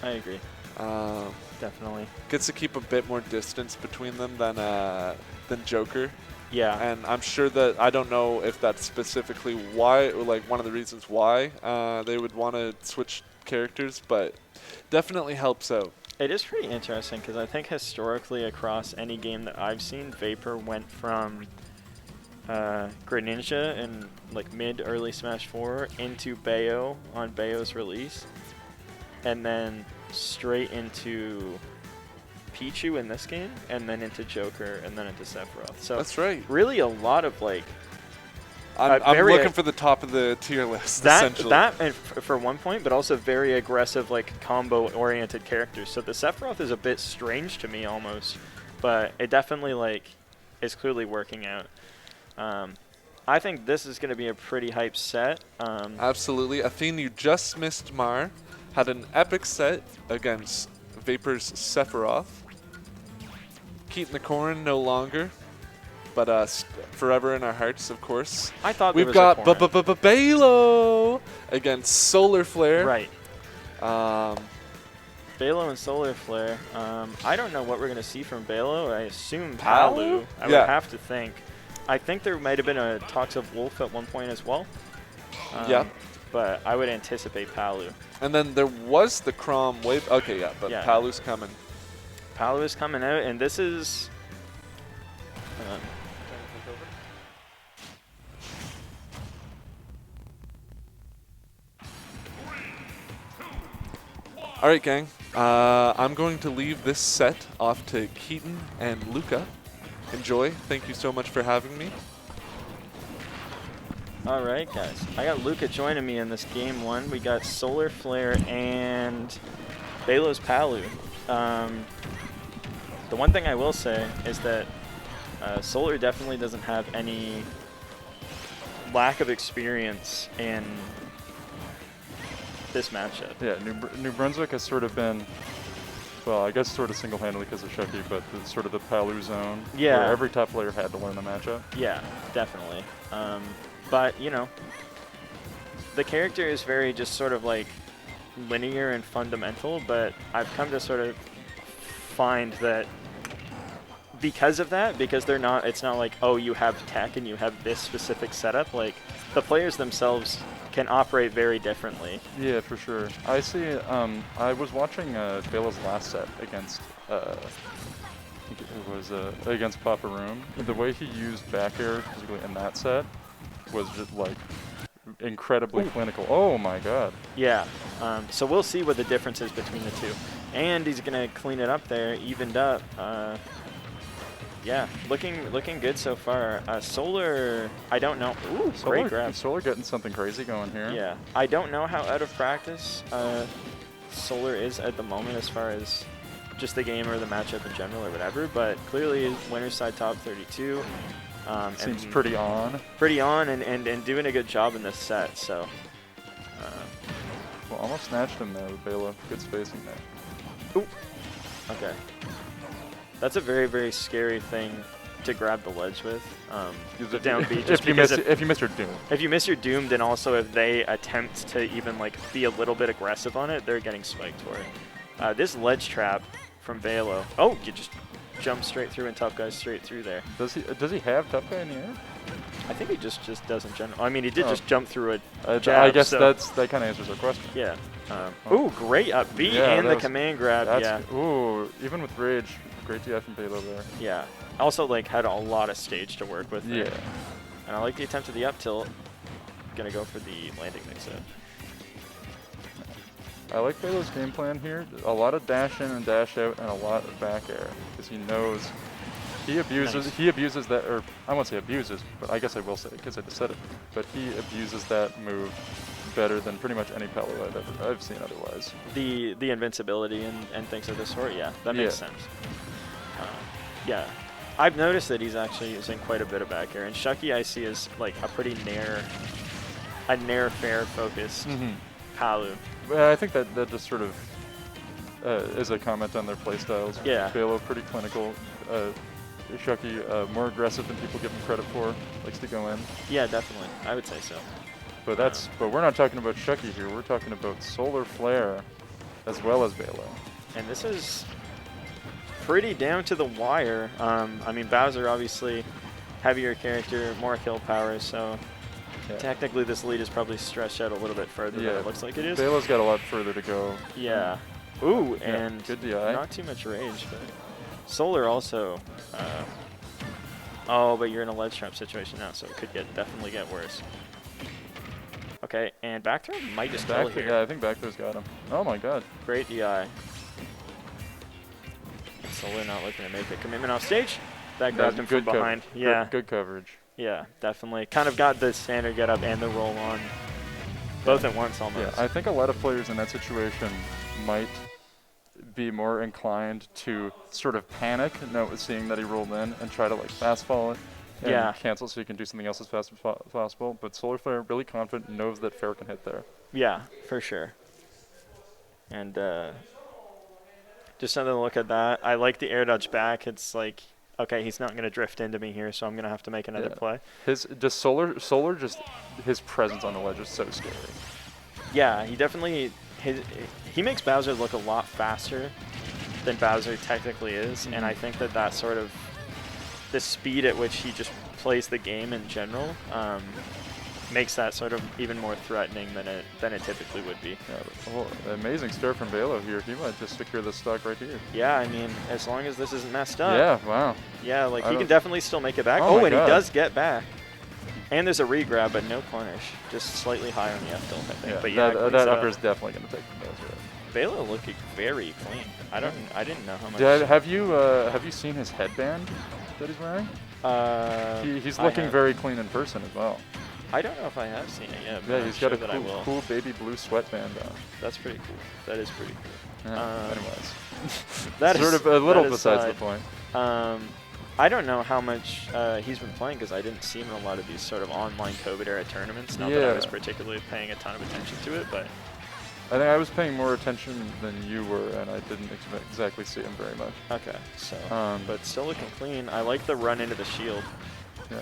F: I agree.
D: Um,
F: Definitely.
D: gets to keep a bit more distance between them than Joker.
F: Yeah.
D: And I'm sure that, I don't know if that's specifically why, or like one of the reasons why they would want to switch characters, but definitely helps out.
F: It is pretty interesting because I think historically across any game that I've seen, Vapor went from Greninja in like early Smash 4 into Bayo on Bayo's release, and then straight into Pichu in this game, and then into Joker, and then into Sephiroth. So
D: That's right.
F: really a lot of like
D: I'm
F: very
D: looking for the top of the tier list,
F: that
D: essentially.
F: and for one point, but also very aggressive like combo-oriented characters. So the Sephiroth is a bit strange to me almost, but it definitely like is clearly working out. I think this is going to be a pretty hype set.
D: Absolutely. Athene, you just missed Mar. Had an epic set against Vapor's Sephiroth. Keaton the Corrin no longer, but forever in our hearts, of course.
F: I thought
D: We've
F: there was
D: got
F: a Corrin.
D: Balo against Solar Flare.
F: Right.
D: Um,
F: Balo and Solar Flare. I don't know what we're going to see from Balo. I assume
D: Palu?
F: Palu. I
D: Yeah.
F: would have to think. I think there might have been a talks of Wolf at one point as well.
D: Yeah.
F: But I would anticipate Palu.
D: and then there was the Crom wave. Okay, yeah, but
F: Yeah.
D: Palu's coming.
F: Palu is coming out, and this is. Hang on.
D: All right, gang. I'm going to leave this set off to Keaton and Luca. Enjoy. Thank you so much for having me.
F: All right, guys. I got Luca joining me in this game one. We got Solar Flare and Balo's Palu. The one thing I will say is that Solar definitely doesn't have any lack of experience in this matchup.
G: Yeah, New Brunswick has sort of been, well, I guess sort of single-handedly because of Shucky, but the, sort of the Palu zone.
F: Yeah.
G: Where every top player had to learn the matchup.
F: Yeah, definitely. But, you know, the character is very just sort of like linear and fundamental, but I've come to sort of find that because of that, because they're not, it's not like, oh, you have tech and you have this specific setup, like the players themselves can operate very differently.
G: Yeah, for sure. I see. I was watching Balo's last set against, I think it was against Papa Room. The way he used back air, particularly in that set, was just like incredibly clinical. Oh my God.
F: Yeah, so we'll see what the difference is between the two. And he's going to clean it up there, evened up. Yeah, looking good so far. Solar, I don't know. Ooh, great grab.
G: Solar getting something crazy going here.
F: Yeah, I don't know how out of practice Solar is at the moment as far as just the game or the matchup in general or whatever, but clearly winner's side top 32.
G: Seems
F: and
G: pretty on.
F: pretty on and doing a good job in this set, so.
G: Well, almost snatched him there with Balo. Good spacing there.
F: Ooh. Okay. That's a very, very scary thing to grab the ledge with. The down B, just because
G: if you miss your doom.
F: if you miss your doomed, and also if they attempt to even like be a little bit aggressive on it, they're getting spiked for it. This ledge trap from Balo. Oh, you just jump straight through and Tough Guy straight through there.
G: Does he have Tough Guy in the air?
F: I think he just doesn't general. I mean, he did just jump through a
G: I
F: jab,
G: guess
F: so
G: that kind of answers our question.
F: yeah. Ooh, great up B
G: Yeah,
F: and
G: that
F: the
G: was-
F: command grab. Yeah,
G: Ooh, even with Rage, great DI from Balo there.
F: yeah. Also, like had a lot of stage to work with. there.
G: Yeah.
F: And I like the attempt at the up tilt. Gonna go for the landing mix-up.
G: I like Balo's game plan here. A lot of dash in and dash out, and a lot of back air, because he knows he abuses that, or I won't say abuses, but I guess I will say it because I just said it. But he abuses that move better than pretty much any Palo I've seen otherwise.
F: The invincibility and things of this sort. Yeah, that makes
G: Yeah.
F: sense. Yeah, I've noticed that he's actually using quite a bit of back air, and Shucky I see is like a pretty nair fair focused Palu.
G: Well, I think that just sort of is a comment on their playstyles.
F: Yeah.
G: Balo pretty clinical. Shucky more aggressive than people give him credit for. Likes to go in.
F: Yeah, definitely. I would say so.
G: But we're not talking about Shucky here. We're talking about Solar Flare as well as Balo.
F: And this is pretty down to the wire. I mean, Bowser obviously heavier character, more kill power, so
G: Yeah.
F: technically this lead is probably stretched out a little bit further than it looks like it is.
G: Balo's got a lot further to go.
F: Yeah. Ooh,
G: Yeah,
F: and
G: good DI.
F: not too much rage, but Solar also. Oh, but you're in a ledge trap situation now, so it could definitely get worse. Okay, and back throw might just kill here.
G: Yeah, I think back throw's got him. Oh my god.
F: Great DI. Solar not looking to make a commitment off stage. That grabbed him from
G: Good
F: behind.
G: cover-
F: Yeah,
G: Good coverage.
F: yeah, definitely. Kind of got the standard get up and the roll on both at once almost.
G: Yeah, I think a lot of players in that situation might be more inclined to sort of panic, seeing that he rolled in, and try to like fast fall it and
F: Yeah.
G: cancel so you can do something else as fast as possible. But Solar Flare, really confident, knows that Fair can hit there.
F: Yeah, for sure. And just something to look at that. I like the air dodge back. It's like, okay, he's not going to drift into me here, so I'm going to have to make another
G: Yeah.
F: play.
G: Solar just his presence on the ledge is so scary.
F: Yeah, he definitely he makes Bowser look a lot faster than Bowser technically is, and I think that sort of the speed at which he just plays the game in general makes that sort of even more threatening than it typically would be.
G: Yeah, amazing start from Balo here. He might just secure the stock right here.
F: Yeah, I mean, as long as this isn't messed up.
G: Yeah, wow.
F: Yeah, like
G: I
F: he can
G: don't-
F: definitely still make it back.
G: Oh
F: Oh,
G: my
F: and he
G: God.
F: does get back. And there's a re-grab, but no punish. Just slightly high on the F tilt, I think.
G: Yeah,
F: But yeah,
G: that upper is definitely going to take the Bowser out.
F: Balo looking very clean. I didn't know how much.
G: Have you seen his headband that he's wearing? He's
F: I
G: looking
F: have.
G: very clean in person as well.
F: I don't know if I have seen it yet. But
G: Yeah,
F: I'm
G: he's
F: sure
G: got
F: that I
G: a
F: will.
G: cool baby blue sweatband on.
F: That's pretty cool. That is pretty cool.
G: Yeah, anyways,
F: That
G: sort
F: is-
G: of a little
F: that
G: besides
F: aside,
G: the point.
F: I don't know how much he's been playing because I didn't see him in a lot of these sort of online COVID era tournaments. Not that I was
G: Yeah.
F: particularly paying a ton of attention to it, but
G: I think I was paying more attention than you were, and I didn't exactly see him very much.
F: okay. So,
G: But
F: but still looking clean. I like the run into the shield.
G: yeah,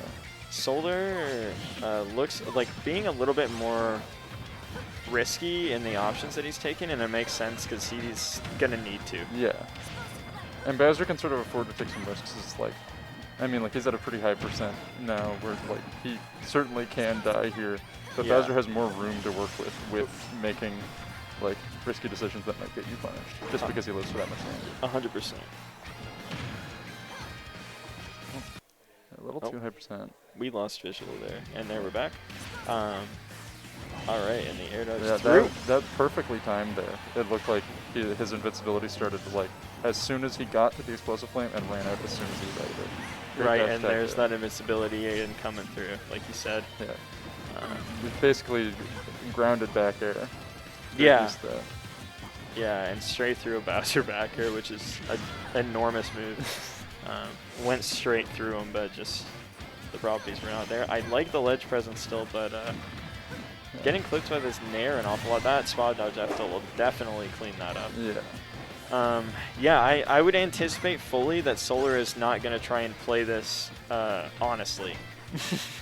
F: Solar looks like being a little bit more risky in the options that he's taking, and it makes sense because he's gonna need to.
G: yeah. And Bowser can sort of afford to take some risks. It's like, I mean, like he's at a pretty high percent now, where like he certainly can die here, but
F: Yeah.
G: Bowser has more room to work with making like risky decisions that might get you punished, just because he lives for that much longer.
F: 100%.
G: A little
F: Oh.
G: too high percent.
F: We lost visual there, and there we're back. All right, and the air dodge
G: Yeah,
F: through.
G: that perfectly timed there. It looked like his invincibility started to like as soon as he got to the explosive flame and ran out as soon as he was out of it. Great
F: Right,
G: dash
F: and
G: attack
F: there's
G: there.
F: that invincibility aid coming through, like you said.
G: Yeah,
F: Um,
G: it's basically grounded back air. to
F: Yeah.
G: reduce the-
F: yeah, and straight through a Bowser back air, which is an enormous move. Went straight through him, but just the properties were not there. I like the ledge presence still, but getting clipped by this Nair an awful lot. That spot dodge F tilt will definitely clean that up.
G: Yeah.
F: Yeah, I would anticipate fully that Solar is not going to try and play this honestly.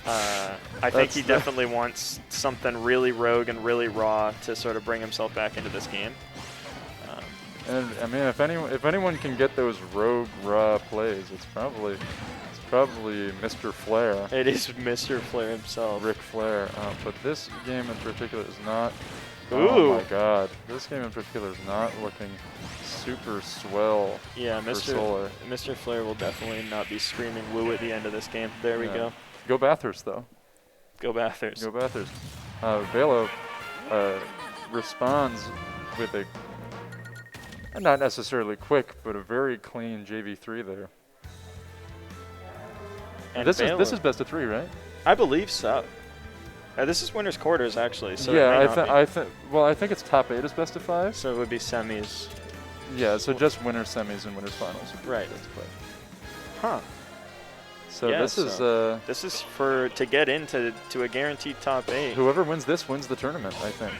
F: I think
G: That's
F: he
G: the-
F: definitely wants something really rogue and really raw to sort of bring himself back into this game.
G: And I mean, if anyone can get those rogue raw plays, it's probably Mr. Flair,
F: It is Mr. Flair himself.
G: Ric Flair. But this game in particular is not.
F: Ooh.
G: Oh my God! This game in particular is not looking super swell
F: Yeah,
G: for Solar.
F: Mr. Flair will definitely not be screaming woo at the end of this game. There we
G: Yeah.
F: go.
G: Go Bathurst though.
F: Go Bathurst.
G: Go Bathurst. Balo responds with a not necessarily quick, but a very clean JV3 there.
F: And
G: This
F: Balo-
G: is best of 3, right?
F: I believe so. This is winners quarters actually. So it
G: yeah,
F: may not be.
G: I think it's top 8 is best of 5.
F: So it would be semis.
G: Yeah, so just winners semis and winners finals would be
F: Right.
G: best of 5.
F: Huh.
G: So
F: Yeah,
G: this is
F: so this is to get into a guaranteed top 8.
G: whoever wins this wins the tournament, I think.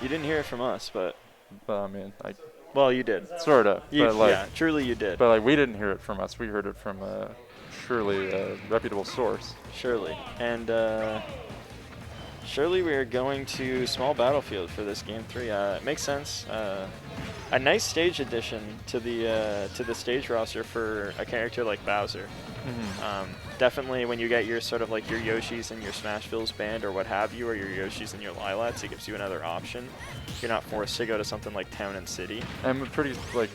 F: You didn't hear it from us, but
G: But I mean,
F: Well, you did.
D: Sort of.
F: You,
D: But like,
F: yeah, truly you did.
D: but like we didn't hear it from us. We heard it from surely a reputable source.
F: Surely. And surely we are going to small battlefield for this game 3. It makes sense. A nice stage addition to the stage roster for a character like Bowser. Definitely when you get your sort of like your Yoshis and your Smashvilles band or what have you, or your Yoshis and your Lilats, it gives you another option. You're not forced to go to something like Town and City.
D: And with pretty like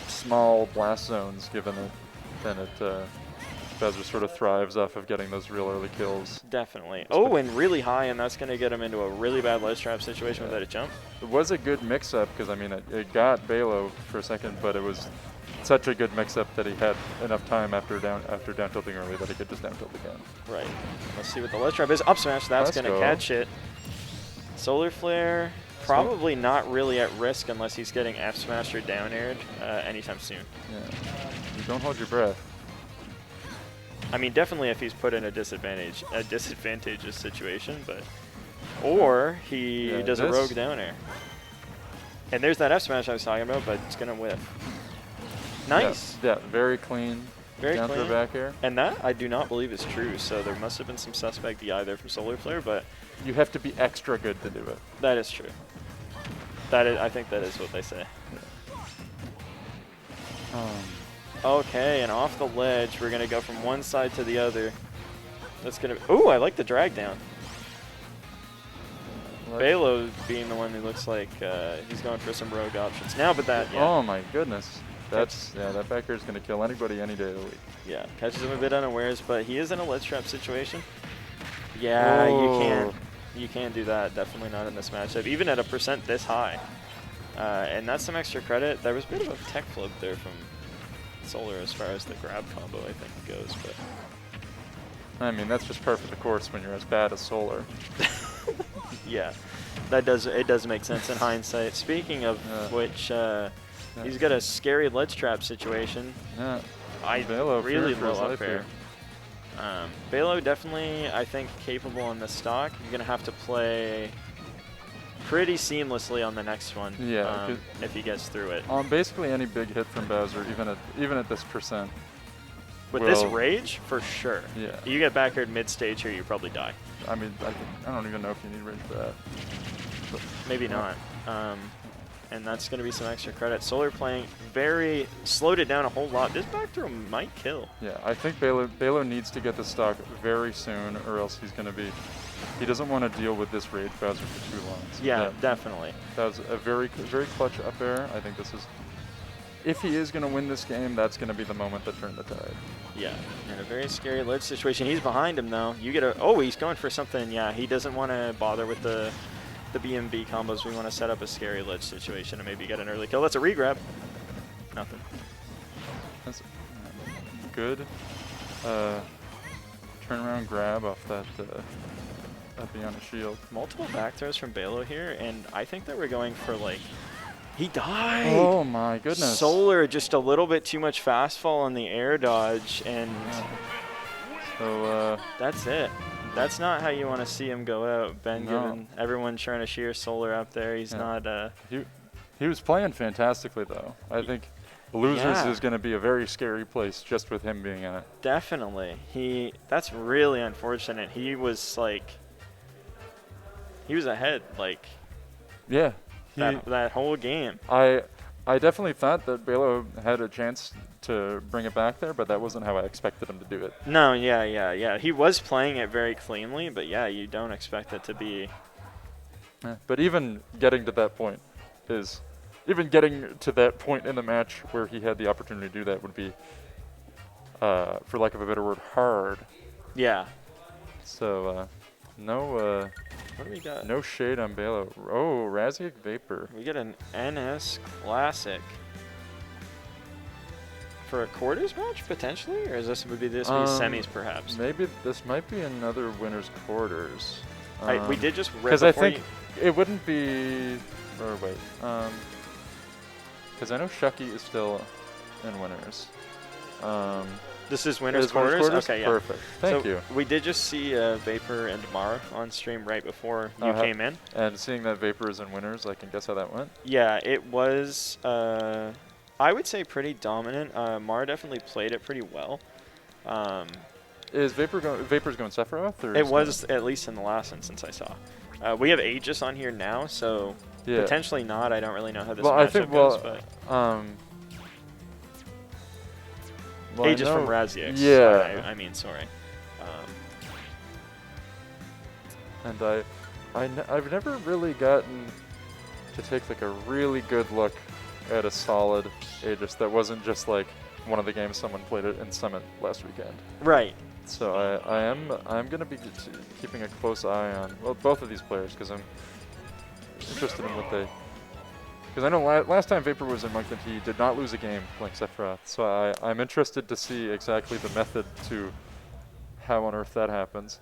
D: small blast zones, given it, then it Bowser sort of thrives off of getting those real early kills.
F: Definitely. Oh, and really high, and that's going to get him into a really bad ledge trap situation without a jump.
D: It was a good mix-up because I mean it got Balo for a second, but it was such a good mix-up that he had enough time after down tilting early that he could just down tilt again.
F: Right. Let's see what the ledge trap is. Up smash. That's
D: Let's
F: going to
D: go.
F: catch it. Solar flare. Probably not really at risk unless he's getting F smashed or down aired anytime soon.
D: Yeah. You don't hold your breath.
F: I mean, definitely if he's put in a disadvantageous situation, but or he
D: Yeah,
F: does a
D: this-
F: rogue down air. And there's that F smash I was talking about, but it's gonna whiff. Nice.
D: Yeah, very clean.
F: Very
D: down
F: clean.
D: throw back air.
F: And that I do not believe is true. So there must have been some suspect DI there from Solar Flare, but
D: You have to be extra good to do it.
F: that is true. That is, I think that is what they say. Okay, and off the ledge, we're gonna go from one side to the other. That's gonna. Ooh, I like the drag down. Balo being the one who looks like he's going for some rogue options now, but that yeah,
D: Oh my goodness. That back air is going to kill anybody any day of the week.
F: yeah catches him a bit unawares, but he is in a ledge trap situation. Yeah, you can't do that. Definitely not in this matchup, even at a percent this high. And that's some extra credit. There was a bit of a tech flip there from Solar as far as the grab combo I think goes, but
D: I mean, that's just perfect, of course, when you're as bad as Solar.
F: yeah, it does make sense in hindsight. Speaking of which, he's got a scary ledge trap situation.
D: Yeah.
F: I
D: Balo
F: really
D: feared for his
F: low up
D: life
F: air.
D: here.
F: Balo definitely, I think, capable in this stock. You're gonna have to play pretty seamlessly on the next one.
D: Yeah,
F: if he gets through it.
D: On basically any big hit from Bowser, even at this percent.
F: With this
D: will-
F: rage, for sure.
D: Yeah.
F: You get back here at mid stage here, you probably die.
D: I mean, I don't even know if you need rage for that.
F: Maybe
D: Yeah.
F: not. And that's going to be some extra credit. Solar playing slowed it down a whole lot. This back throw might kill.
D: Yeah, I think Balo needs to get the stock very soon, or else he's going to be. He doesn't want to deal with this rage Bowser for too long. So
F: Yeah, definitely.
D: That was a very clutch up air. I think this is. If he is going to win this game, that's going to be the moment that turned the tide.
F: Yeah, in a very scary ledge situation. He's behind him though. You get a. Oh, he's going for something. Yeah, he doesn't want to bother with the BMB combos. We want to set up a scary ledge situation and maybe get an early kill. That's a regrab. Nothing.
D: That's good. Turnaround grab off that beyond the shield.
F: Multiple back throws from Balo here, and I think that we're going for like. He died.
D: Oh my goodness.
F: Solar just a little bit too much fast fall on the air dodge, and
D: So
F: that's it. That's not how you want to see him go out. Ben
D: No.
F: giving everyone trying to shear Solar up there. He's
D: Yeah.
F: not.
D: he was playing fantastically though. I think losers
F: Yeah.
D: is going to be a very scary place just with him being in it.
F: Definitely. That's really unfortunate. He was like. He was ahead like
D: Yeah.
F: that whole game.
D: I definitely thought that Balo had a chance to bring it back there, but that wasn't how I expected him to do it.
F: No, yeah. He was playing it very cleanly, but yeah, you don't expect it to be.
D: But even getting to that point in the match where he had the opportunity to do that would be, for lack of a better word, hard.
F: Yeah.
D: So
F: What do we got?
D: no shade on Balo. Oh, Razic Vapor.
F: We get an NS Classic for a quarters match potentially, or is would this be semis perhaps?
D: Maybe this might be another winner's quarters.
F: We did just rip
D: Because I
F: before
D: think it wouldn't be. Or wait. Because I know Shucky is still in winners.
F: This is winners
D: Is winners
F: quarters? Okay, yeah.
D: Perfect. Thank
F: so
D: you.
F: We did just see Vapor and Mara on stream right before you
D: Uh-huh.
F: came in.
D: And seeing that Vapor is in winners, I can guess how that went.
F: Yeah, it was, I would say, pretty dominant. Mara definitely played it pretty well.
D: Is Vapor's going Sephiroth? Or
F: It
D: is
F: was, at least in the last instance I saw. We have Aegis on here now, so
D: Yeah.
F: potentially not. I don't really know how this
D: Well, I
F: matchup
D: think,
F: goes,
D: well,
F: but
D: well, I
F: Aegis from
D: know-
F: Raziek.
D: Yeah.
F: I mean, sorry.
D: And I've never really gotten to take like a really good look at a solid Aegis that wasn't just like one of the games someone played it in Summit last weekend.
F: Right.
D: So I'm gonna be keeping a close eye on both of these players because I'm interested in what they. Because I know last time Vapor was in Moncton, he did not lose a game like Sephiroth. So I'm interested to see exactly the method to how on earth that happens.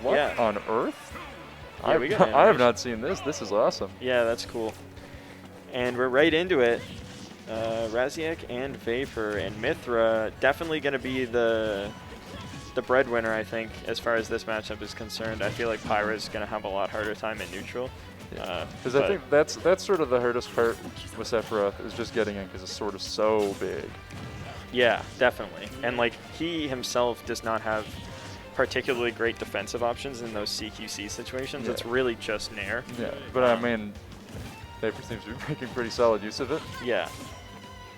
D: What
F: Yeah.
D: on earth?
F: Yeah, we got an
D: I have
F: animation.
D: not seen this. This is awesome.
F: Yeah, that's cool. And we're right into it. Raziek and Vapor and Mithra definitely going to be the breadwinner, I think, as far as this matchup is concerned. I feel like Pyra's going to have a lot harder time in neutral.
D: Because I think that's sort of the hardest part with Sephiroth is just getting in because it's sort of so big.
F: Yeah, definitely. And like he himself does not have particularly great defensive options in those CQC situations.
D: Yeah.
F: It's really just Nair.
D: Yeah, but I mean, Vapor seems to be making pretty solid use of it.
F: Yeah,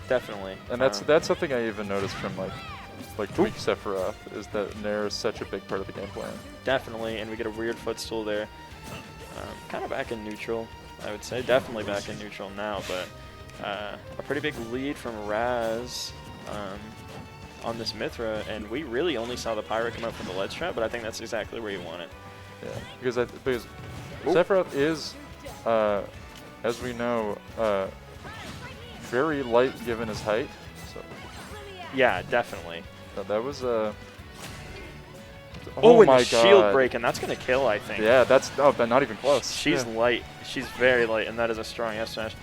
F: definitely.
D: And that's something I even noticed from like Tweak Sephiroth is that Nair is such a big part of the game plan.
F: Definitely, and we get a weird footstool there. Kind of back in neutral, I would say. Definitely back in neutral now, but a pretty big lead from Raz on this Mithra, and we really only saw the Pyra come out from the ledge trap, but I think that's exactly where you want it.
D: Yeah, because Sephiroth is, as we know, very light given his height. So
F: Yeah, definitely.
D: that was
F: Oh, and
D: my
F: the shield
D: God.
F: break, and that's going to kill, I think.
D: Yeah, that's but not even close.
F: She's
D: Yeah.
F: light. She's very light, and that is a strong F smash.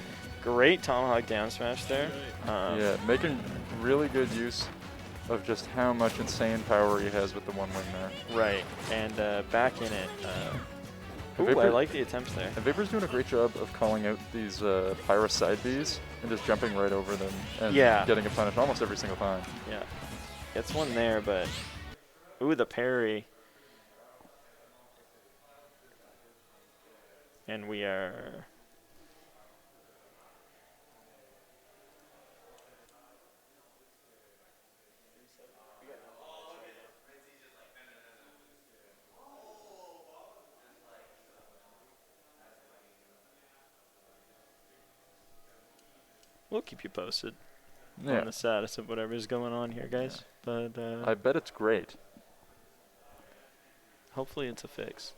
F: Great Tomahawk down smash there.
D: Yeah, making really good use of just how much insane power he has with the one wing there.
F: Right, and back in it. Ooh, I
D: Vapor-
F: like the attempts there.
D: And Vapor's doing a great job of calling out these Pyra side Bs and just jumping right over them and
F: Yeah.
D: getting a punish almost every single time.
F: Yeah, gets one there, but ooh, the parry. And we are. We'll keep you posted
D: Yeah,
F: on the status of whatever's going on here, guys. But
D: I bet it's great.
F: hopefully it's a fix.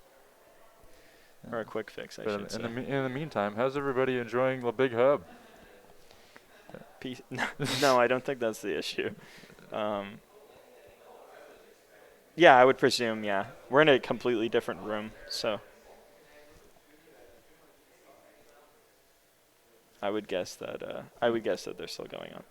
F: Or a quick fix, I
D: But
F: should say.
D: in the meantime, how's everybody enjoying the big hub?
F: No, I don't think that's the issue. Yeah, I would presume, yeah. We're in a completely different room, so. I would guess that they're still going on.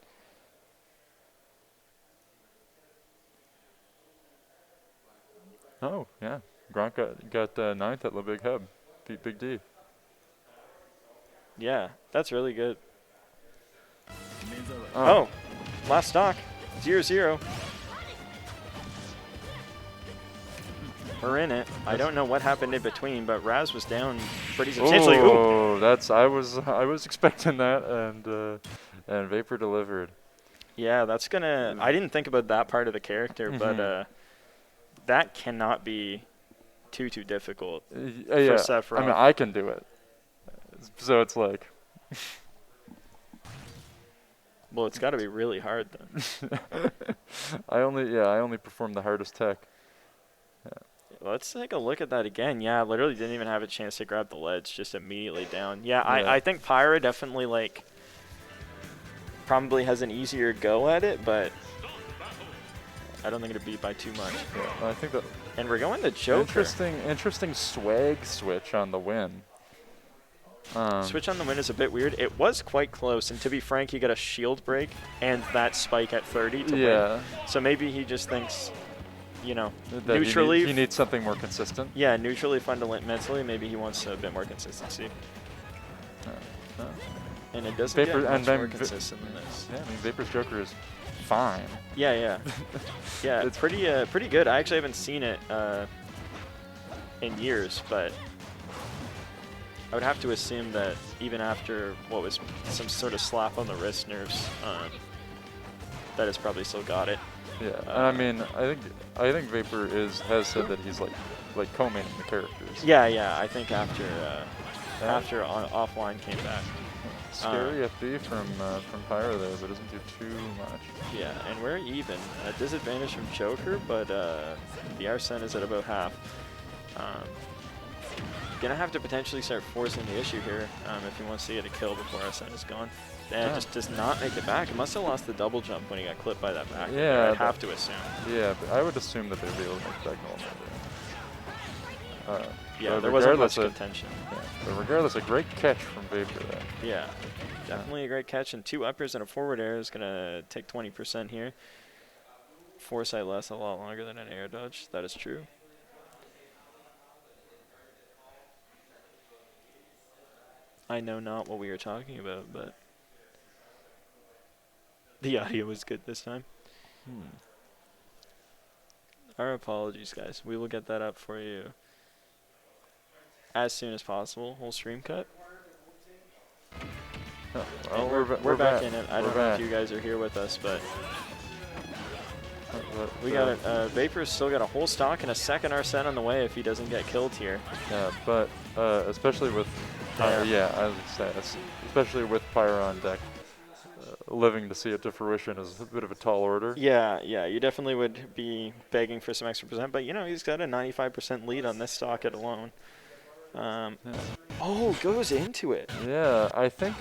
D: Oh, yeah. Gronk got ninth at the big hub. Beat Big D.
F: Yeah, that's really good. Oh, last stock. 0-0. We're in it. I don't know what happened in between, but Raz was down pretty substantially. Ooh.
D: Oh, I was expecting that, and Vapor delivered.
F: Yeah, that's gonna. I didn't think about that part of the character, but that cannot be too difficult.
D: Yeah,
F: Sephiroth.
D: I mean, I can do it. So it's like,
F: Well, it's got to be really hard then.
D: I only perform the hardest tech.
F: Let's take a look at that again. Yeah, I literally didn't even have a chance to grab the ledge, just immediately down. Yeah,
D: Yeah.
F: I think Pyra definitely like probably has an easier go at it, but I don't think it'd beat by too much.
D: Yeah, I think that
F: And we're going to Joker.
D: interesting swag switch on the win.
F: Switch on the win is a bit weird. It was quite close, and to be frank, he got a shield break and that spike at 30 to
G: Yeah.
F: win. So maybe he just thinks, you know,
G: That
F: neutrally.
G: he needs something more consistent.
F: Yeah, neutrally fundamentally, maybe he wants a bit more consistency.
G: Uh,
F: And it doesn't
G: Vapor-
F: get
G: and
F: much
G: then
F: more
G: Vi-
F: consistent than this.
G: yeah, I mean, Vapor's Joker is fine.
F: Yeah, yeah. Yeah, it's pretty good. I actually haven't seen it in years, but I would have to assume that even after what was some sort of slap on the wrist nerfs, that it's probably still got it.
G: Yeah, and I mean, I think Vapor has said that he's like co-maining the characters.
F: Yeah, yeah. I think after offline came back.
G: Scary FD from Pyro there, but doesn't do too much.
F: Yeah, and we're even. A disadvantage from Joker, but the Arsene is at about half. Gonna have to potentially start forcing the issue here if he wants to get a kill before Arsene is gone. And
G: Yeah.
F: just does not make it back. It must have lost the double jump when he got clipped by that back.
G: Yeah,
F: I'd have to assume.
G: Yeah, but I would assume that they'd be able to make that normal there.
F: Yeah,
G: but
F: there wasn't much
G: regardless
F: contention.
G: but regardless, a great catch from Vapor there.
F: Yeah, definitely a great catch. And 2 uppers and a forward air is going to take 20% here. Foresight lasts a lot longer than an air dodge. That is true. I know not what we were talking about, but the audio was good this time. Our apologies, guys. We will get that up for you as soon as possible. Whole stream cut.
G: Oh,
F: And
G: well,
F: we're back in it. I
G: We're
F: don't know
G: back.
F: if you guys are here with us, but
G: But,
F: we got it. Vapor's still got a whole stock and a second Arsene on the way if he doesn't get killed here.
G: Yeah, but especially with I would say especially with Pyro on deck, living to see it to fruition is a bit of a tall order.
F: Yeah, yeah, you definitely would be begging for some extra percent, but you know he's got a 95% lead on this stock alone. Oh, goes into it.
G: Yeah, I think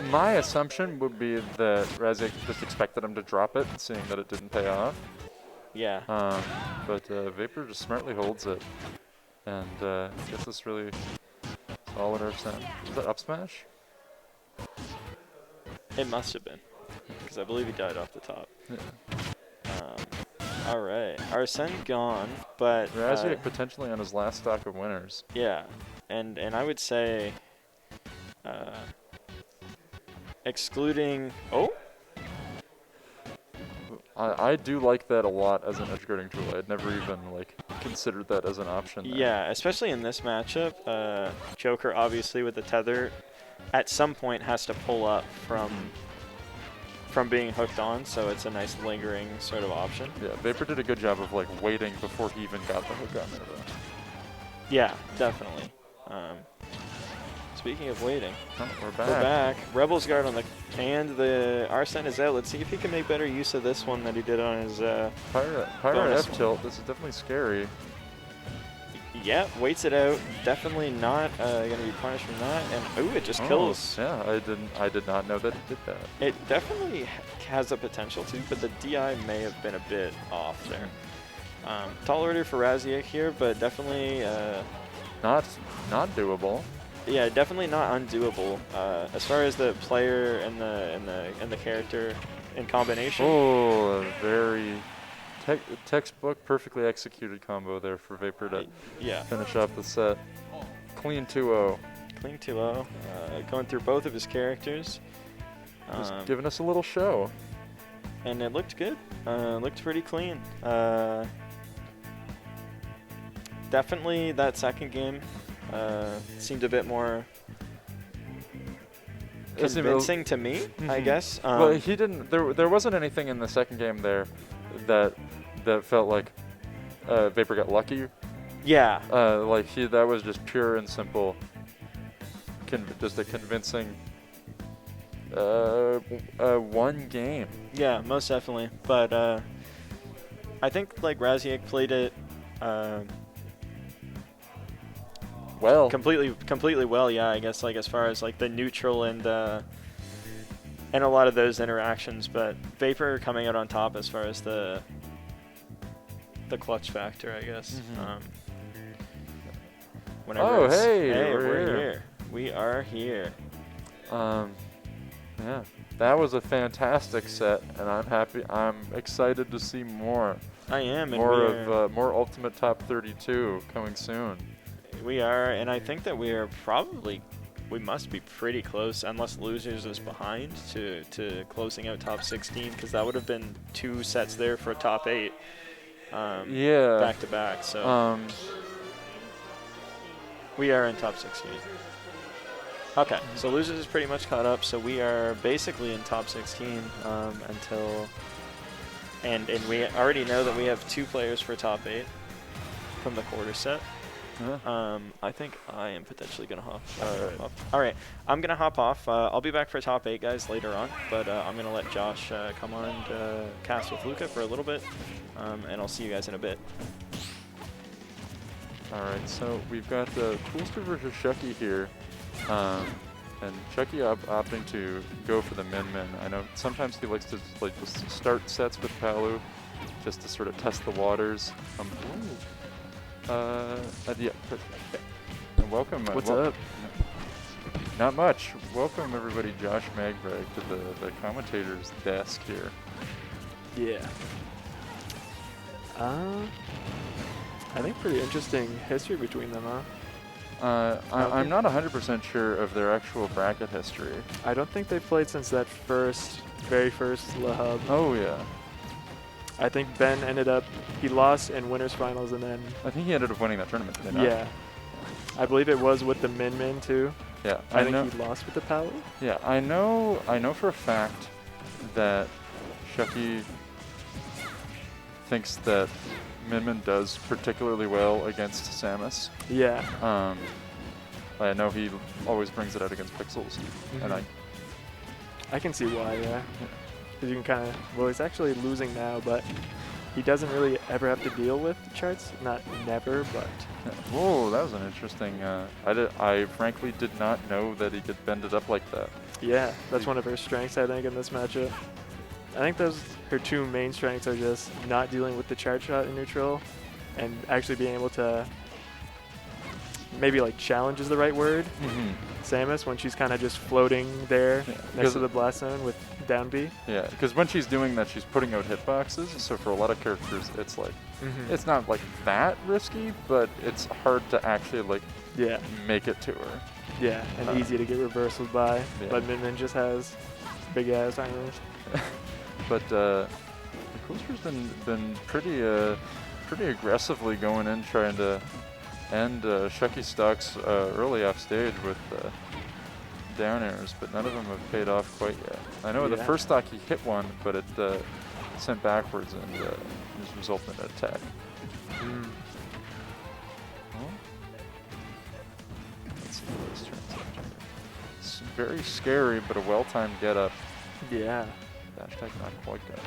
G: my assumption would be that Razic just expected him to drop it, seeing that it didn't pay off.
F: Yeah.
G: But Vapor just smartly holds it, and gets this really solid Arsene. Is that up smash?
F: It must have been, because I believe he died off the top.
G: Yeah.
F: All right, Arsene gone, but
G: Razic potentially on his last stock of winners.
F: yeah, and I would say, excluding
G: I do like that a lot as an edge guarding tool. I'd never even considered that as an option. there.
F: yeah, especially in this matchup, Joker obviously with the tether, at some point has to pull up from being hooked on, so it's a nice lingering sort of option.
G: Yeah, Vapor did a good job of waiting before he even got the hook on there though.
F: Yeah, definitely. Speaking of waiting,
G: Oh, we're back.
F: we're back. Rebels Guard on and the Arsene is out. Let's see if he can make better use of this one that he did on his.
G: Pyro
F: bonus
G: F tilt. This is definitely scary.
F: Yeah, waits it out. Definitely not going to be punished from that. And ooh, it just kills.
G: Yeah, I did not know that it did that.
F: It definitely has the potential to, but the DI may have been a bit off there. Tall order for Raziek here, but definitely,
G: Not doable.
F: yeah, definitely not undoable. As far as the player and the character in combination.
G: Oh, a very textbook, perfectly executed combo there for Vapor to
F: Yeah,
G: finish off the set. Clean 2-0.
F: clean 2-0. Going through both of his characters.
G: Just giving us a little show.
F: And it looked good. Looked pretty clean. Definitely that second game seemed a bit more
G: It seemed a-
F: convincing to me, I guess.
G: Well, he didn't. There wasn't anything in the second game there that felt like Vapor got lucky.
F: yeah,
G: That was just pure and simple. Just a convincing one game.
F: yeah, most definitely. But I think Raziek played it
G: Well,
F: completely well. Yeah, I guess as far as the neutral and a lot of those interactions. But Vapor coming out on top as far as the clutch factor, I guess. Whenever
G: Oh,
F: it's,
G: hey,
F: we're
G: we're
F: here.
G: here.
F: We are here.
G: Yeah, that was a fantastic set, and I'm happy. I'm excited to see more.
F: I am, and
G: More Ultimate Top 32 coming soon.
F: we are, and I think that we must be pretty close, unless Losers is behind to closing out top 16, because that would have been 2 sets there for a top 8.
G: Yeah.
F: Back to back. So we are in top 16. Okay, so Losers is pretty much caught up, so we are basically in top 16 until. And we already know that we have 2 players for top 8 from the quarter set. I think I am potentially going to hop. All right, I'm going to hop off. I'll be back for top 8, guys, later on. But I'm going to let Josh come on and cast with Luca for a little bit. And I'll see you guys in a bit.
G: All right, so we've got Coolster versus Shucky here. And Chucky opting to go for the min-min. I know sometimes he likes to just start sets with Palu just to sort of test the waters. Yeah, and welcome.
H: What's up?
G: Not much. Welcome everybody, Josh Magbrag, to the commentator's desk here.
H: Yeah. I think pretty interesting history between them, huh?
G: I'm not 100% sure of their actual bracket history.
H: I don't think they've played since that very first La Hub.
G: Oh yeah.
H: I think Ben he lost in winners finals, and then
G: I think he ended up winning that tournament, did he not?
H: yeah, I believe it was with the Min too.
G: Yeah,
H: I think he lost with the Palu.
G: Yeah, I know for a fact that Shucky thinks that Min does particularly well against Samus.
H: Yeah.
G: I know he always brings it out against Pixels, and
H: I can see why, yeah. Because you can kind of, well, he's actually losing now, but he doesn't really ever have to deal with the charts. Not never, but.
G: Whoa, that was an interesting. I frankly did not know that he could bend it up like that.
H: Yeah, that's one of her strengths, I think, in this matchup. I think her 2 main strengths are just not dealing with the chart shot in neutral, and actually being able to maybe like challenge is the right word. Samus when she's kind of just floating there next to the blast zone with down B.
G: Yeah, because when she's doing that, she's putting out hitboxes. So for a lot of characters, it's like it's not like that risky, but it's hard to actually like make it to her.
H: Yeah, and easy to get reversals by.
G: Yeah.
H: But Min just has big ass irons.
G: But the Coolster's been pretty aggressively going in trying to end Shucky stocks early off stage with down airs, but none of them have paid off quite yet. I know the first stock he hit one, but it sent backwards and just resulted in an attack. Well, let's see what this turns out. It's very scary, but a well-timed get-up.
H: Yeah.
G: Hashtag not quite good.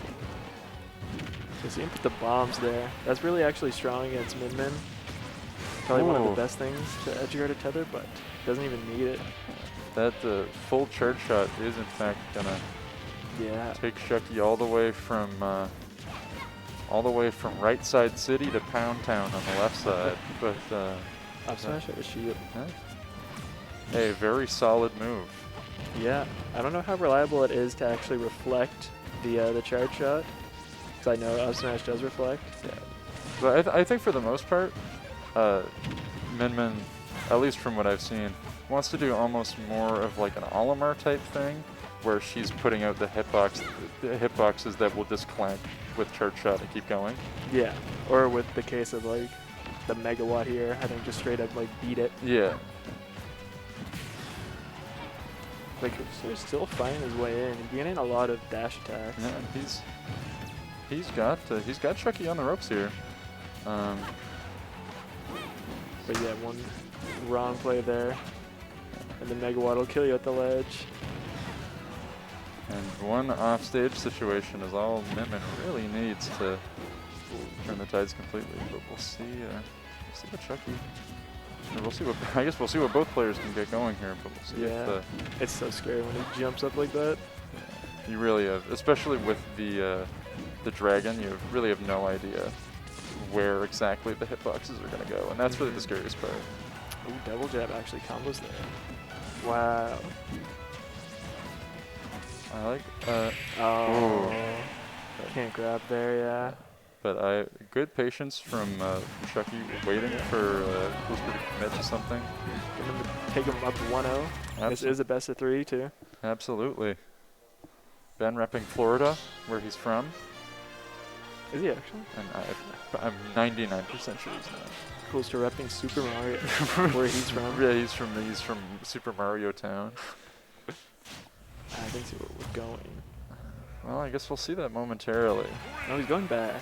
H: So see him put the bombs there. That's really actually strong against Min. Probably one of the best things to edgeguard a tether, but doesn't even need it.
G: That full chart shot is in fact gonna take Shucky all the way from right side city to Pound Town on the left side. But
H: up smash with a shield.
G: A very solid move.
H: Yeah, I don't know how reliable it is to actually reflect the charge shot, because I know up smash does reflect.
G: Yeah, but I think for the most part, Min, at least from what I've seen, wants to do almost more of like an Olimar type thing, where she's putting out the hitboxes that will just clank with charge shot and keep going. Yeah,
H: or with the case of like the Megawatt here, I think just straight up like beat it.
G: Yeah.
H: Like, he's still finding his way in, getting a lot of dash attacks.
G: Yeah, he's got Shucky on the ropes here.
H: But yeah, one wrong play there, and the Megawatt will kill you at the ledge.
G: And one offstage situation is all Min really needs to turn the tides completely. But we'll see what Shucky. We'll see what we'll see what both players can get going here, but we'll see.
H: Yeah, it's so scary when he jumps up like that.
G: Yeah, you really have, especially with the dragon, you really have no idea where exactly the hitboxes are going to go, and that's really the scariest part.
H: Ooh, double jab actually combos there. Wow.
G: I like,
H: Oh. Can't grab there, yeah.
G: but good patience from Chucky waiting for Cooster to commit to something.
H: Gonna take him up to 1-0. This is a best of 3 too.
G: Absolutely. Ben repping Florida, where he's from,
H: Is he actually?
G: and I'm 99% sure he's not.
H: Coolster repping Super Mario, where he's from.
G: Yeah, he's from Super Mario Town.
H: I can see where we're going.
G: Well, I guess we'll see that momentarily.
H: No, he's going back.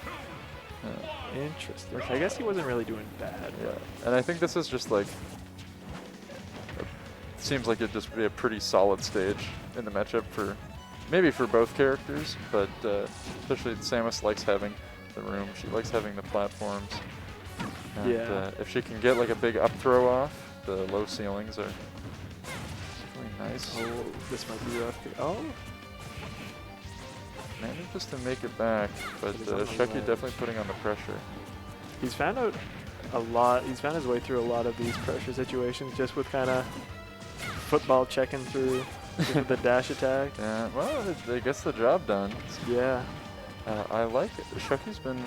G: Yeah.
H: Interesting. I guess he wasn't really doing bad.
G: Yeah, and I think this is just like, seems like it'd just be a pretty solid stage in the matchup for, maybe for both characters, but especially Samus likes having the room. She likes having the platforms. And,
H: Yeah.
G: if she can get like a big up throw off, the low ceilings are really nice.
H: Oh, this might be rough. Oh,
G: Manages to make it back, but
H: But he's on the
G: Shucky
H: ledge.
G: definitely putting on the pressure.
H: he's found out a lot. He's found his way through a lot of these pressure situations just with kind of football checking through with the dash attack.
G: Yeah, well, it gets the job done.
H: Yeah.
G: I like it. Shucky's been.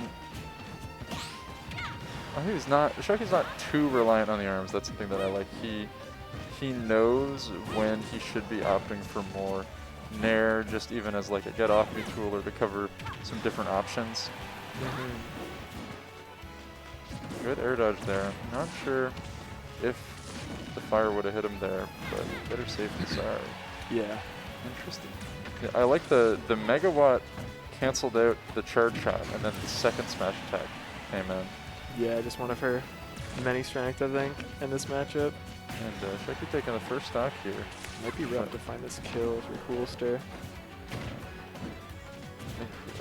G: Shucky's not too reliant on the arms. That's something that I like. He knows when he should be opting for more nair, just even as like a get off me tool or to cover some different options. Good air dodge there. Not sure if the fire would have hit him there, but better safe than sorry.
H: Yeah.
G: Interesting. Yeah, I like the megawatt canceled out the charge shot, and then the second smash attack came in.
H: Yeah, just one of her many strengths, I think, in this matchup.
G: And Shucky taking the first stock here.
H: Might be rough to find this kill for Coolster.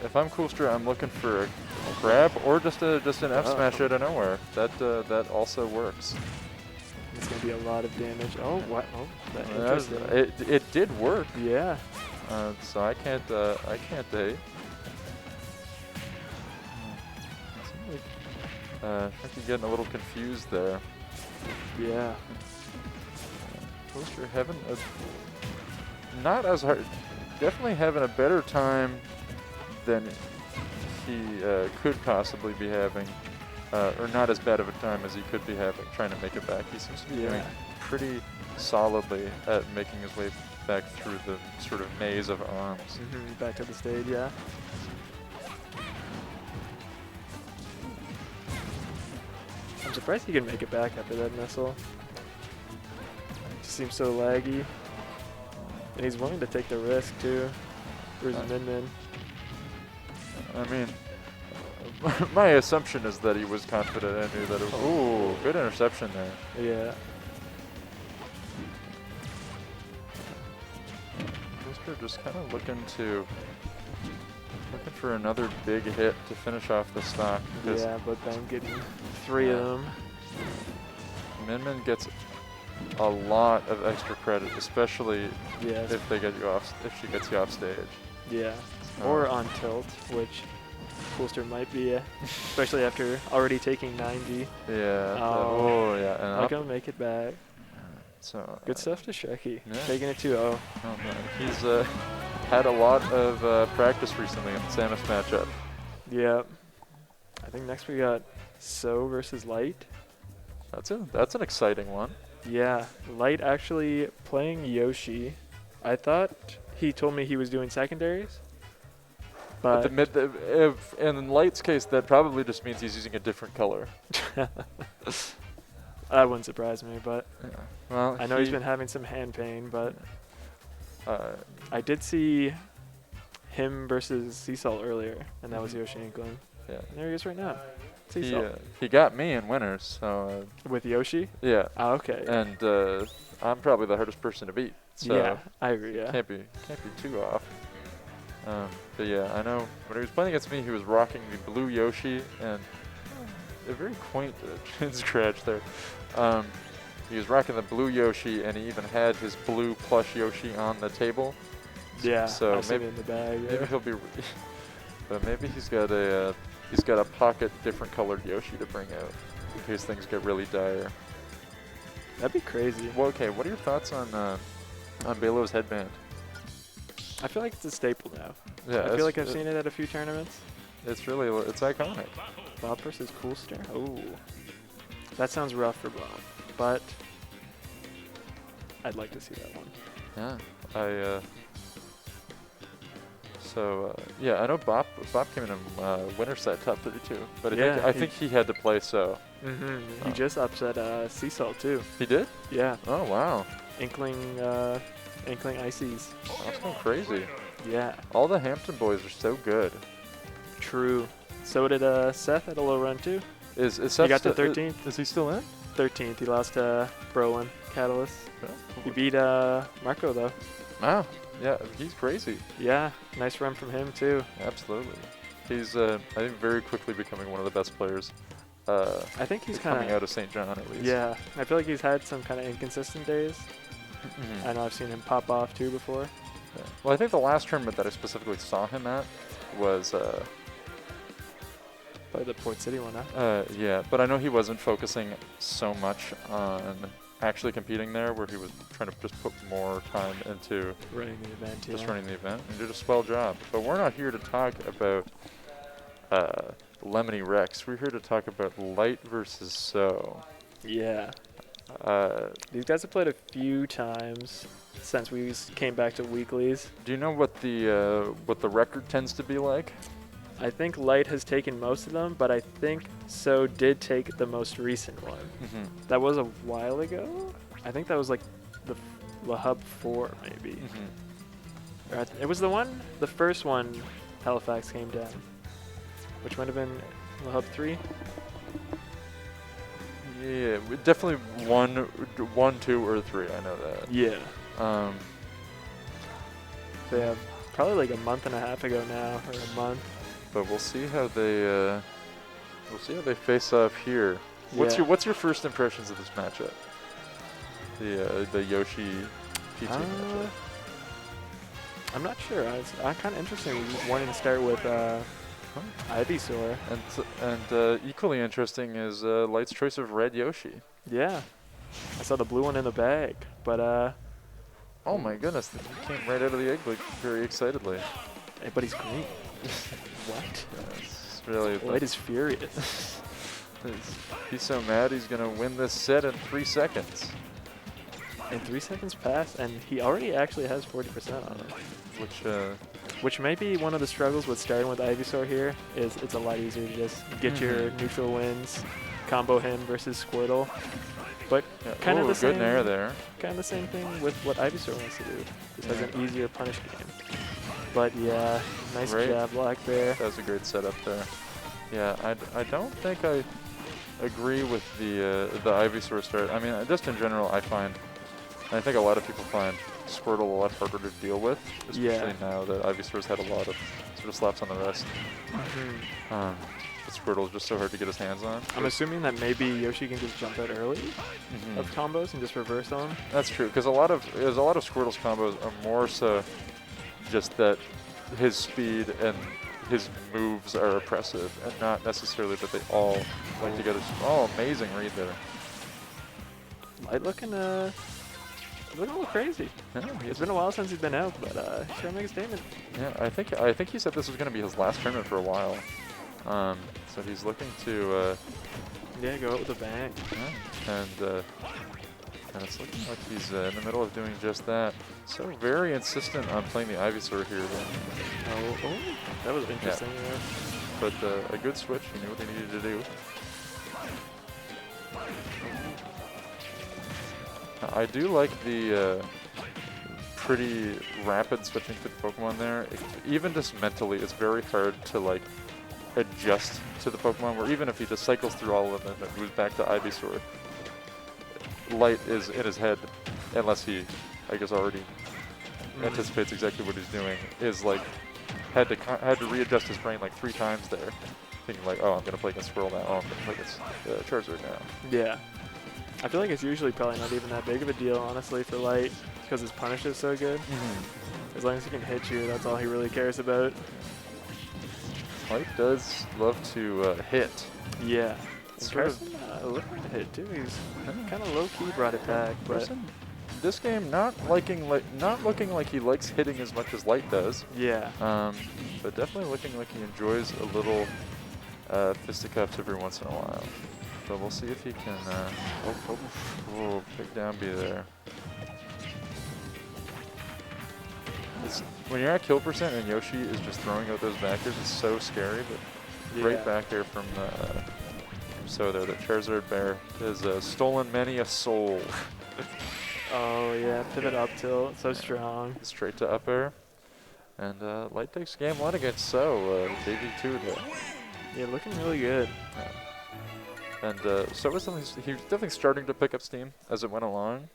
G: If I'm Coolster, I'm looking for a grab or just an F smash out of nowhere. That also works.
H: It's gonna be a lot of damage. Oh, what? Oh, that
G: That was-
H: interesting.
G: it did work.
H: Yeah.
G: So I can't hate. Shucky getting a little confused there.
H: Yeah.
G: Coolster having a not as hard, definitely having a better time than he could possibly be having, or not as bad of a time as he could be having trying to make it back. He seems to be doing pretty solidly at making his way back through the sort of maze of arms.
H: Back to the stage, yeah. I'm surprised he can make it back after that missile. Just seems so laggy. And he's willing to take the risk too. For his Min.
G: I mean, my assumption is that he was confident and knew that it was. Ooh, good interception there.
H: Yeah.
G: Coolster just kind of looking for another big hit to finish off the stock. Because
H: Yeah, but Ben getting 3 of them.
G: Min gets a lot of extra credit, especially
H: Yeah.
G: if they get you off, if she gets you off stage.
H: Yeah. Or on tilt, which Coolster might be, especially after already taking 90.
G: Yeah.
H: Oh.
G: Yeah. And
H: Not
G: up,
H: gonna make it back.
G: so
H: Good stuff to Shucky.
G: yeah.
H: Taking it 2-0.
G: oh, man. He's had a lot of practice recently in the Samus matchup.
H: Yeah. I think next we got So versus Light.
G: That's an exciting one.
H: Yeah, Light actually playing Yoshi. I thought he told me he was doing secondaries. But
G: In Light's case, that probably just means he's using a different color.
H: that wouldn't surprise me, but
G: Yeah. Well,
H: I know he's been having some hand pain, but
G: Uh,
H: I did see him versus Seasalt earlier, and that was Yoshi Inkling.
G: yeah.
H: And there he is right now.
G: He,
H: Seasalt.
G: he got me in winners, so
H: With Yoshi?
G: yeah.
H: Oh, okay.
G: And I'm probably the hardest person to beat. So
H: yeah, I agree, yeah.
G: can't be too off. But yeah, I know when he was playing against me, he was rocking the blue Yoshi and a very quaint chin scratch there. He was rocking the blue Yoshi, and he even had his blue plush Yoshi on the table.
H: Yeah,
G: So
H: I've seen
G: maybe
H: it in the bag.
G: maybe
H: Yeah.
G: he'll be, but maybe he's got a pocket different colored Yoshi to bring out in case things get really dire.
H: That'd be crazy.
G: Well, okay, what are your thoughts on Belo's headband?
H: I feel like it's a staple now.
G: Yeah,
H: I feel like I've seen it at a few tournaments.
G: It's really, it's iconic.
H: Bob versus Coolstar. Oh, that sounds rough for Bob, but I'd like to see that one.
G: Yeah, yeah, I know Bob came in winner set top 32, but I think he had to play so.
H: He just upset Sea Salt too.
G: He did?
H: Yeah.
G: Oh wow,
H: Inkling Ices.
G: that's going crazy.
H: Yeah.
G: All the Hampton boys are so good.
H: True. So did Seth at a low run too.
G: Is Seth
H: He got to
G: sti-
H: 13th.
G: Is he still in?
H: 13th. He lost to Brolin Catalyst.
G: Yeah.
H: He beat Marco though.
G: Wow. Yeah, he's crazy.
H: Yeah. Nice run from him too.
G: Absolutely. He's, I think, very quickly becoming one of the best players.
H: I think he's kind
G: coming out of St. John at least.
H: Yeah. I feel like he's had some kind of inconsistent days.
G: Mhm.
H: I know I've seen him pop off too before.
G: Yeah. Well, I think the last tournament that I specifically saw him at was,
H: Probably the Port City one, huh?
G: yeah, but I know he wasn't focusing so much on actually competing there, where he was trying to just put more time into
H: Running the event,
G: just
H: yeah.
G: running the event, and did a swell job. But we're not here to talk about Lemony Rex. We're here to talk about Light versus So.
H: Yeah. These guys have played a few times since we came back to weeklies.
G: Do you know what the record tends to be like?
H: I think Light has taken most of them, but I think So did take the most recent one.
G: Mm-hmm.
H: That was a while ago. I think that was like the Hub 4 maybe.
G: Mm-hmm.
H: Or it was the first one Halifax came down, which might have been the Hub 3.
G: Yeah, definitely one, 2, or 3. I know that.
H: Yeah.
G: Um,
H: They have probably like a month and a half ago now, or a month.
G: but we'll see how they face off here. What's
H: Yeah.
G: your first impressions of this matchup? The Yoshi PT matchup.
H: I'm not sure. I'm kind of interested in wanting to start with Ivysaur.
G: And equally interesting is Light's choice of red Yoshi.
H: Yeah. I saw the blue one in the bag, but
G: Oh my goodness, he came right out of the egg like very excitedly.
H: but he's green. What?
G: It's really
H: Light is furious.
G: he's so mad he's gonna win this set in 3 seconds.
H: And 3 seconds pass, and he already actually has 40% on it.
G: Which
H: may be one of the struggles with starting with Ivysaur here, is it's a lot easier to just get your neutral wins, combo him versus Squirtle. But kind of the
G: good
H: same.
G: nair there.
H: Kind of the same thing with what Ivysaur wants to do. Just has an easier punish game. But yeah, nice
G: Right.
H: jab block there.
G: That was a great setup there. Yeah, I don't think I agree with the Ivysaur start. I mean, just in general, I think a lot of people find Squirtle a lot harder to deal with, especially now that Ivysaur's had a lot of sort of slaps on the wrist. But Squirtle's just so hard to get his hands on.
H: I'm assuming that maybe Yoshi can just jump out early of combos and just reverse them.
G: That's true, because a lot of Squirtle's combos are more so just that his speed and his moves are oppressive, and not necessarily that they all like to get a amazing read there.
H: Light looking a little crazy.
G: Yeah,
H: It's been a while since he's been out, but he's trying to make a statement.
G: Yeah, I think he said this was going to be his last tournament for a while. So he's looking to
H: Go out with a bang.
G: and it's looking like he's in the middle of doing just that. So very insistent on playing the Ivysaur here,
H: Oh, that was interesting. Yeah.
G: but a good switch. He knew what he needed to do. I do like the pretty rapid switching to the Pokemon there. Even just mentally, it's very hard to like adjust to the Pokemon, where even if he just cycles through all of them and moves back to Ivysaur, Light is in his head, unless he, I guess, already anticipates exactly what he's doing, is like had to readjust his brain like 3 times there, thinking like, oh, I'm gonna play against Squirtle now, oh, I'm gonna play against Charizard now.
H: Yeah. I feel like it's usually probably not even that big of a deal, honestly, for Light, because his punish is so good. As long as he can hit you, that's all he really cares about.
G: Light does love to hit.
H: Yeah. And
G: sort of
H: Carson looking to hit too. He's kind of low key brought it back, but
G: Carson, this game not looking like he likes hitting as much as Light does.
H: yeah.
G: But definitely looking like he enjoys a little fisticuffs every once in a while. So we'll see if he can. Big down B there. When you're at kill percent and Yoshi is just throwing out those back airs, it's so scary. But great back air from So there. That Charizard Bear has stolen many a soul.
H: Oh yeah, pivot up tilt, so strong.
G: Straight to up air. And Light takes game 1 against JV2 there.
H: Yeah, looking really good.
G: And so was something he was definitely starting to pick up steam as it went along,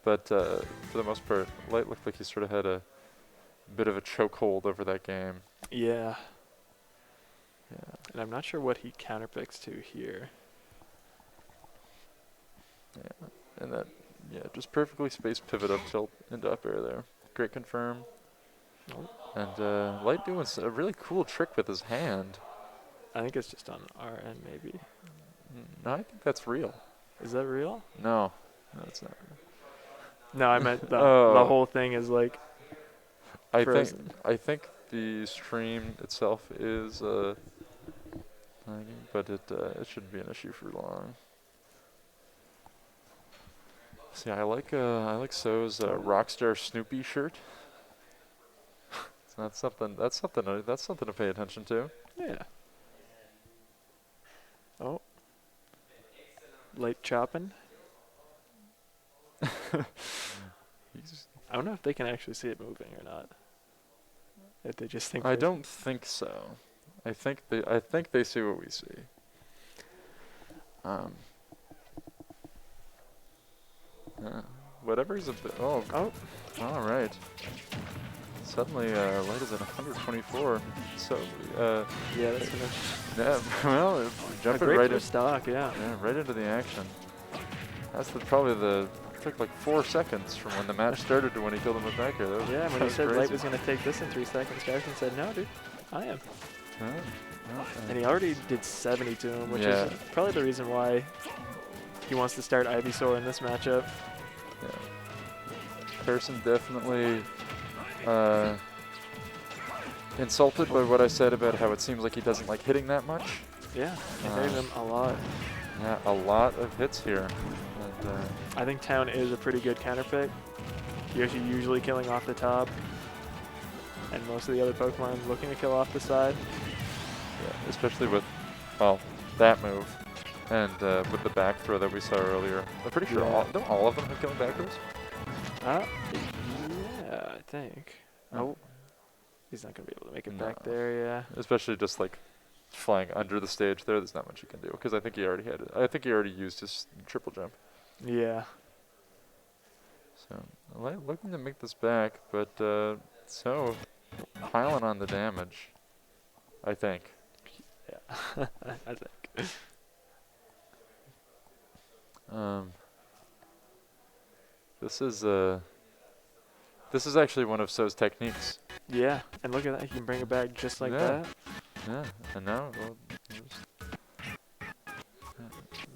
G: but for the most part, Light looked like he sort of had a bit of a chokehold over that game.
H: Yeah.
G: Yeah.
H: And I'm not sure what he counterpicks to here.
G: Yeah. And that, just perfectly spaced pivot up tilt into up air there. Great confirm. And Light doing a really cool trick with his hand.
H: I think it's just on our end, maybe.
G: No, I think that's real.
H: Is that real?
G: No, it's not real.
H: No, I meant the
G: Oh.
H: whole thing is like
G: I
H: frozen.
G: think the stream itself is lagging, but it shouldn't be an issue for long. See, I like So's Rockstar Snoopy shirt. So that's something to pay attention to.
H: Yeah. Oh. Light chopping. I don't know if they can actually see it moving or not. If they just think.
G: I don't think so. I think they see what we see. Whatever he's a bit. Oh. All right. Suddenly, Light is at 124. So,
H: Yeah, that's gonna.
G: yeah. Well, jumping
H: great
G: right
H: first stock, yeah.
G: Yeah, right into the action. That's probably it took like 4 seconds from when the match started to when he killed him with back air.
H: Yeah, when
G: that
H: he
G: was
H: said Light
G: crazy.
H: was gonna take this in 3 seconds, Carson said, "No, dude, I am."
G: Yeah,
H: And he already did 70 to him, which
G: Yeah.
H: is probably the reason why he wants to start Ivysaur in this matchup.
G: Carson definitely insulted by what I said about how it seems like he doesn't like hitting that much.
H: Yeah, he hurt him a lot.
G: Yeah, a lot of hits here. And,
H: I think Town is a pretty good counter pick. Yoshi usually killing off the top, and most of the other Pokemon looking to kill off the side.
G: yeah, especially with, well, that move. And with the back throw that we saw earlier. I'm pretty sure
H: Yeah.
G: don't all of them have killing back throws?
H: Yeah, I think. Oh, he's not going to be able to make it back
G: No.
H: there, yeah.
G: Especially just like flying under the stage there, there's not much you can do. Because I think he already had it. I think he already used his triple jump.
H: Yeah.
G: So looking to make this back, but so piling on the damage, I think.
H: Yeah, I think.
G: This is actually one of So's techniques.
H: Yeah, and look at that. He can bring it back just like
G: Yeah.
H: that.
G: Yeah, and now we'll just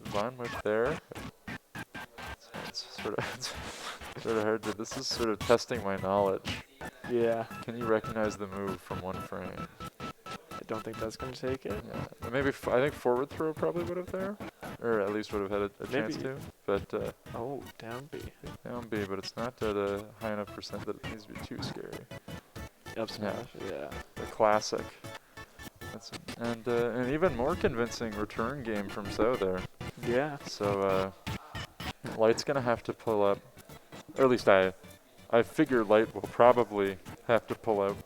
G: Vine Whip there. So it's sort of hard to. This is sort of testing my knowledge.
H: Yeah,
G: Can you recognize the move from one frame?
H: I don't think that's going to take it.
G: Yeah, maybe I think forward throw probably would have there, or at least would have had a chance
H: Maybe.
G: to. But
H: Oh, down B.
G: down B, but it's not at a high enough percent that it needs to be too scary.
H: Up smash, yeah.
G: The classic. And even more convincing return game from So there.
H: Yeah.
G: So Light's gonna have to pull up, or at least I figure Light will probably have to pull out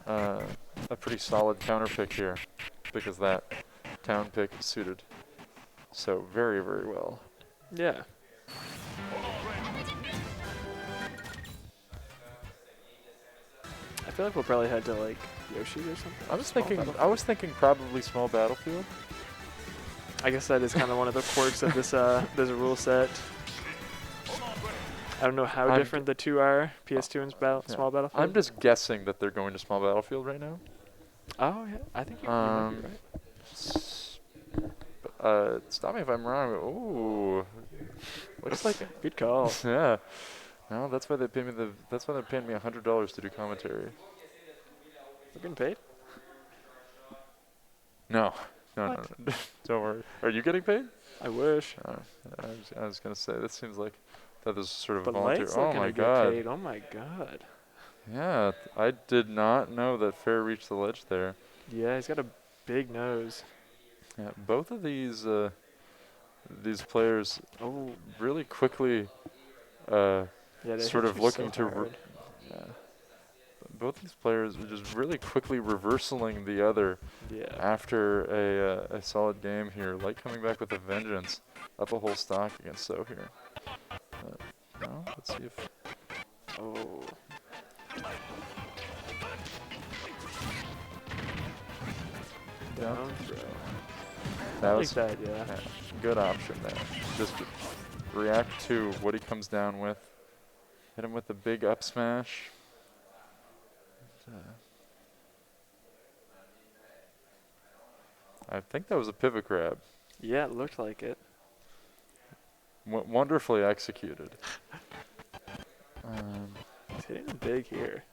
G: a pretty solid counter pick here, because that town pick is suited So very, very well.
H: Yeah. I feel like we'll probably head to like Yoshi or something.
G: I was thinking probably small battlefield.
H: I guess that is kind of one of the quirks of this this rule set. I don't know how
G: I'm
H: different the two are, PS2 and small battlefield.
G: I'm just guessing that they're going to small battlefield right now.
H: Oh yeah, I think you might be right.
G: But Stop me if I'm wrong. Ooh. Looks like
H: Good call.
G: yeah. No, that's why they pay me that's why they're paying me $100 to do commentary.
H: We're getting paid?
G: No. No. Don't worry. Are you getting paid?
H: I wish.
G: I was gonna say that seems like that is sort of
H: But
G: volunteer.
H: Light's
G: Oh
H: looking
G: my
H: to get
G: god.
H: paid. Oh my god.
G: Yeah, I did not know that Fair reached the ledge there.
H: Yeah, he's got a big nose.
G: Yeah, both of these players
H: Oh,
G: really quickly
H: yeah, they
G: sort
H: hit
G: of
H: you
G: looking
H: so
G: to
H: hard.
G: both these players are just really quickly reversing the other
H: Yeah.
G: after a solid game here. Light coming back with a vengeance, up a whole stock against So here. No, let's see if
H: Oh. Down throw.
G: that
H: I
G: was
H: like that, yeah.
G: yeah, good option there. Just react to what he comes down with. Hit him with the big up smash. I think that was a pivot grab.
H: Yeah, it looked like it.
G: Wonderfully executed.
H: He's hitting big here.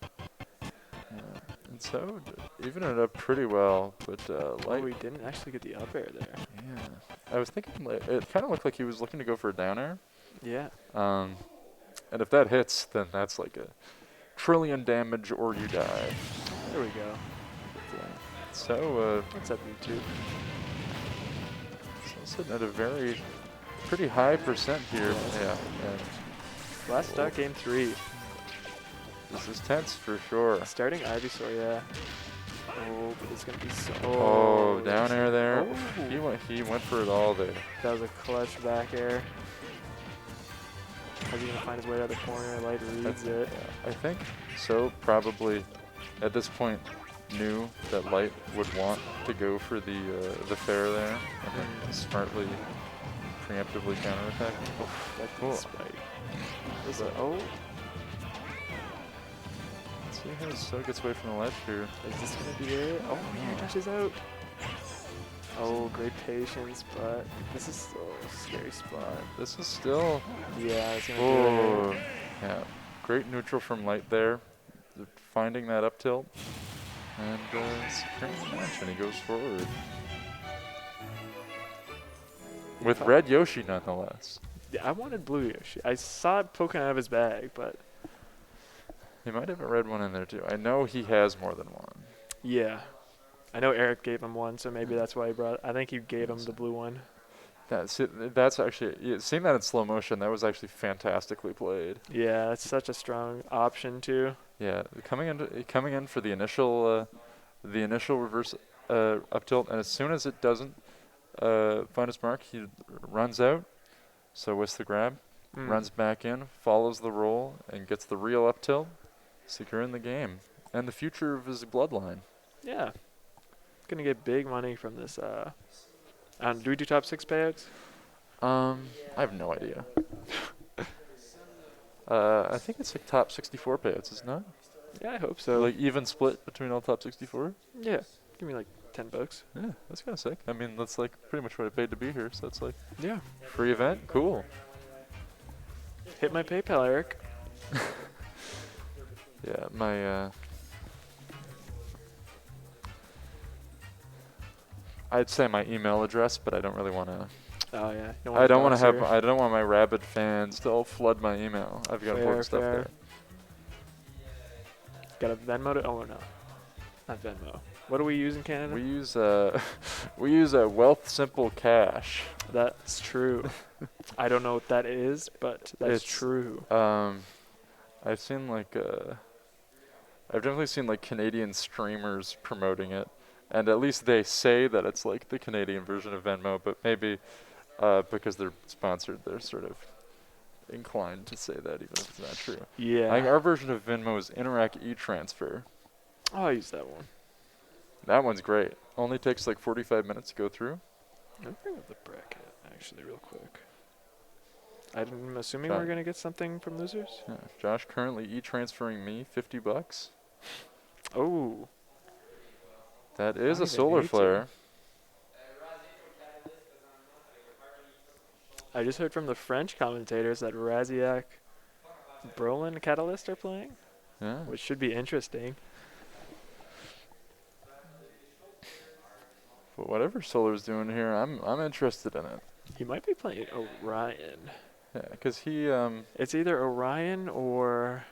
G: And so even it up pretty well, but Light.
H: Oh, he didn't actually get the up air there.
G: Yeah, I was thinking it kind of looked like he was looking to go for a down air.
H: Yeah.
G: And if that hits, then that's like a trillion damage or you die.
H: There we go.
G: So
H: What's up, YouTube?
G: sitting at a pretty high percent here. Yeah, and
H: Last start, game 3.
G: this is tense for sure.
H: Starting Ivysaur, yeah. Oh, but it's gonna be so.
G: Oh, down air there.
H: Oh.
G: He went for it all there.
H: That was a clutch back air. How's he gonna find his way out of the corner? Light reads it.
G: I think So probably at this point knew that Light would want to go for the fair there and then smartly preemptively counterattack.
H: Oh, that
G: Cool.
H: spike. Oh,
G: Let's see how So gets away from the ledge here.
H: is this gonna be it? Oh, air dashes out. Oh, great patience, but this is still a scary spot.
G: This is still
H: Yeah, it's gonna
G: oh
H: do it.
G: yeah, great neutral from Light there, finding that up tilt and securing the match, and he goes forward with red Yoshi nonetheless.
H: Yeah, I wanted blue Yoshi. I saw it poking out of his bag, but
G: He might have a red one in there too. I know he has more than one.
H: yeah. I know Eric gave him one, so maybe that's why he brought. I think he gave him the blue one.
G: That's actually seeing that in slow motion. That was actually fantastically played.
H: Yeah, that's such a strong option too.
G: Yeah, coming in for the initial reverse up tilt, and as soon as it doesn't find its mark, he runs out. So with the grab, runs back in, follows the roll, and gets the real up tilt, securing the game and the future of his bloodline.
H: Yeah, gonna get big money from this. Do we do top 6 payouts?
G: I have no idea. I think it's like top 64 payouts, isn't it?
H: Yeah, I hope so.
G: Like even split between all top 64.
H: Yeah, give me like $10.
G: Yeah, that's kind of sick. I mean, that's like pretty much what I paid to be here. So that's like
H: Yeah.
G: free event. Cool.
H: Hit my PayPal, Eric.
G: Yeah, my I'd say my email address, but I don't really want to.
H: Oh yeah.
G: I don't want my rabid fans to all flood my email. I've got important stuff there.
H: Got a Venmo? Oh no, not Venmo. What do we use in Canada?
G: We use Wealth Simple Cash.
H: That's true. I don't know what that is, but that's
G: It's,
H: true.
G: I've seen like I've definitely seen like Canadian streamers promoting it, and at least they say that it's like the Canadian version of Venmo, but maybe because they're sponsored, they're sort of inclined to say that even if it's not true.
H: Yeah.
G: I think our version of Venmo is Interac eTransfer.
H: Oh, I use that one.
G: That one's great. Only takes like 45 minutes to go through.
H: Let me bring up the bracket actually real quick. I'm assuming
G: Try.
H: we're gonna get something from losers.
G: Yeah. Josh currently e-transferring me $50.
H: Oh.
G: That is
H: Not
G: a
H: even
G: solar
H: 18.
G: flare.
H: I just heard from the French commentators that Raziak, Brolin, Catalyst are playing,
G: Yeah.
H: which should be interesting.
G: But whatever Solar's doing here, I'm interested in it.
H: He might be playing Orion.
G: Yeah, because he
H: It's either Orion or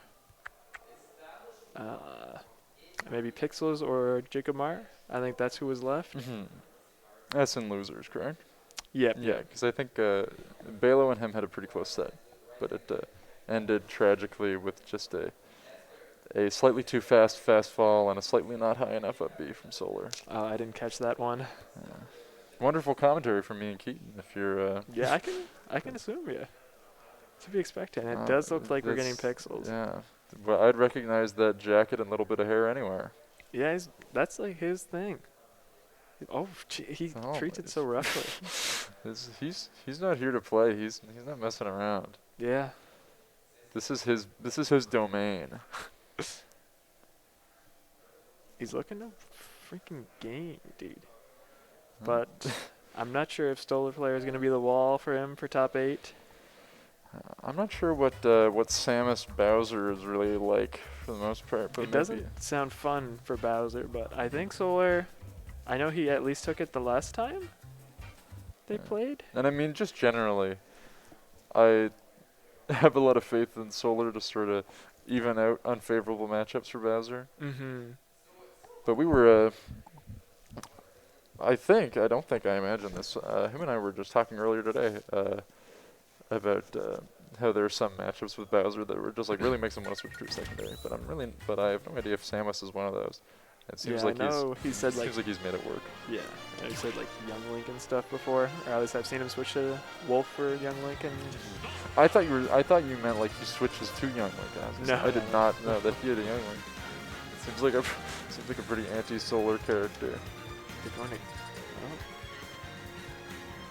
H: maybe Pixels or Jacob Meyer. I think that's who was left.
G: that's in losers, correct?
H: Yep.
G: Yeah, because I think Balo and him had a pretty close set, but it ended tragically with just a slightly too fast fall and a slightly not high enough up B from Solar.
H: I didn't catch that one.
G: Wonderful commentary from me and Keaton. If you're
H: Yeah, I can assume, yeah. To be expected. It does look like we're getting
G: that's-
H: Pixels.
G: Yeah, but I'd recognize that jacket and little bit of hair anywhere.
H: Yeah, that's like his thing. Oh, he
G: Oh,
H: treats it
G: my-
H: so roughly.
G: He's not here to play. He's not messing around.
H: Yeah.
G: This is his domain.
H: He's looking to freaking game, dude. But I'm not sure if Stolar Player is going to be the wall for him for top 8.
G: I'm not sure what Samus Bowser is really like for the most part, but
H: It
G: maybe.
H: doesn't sound fun for Bowser, but I think Solar, I know he at least took it the last time they played.
G: And I mean, just generally, I have a lot of faith in Solar to sort of even out unfavorable matchups for Bowser.
H: Mm-hmm.
G: But we were, I don't think I imagined this. Him and I were just talking earlier today about how there are some matchups with Bowser that were just like really makes him want to switch to secondary. But I have no idea if Samus is one of those. It seems
H: Yeah,
G: like
H: I know he said like
G: seems like he's made it work.
H: yeah, he said like Young Link and stuff before, or at least I've seen him switch to Wolf for Young Link and
G: I thought you meant like he switches to Young Link.
H: No,
G: I did
H: no.
G: not know that he had a Young Link. It seems like a pretty anti-Solar character.
H: Good morning.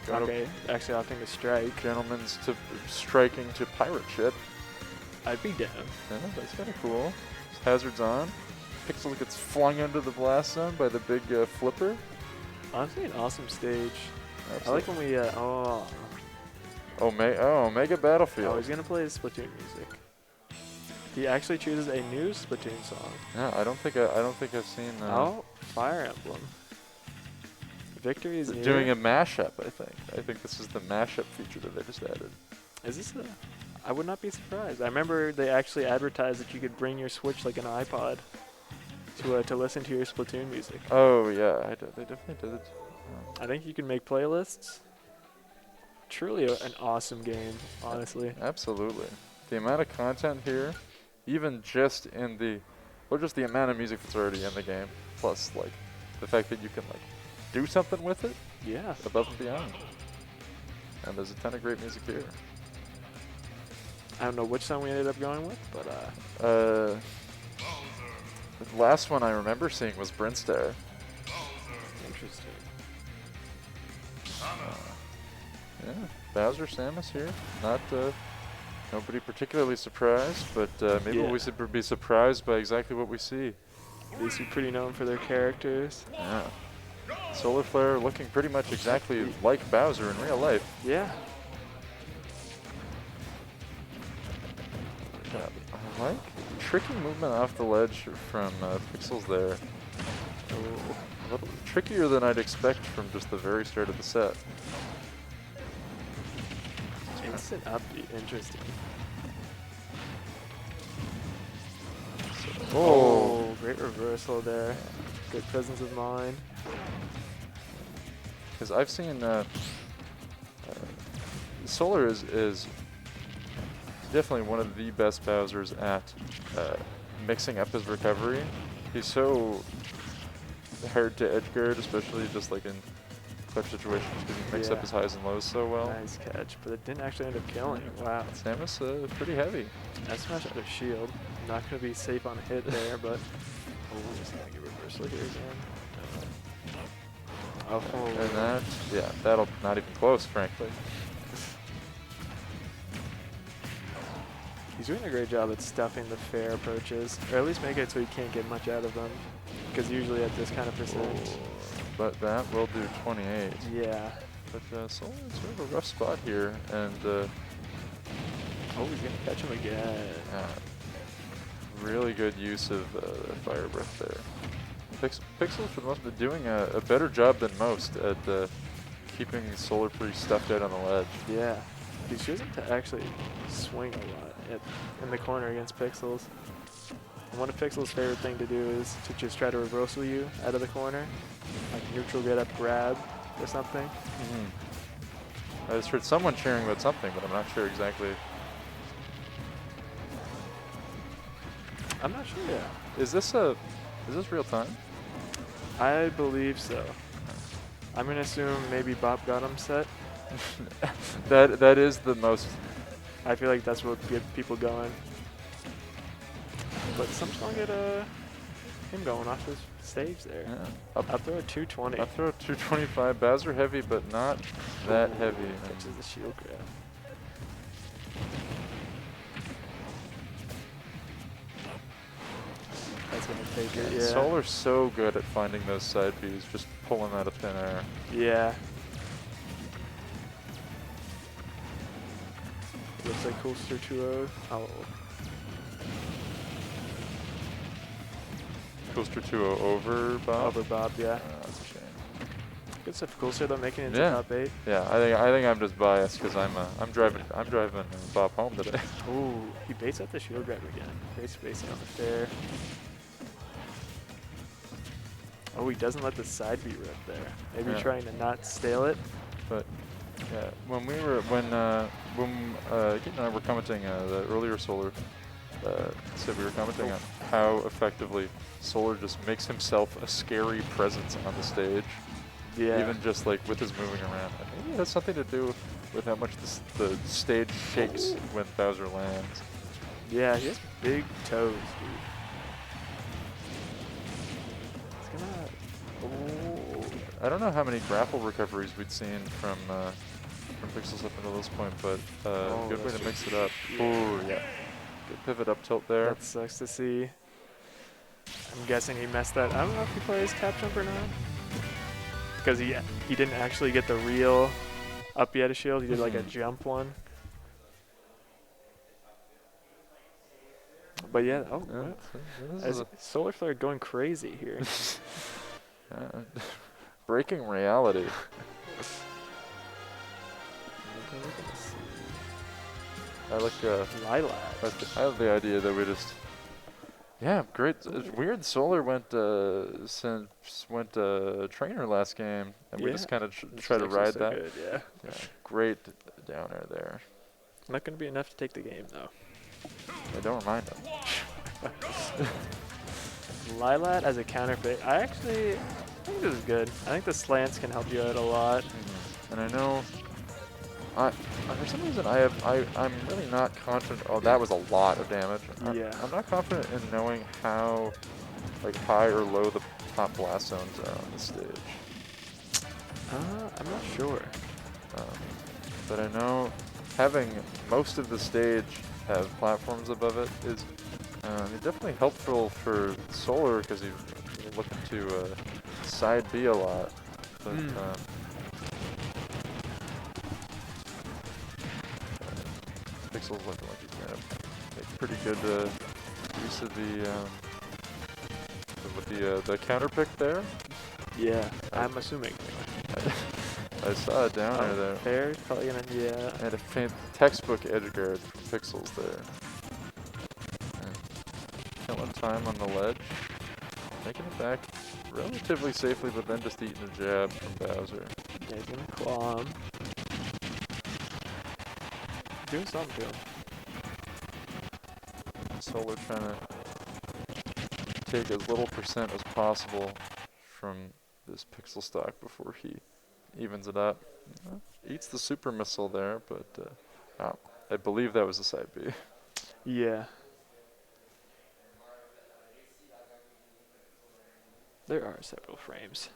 G: Going
H: Okay, actually opting to strike.
G: Gentlemen's to striking to pirate ship.
H: I'd be down.
G: Yeah, that's kind of cool. Hazards on. Pixel gets flung into the blast zone by the big flipper.
H: Honestly, an awesome stage.
G: Absolutely.
H: I like when we
G: Omega Battlefield.
H: oh, he's gonna play the Splatoon music. He actually chooses a new Splatoon song.
G: Yeah, I don't think I've seen.
H: Oh, Fire Emblem. Victory is near.
G: Doing a mashup. I think this is the mashup feature that they just added.
H: Is this a? I would not be surprised. I remember they actually advertised that you could bring your Switch like an iPod to listen to your Splatoon music.
G: Oh yeah, they definitely did it.
H: I think you can make playlists. Truly an awesome game, honestly.
G: Absolutely. The amount of content here, even just in just the amount of music that's already in the game, plus like the fact that you can like do something with it
H: Yeah.
G: above and beyond. And there's a ton of great music here.
H: I don't know which song we ended up going with, but
G: The last one I remember seeing was Brinstar.
H: interesting.
G: Yeah, Bowser Samus here. Not nobody particularly surprised, but maybe
H: Yeah.
G: we should be surprised by exactly what we see.
H: These are pretty known for their characters.
G: Yeah. Solar Flare looking pretty much exactly like Bowser in real life.
H: Yeah.
G: Yeah, I like tricky movement off the ledge from Pixels there. A little trickier than I'd expect from just the very start of the set.
H: Instant upbeat. Interesting. Oh, great reversal there. Good presence of mind.
G: Because I've seen Solar is definitely one of the best Bowsers at mixing up his recovery. He's so hard to edge guard, especially just like in clutch situations, because he mixes up
H: Yeah.
G: his highs and lows so well.
H: Nice catch, but it didn't actually end up killing. Wow.
G: Samus pretty heavy.
H: That smash out of shield. Not going to be safe on hit there, but oh, just going to get reversal here again. Oh,
G: And that'll not even close, frankly.
H: he's doing a great job at stuffing the fair approaches, or at least make it so he can't get much out of them, because usually at this kind of percent.
G: But that will do 28.
H: Yeah.
G: But Solar in sort of a rough spot here, and
H: Oh, he's gonna catch him again.
G: really good use of Fire Breath there. Pixels for the most part doing a better job than most at keeping Solar pretty stuffed out on the ledge.
H: Yeah, he's choosing to actually swing a lot in the corner against Pixels. And one of Pixels' favorite thing to do is to just try to reversal you out of the corner, like neutral get up grab or something.
G: I just heard someone cheering about something, but I'm not sure exactly.
H: I'm not sure yet.
G: Is this real time?
H: I believe so. I'm gonna assume maybe Bob got him set.
G: that is the most.
H: I feel like that's what would get people going. But some song get him going off his stage there.
G: Yeah.
H: Up throw at 220.
G: Up throw 225. Bowser heavy, but not that heavy.
H: Catches the shield grab. That's gonna take it. Yeah.
G: Solar's so good at finding those side Bs, just pulling out of thin air.
H: Yeah. Looks like Coolster 2-0. Oh.
G: Coolster 2-0 over Bob.
H: Over Bob, yeah.
G: That's a shame.
H: Good stuff, Coolster though, making it into
G: Yeah.
H: top 8.
G: Yeah, I think I'm just biased because I'm driving Bob home today.
H: Ooh, he baits out the shield grab again. Great spacing on the fair. Oh, he doesn't let the side B rip there. Maybe
G: Yeah.
H: trying to not stale it.
G: But yeah, when Keaton and I were commenting the earlier Solar, said we were commenting on how effectively Solar just makes himself a scary presence on the stage.
H: Yeah.
G: Even just like with his moving around. And maybe it has something to do with how much the stage shakes when Bowser lands.
H: Yeah, he has big toes, dude. It's gonna. Oh.
G: I don't know how many grapple recoveries we'd seen from Pixels up until this point, but good way
H: that's
G: to mix it
H: true.
G: up. Ooh, yeah. Good pivot up tilt there.
H: That sucks to see. I'm guessing he messed that. I don't know if he plays cap jump or not. Because he didn't actually get the real up yet a shield. He did like a jump one. But yeah, oh,
G: Yeah,
H: wow.
G: this
H: As
G: is
H: Solar Flare going crazy here.
G: breaking reality. I like
H: Lilac.
G: I love the idea that we just great. It's weird. Solar went trainer last game, and we just kind of try to ride that.
H: Good, yeah.
G: Great down air there.
H: Not going to be enough to take the game though.
G: I don't remind him.
H: Lilat as a counter pick. I think this is good. I think the slants can help you out a lot.
G: And I know, for some reason I'm really not confident. Oh, that was a lot of damage.
H: Yeah.
G: I'm not confident in knowing how like high or low the top blast zones are on the stage.
H: I'm not sure.
G: But I know having most of the stage have platforms above it is definitely helpful for Solar because he's looking to side B a lot. But Pixel's looking like he's gonna make pretty good use of the counter pick there.
H: Yeah, I'm assuming.
G: I saw it down there.
H: Fair, probably gonna, yeah.
G: And a textbook edge guard from Pixels there. Killing time on the ledge. Making it back relatively safely, but then just eating a jab from Bowser.
H: Yeah, he's gonna claw him. Doing something to him.
G: Solar trying to take as little percent as possible from this Pixel stock before he evens it up. Eats the super missile there, but I believe that was a side B.
H: Yeah. There are several frames.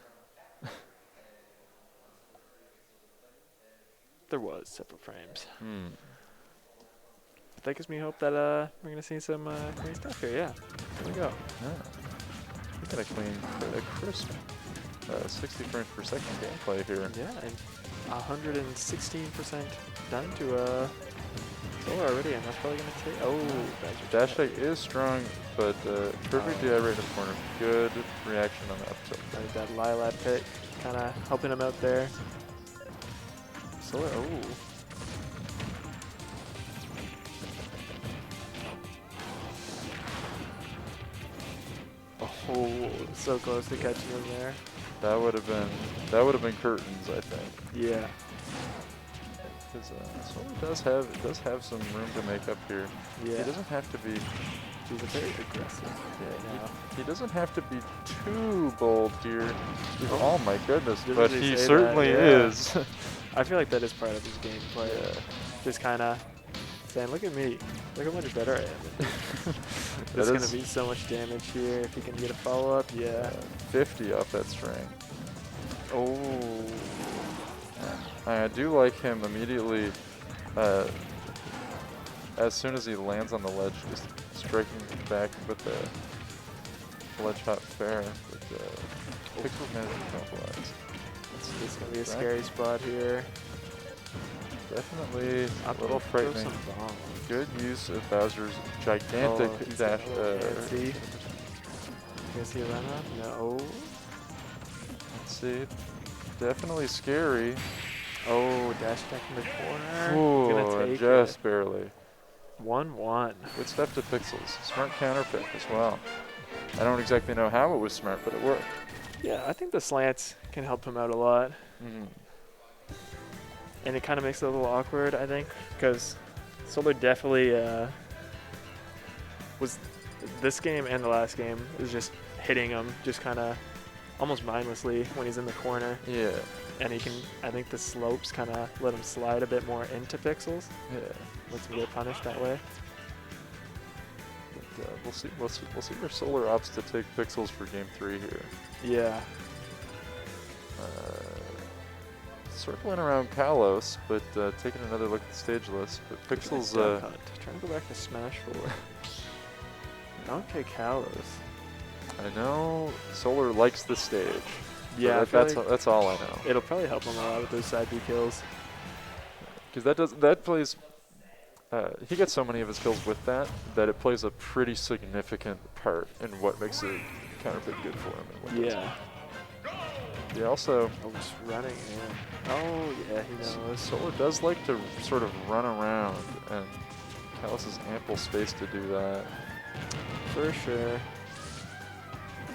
H: There was several frames. That gives me hope that we're gonna see some clean stuff here. Yeah, here we go.
G: Yeah. We got a crisp 60 frames per second gameplay here.
H: Yeah, and 116% done to Solar already, and that's probably going to take. Oh,
G: Dash tech is strong, but perfect DI right in the corner. Good reaction on the up tilt.
H: Like that Lilat pit kind of helping him out there. Solar, oh, so close to catching him there.
G: That would have been curtains, I think.
H: Yeah.
G: Because Solar does have some room to make up here.
H: Yeah.
G: He doesn't have to be.
H: He's a very aggressive right now.
G: He doesn't have to be too bold here. Oh my goodness,
H: Didn't
G: but
H: really
G: he
H: say
G: certainly
H: that, yeah.
G: is.
H: I feel like that is part of his gameplay.
G: Yeah.
H: Just kind of saying, look at me. Look how much better I am. There's going to be so much damage here. If he can get a follow-up, yeah.
G: 50 off that string.
H: Oh.
G: I do like him immediately, as soon as he lands on the ledge, just striking back with the ledge hop fair. With Pixels managing to capitalize.
H: This is going to be a scary spot here.
G: Definitely a
H: Up
G: little
H: throw
G: frightening.
H: some bombs.
G: Good use of Bowser's gigantic
H: Oh, he's
G: dash.
H: got a little fancy. You see a run up? No.
G: Let's see. Definitely scary.
H: Oh, dash back in the corner.
G: Ooh,
H: Gonna take
G: just
H: it.
G: barely.
H: 1-1.
G: Good stuff to Pixels. Smart counter pick as well. I don't exactly know how it was smart, but it worked.
H: Yeah, I think the slants can help him out a lot.
G: Mm-hmm.
H: And it kind of makes it a little awkward, I think, because Solar definitely was this game and the last game is just hitting him just kind of almost mindlessly when he's in the corner.
G: Yeah.
H: And he can, I think the slopes kind of let him slide a bit more into Pixels.
G: Yeah.
H: Lets him get punished that way.
G: But, we'll see where Solar opts to take Pixels for game 3 here.
H: Yeah.
G: Circling around Kalos, but taking another look at the stage list. But Pixels,
H: Duck Hunt. Trying to go back to Smash 4. Okay, Kalos.
G: I know Solar likes the stage.
H: Yeah,
G: that's all I know.
H: it'll probably help him a lot with those side B kills.
G: Because that plays. He gets so many of his kills with that it plays a pretty significant part in what makes a counter pick good for him. And what doesn't. He also.
H: Oh, just running in. Oh, yeah, he knows.
G: Solar does like to sort of run around, and Kalos has ample space to do that.
H: For sure.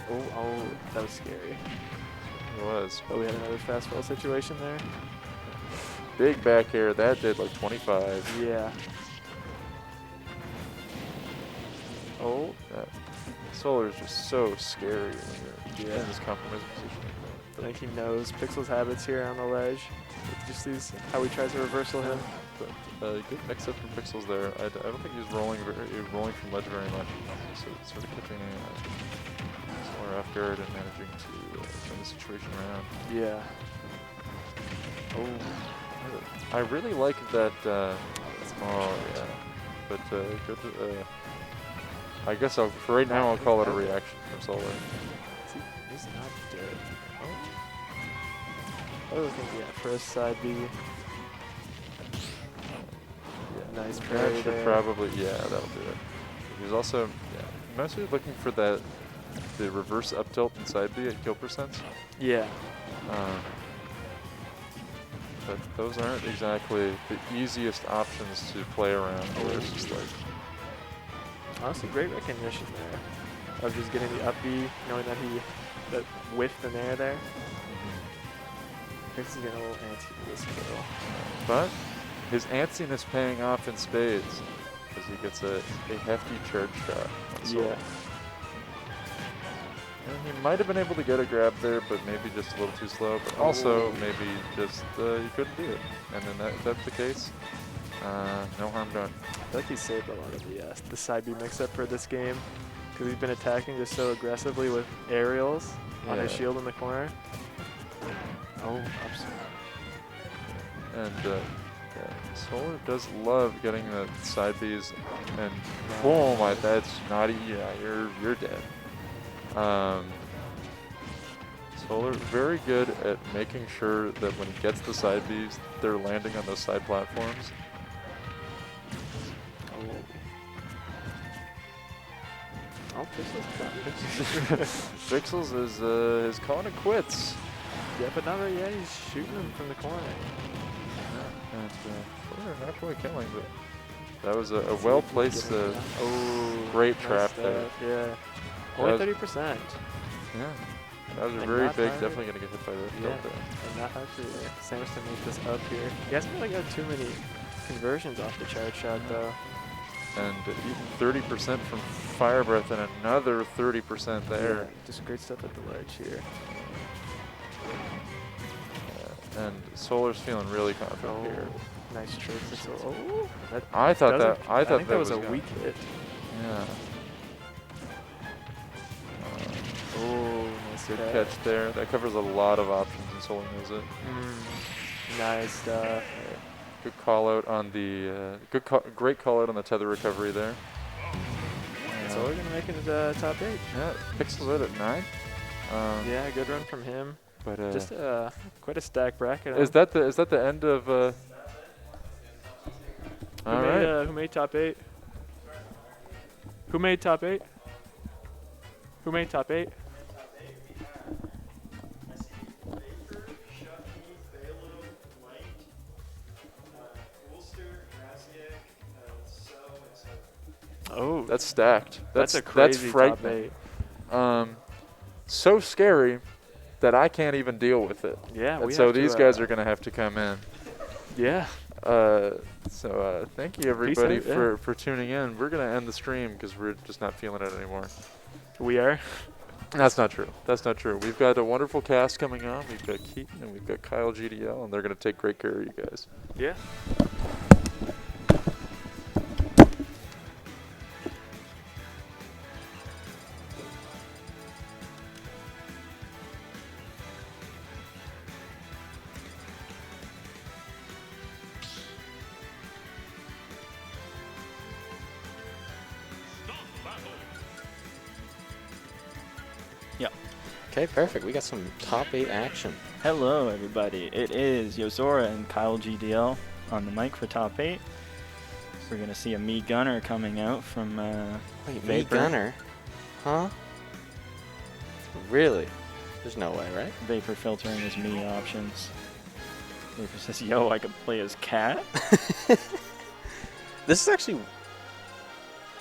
H: Oh, that was scary.
G: It was.
H: Oh, we had another fast fall situation there.
G: Big back air, that did like 25.
H: Yeah. Oh,
G: Solar is just so scary when you're in this compromising position.
H: I think he knows Pixel's habits here on the ledge. Just sees how he tries to reversal him.
G: But good mix-up from Pixels there. I don't think he's rolling from ledge very much. So sort of catching Solar off guard and managing to turn the situation around.
H: Yeah.
G: Oh, I really like that. Oh yeah, but good. I guess for right now I'll call it a reaction from Solar.
H: He's not dead. Oh, looking for a side B.
G: Yeah,
H: nice
G: that
H: parry
G: should
H: there.
G: probably that'll do it. He's also mostly looking for the reverse up tilt and side B at kill percents.
H: Yeah.
G: But those aren't exactly the easiest options to play around. Where it's just like
H: Honestly, great recognition there of just getting the up B, knowing that whiffed in air there. Pixel's getting a little antsy for this kill.
G: But his antsiness paying off in spades as he gets a hefty charge shot on Solar.
H: Yeah.
G: And he might have been able to get a grab there, but maybe just a little too slow. But also maybe just he couldn't do it. And then if that's the case, no harm done.
H: I feel like he saved a lot of the side B mix-up for this game because he's been attacking just so aggressively with aerials on his shield in the corner. Oh, I'm sorry.
G: And Solar does love getting the side Bs, and boom! That's naughty. Yeah, you're dead. Solar very good at making sure that when he gets the side Bs, they're landing on those side platforms.
H: Oh, Pixel's
G: Pixels is calling it quits.
H: yeah, but not really yet. He's shooting him from the corner.
G: And Solar halfway killing, but that was a well-placed, great trap there.
H: Yeah. Only
G: That
H: 30%.
G: Yeah. That was a
H: And
G: very
H: not
G: big,
H: tired.
G: definitely going to get hit by the
H: Yeah.
G: tilt there.
H: And not actually Samus to make this up here. He hasn't really got too many conversions off the charge shot though.
G: And even 30% from Fire Breath and another 30% there.
H: Yeah, just great stuff at the ledge here.
G: And Solar's feeling really confident
H: Oh,
G: here.
H: nice trick. Oh, that
G: I thought
H: doesn't-
G: that I thought
H: think that was a
G: gonna-
H: weak hit.
G: Yeah.
H: Oh, nice
G: Good
H: catch.
G: catch there. That covers a lot of options, and Solar knows it.
H: Nice stuff.
G: Good call out on the great call out on the tether recovery there.
H: So we're gonna make it to the top 8.
G: Yeah, Pixels out at 9.
H: Yeah, good run from him.
G: But
H: Just quite a stack bracket.
G: is that the end of? All right.
H: Who made top 8? Who made top 8? Who made top 8?
C: I see Baker, Shucky, Balo, Light, Coolster, Raziek, So, and So.
H: Oh,
G: That's stacked.
H: that's a crazy top
G: frightening.
H: 8.
G: So scary that I can't even deal with it.
H: Yeah,
G: And
H: we
G: so
H: have to,
G: these guys are going to have to come in.
H: Yeah.
G: Thank you everybody
H: out, yeah.
G: for tuning in. We're going to end the stream because we're just not feeling it anymore.
H: We are.
G: That's not true. That's not true. We've got a wonderful cast coming on. We've got Keaton and we've got Kyle GDL, and they're going to take great care of you guys.
H: Yeah.
I: Okay, perfect. We got some top 8 action.
F: Hello, everybody. It is Yozora and Kyle GDL on the mic for top 8. We're going to see a Me Gunner coming out from
I: Wait, Me
F: Vapor.
I: Gunner? Huh? Really? There's no way, right?
F: Vapor filtering his Me options. Vapor says, yo, I could play as Cat.
I: This is actually...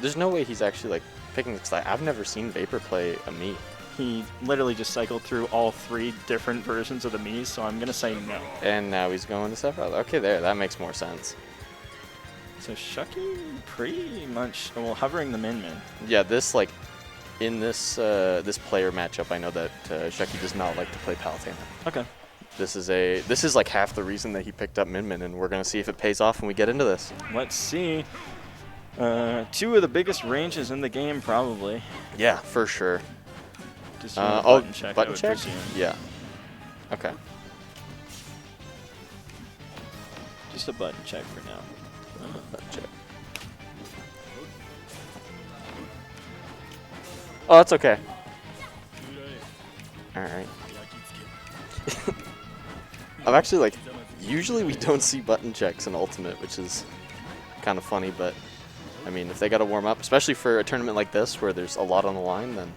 I: There's no way he's actually, like, picking this. I've never seen Vapor play a Me.
F: He literally just cycled through all 3 different versions of the Miis, so I'm going to say no.
I: And now he's going to Sephiroth. Okay, there. That makes more sense.
F: So Shucky pretty much, well, hovering the Min.
I: Yeah, this, like, in this this player matchup, I know that Shucky does not like to play Palutena.
F: Okay.
I: This is like half the reason that he picked up Min, and we're going to see if it pays off when we get into this.
F: Let's see. 2 of the biggest ranges in the game, probably.
I: Yeah, for sure.
F: Just button check. I
I: Button
F: would
I: check?
F: presume.
I: Yeah. Okay.
F: Just a button check for now.
I: Button check. Oh, that's okay. Alright. I'm actually like, usually we don't see button checks in Ultimate, which is kind of funny, but I mean, if they got to warm up, especially for a tournament like this where there's a lot on the line, then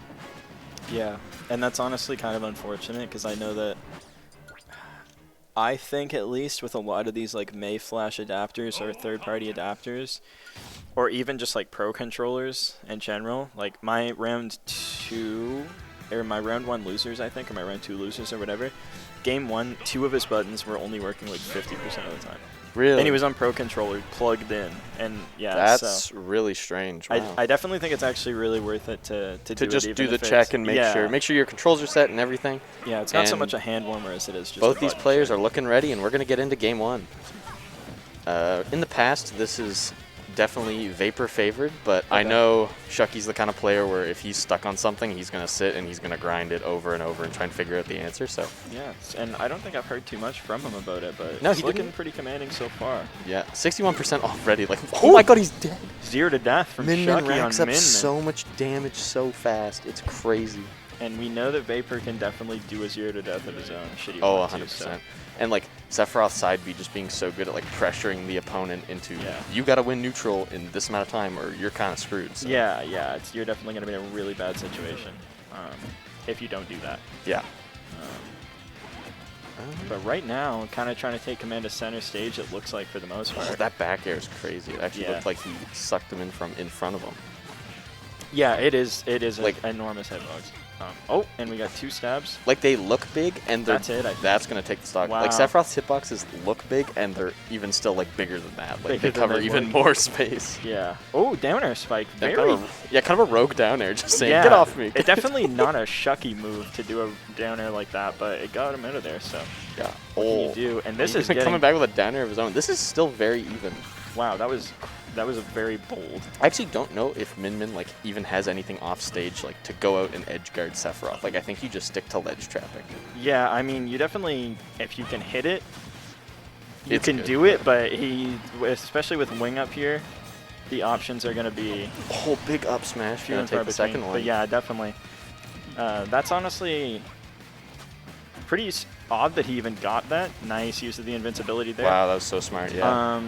F: Yeah, and that's honestly kind of unfortunate because I know that I think at least with a lot of these like May Flash adapters or third-party adapters, or even just like pro controllers in general, like my round 2 or my round 1 losers, I think, or my round 2 losers or whatever, game 1, 2 of his buttons were only working like 50% of the time.
I: really,
F: And he was on pro controller plugged in, and yeah,
I: that's
F: so
I: really strange. Wow.
F: I definitely think it's actually really worth it to
I: to
F: do
I: just
F: it,
I: do
F: even
I: the
F: if it's-
I: check and
F: yeah.
I: make sure your controls are set and everything.
F: Yeah, it's not so
I: And
F: much a hand warmer as it is just
I: Both
F: a
I: these
F: button
I: players
F: check.
I: are looking ready, and we're going to get into game 1. In the past, this is definitely Vapor favored, but I
F: Okay.
I: know Shucky's the kind of player where if he's stuck on something, he's going to sit and he's going to grind it over and over and try and figure out the answer. So,
F: Yeah, and I don't think I've heard too much from him about it, but
I: No,
F: it's
I: he
F: looking
I: didn't.
F: pretty commanding so far.
I: yeah, 61% already. Like, oh my god, he's dead.
F: 0 to death from
I: Min
F: Shucky
I: racks
F: on
I: up
F: Min.
I: so much damage so fast. It's crazy.
F: And we know that Vapor can definitely do a 0 to death of his own. Should he
I: Oh,
F: want to,
I: 100%.
F: so.
I: And like Sephiroth's side B just being so good at like pressuring the opponent into
F: Yeah.
I: you got to win neutral in this amount of time or you're kind of screwed. So.
F: Yeah, you're definitely going to be in a really bad situation if you don't do that.
I: Yeah.
F: But right now, kind of trying to take command of center stage, it looks like, for the most part.
I: Oh, that back air is crazy. It actually
F: Yeah.
I: looked like he sucked him in from in front of him.
F: Yeah, it is
I: Like-
F: an enormous hitbox. Oh, and we got 2 stabs.
I: Like they look big and they're,
F: That's it, I think.
I: that's going to take the stock.
F: Wow.
I: Like Sephiroth's hitboxes look big and they're even still like bigger than that. Like
F: Bigger
I: they
F: than
I: cover
F: they
I: even
F: look.
I: more space.
F: Yeah. Oh, down air spike.
I: They're
F: Very.
I: kind of a rogue down air, just saying,
F: yeah,
I: get off me.
F: It's definitely not a shucky move to do a down air like that, but it got him out of there, so
I: Yeah.
F: what can
I: Oh.
F: you do? And this
I: He's
F: is getting,
I: coming back with a down air of his own. This is still very even.
F: wow, that was a very bold.
I: I actually don't know if Min Min like even has anything off stage like to go out and edge guard Sephiroth. Like I think you just stick to ledge trapping.
F: Yeah, I mean, you definitely, if you can hit it, you
I: It's
F: can
I: good.
F: do it, but he, especially with wing up here, the options are going to be
I: Oh, big up smash.
F: few
I: Gonna
F: and far
I: take the
F: between.
I: second one.
F: But yeah, definitely. That's honestly pretty odd that he even got that. Nice use of the invincibility there.
I: Wow, that was so smart. Yeah.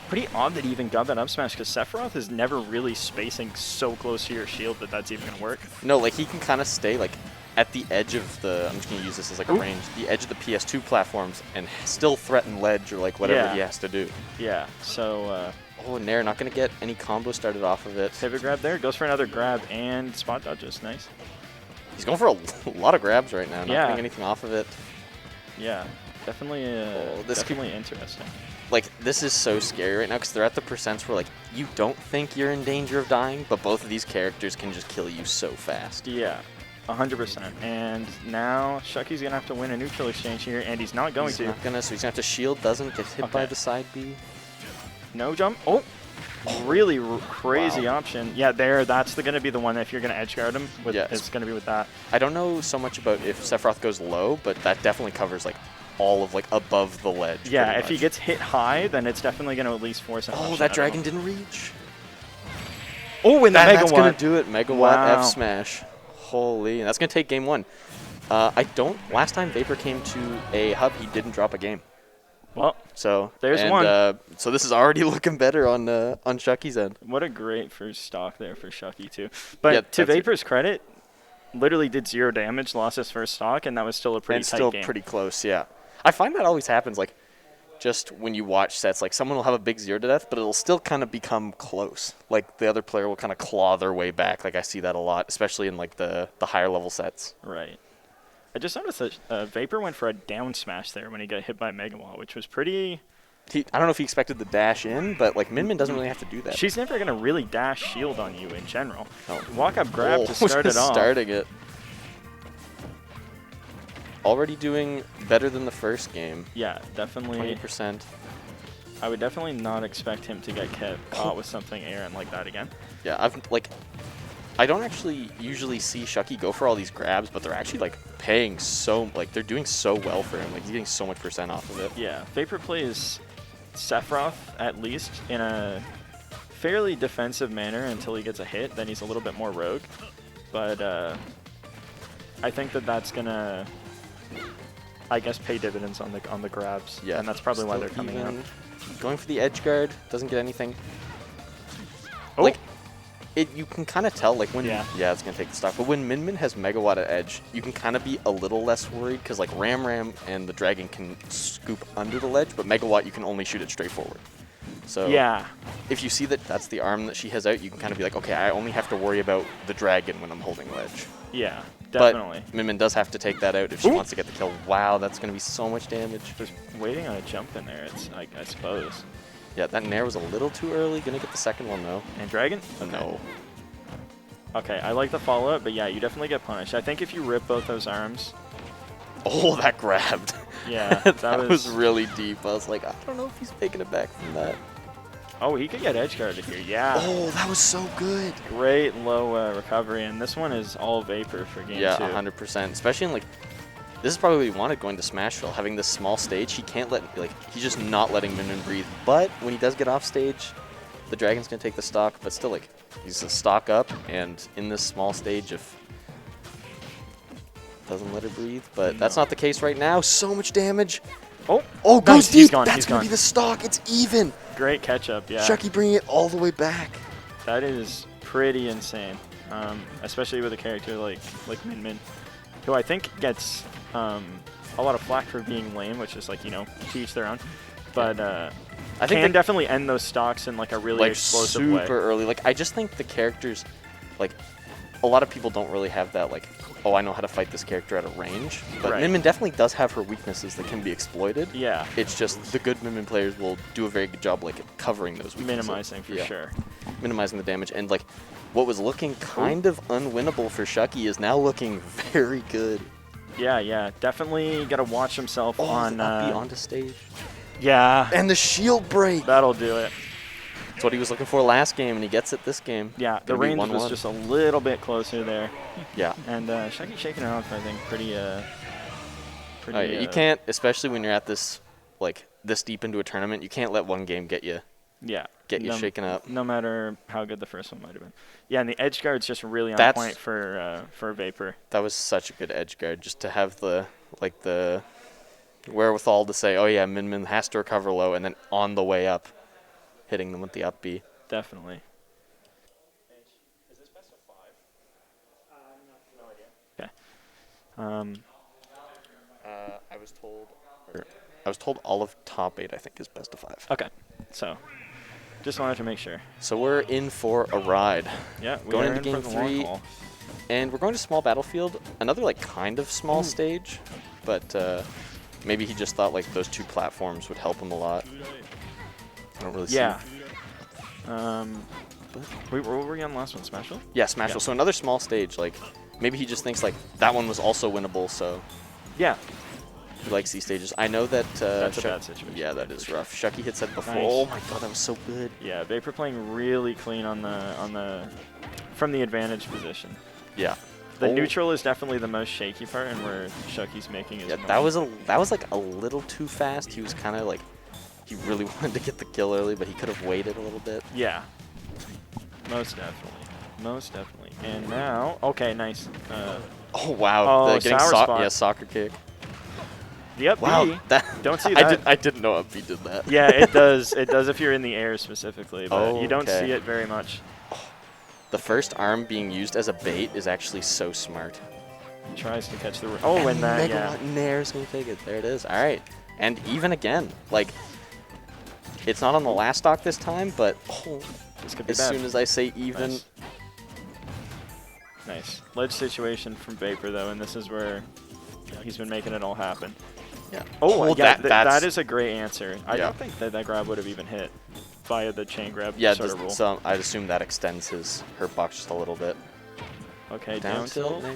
F: Pretty odd that he even got that up smash because Sephiroth is never really spacing so close to your shield that that's even going to work.
I: No, like he can kind of stay like at the edge of the. I'm just gonna use this as like a
F: Ooh.
I: range. The edge of the PS2 platforms and still threaten ledge or like whatever
F: Yeah.
I: he has to do.
F: Yeah, so
I: Oh, Nair not gonna get any combo started off of it.
F: pivot grab there. Goes for another grab and spot dodges. Nice.
I: He's going for a lot of grabs right now. Not
F: Yeah.
I: getting anything off of it.
F: Yeah, definitely,
I: this could-
F: definitely interesting.
I: Like this is so scary right now because they're at the percents where like you don't think you're in danger of dying, but both of these characters can just kill you so fast.
F: Yeah, 100%. And now Shucky's going to have to win a neutral exchange here, and he's not going
I: He's
F: to.
I: not gonna, so he's gonna have to shield. Doesn't get hit by
F: Okay.
I: the side B.
F: No jump. Oh, really crazy option. Yeah, that's going to be the one if you're going to edge guard him.
I: Yeah.
F: It's going to be with that.
I: I don't know so much about if Sephiroth goes low, but that definitely covers like all of like above the ledge.
F: Yeah,
I: pretty
F: if he
I: much.
F: gets hit high, then it's definitely going to at least force an
I: Oh,
F: option
I: that
F: out of
I: dragon
F: him.
I: didn't reach.
F: Oh, and the Mega
I: That's gonna
F: Watt.
I: do it. Megawatt
F: Wow.
I: F smash. Holy, and that's gonna take game 1. I don't. Last time Vapor came to a hub, he didn't drop a game.
F: Well,
I: So
F: There's
I: and,
F: one.
I: So this is already looking better on Shucky's end.
F: what a great first stock there for Shucky, too. But
I: Yeah,
F: to
I: that's it.
F: Vapor's credit, literally did 0 damage, lost his first stock, and that was still a pretty
I: And
F: tight
I: still
F: game.
I: pretty close. Yeah, I find that always happens. Like just when you watch sets, like someone will have a big 0 to death, but it'll still kind of become close. Like the other player will kind of claw their way back. Like I see that a lot, especially in like the higher level sets.
F: Right. I just noticed that Vapor went for a down smash there when he got hit by Megawatt, which was pretty...
I: I don't know if he expected the dash in, but like Min Min doesn't really have to do that.
F: She's never going to really dash shield on you in general.
I: No.
F: Walk up grab
I: Oh,
F: to start it off.
I: starting it. Already doing better than the first game.
F: Yeah, definitely.
I: 20%.
F: I would definitely not expect him to get caught with something Aaron like that again.
I: Yeah, I don't actually usually see Shucky go for all these grabs, but they're actually like paying so, like they're doing so well for him. Like he's getting so much % off of it.
F: Yeah, Vapor plays Sephiroth at least in a fairly defensive manner until he gets a hit. Then he's a little bit more rogue. But I think that's gonna, I guess, pay dividends on the grabs.
I: Yeah,
F: and that's probably why
I: still
F: they're coming
I: even.
F: out.
I: Going for the edge guard, doesn't get anything.
F: Oh.
I: Like, you can kind of tell, like, when...
F: Yeah.
I: it's going to take the stock. But when Min Min has Megawatt at edge, you can kind of be a little less worried, because, like, Ram Ram and the Dragon can scoop under the ledge, but Megawatt, you can only shoot it straight forward. So
F: Yeah,
I: if you see that that's the arm that she has out, you can kind of be like, okay, I only have to worry about the Dragon when I'm holding ledge.
F: yeah, definitely.
I: But Min Min does have to take that out if she
F: Ooh.
I: wants to get the kill. Wow, that's going to be so much damage.
F: Just waiting on a jump in there, it's I suppose.
I: Yeah, that Nair was a little too early. Going to get the second one, though.
F: And Dragon?
I: No.
F: Okay, I like the follow-up, but yeah, you definitely get punished. I think if you rip both those arms,
I: Oh, that grabbed.
F: yeah,
I: that was really deep. I was like, I don't know if he's making it back from that.
F: Oh, he could get edge guarded here. Yeah,
I: Oh, that was so good.
F: great low recovery, and this one is all Vapor for game
I: Yeah,
F: 2.
I: 100%. Especially in like, this is probably what he wanted going to Smashville. Having this small stage, he can't let, like, he's just not letting Min Min breathe. But when he does get off stage, the Dragon's going to take the stock. But still, like, he's a stock up, and in this small stage, if Doesn't let her breathe, but that's not the case right now. So much damage.
F: Oh,
I: Oh,
F: nice.
I: goes
F: He's
I: deep.
F: gone.
I: That's
F: He's
I: going
F: gone.
I: to be the stock. It's even.
F: Great catch up, yeah.
I: Shucky bringing it all the way back.
F: That is pretty insane, especially with a character like Min Min, who I think gets a lot of flack for being lame, which is like, you know, to each their own. But
I: I
F: can
I: think
F: definitely end those stocks in like a really
I: like
F: explosive
I: super
F: way.
I: early. Like I just think the characters, like a lot of people don't really have that like, oh, I know how to fight this character at a range. But
F: Right.
I: Min Min definitely does have her weaknesses that can be exploited.
F: Yeah,
I: It's just the good Min Min players will do a very good job like covering those weaknesses.
F: minimizing for
I: Yeah.
F: sure.
I: Minimizing the damage. And like what was looking kind of unwinnable for Shucky is now looking very good.
F: Yeah, definitely got to watch himself
I: Oh,
F: on.
I: the up B onto stage.
F: Yeah,
I: And the shield break.
F: that'll do it.
I: That's what he was looking for last game, and he gets it this game.
F: Yeah, the
I: Gonna be
F: range was
I: 1-1.
F: just a little bit closer there,
I: Yeah.
F: and Shucky shaking it off. I think pretty.
I: Oh, yeah, you can't, especially when you're at this, like, this deep into a tournament, you can't let one game get you
F: Yeah.
I: shaken up.
F: No matter how good the first one might have been. Yeah, and the edge guard's just really on
I: That's-
F: point for Vapor.
I: That was such a good edge guard, just to have the wherewithal to say, oh yeah, Min Min has to recover low, and then on the way up, hitting them with the up B.
F: Definitely. Okay.
I: I was told all of top 8, I think, is best of 5.
F: Okay. So, just wanted to make sure.
I: So we're in for a ride.
F: Yeah, we
I: Going
F: are
I: into
F: in for
I: game
F: the long
I: 3,
F: haul.
I: and we're going to small battlefield, another like kind of small stage, but maybe he just thought like those 2 platforms would help him a lot. I don't really
F: Yeah.
I: see.
F: What were we on last one? Smashville?
I: Yeah, Smashville. So another small stage, like maybe he just thinks like that one was also winnable, so
F: Yeah.
I: he likes these stages. I know that
F: That's a
I: Shuck-
F: bad situation.
I: Yeah, that is rough. Shucky had said before.
F: Nice.
I: Oh my god, that was so good.
F: Yeah, Vapor playing really clean on the from the advantage position.
I: Yeah.
F: The
I: Oh.
F: neutral is definitely the most shaky part, and where Shucky's making his
I: Yeah,
F: money.
I: that was like a little too fast. He was kind of like he really wanted to get the kill early, but he could have waited a little bit.
F: Yeah. Most definitely. Most definitely. And now, okay, nice.
I: Oh wow,
F: Oh,
I: the getting
F: sour spot.
I: yeah, soccer kick.
F: The up
I: Wow,
F: B.
I: that
F: Don't see
I: I
F: that.
I: I didn't know up B did that.
F: Yeah, it does. It does if you're in the air specifically, but
I: Oh,
F: you don't
I: okay.
F: see it very much.
I: The first arm being used as a bait is actually so smart.
F: He tries to catch the. Oh, and that, yeah.
I: Megawatt Nair's gonna take it. There it is. All right, and even again, like it's not on the last stock this time, but
F: This could be
I: as
F: bad.
I: soon as I say even,
F: Nice. Nice. Ledge situation from Vapor, though, and this is where he's been making it all happen.
I: yeah.
F: Oh, yeah,
I: that's
F: that is a great answer. I
I: Yeah.
F: don't think that grab would have even hit via the chain grab
I: yeah.
F: sort of rule.
I: So I'd assume that extends his hurt box just a little bit.
F: Okay,
I: Down
F: down
I: tilt
F: tilt.
I: Nair.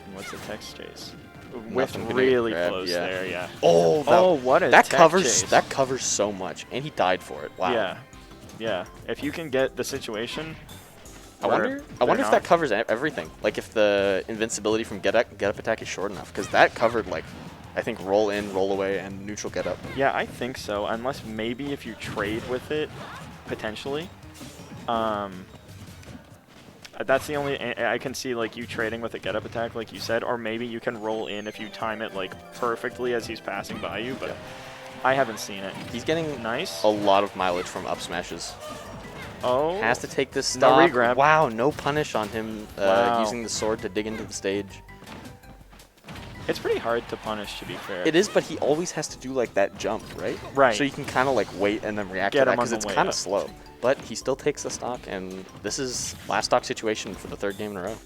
F: And what's the text chase? With
I: Nothing gonna
F: really
I: grab,
F: close
I: yeah.
F: there, yeah.
I: Oh, that,
F: Oh, what a
I: that
F: tech
I: covers
F: chase.
I: that covers so much, and he died for it. Wow.
F: Yeah, yeah. If you can get the situation.
I: I
F: where
I: wonder
F: they're
I: if that
F: not-
I: covers everything. Like if the invincibility from get up attack is short enough, because that covered like I think roll in, roll away, and neutral get up.
F: Yeah, I think so. Unless maybe if you trade with it, potentially. That's the only I can see, like you trading with a get up attack, like you said, or maybe you can roll in if you time it like perfectly as he's passing by you. But I haven't seen it.
I: He's getting
F: Nice.
I: a lot of mileage from up smashes.
F: Oh.
I: Has to take this
F: No
I: stock.
F: regrab.
I: Wow, no punish on him
F: Wow.
I: using the sword to dig into the stage.
F: It's pretty hard to punish, to be fair.
I: It is, but he always has to do like that jump, right?
F: Right.
I: So you can kind of like wait and then react
F: Get
I: to that
F: him on
I: because
F: the
I: it's
F: way
I: kind of
F: up.
I: slow. But he still takes the stock, and this is last stock situation for the 3rd game in a row.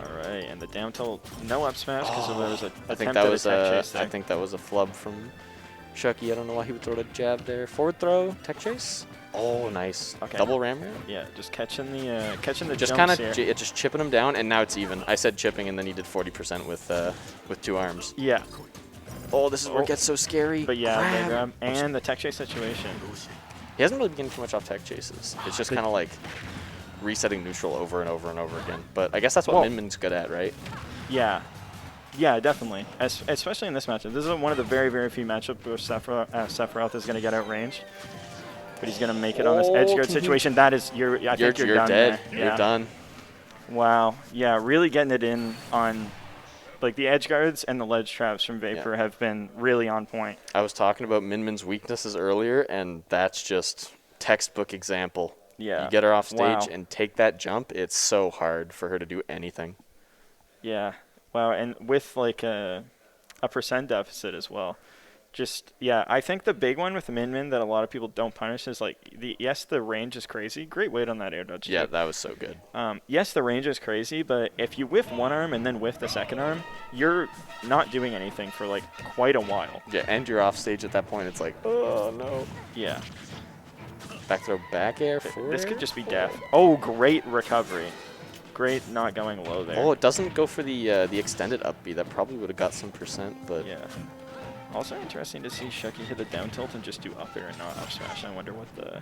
F: All right, and the down tilt, no up smash because there was a
I: I think
F: attempt
I: that
F: at
I: was
F: a tech chase there.
I: I think that was a flub from Shucky. I don't know why he would throw a jab there. Forward throw, tech chase. Oh, nice.
F: Okay.
I: Double ram rear.
F: Yeah, just catching the
I: Just
F: jumps
I: kind
F: here.
I: of just chipping him down, and now it's even. I said chipping, and then he did 40% with 2 arms.
F: Yeah,
I: Oh, this is where it gets so scary.
F: but yeah,
I: Grab.
F: the grab and the tech chase situation.
I: He hasn't really been getting too much off tech chases. It's just kind of like resetting neutral over and over and over again. But I guess that's what
F: Whoa.
I: Min Min's good at, right?
F: Yeah, yeah, definitely. Especially in this matchup. This is one of the very, very few matchups where Sephiroth is going to get outranged. But he's going to make it on this edge guard
I: can he-
F: situation. That is, I think you're done
I: dead.
F: there.
I: You're
F: Yeah.
I: done.
F: Wow. Yeah, really getting it in on Like the edge guards and the ledge traps from Vapor have been really on point.
I: I was talking about Minmin's weaknesses earlier, and that's just textbook example.
F: Yeah.
I: You get her off stage
F: Wow.
I: and take that jump, it's so hard for her to do anything.
F: Yeah. Wow. And with like a percent deficit as well. Just, yeah, I think the big one with Min that a lot of people don't punish is like, the range is crazy. Great weight on that air dodge.
I: Yeah,
F: too.
I: that was so good.
F: Yes, the range is crazy, but if you whiff one arm and then whiff the second arm, you're not doing anything for like quite a while.
I: Yeah, and you're off stage at that point. It's like, oh no.
F: Yeah.
I: Back throw, back air, forward.
F: This could just be death. Oh, great recovery. Great not going low there.
I: Oh, it doesn't go for the extended up B. That probably would have got some percent, but
F: Yeah. Also interesting to see Shucky hit the down tilt and just do up air and not up smash. I wonder what the...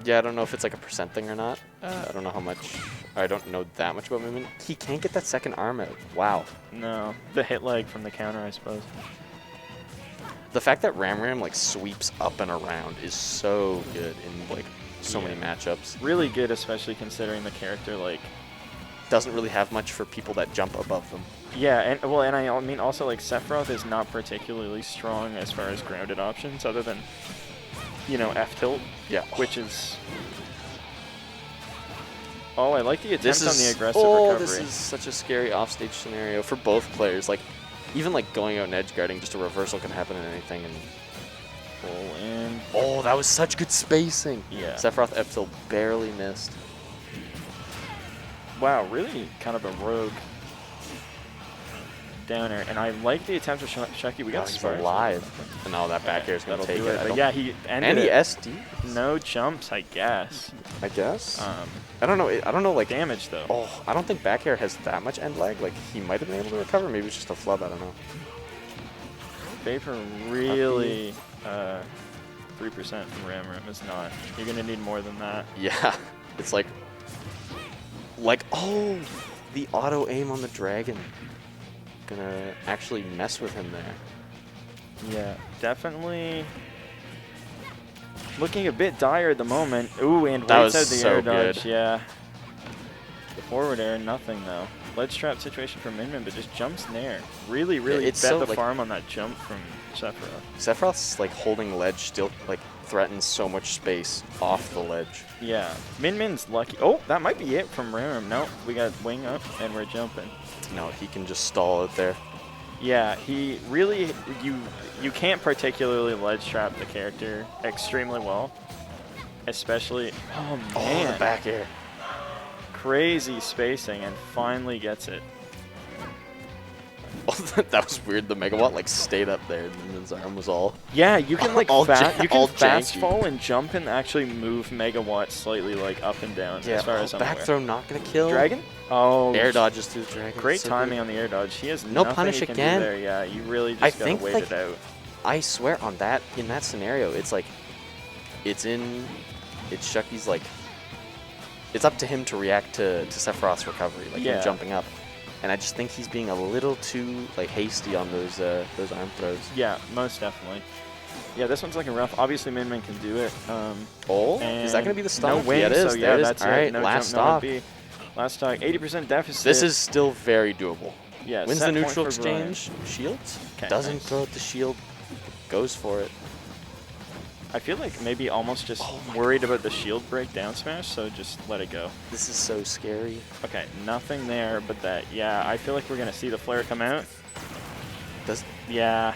I: yeah, I don't know if it's like a percent thing or not. I don't know how much. I don't know that much about Minmin. He can't get that second arm out. Wow.
F: No, the hit leg from the counter, I suppose.
I: The fact that Ram like sweeps up and around is so good in like so many matchups.
F: Really good, especially considering the character like...
I: Doesn't really have much for people that jump above them.
F: Yeah, and well, and I mean also like Sephiroth is not particularly strong as far as grounded options, other than, you know, F tilt.
I: Yeah.
F: Which is. Oh, I like the attempt
I: This
F: on the
I: is
F: aggressive
I: oh,
F: recovery.
I: this is such a scary offstage scenario for both players. Like, even like going out and edge guarding, just a reversal can happen in anything. And
F: Pull in.
I: oh, that was such good spacing.
F: Yeah.
I: Sephiroth F tilt barely missed.
F: Wow, really kind of a rogue downer, and I like the attempt of Shucky. We got
I: He's
F: sparks.
I: alive. And now that back air is going
F: That'll
I: to take
F: do
I: it.
F: it.
I: I
F: But
I: don't-
F: yeah, he ended
I: and he
F: it.
I: SD.
F: No jumps, I guess.
I: I guess. I don't know. I don't know. Like
F: Damage though.
I: oh, I don't think back air has that much end lag. Like he might have been able to recover. Maybe it's just a flub. I don't know.
F: Vapor really 3% from Ram is not. You're gonna need more than that.
I: Yeah, it's like oh, the auto aim on the dragon. Gonna actually mess with him there.
F: Yeah, definitely looking a bit dire at the moment. Ooh, and
I: That
F: waits
I: was
F: out the
I: so
F: air dodge.
I: good.
F: Yeah. The forward air, nothing though. Ledge trap situation for Minmin, but just jumps nair. Really, really
I: it's
F: bet
I: so,
F: the
I: like-
F: farm on that jump from Sephiroth.
I: Sephiroth's like holding ledge still like threatens so much space off the ledge.
F: Yeah, Min's lucky. Oh, that might be it from Ram. No, we got wing up and we're jumping.
I: No, he can just stall out there.
F: Yeah, he really, you can't particularly ledge trap the character extremely well. Especially, oh man.
I: Oh, the back air.
F: Crazy spacing and finally gets it.
I: Oh, that was weird. The megawatt like stayed up there, and his arm was all.
F: Yeah, you can like
I: All
F: you
I: all
F: can fast
I: janky.
F: fall and jump and actually move Megawatt slightly like up and down as far as I'm
I: back
F: aware.
I: throw not gonna kill.
F: Dragon? Oh,
I: Air dodges through the dragon.
F: great
I: So
F: timing
I: good.
F: on the air dodge. He has
I: No
F: nothing
I: punish
F: he can
I: again?
F: do there. Yeah, you really just
I: I
F: gotta
I: think,
F: wait
I: like,
F: it out.
I: I swear on that in that scenario, it's like, it's Shucky's like, it's up to him to react to Sephiroth's recovery, like him
F: Yeah.
I: jumping up, and I just think he's being a little too like hasty on those arm throws.
F: Yeah, most definitely. Yeah, this one's looking rough. Obviously, Min can do it.
I: Oh, is that gonna be the stock?
F: No wing,
I: Yeah, it is.
F: so
I: There
F: yeah,
I: it is.
F: that's
I: All
F: it.
I: right,
F: No
I: last
F: jump, no
I: stock.
F: B. Last stock, 80% deficit.
I: This is still very doable.
F: yeah,
I: Wins
F: set
I: the
F: point
I: neutral
F: for Brian.
I: exchange, shields,
F: 'Kay,
I: doesn't
F: nice.
I: throw out the shield, goes for it.
F: I feel like maybe almost just worried about the shield break down smash, so just let it go.
I: This is so scary.
F: Okay, nothing there but that. Yeah, I feel like we're going to see the flare come out.
I: Does
F: Yeah,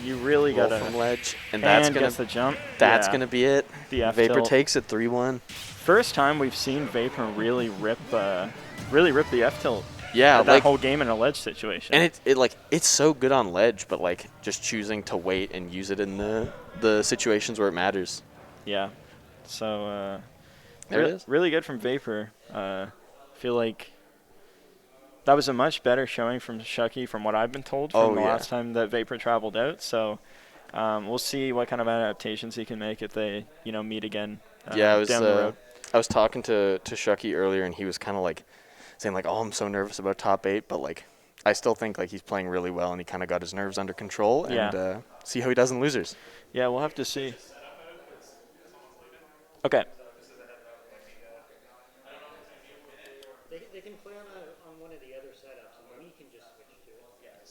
F: you really
I: roll
F: got
I: from
F: to...
I: ledge, and that's
F: gets the
I: gonna
F: jump.
I: that's
F: Yeah.
I: gonna be it.
F: The F
I: Vapor
F: tilt.
I: takes it 3-1.
F: First time we've seen Vapor really rip the F tilt.
I: Yeah,
F: that
I: like
F: whole game in a ledge situation.
I: and it like it's so good on ledge, but like just choosing to wait and use it in the situations where it matters.
F: Yeah. So
I: There it is.
F: really good from Vapor. Feel like that was a much better showing from Shucky from what I've been told from
I: Oh,
F: the
I: yeah.
F: last time that Vapor traveled out. So we'll see what kind of adaptations he can make if they, meet again
I: Yeah,
F: down the road.
I: I was talking to Shucky earlier, and he was kind of like saying like, "Oh, I'm so nervous about top 8," but like I still think like he's playing really well, and he kind of got his nerves under control. And
F: Yeah.
I: see how he does in losers.
F: Yeah, we'll have to see. Okay.
E: They can play on one of the other setups, and then he can just switch to it.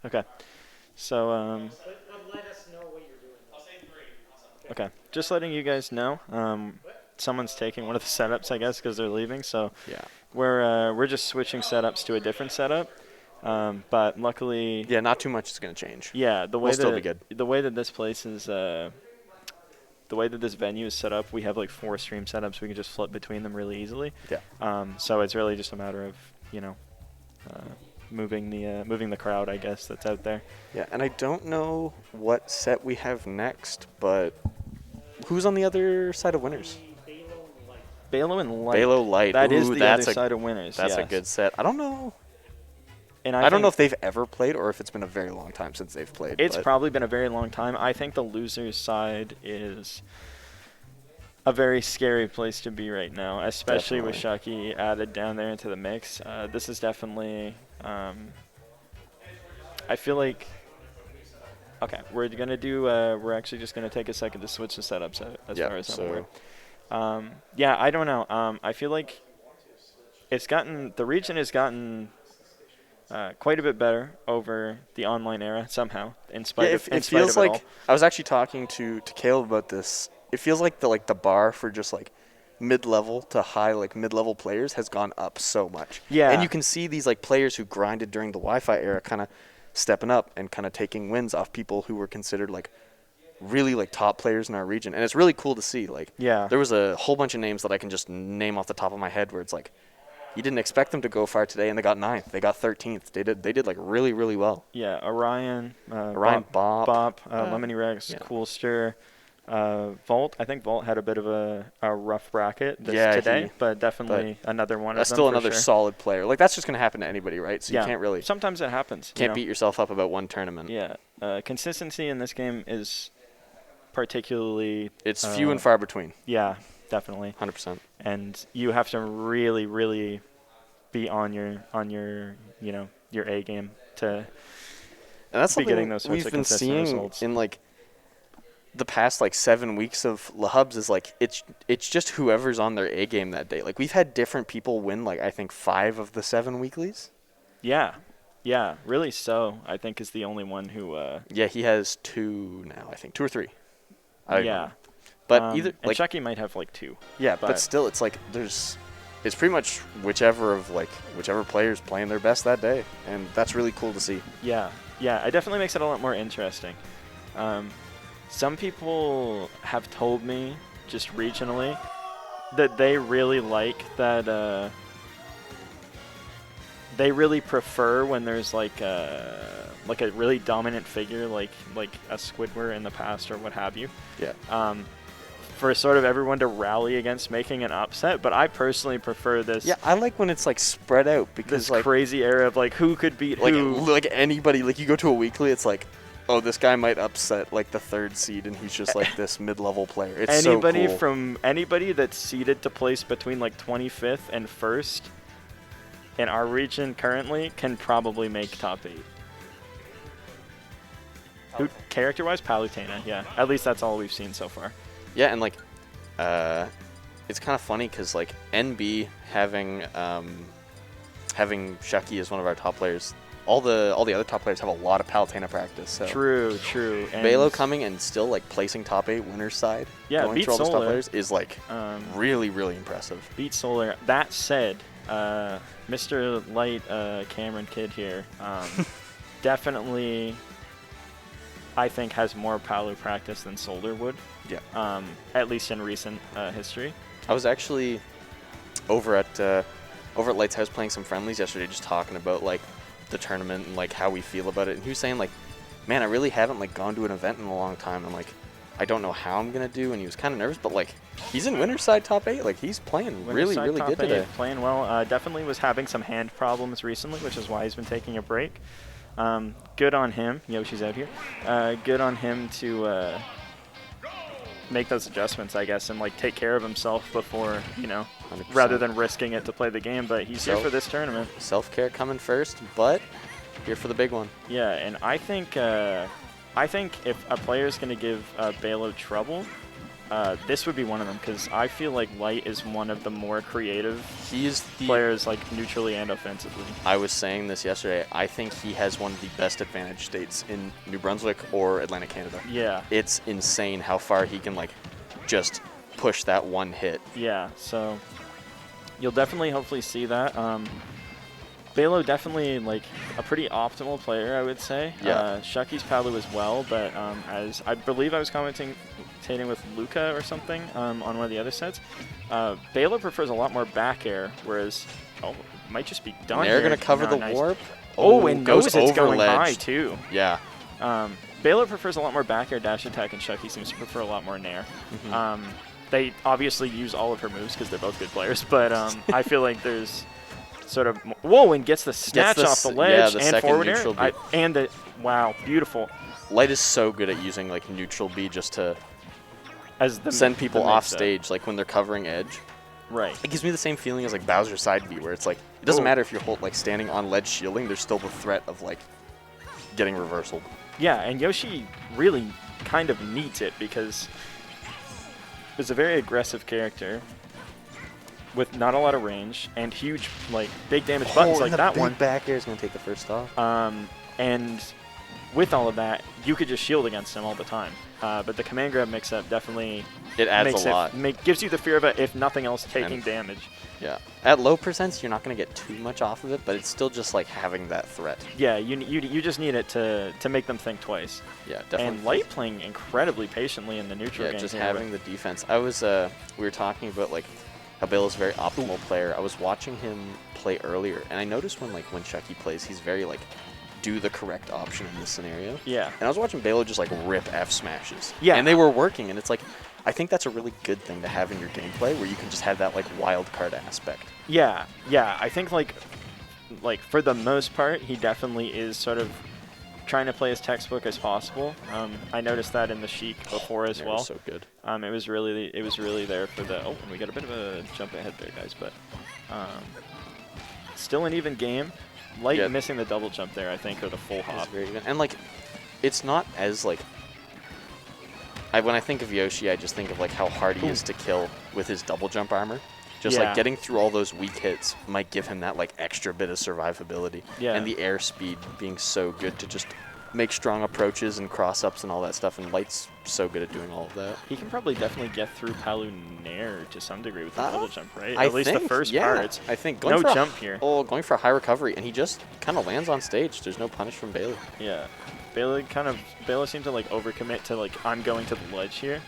F: Okay. So,
E: But let us know what you're doing.
C: I'll say 3.
F: okay. Just letting you guys know. Someone's taking one of the setups, I guess, because they're leaving. So
I: Yeah.
F: we're just switching setups to a different setup. But luckily,
I: Yeah, not too much is going to change.
F: yeah, the way
I: We'll still
F: that
I: be good.
F: the way that this place is, the way that this venue is set up, we have like 4 stream setups. We can just flip between them really easily.
I: Yeah.
F: So it's really just a matter of moving the crowd, I guess, that's out there.
I: Yeah, and I don't know what set we have next, but who's on the other side of winners?
F: Balo and Light.
I: Balo Light.
F: That is
I: Ooh,
F: the
I: that's
F: other
I: a-
F: side of winners.
I: That's a
F: yes.
I: good set. I don't know.
F: And
I: I don't know
F: think
I: if they've ever played or if it's been a very long time since they've played.
F: it's
I: but
F: probably been a very long time. I think the losers side is a very scary place to be right now, especially with Shucky added down there into the mix. This is definitely. I feel like. Okay, we're gonna do. We're actually just gonna take a second to switch the setups as
I: Yeah,
F: far as I'm
I: so-
F: aware. Yeah, I don't know. I feel like the region has gotten quite a bit better over the online era somehow. In spite
I: yeah,
F: of
I: it feels
F: it
I: like
F: all.
I: I was actually talking to Caleb about this. It feels like the bar for just like mid-level to high like mid-level players has gone up so much.
F: Yeah.
I: And you can see these like players who grinded during the Wi-Fi era kind of stepping up and kind of taking wins off people who were considered like really like top players in our region. And it's really cool to see. Like
F: Yeah.
I: there was a whole bunch of names that I can just name off the top of my head where it's like you didn't expect them to go far today and they got 9th. They got 13th. They did like really, really well.
F: Yeah, Orion,
I: Bop.
F: Lemony Rex,
I: yeah.
F: Coolster, Volt. I think Volt had a bit of a rough bracket
I: Yeah,
F: today, but definitely another one of
I: That's
F: them
I: still
F: for
I: another
F: sure.
I: solid player. Like that's just gonna happen to anybody, right? So
F: Yeah,
I: you can't really
F: Sometimes it happens.
I: can't beat yourself up about one tournament.
F: Yeah, consistency in this game is particularly.
I: It's few and far between.
F: Yeah, definitely.
I: 100%.
F: And you have to really, really be on your your A game to.
I: And that's
F: be
I: something
F: getting those sorts
I: we've
F: of
I: been
F: consistent
I: seeing
F: results.
I: in like the past like 7 weeks of Le Hubs is like it's just whoever's on their A game that day. Like we've had different people win like I think 5 of the 7 weeklies.
F: Yeah, really. So I think is the only one who.
I: Yeah, he has 2 now. I think 2 or 3. I don't
F: Yeah.
I: remember. But either
F: and
I: like
F: Chucky might have like 2.
I: yeah,
F: but-
I: but still it's like it's pretty much whichever player's playing their best that day, and that's really cool to see.
F: Yeah, it definitely makes it a lot more interesting. Some people have told me, just regionally, that they really like that. They really prefer when there's like a really dominant figure, like a Squidward in the past or what have you.
I: Yeah.
F: For sort of everyone to rally against making an upset, but I personally prefer this.
I: Yeah, I like when it's like spread out because
F: This
I: like
F: crazy era of like who could beat
I: like
F: who.
I: like anybody like you go to a weekly, it's like, oh, this guy might upset like the 3rd seed, and he's just like this mid-level player. It's
F: Anybody
I: so cool.
F: from anybody that's seeded to place between like 25th and 1st in our region currently can probably make top 8. Who character-wise, Palutena, yeah. At least that's all we've seen so far.
I: Yeah, and like, it's kind of funny because like NB having Shucky as one of our top players, all the other top players have a lot of Palutena practice. So
F: True. And
I: Balo coming and still like placing top 8 winners side,
F: Yeah,
I: going
F: beat
I: through all these top
F: Solar.
I: players is like really, really impressive.
F: beat Solar. That said, Mr. Light Cameron Kidd here definitely, I think, has more Palu practice than Solar would.
I: Yeah.
F: At least in recent history.
I: I was actually over at Light's house playing some friendlies yesterday, just talking about like the tournament and like how we feel about it. And he was saying like, man, I really haven't like gone to an event in a long time, and like I don't know how I'm gonna do. And he was kind of nervous, but like he's in winner's side top 8. Like he's playing really,
F: Winterside
I: really
F: top
I: good
F: 8,
I: today.
F: Playing well. Definitely was having some hand problems recently, which is why he's been taking a break. Good on him. Yoshi's out here. Good on him to make those adjustments, I guess, and like take care of himself before,
I: 100%.
F: rather than risking it to play the game. But he's here for this tournament.
I: Self-care coming first, but here for the big one.
F: Yeah, and I think if a player is going to give Balo trouble, this would be one of them because I feel like Light is one of the more creative
I: He is the
F: players, like neutrally and offensively.
I: I was saying this yesterday. I think he has one of the best advantage states in New Brunswick or Atlantic Canada.
F: Yeah.
I: It's insane how far he can like just push that one hit.
F: Yeah, so you'll definitely hopefully see that. Balo definitely like a pretty optimal player, I would say.
I: Yeah.
F: Shucky's Palu as well, but as I believe I was commentating with Luca or something on one of the other sets, Balo prefers a lot more back air, whereas it might just be done.
I: They're
F: here.
I: gonna cover
F: No,
I: the
F: nice.
I: warp.
F: Oh, and
I: goes
F: knows it's
I: over
F: going high
I: ledge.
F: too.
I: Yeah.
F: Baylor prefers a lot more back air dash attack, and Shucky seems to prefer a lot more nair. They obviously use all of her moves because they're both good players, but I feel like there's sort of whoa, and gets the snatch off the ledge
I: the
F: and
I: second
F: forward air.
I: neutral B.
F: And the wow, beautiful.
I: Light is so good at using like neutral B just to
F: As the
I: send people
F: the
I: off
F: mid-set.
I: stage, like when they're covering edge.
F: Right.
I: It gives me the same feeling as like Bowser side B, where it's like it doesn't
F: Ooh.
I: matter if you're like standing on ledge shielding. There's still the threat of like getting reversal.
F: Yeah, and Yoshi really kind of needs it because it's a very aggressive character with not a lot of range and huge, like, big damage buttons like that one.
I: Back air is gonna take the first off.
F: And with all of that, you could just shield against him all the time. But the command grab mix-up definitely
I: It adds
F: makes
I: a lot.
F: gives you the fear of it, if nothing else, taking damage.
I: Yeah. At low percents, you're not gonna get too much off of it, but it's still just like having that threat.
F: Yeah, you just need it to make them think twice.
I: Yeah, definitely.
F: And Light playing incredibly patiently in the neutral
I: Yeah,
F: game.
I: just
F: here,
I: having the defense. I was we were talking about like how Bill is a very optimal player. I was watching him play earlier, and I noticed when Shucky plays, he's very like do the correct option in this scenario.
F: Yeah.
I: And I was watching Balo just like rip F smashes.
F: Yeah.
I: And they were working, and it's like I think that's a really good thing to have in your gameplay where you can just have that like wild card aspect.
F: Yeah, I think like for the most part, he definitely is sort of trying to play as textbook as possible. I noticed that in the Sheik before as
I: They
F: well.
I: were so good.
F: It was really there for the. Oh, and we got a bit of a jump ahead there, guys, but still an even game. Light missing the double jump there, I think, or the full
I: It's
F: hop.
I: very even. And like, it's not as like. When I think of Yoshi, I just think of like how hard he is to kill with his double jump armor. Just
F: Yeah.
I: like getting through all those weak hits might give him that like extra bit of survivability.
F: Yeah.
I: And the air speed being so good to just make strong approaches and cross ups and all that stuff. And Light's so good at doing all of that.
F: He can probably definitely get through Palu Nair to some degree with the double jump, right?
I: I
F: At least the
I: think,
F: first
I: yeah.
F: part. It's
I: I think
F: no
I: for a
F: jump here.
I: going for a high recovery, and he just kind of lands on stage. There's no punish from Bailey.
F: Yeah, Baylor seemed to like overcommit to like I'm going to the ledge here,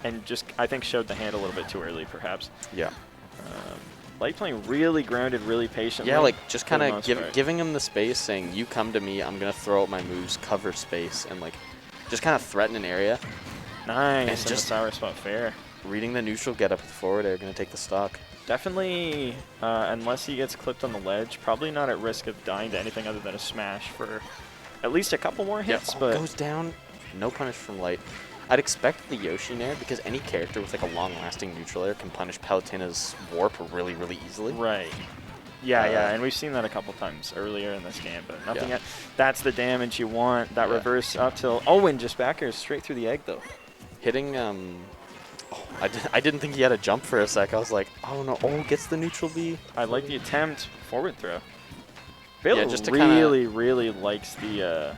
F: and just I think showed the hand a little bit too early perhaps.
I: Yeah.
F: Light playing really grounded, really patiently.
I: Yeah, like just
F: for
I: kind
F: the
I: of
F: most part.
I: giving him the space, saying, "You come to me. I'm gonna throw out my moves, cover space, and like just kind of threaten an area."
F: Nice, and
I: just
F: the sour spot fair.
I: Reading the neutral, get up with forward air, gonna take the stock.
F: Definitely, unless he gets clipped on the ledge, probably not at risk of dying to anything other than a smash for at least a couple more hits.
I: Oh,
F: But
I: goes down, no punish from Light. I'd expect the Yoshi Nair because any character with like a long-lasting neutral air can punish Palutena's warp really, really easily.
F: right. Yeah, and we've seen that a couple times earlier in this game, but nothing
I: Yeah.
F: yet. That's the damage you want. That
I: Yeah.
F: reverse up till and just back airs straight through the egg though.
I: Hitting, I didn't think he had a jump for a sec. I was like, oh no, gets the neutral B.
F: I like the attempt forward throw. Baylor
I: just to kinda-
F: really likes the.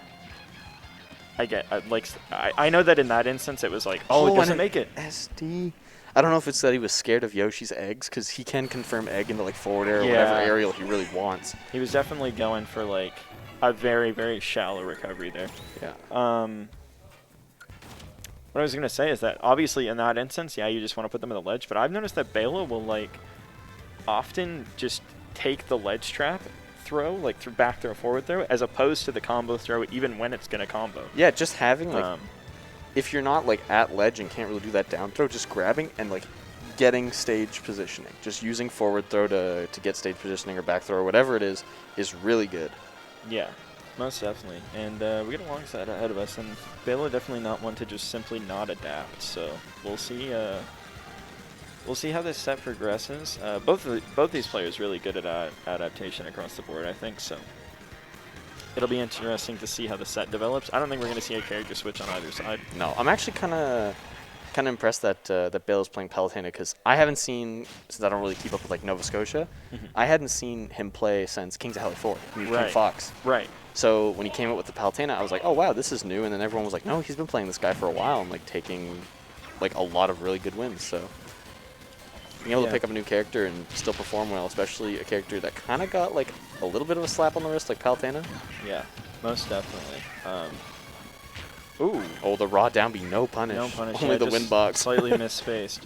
F: I know that in that instance it was like, it
I: and
F: doesn't
I: an
F: make it.
I: SD. I don't know if it's that he was scared of Yoshi's eggs because he can confirm egg into like forward air or whatever
F: Yeah.
I: aerial he really wants.
F: He was definitely going for like a very, very shallow recovery there.
I: Yeah.
F: What I was gonna say is that obviously in that instance, you just want to put them on the ledge, but I've noticed that Bela will like often just take the ledge trap throw, like through back throw, forward throw, as opposed to the combo throw, even when it's gonna combo.
I: Yeah, just having like
F: Um,
I: if you're not like at ledge and can't really do that down throw, just grabbing and like getting stage positioning, just using forward throw to get stage positioning or back throw or whatever it is really good.
F: Yeah, most definitely. And we got a long side ahead of us, and Bela definitely not one to just simply not adapt. So we'll see. We'll see how this set progresses. Both these players really good at adaptation across the board, I think. So it'll be interesting to see how the set develops. I don't think we're going to see a character switch on either side.
I: No, I'm actually kind of kind of impressed that that Bale's playing Palutena because I haven't seen, since I don't really keep up with like Nova Scotia, I hadn't seen him play since Kings of Heli 4. He was playing
F: Right.
I: Fox.
F: Right.
I: So when he came out with the Palutena, I was like, oh wow, this is new. And then everyone was like, no, he's been playing this guy for a while and like taking like a lot of really good wins. So being able to
F: Yeah.
I: pick up a new character and still perform well, especially a character that kind of got like a little bit of a slap on the wrist like Palutena.
F: Yeah, most definitely. Ooh,
I: Oh, the raw down B, no punish.
F: no punish.
I: Only
F: yeah,
I: the
F: just
I: win box.
F: Slightly misspaced.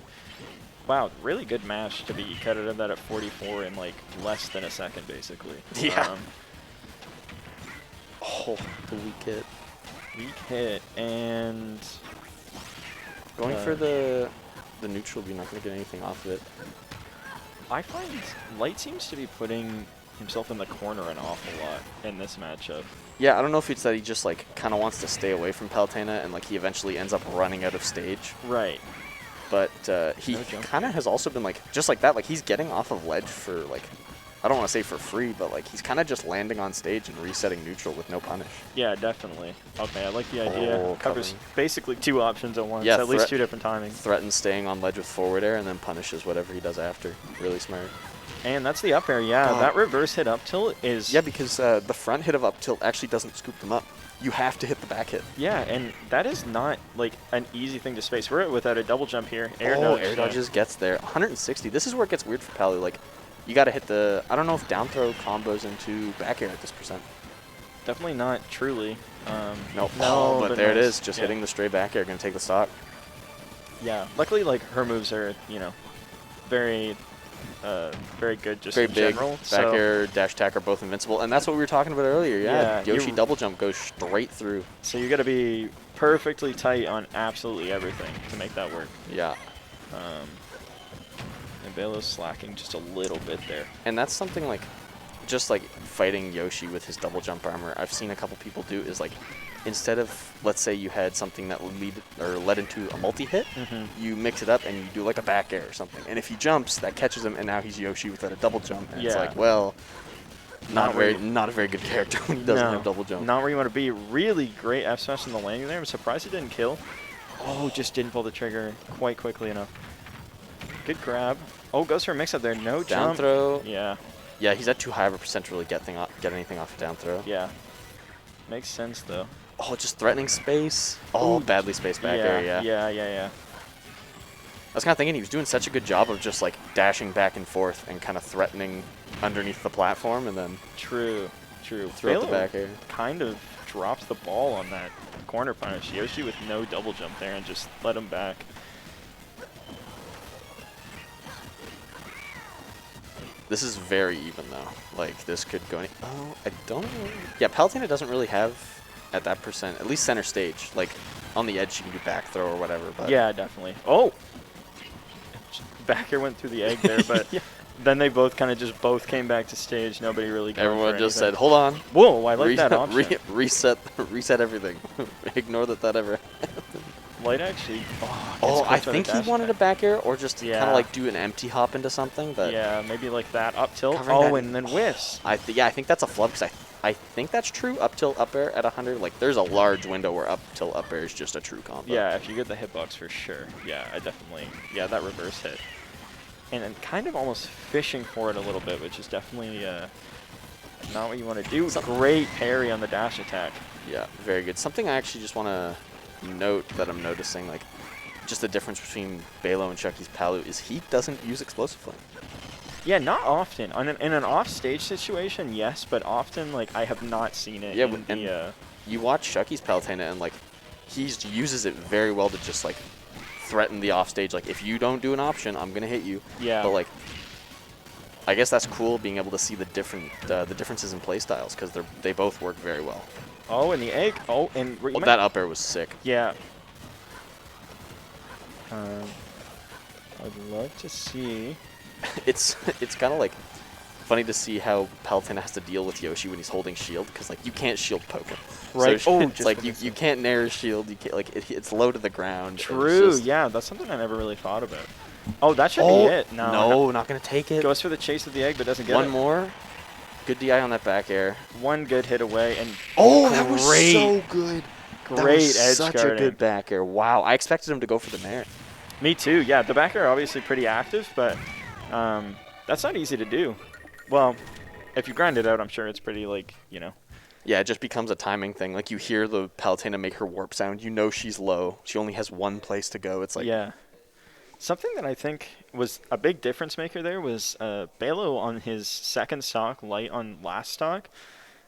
F: Wow, really good match to be cut out of that at 44 in like less than a second, basically.
I: Yeah. Oh, the weak hit.
F: Weak hit and
I: Going for the neutral, you're not going to get anything off of it.
F: I find Light seems to be putting himself in the corner an awful lot in this matchup.
I: Yeah, I don't know if it's that he just like kind of wants to stay away from Palutena and like he eventually ends up running out of stage.
F: Right.
I: But he
F: No jump.
I: kind of has also been like just like that. Like he's getting off of ledge for like, I don't want to say for free, but like he's kind of just landing on stage and resetting neutral with no punish.
F: Yeah, definitely. Okay, I like the idea.
I: Oh,
F: Covers
I: covering.
F: basically two options at once.
I: Yeah,
F: at least
I: threat-
F: two different timings.
I: Threatens staying on ledge with forward air and then punishes whatever he does after. Really smart.
F: And that's the up air. Yeah,
I: God.
F: that reverse hit up tilt is.
I: Yeah, because the front hit of up tilt actually doesn't scoop them up. You have to hit the back hit.
F: Yeah, and that is not like an easy thing to space. We're without a double jump here. Air
I: Oh,
F: dodge.
I: air dodges gets there. 160. This is where it gets weird for Palu. Like, you got to hit the. I don't know if down throw combos into back air at this percent.
F: Definitely not truly.
I: Nope.
F: No,
I: but there it
F: nice.
I: is. Just
F: Yeah.
I: hitting the stray back air. Going to take the stock.
F: Yeah. Luckily, like her moves are very, very good just
I: Very
F: in
I: big.
F: general.
I: Back
F: so
I: air, dash attack are both invincible. And that's what we were talking about earlier. Yeah.
F: Yeah,
I: Yoshi
F: you-
I: double jump goes straight through.
F: so you got to be perfectly tight on absolutely everything to make that work.
I: Yeah.
F: And Balo's slacking just a little bit there.
I: And that's something like, just like fighting Yoshi with his double jump armor, I've seen a couple people do is like, instead of, let's say you had something that led into a multi-hit, you mix it up and you do like a back air or something. And if he jumps, that catches him, and now he's Yoshi without a double jump. And it's
F: Yeah.
I: like, well,
F: Not where
I: not a very good character when he doesn't
F: No,
I: have double jump.
F: Not where you want to be. Really great F smash in the landing there. I'm surprised it didn't kill. Oh, just didn't pull the trigger quite quickly enough. Good grab. Oh, goes for a mix up there. No
I: Down
F: jump.
I: throw.
F: Yeah,
I: Yeah, he's at too high of a percent to really get anything off of down throw.
F: yeah. Makes sense though.
I: Oh, just threatening space. Oh, badly spaced back air, yeah.
F: Yeah.
I: I was kind of thinking he was doing such a good job of just like dashing back and forth and kind of threatening underneath the platform and then
F: True.
I: throw up the
F: Balo
I: back air.
F: kind of drops the ball on that corner punish. Yoshi with no double jump there and just let him back.
I: This is very even though. Like this could go any. Oh, I don't know. Yeah, Palutena doesn't really have at that percent, at least center stage. Like on the edge, you can do back throw or whatever. But
F: Yeah, definitely. Oh! Back here went through the egg there, but then they both kind of just came back to stage. Nobody really going
I: everyone
F: for
I: just said,
F: anything.
I: "Hold on,
F: Whoa, I like that option.
I: reset everything. Ignore that ever."
F: Light actually.
I: Oh, I
F: gets clipped on
I: think he
F: dash
I: wanted a
F: attack.
I: back air or just kind
F: Yeah.
I: of like do an empty hop into something. But
F: Yeah, maybe like that up tilt.
I: Covering
F: Oh,
I: that-
F: and then whiffs.
I: I think that's a flub because I think that's true. Up tilt up air at 100. Like there's a large window where up tilt up air is just a true combo.
F: Yeah, if you get the hitbox for sure. Yeah, I definitely. Yeah, that reverse hit. And then kind of almost fishing for it a little bit, which is definitely not what you want to do. Great parry on the dash attack.
I: Yeah, very good. Something I actually just want to note that I'm noticing, like, just the difference between Balo and Chucky's Palu is he doesn't use explosive flame.
F: Yeah, not often. In an off-stage situation, yes, but often, like, I have not seen it
I: Yeah,
F: in
I: and
F: the...
I: you watch Chucky's Palutena and like he uses it very well to just like threaten the offstage. Like if you don't do an option, I'm gonna hit you.
F: Yeah.
I: But like, I guess that's cool being able to see the differences in play styles because they both work very well.
F: Oh, and the egg. Oh, and... you
I: Well,
F: might-
I: that up air was sick.
F: Yeah. I'd love to see...
I: It's kind of like funny to see how Palutena has to deal with Yoshi when he's holding shield because like you can't shield poke him.
F: Right.
I: So
F: Oh,
I: it's
F: just
I: like
F: for
I: you
F: this
I: you can't nair shield. You can't like it's low to the ground. It's
F: True,
I: just-
F: yeah, that's something I never really thought about. Oh, that should
I: Oh,
F: be it. No,
I: no, not gonna take it.
F: Goes for the chase of the egg, but doesn't get
I: One
F: it.
I: more. Good DI on that back air.
F: One good hit away, and
I: Oh, that was
F: great,
I: so good. That
F: great
I: was
F: edge
I: such
F: guarding.
I: a good back air. Wow, I expected him to go for the nair.
F: Me too. Yeah, the back air obviously pretty active, but that's not easy to do. Well, if you grind it out, I'm sure it's pretty like,
I: Yeah, it just becomes a timing thing. Like you hear the Palutena make her warp sound, you know she's low. She only has one place to go. It's like
F: yeah. Something that I think was a big difference maker there was Balo on his second stock, Light on last stock.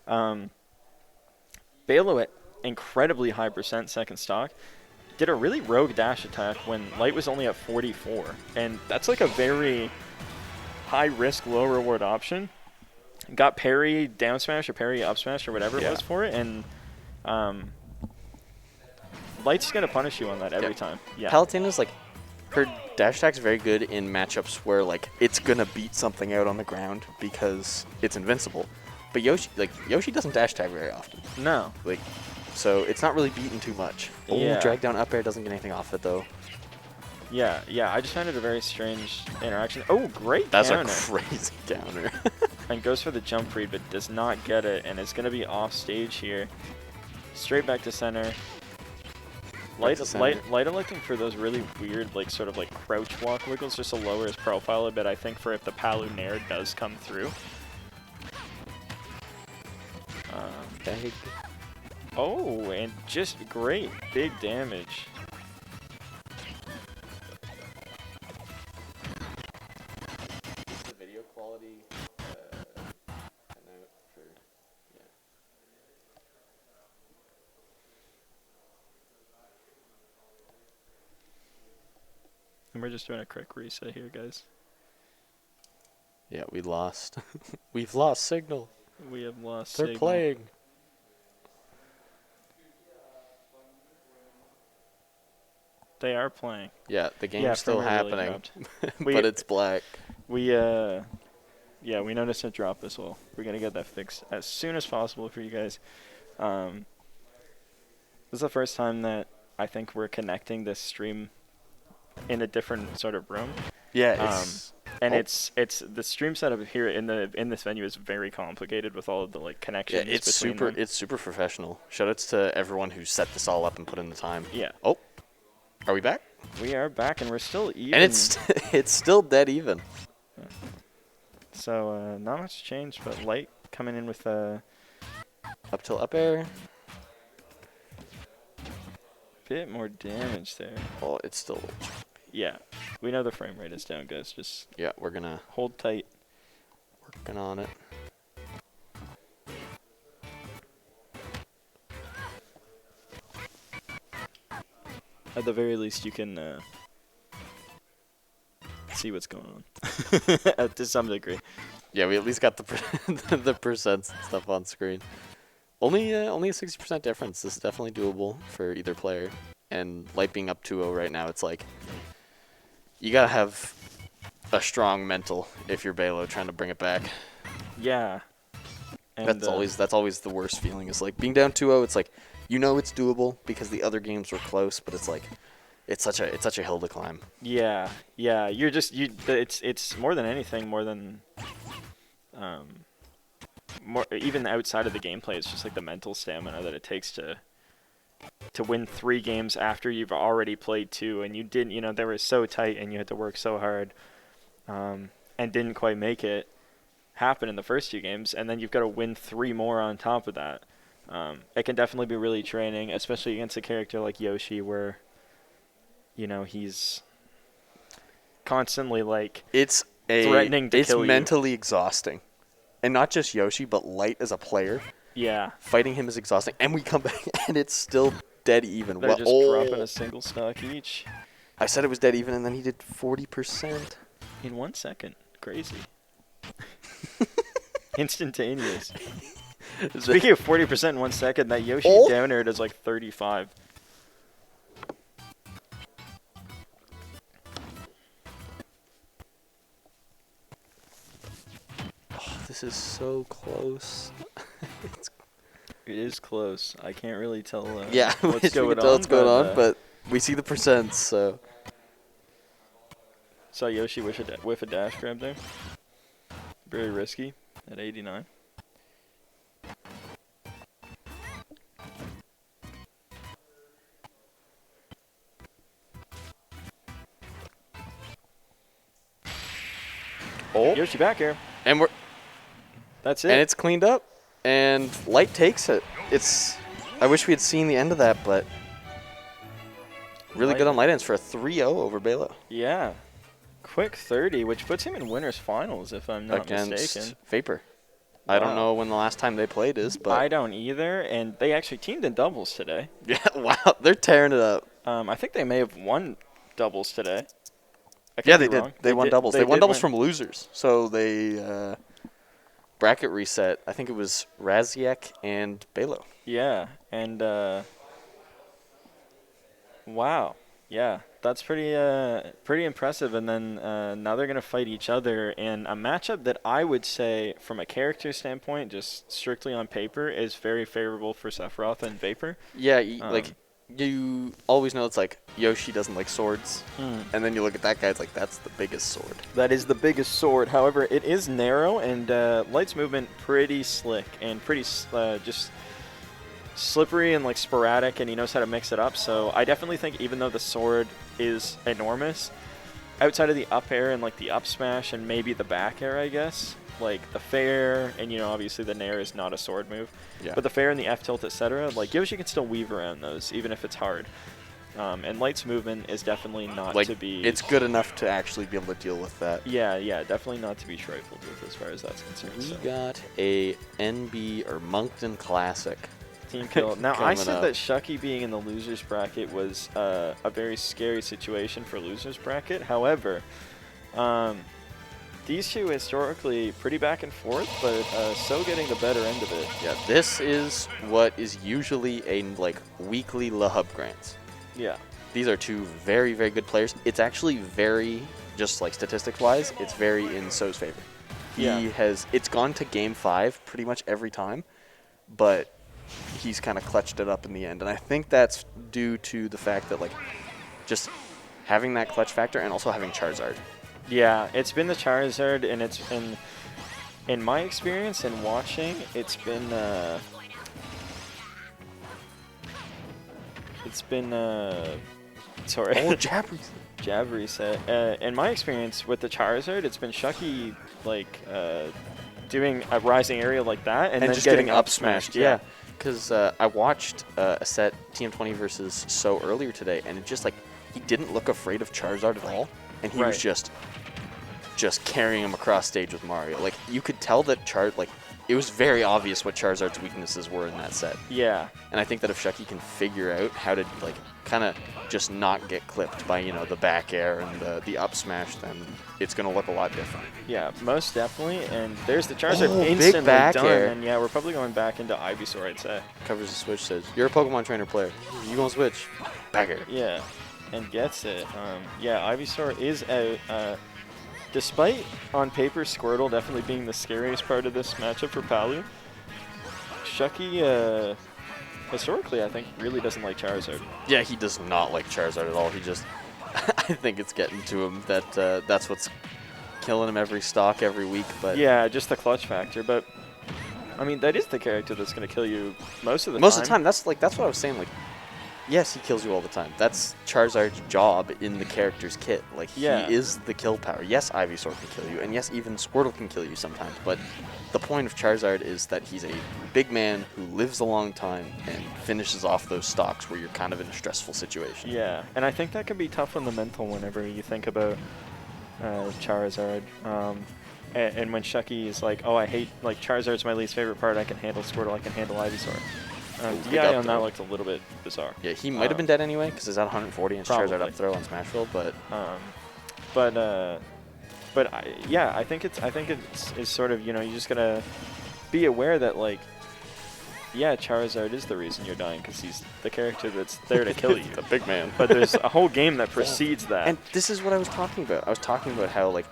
F: Balo at incredibly high percent second stock did a really rogue dash attack when Light was only at 44. And that's like a very high risk, low reward option. Got parry down smash or parry up smash or whatever it was for it. And Light's going to punish you on that every time. Yeah.
I: Palutena's like, her dash attack's very good in matchups where like it's gonna beat something out on the ground because it's invincible. But Yoshi doesn't dash attack very often.
F: No.
I: Like, so it's not really beaten too much. Oh,
F: Yeah.
I: drag down up air doesn't get anything off it though.
F: Yeah, I just found it a very strange interaction. Oh, great
I: That's
F: counter.
I: a crazy counter.
F: And goes for the jump read, but does not get it, and it's going to be off stage here. Straight back to center. Light electing for those really weird, like sort of like crouch walk wiggles, just to lower his profile a bit. I think for if the Palu Nair does come through. Oh, and just great big damage.
I: The video quality.
F: And we're just doing a quick reset here, guys.
I: Yeah, we lost. We've lost signal.
F: We have lost
I: They're
F: signal.
I: playing.
F: They are playing.
I: Yeah, the game's still
F: firmware really
I: happening,
F: dropped.
I: but it's black.
F: We noticed it drop as well. We're gonna get that fixed as soon as possible for you guys. This is the first time that I think we're connecting this stream in a different sort of room.
I: Yeah,
F: it's the stream setup here in this venue is very complicated with all of the like connections.
I: Yeah, it's
F: between them.
I: it's super professional. Shoutouts to everyone who set this all up and put in the time.
F: Yeah.
I: Oh, are we back?
F: We are back and we're still even.
I: And it's still dead even.
F: So not much change, but Light coming in with
I: up till up air.
F: Bit more damage there.
I: Well, it's still.
F: Yeah, we know the frame rate is down, guys. Just
I: we're gonna
F: hold tight.
I: Working on it.
F: At the very least, you can see what's going on to some degree.
I: Yeah, we at least got the the percents and stuff on screen. Only a 60% difference. This is definitely doable for either player. And Light being up 2-0 right now, it's like you gotta have a strong mental if you're Balo trying to bring it back.
F: Yeah. And
I: that's always the worst feeling. Is like being down 2-0. It's like you know it's doable because the other games were close, but it's like it's such a hill to climb.
F: Yeah. You're just it's more than anything, more than more even outside of the gameplay. It's just like the mental stamina that it takes to win 3 games after you've already played 2, and you didn't. They were so tight, and you had to work so hard, and didn't quite make it happen in the first 2 games, and then you've got to win 3 more on top of that. It can definitely be really draining, especially against a character like Yoshi, where he's constantly like threatening to kill you.
I: It's mentally exhausting, and not just Yoshi, but Light as a player.
F: Yeah.
I: Fighting him is exhausting, and we come back and it's still dead even.
F: They're just dropping a single stock each.
I: I said it was dead even, and then he did 40%.
F: In 1 second. Crazy. Instantaneous. Speaking of 40% in 1 second, that Yoshi down air does like 35.
I: This is so close.
F: It is close. I can't really tell
I: what's going on, but we see the percents, so.
F: Saw Yoshi whiff a dash grab there. Very risky at 89.
I: Oh,
F: Yoshi back air.
I: and we're
F: That's it.
I: and it's cleaned up, and Light takes it. It's. I wish we had seen the end of that, but really good on Light ends for a 3-0 over Belo
F: yeah. Quick 30, which puts him in winners finals, if I'm not
I: against
F: mistaken.
I: Vapor. I don't
F: Wow.
I: know when the last time they played is, but
F: I don't either, and they actually teamed in doubles today.
I: yeah, wow, they're tearing it up.
F: I think they may have won doubles today. I could
I: Yeah,
F: be
I: they did.
F: wrong.
I: They won doubles. They won
F: did
I: doubles
F: win.
I: from losers. So they bracket reset. I think it was Raziek and Belo.
F: Yeah, and wow, yeah, that's pretty impressive. And then now they're gonna fight each other in a matchup that I would say, from a character standpoint, just strictly on paper, is very favorable for Sephiroth and Vapor.
I: Yeah,
F: Um,
I: like you always know it's like Yoshi doesn't like swords, and then you look at that guy, it's like that's the biggest sword.
F: That is the biggest sword. However, it is narrow, and Light's movement pretty slick and pretty just slippery and like sporadic, and he knows how to mix it up. So I definitely think, even though the sword is enormous, outside of the up air and like the up smash and maybe the back air, I guess, like the fair and obviously the nair is not a sword move,
I: Yeah.
F: but the fair and the F tilt, etc., like Yoshi can still weave around those even if it's hard. And Light's movement is definitely not
I: Like
F: to be.
I: it's good enough to actually be able to deal with that.
F: Yeah, definitely not to be trifled with as far as that's concerned.
I: We
F: So.
I: got a NB or Moncton Classic.
F: Team kill. Now, I
I: Coming
F: said
I: up.
F: that Shucky being in the losers bracket was a very scary situation for losers bracket. However, these two historically pretty back and forth, but so getting the better end of it.
I: Yeah, this is what is usually a like weekly La Hub grants.
F: Yeah.
I: These are two very, very good players. It's actually very, just like statistics-wise, it's very in So's favor.
F: Yeah.
I: It's gone to game 5 pretty much every time, but he's kind of clutched it up in the end. And I think that's due to the fact that, like, just having that clutch factor and also having Charizard.
F: Yeah, it's been the Charizard, and it's been, in my experience and watching, it's been sorry.
I: Oh, Jabbery.
F: Jab reset. In my experience with the Charizard, it's been Shucky like doing a rising area like that and then
I: just
F: getting
I: up
F: up smashed.
I: Yeah, because I watched a set TM20 versus So earlier today, and it just like he didn't look afraid of Charizard at all, and he was
F: Right.
I: just carrying him across stage with Mario. Like you could tell that it was very obvious what Charizard's weaknesses were in that set.
F: Yeah.
I: And I think that if Shucky can figure out how to like kind of just not get clipped by the back air and the up smash, then it's gonna look a lot different.
F: Yeah, most definitely. And there's the Charizard
I: Oh, big
F: instantly
I: back
F: done.
I: air.
F: And yeah, we're probably going back into Ivysaur, I'd say.
I: Covers the switch, says you're a Pokemon trainer player. You gonna switch? Back air.
F: Yeah, and gets it. Yeah, Ivysaur is out. Despite, on paper, Squirtle definitely being the scariest part of this matchup for Palu, Shucky, historically, I think, really doesn't like Charizard.
I: Yeah, he does not like Charizard at all. He just, I think it's getting to him that that's what's killing him every stock every week. But
F: Yeah, just the clutch factor. But, I mean, that is the character that's going to kill you most of the time.
I: most of the time, that's what I was saying. Like, yes, he kills you all the time. That's Charizard's job in the character's kit. Like,
F: Yeah.
I: he is the kill power. Yes, Ivysaur can kill you, and yes, even Squirtle can kill you sometimes. But the point of Charizard is that he's a big man who lives a long time and finishes off those stocks where you're kind of in a stressful situation.
F: Yeah, and I think that can be tough on the mental whenever you think about Charizard. And when Shucky is like, oh, I hate, like, Charizard's my least favorite part, I can handle Squirtle, I can handle Ivysaur.
I: big
F: DI
I: up
F: on that
I: throw.
F: looked a little bit bizarre.
I: Yeah, he might have been dead anyway because it's at 140 and Charizard
F: Probably.
I: up throw on Smashville, but
F: I think it's sort of, you just gotta be aware that, like, yeah, Charizard is the reason you're dying because he's the character that's there to kill you.
I: the big man.
F: But there's a whole game that precedes that.
I: And this is what I was talking about. I was talking about how, like,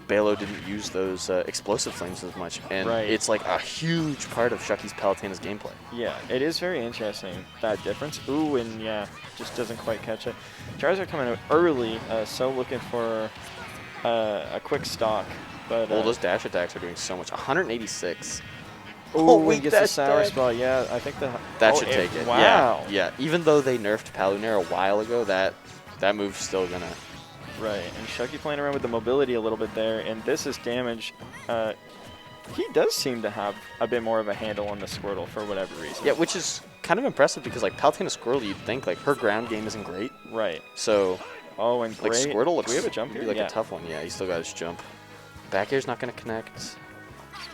I: Belo didn't use those explosive flames as much, and
F: Right.
I: it's like a huge part of Shucky's Palutena's gameplay.
F: Yeah, it is very interesting, that difference. Ooh, and yeah, just doesn't quite catch it. Charizard coming out early, so looking for a quick stock. But
I: Well, those dash attacks are doing so much. 186.
F: ooh,
I: Oh,
F: when
I: wait,
F: he gets the
I: that's
F: sour
I: dead.
F: spot, yeah, I think
I: That
F: oh,
I: should take it.
F: Wow.
I: Yeah. Even though they nerfed Palutenar a while ago, that move's still gonna
F: Right, and Shucky playing around with the mobility a little bit there, and this is damage. He does seem to have a bit more of a handle on the Squirtle for whatever reason.
I: Yeah, which is kind of impressive because like Palutena Squirtle, you'd think like her ground game isn't great.
F: Right.
I: So
F: Oh, and
I: like
F: great.
I: Squirtle looks
F: Do we have a jump here?
I: like
F: Yeah.
I: a tough one. Yeah, he still got his jump. Back air's not going to connect.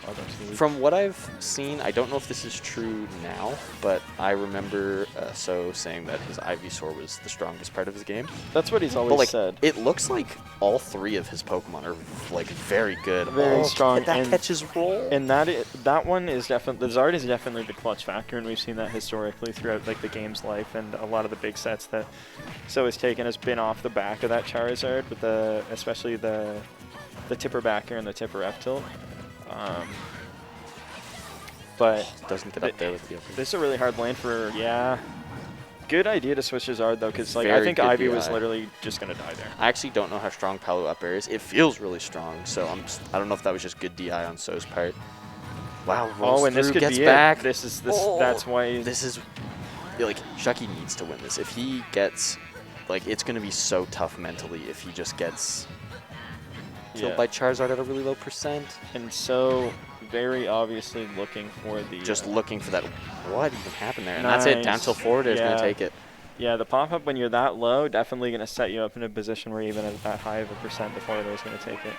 F: Oh, that's neat.
I: From what I've seen, I don't know if this is true now, but I remember So saying that his Ivysaur was the strongest part of his game.
F: That's what he's always
I: But like,
F: said.
I: it looks like all 3 of his Pokemon are like very good.
F: Very strong,
I: That
F: and-
I: catches roll.
F: And that one is definitely, the Zard is definitely the clutch factor, and we've seen that historically throughout like the game's life, and a lot of the big sets that So has taken has been off the back of that Charizard, with especially the Tipper backer and the Tipper F tilt. But
I: Doesn't get up there with the upper.
F: this is a really hard lane for, yeah. Good idea to switch to Zard though, because like I
I: Very
F: think
I: good
F: Ivy was
I: DI.
F: literally just gonna die there.
I: I actually don't know how strong Palu up air is. It feels really strong, so I don't know if that was just good DI on So's part. Wow, rolls
F: Oh, and this
I: through,
F: could
I: gets
F: be
I: back.
F: it. This is
I: Oh,
F: that's why
I: This is like Shucky needs to win this. If he gets like it's gonna be so tough mentally if he just gets killed
F: Yeah.
I: by Charizard at a really low percent.
F: and so very obviously looking for the
I: Just looking for that what even happened there. And that's it. Down
F: Nice.
I: till forward is
F: Yeah.
I: gonna take it.
F: Yeah, the pop-up when you're that low definitely going to set you up in a position where even at that high of a percent, the forwarder is going to take it.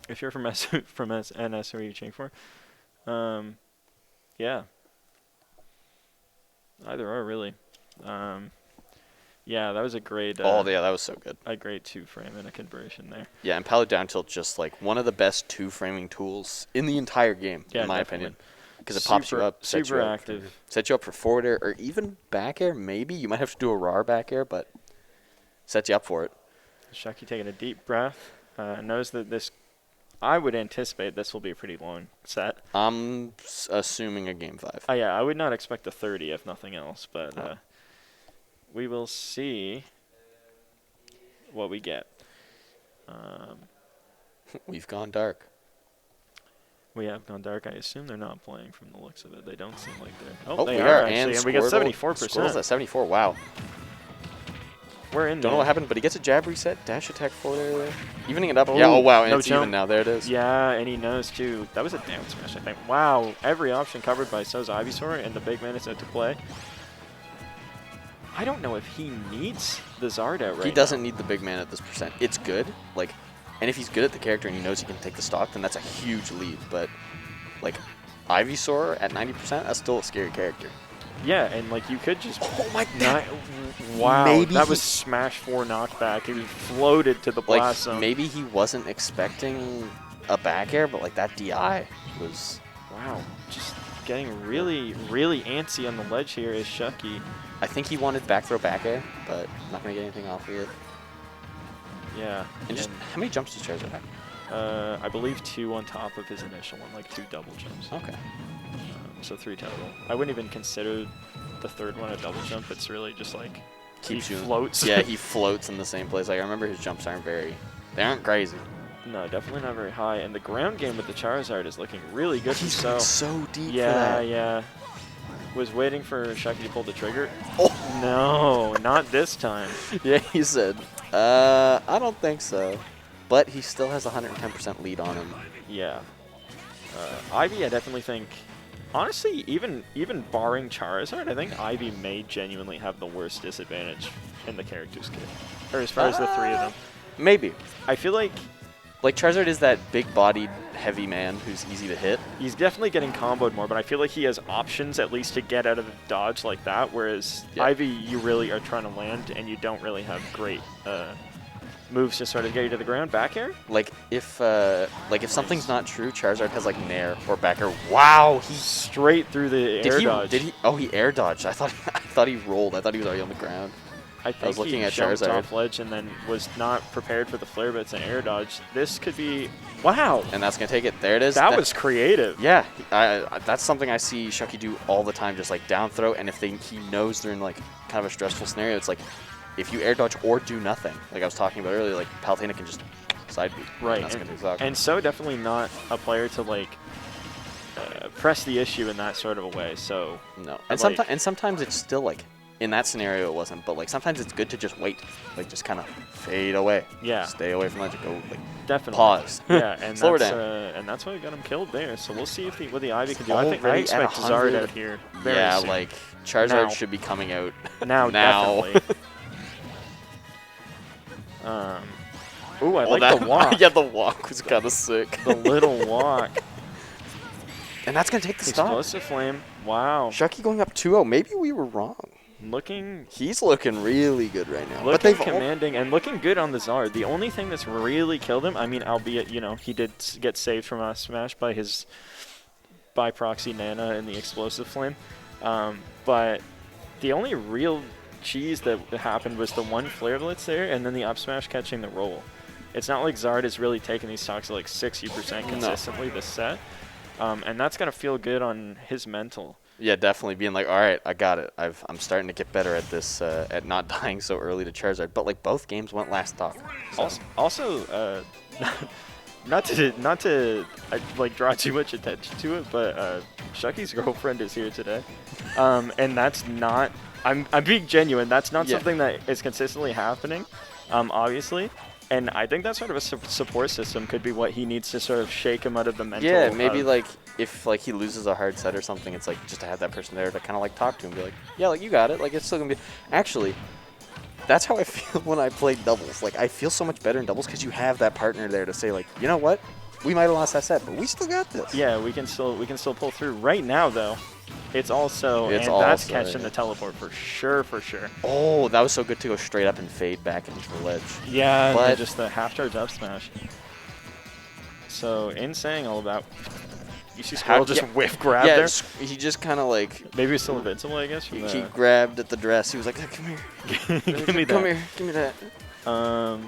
F: If you're from NS, who are you cheering for? Yeah. Either or, really. Yeah, that was a great
I: Oh yeah, that was so good.
F: a great 2-frame and a conversion there.
I: Yeah, and Palu down tilt just like one of the best 2-framing tools in the entire game,
F: Yeah,
I: in my
F: definitely.
I: opinion. Because it pops you
F: Super-
I: up, sets
F: super
I: you up,
F: active.
I: sets you up for forward air or even back air. Maybe you might have to do a RAR back air, but sets you up for it.
F: Shucky taking a deep breath. Knows that this, I would anticipate this will be a pretty long set.
I: I'm assuming a game 5.
F: Yeah, I would not expect a 30 if nothing else, but
I: Oh.
F: we will see what we get.
I: We've gone dark.
F: We have gone dark. I assume they're not playing from the looks of it. They don't seem like they're.
I: Oh,
F: they
I: we
F: are
I: are,
F: actually, and we got
I: Squirtle's
F: 74%.
I: at 74. Wow.
F: We're in
I: Don't know
F: there.
I: what happened, but he gets a jab reset, dash attack forward air there. Evening it up.
F: Oh,
I: yeah, oh wow, and
F: no
I: it's
F: jump.
I: even now. There it is.
F: Yeah, and he knows too. That was a down smash, I think. Wow, every option covered by So's Ivysaur, and the big man is out to play. I don't know if he needs the Zard out right
I: He doesn't need the big man at this percent. It's good, like, and if he's good at the character and he knows he can take the stock, then that's a huge lead. But like, Ivysaur at 90%, that's still a scary character.
F: Yeah, and like you could just.
I: Oh my
F: Wow,
I: Maybe
F: that
I: he-
F: was Smash 4 knockback. He floated to the
I: Like
F: blast zone.
I: maybe he wasn't expecting a back air, but like that DI was.
F: Wow, just getting really, really antsy on the ledge here is Shucky.
I: I think he wanted back throw back air, but not gonna get anything off of it.
F: Yeah.
I: And just how many jumps does Charizard have?
F: I believe 2 on top of his initial one, like 2 double jumps.
I: Okay.
F: So 3 total. I wouldn't even consider the third one a double jump. It's really just like
I: Keeps
F: he
I: you.
F: floats.
I: Yeah, he floats in the same place. Like I remember his jumps they aren't crazy.
F: No, definitely not very high. And the ground game with the Charizard is looking really good.
I: He's
F: so
I: so deep for
F: yeah,
I: that.
F: yeah. Was waiting for Shucky to pull the trigger.
I: Oh.
F: No, not this time.
I: Yeah, he said, I don't think so. But he still has 110% lead on him.
F: Yeah. Ivy, I definitely think, honestly, even barring Charizard, I think Ivy may genuinely have the worst disadvantage in the characters kit. Or as far as the 3 of them.
I: Maybe.
F: I feel like
I: Like Charizard is that big-bodied, heavy man who's easy to hit.
F: he's definitely getting comboed more, but I feel like he has options at least to get out of the dodge like that, whereas
I: Yeah.
F: Ivy, you really are trying to land, and you don't really have great moves to sort of get you to the ground. Back air?
I: Like if something's not true, Charizard has like Nair or back air. Wow, he
F: Straight through the air dodge.
I: Did he? Oh, he air dodged. I thought he rolled. I thought he was already on the ground.
F: I think
I: was looking
F: he
I: at
F: jumped
I: Charizard.
F: off ledge and then was not prepared for the flare bits and air dodge. This could be... Wow!
I: And that's gonna take it. There it is.
F: That was creative.
I: Yeah, that's something I see Shucky do all the time, just like down throw. And if he knows they're in like kind of a stressful scenario, it's like if you air dodge or do nothing, like I was talking about earlier, like Palutena can just side beat.
F: Right.
I: And that's gonna suck.
F: And so definitely not a player to like press the issue in that sort of a way. So
I: No.
F: Like-
I: And sometimes it's still like in that scenario it wasn't, but like sometimes it's good to just wait, like just kind of fade away.
F: Yeah.
I: Stay away from ledge. Go like
F: definitely
I: pause.
F: Yeah, and
I: Slow her
F: that's
I: down.
F: and that's why we got him killed there. So we'll see if what the Ivy can do. I
I: Already at
F: expect Zard
I: 100.
F: out here. Very
I: Yeah,
F: soon.
I: like Charizard
F: Now.
I: should be coming out
F: now.
I: now.
F: Definitely. Ooh, I like the walk.
I: Yeah, the walk was kind of sick.
F: The little walk.
I: And that's gonna take the stock.
F: Explosive Flame. Wow.
I: Shucky going up 2-0. Maybe we were wrong.
F: Looking
I: He's looking really good right now. But
F: Looking
I: they've all,
F: commanding and looking good on the Zard. The only thing that's really killed him, I mean, albeit, he did get saved from a smash by Proxy Nana in the Explosive Flame. But the only real cheese that happened was the one Flare Blitz there and then the up smash catching the roll. It's not like Zard is really taking these stocks at like 60% consistently this set. And that's going to feel good on his mental.
I: yeah, definitely being like, all right, I got it. I'm starting to get better at this, at not dying so early to Charizard. But like both games went last stock. So.
F: Also, not to like draw too much attention to it, but Shucky's girlfriend is here today, and that's not. I'm being genuine. That's not something that is consistently happening, obviously. And I think that sort of a support system could be what he needs to sort of shake him out of the mental.
I: Yeah, maybe like if like he loses a hard set or something, it's like just to have that person there to kind of like talk to him, be like, yeah, like you got it. Like it's still gonna be. Actually, that's how I feel when I play doubles. Like I feel so much better in doubles because you have that partner there to say like, you know what, we might have lost that set, but we still got this.
F: Yeah, we can still pull through. Right now though, that's catching the teleport for sure.
I: Oh, that was so good to go straight up and fade back into the ledge.
F: Yeah,
I: But-
F: and just the half charge up smash. So in saying all that, you see Squirrel just whiff grab
I: yeah,
F: there.
I: he just kind of like
F: Maybe he's still invincible, I guess. From
I: he grabbed at the dress. He was like, come here,
F: Give me
I: come
F: that.
I: here, give me that.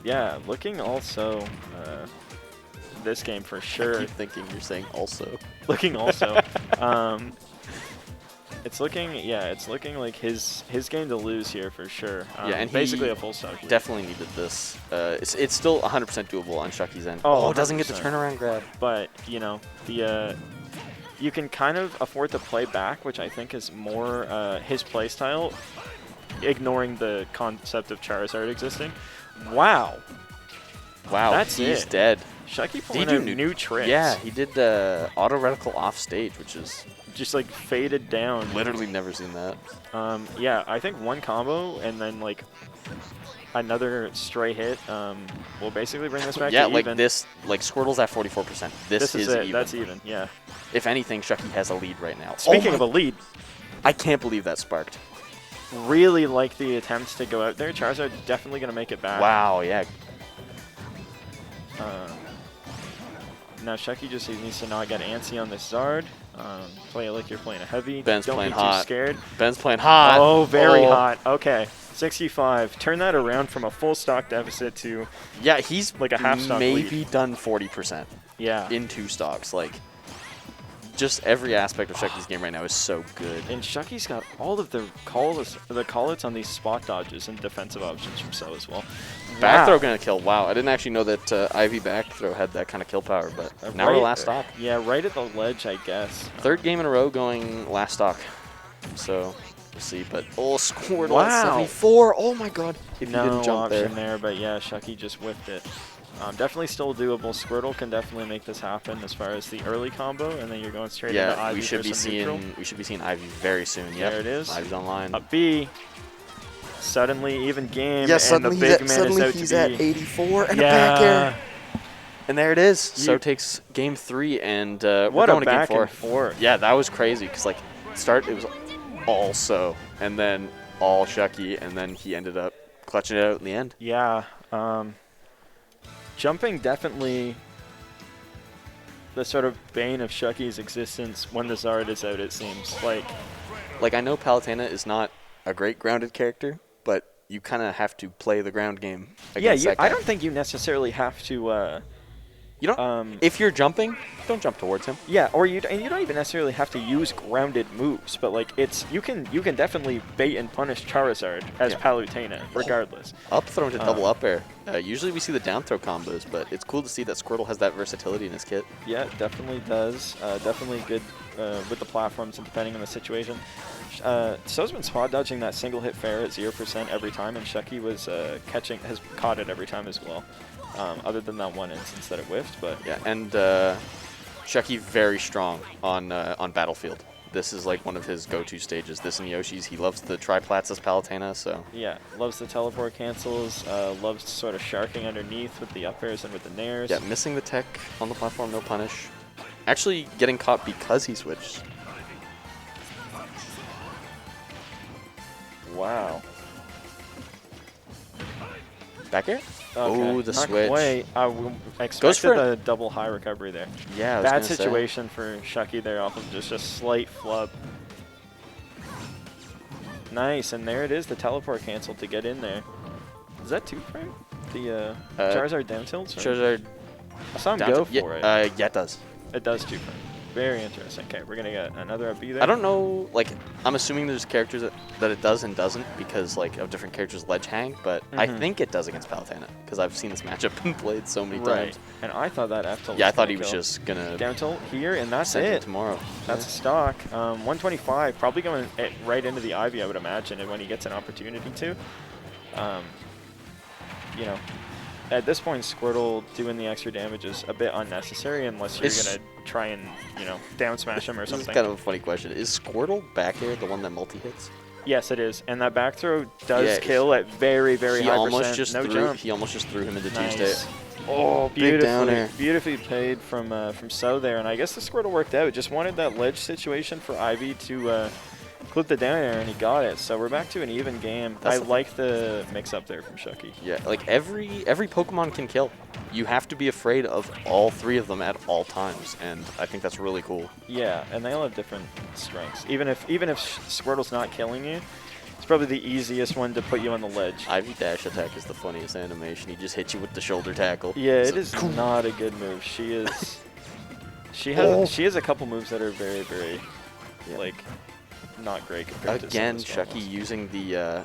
F: Yeah, looking also this game for sure.
I: I keep thinking you're saying also.
F: Looking also. It's looking like his game to lose here for sure.
I: Yeah, and
F: basically
I: he
F: a full stock lead.
I: Definitely needed this. It's still 100% doable on Shucky's end.
F: Oh,
I: Doesn't get the
F: 100%.
I: turnaround grab.
F: But you can kind of afford to play back, which I think is more his play style, ignoring the concept of Charizard existing. Wow,
I: Wow,
F: That's
I: he's
F: it.
I: dead.
F: Shucky
I: Did
F: pulling
I: he
F: out
I: do
F: new tricks.
I: Yeah, he did auto reticle off stage, which is
F: just like faded down.
I: literally never seen that.
F: Yeah, I think one combo and then like another stray hit will basically bring this back
I: Yeah,
F: to
I: like
F: even.
I: this, like Squirtle's at 44%. This
F: is
I: is
F: it.
I: even.
F: That's even. Yeah.
I: If anything, Shucky has a lead right now.
F: Speaking
I: Oh
F: of a lead,
I: I can't believe that sparked.
F: really like the attempts to go out there. Charizard definitely gonna make it back.
I: Wow, yeah.
F: Now Shucky just needs to not get antsy on this Zard. Play it like you're playing a heavy.
I: Ben's
F: Don't
I: playing
F: be
I: hot.
F: too scared.
I: Ben's playing hot.
F: Oh, very
I: Oh.
F: hot. Okay. 65. Turn that around from a full stock deficit to
I: Yeah, he's
F: like a half stock lead.
I: maybe done 40%
F: Yeah.
I: in 2 stocks. Like, just every aspect of Shucky's game right now is so good.
F: And Shucky's got all of the call-outs on these spot dodges and defensive options from So as well.
I: Back throw
F: Wow.
I: gonna kill. Wow, I didn't actually know that Ivy back throw had that kind of kill power, but now we're
F: Right-
I: last stock.
F: Yeah, right at the ledge, I guess.
I: Third game in a row going last stock. So we'll see. But Squirtle
F: Wow.
I: at 74. Oh my god. If
F: No
I: you didn't jump
F: option
I: there.
F: there, but yeah, Shucky just whipped it. Definitely still doable. Squirtle can definitely make this happen as far as the early combo, and then you're going straight into
I: Yeah,
F: Ivy
I: we should
F: for
I: be
F: some neutral.
I: seeing Ivy very soon. Yep.
F: There it is.
I: Ivy's online.
F: A B. Suddenly even game,
I: Yeah,
F: and
I: suddenly
F: the big man is out
I: he's
F: to
I: at
F: be.
I: 84 and
F: Yeah.
I: a back air. And there it is. So
F: You-
I: takes game 3 and we're
F: What
I: going
F: a
I: to game
F: back
I: 4.
F: and forth.
I: Yeah, that was crazy because like start it was all So and then all Shucky and then he ended up clutching it out in the end.
F: Yeah. Jumping definitely the sort of bane of Shucky's existence when the Zard is out, it seems.
I: Like I know Palutena is not a great grounded character, but you kind of have to play the ground game.
F: Yeah,
I: against that
F: I
I: guy.
F: don't think you necessarily have to
I: You don't. If you're jumping, don't jump towards him.
F: Yeah, or you don't even necessarily have to use grounded moves, but like you can definitely bait and punish Charizard as Palutena regardless.
I: Up throw into double up air. Usually we see the down throw combos, but it's cool to see that Squirtle has that versatility in his kit.
F: Yeah, definitely does. Definitely good with the platforms and depending on the situation. So's been spot dodging that single hit fair at 0% every time, and Shucky was has caught it every time as well. Other than that one instance that it whiffed, but
I: yeah, and Shucky very strong on Battlefield. This is like one of his go-to stages. This and Yoshi's. He loves the triplats as Palutena, so
F: yeah, loves the teleport cancels. Loves sort of sharking underneath with the up airs and with the nairs.
I: yeah, missing the tech on the platform, no punish. Actually getting caught because he switched.
F: Wow.
I: Back air?
F: Okay.
I: Oh, the
F: Not
I: switch.
F: quite. I expected a double high recovery there.
I: Yeah, I was
F: Bad
I: gonna say.
F: situation for Shucky there off of just a slight flub. Nice, and there it is, the teleport cancel to get in there. Is that 2-frame? The Charizard down tilt?
I: Charizard
F: I saw him
I: down
F: go
I: to-
F: for it.
I: Yeah, it does.
F: It does 2-frame. Very interesting. Okay, we're going to get another up B there.
I: I don't know, like, I'm assuming there's characters that it does and doesn't because, like, of different characters' ledge hang, but I think it does against Palutena because I've seen this matchup been played so many times.
F: And I thought that F tilt
I: Yeah, I
F: was
I: thought
F: gonna
I: he was
F: kill.
I: just gonna
F: Down tilt here, and that's
I: send him
F: it.
I: tomorrow.
F: That's a stock. 125, probably going right into the Ivy, I would imagine, and when he gets an opportunity to. You know, at this point, Squirtle doing the extra damage is a bit unnecessary unless you're going to try and, you know, down smash him or
I: This
F: something.
I: is kind of a funny question. Is Squirtle back air the one that multi-hits?
F: Yes, it is. And that back throw does
I: Yeah,
F: kill at very, very
I: he
F: high
I: almost
F: percent.
I: just
F: No
I: threw,
F: jump.
I: He almost just threw him into
F: Nice.
I: Tuesday.
F: Oh,
I: Big down air.
F: beautifully played from So there, and I guess the Squirtle worked out. Just wanted that ledge situation for Ivy to clip the down air, and he got it. So we're back to an even game.
I: That's
F: I
I: the-
F: like the mix-up there from Shucky.
I: Yeah, like every Pokemon can kill. You have to be afraid of all three of them at all times, and I think that's really cool.
F: Yeah, and they all have different strengths. Even if Squirtle's not killing you, it's probably the easiest one to put you on the ledge.
I: Ivy dash attack is the funniest animation. He just hits you with the shoulder tackle.
F: Yeah,
I: It's
F: it
I: a-
F: is not a good move. She is. She has a couple moves that are very, very, like, not great compared to some
I: Again,
F: of the small
I: Shucky
F: ones.
I: using the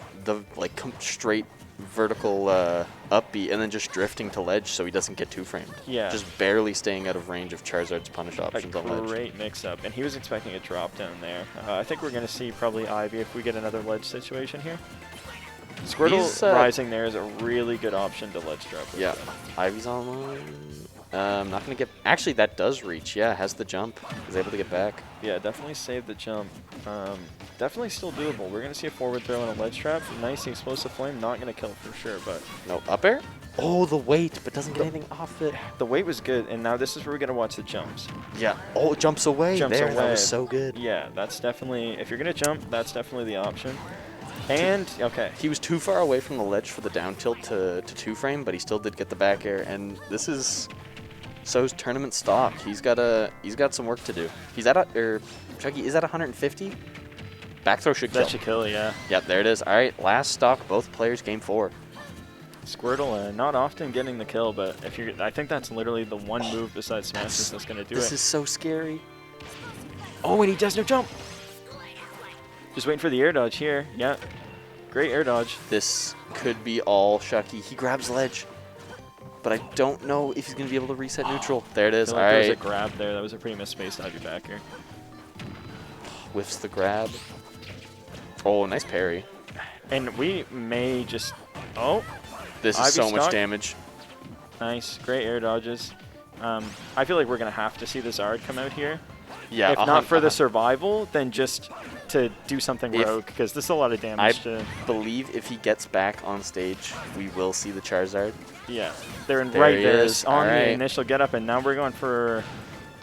I: like straight vertical up B and then just drifting to ledge so he doesn't get two-framed.
F: Yeah.
I: Just barely staying out of range of Charizard's punish options
F: A
I: on ledge.
F: great mix-up, and he was expecting a drop down there. I think we're going to see probably Ivy if we get another ledge situation here. Squirtle
I: He's,
F: rising there is a really good option to ledge drop. with
I: Yeah,
F: that.
I: Ivy's online. Not gonna get. Actually, that does reach. Yeah, has the jump. Is able to get back.
F: Yeah, definitely save the jump. Definitely still doable. We're going to see a forward throw and a ledge trap. Nice explosive flame. Not going to kill for sure, but
I: No up air. Oh, the weight, but doesn't get anything off it.
F: the weight was good. And now this is where we're going to watch the jumps.
I: Yeah. Oh, it jumps away.
F: Jumps
I: there, that
F: away.
I: was so good.
F: Yeah, that's definitely, if you're going to jump, that's definitely the option. And, okay.
I: He was too far away from the ledge for the down tilt to two-frame, but he still did get the back air. And this is So's tournament stock. He's got some work to do. He's at Chucky is at 150. Back throw should kill.
F: That should kill, yeah.
I: Yep, there it is. All right, last stock. Both players, game 4.
F: Squirtle, not often getting the kill, but I think that's literally the one move besides Smashes that's going to do
I: This
F: it.
I: is so scary.
F: Oh, and he does no jump. Just waiting for the air dodge here. Yeah. Great air dodge.
I: This could be all Shucky. He grabs ledge, but I don't know if he's going to be able to reset neutral. There it
F: I
I: is.
F: feel
I: All
F: like there was
I: right.
F: a grab there. That was a pretty misspaced Ivy back here.
I: Whiffs the grab. Oh, nice parry.
F: And we may just... Oh,
I: This is
F: Ivy
I: so much
F: stock.
I: damage.
F: nice. Great air dodges. I feel like we're going to have to see the Zard come out here.
I: Yeah.
F: If not for the survival, then just to do something
I: If-
F: rogue, because this is a lot of
I: I
F: damage to...
I: believe if he gets back on stage, we will see the Charizard.
F: Yeah, they're
I: There
F: right
I: he
F: there
I: is.
F: on the
I: Alright.
F: initial get up, and now we're going for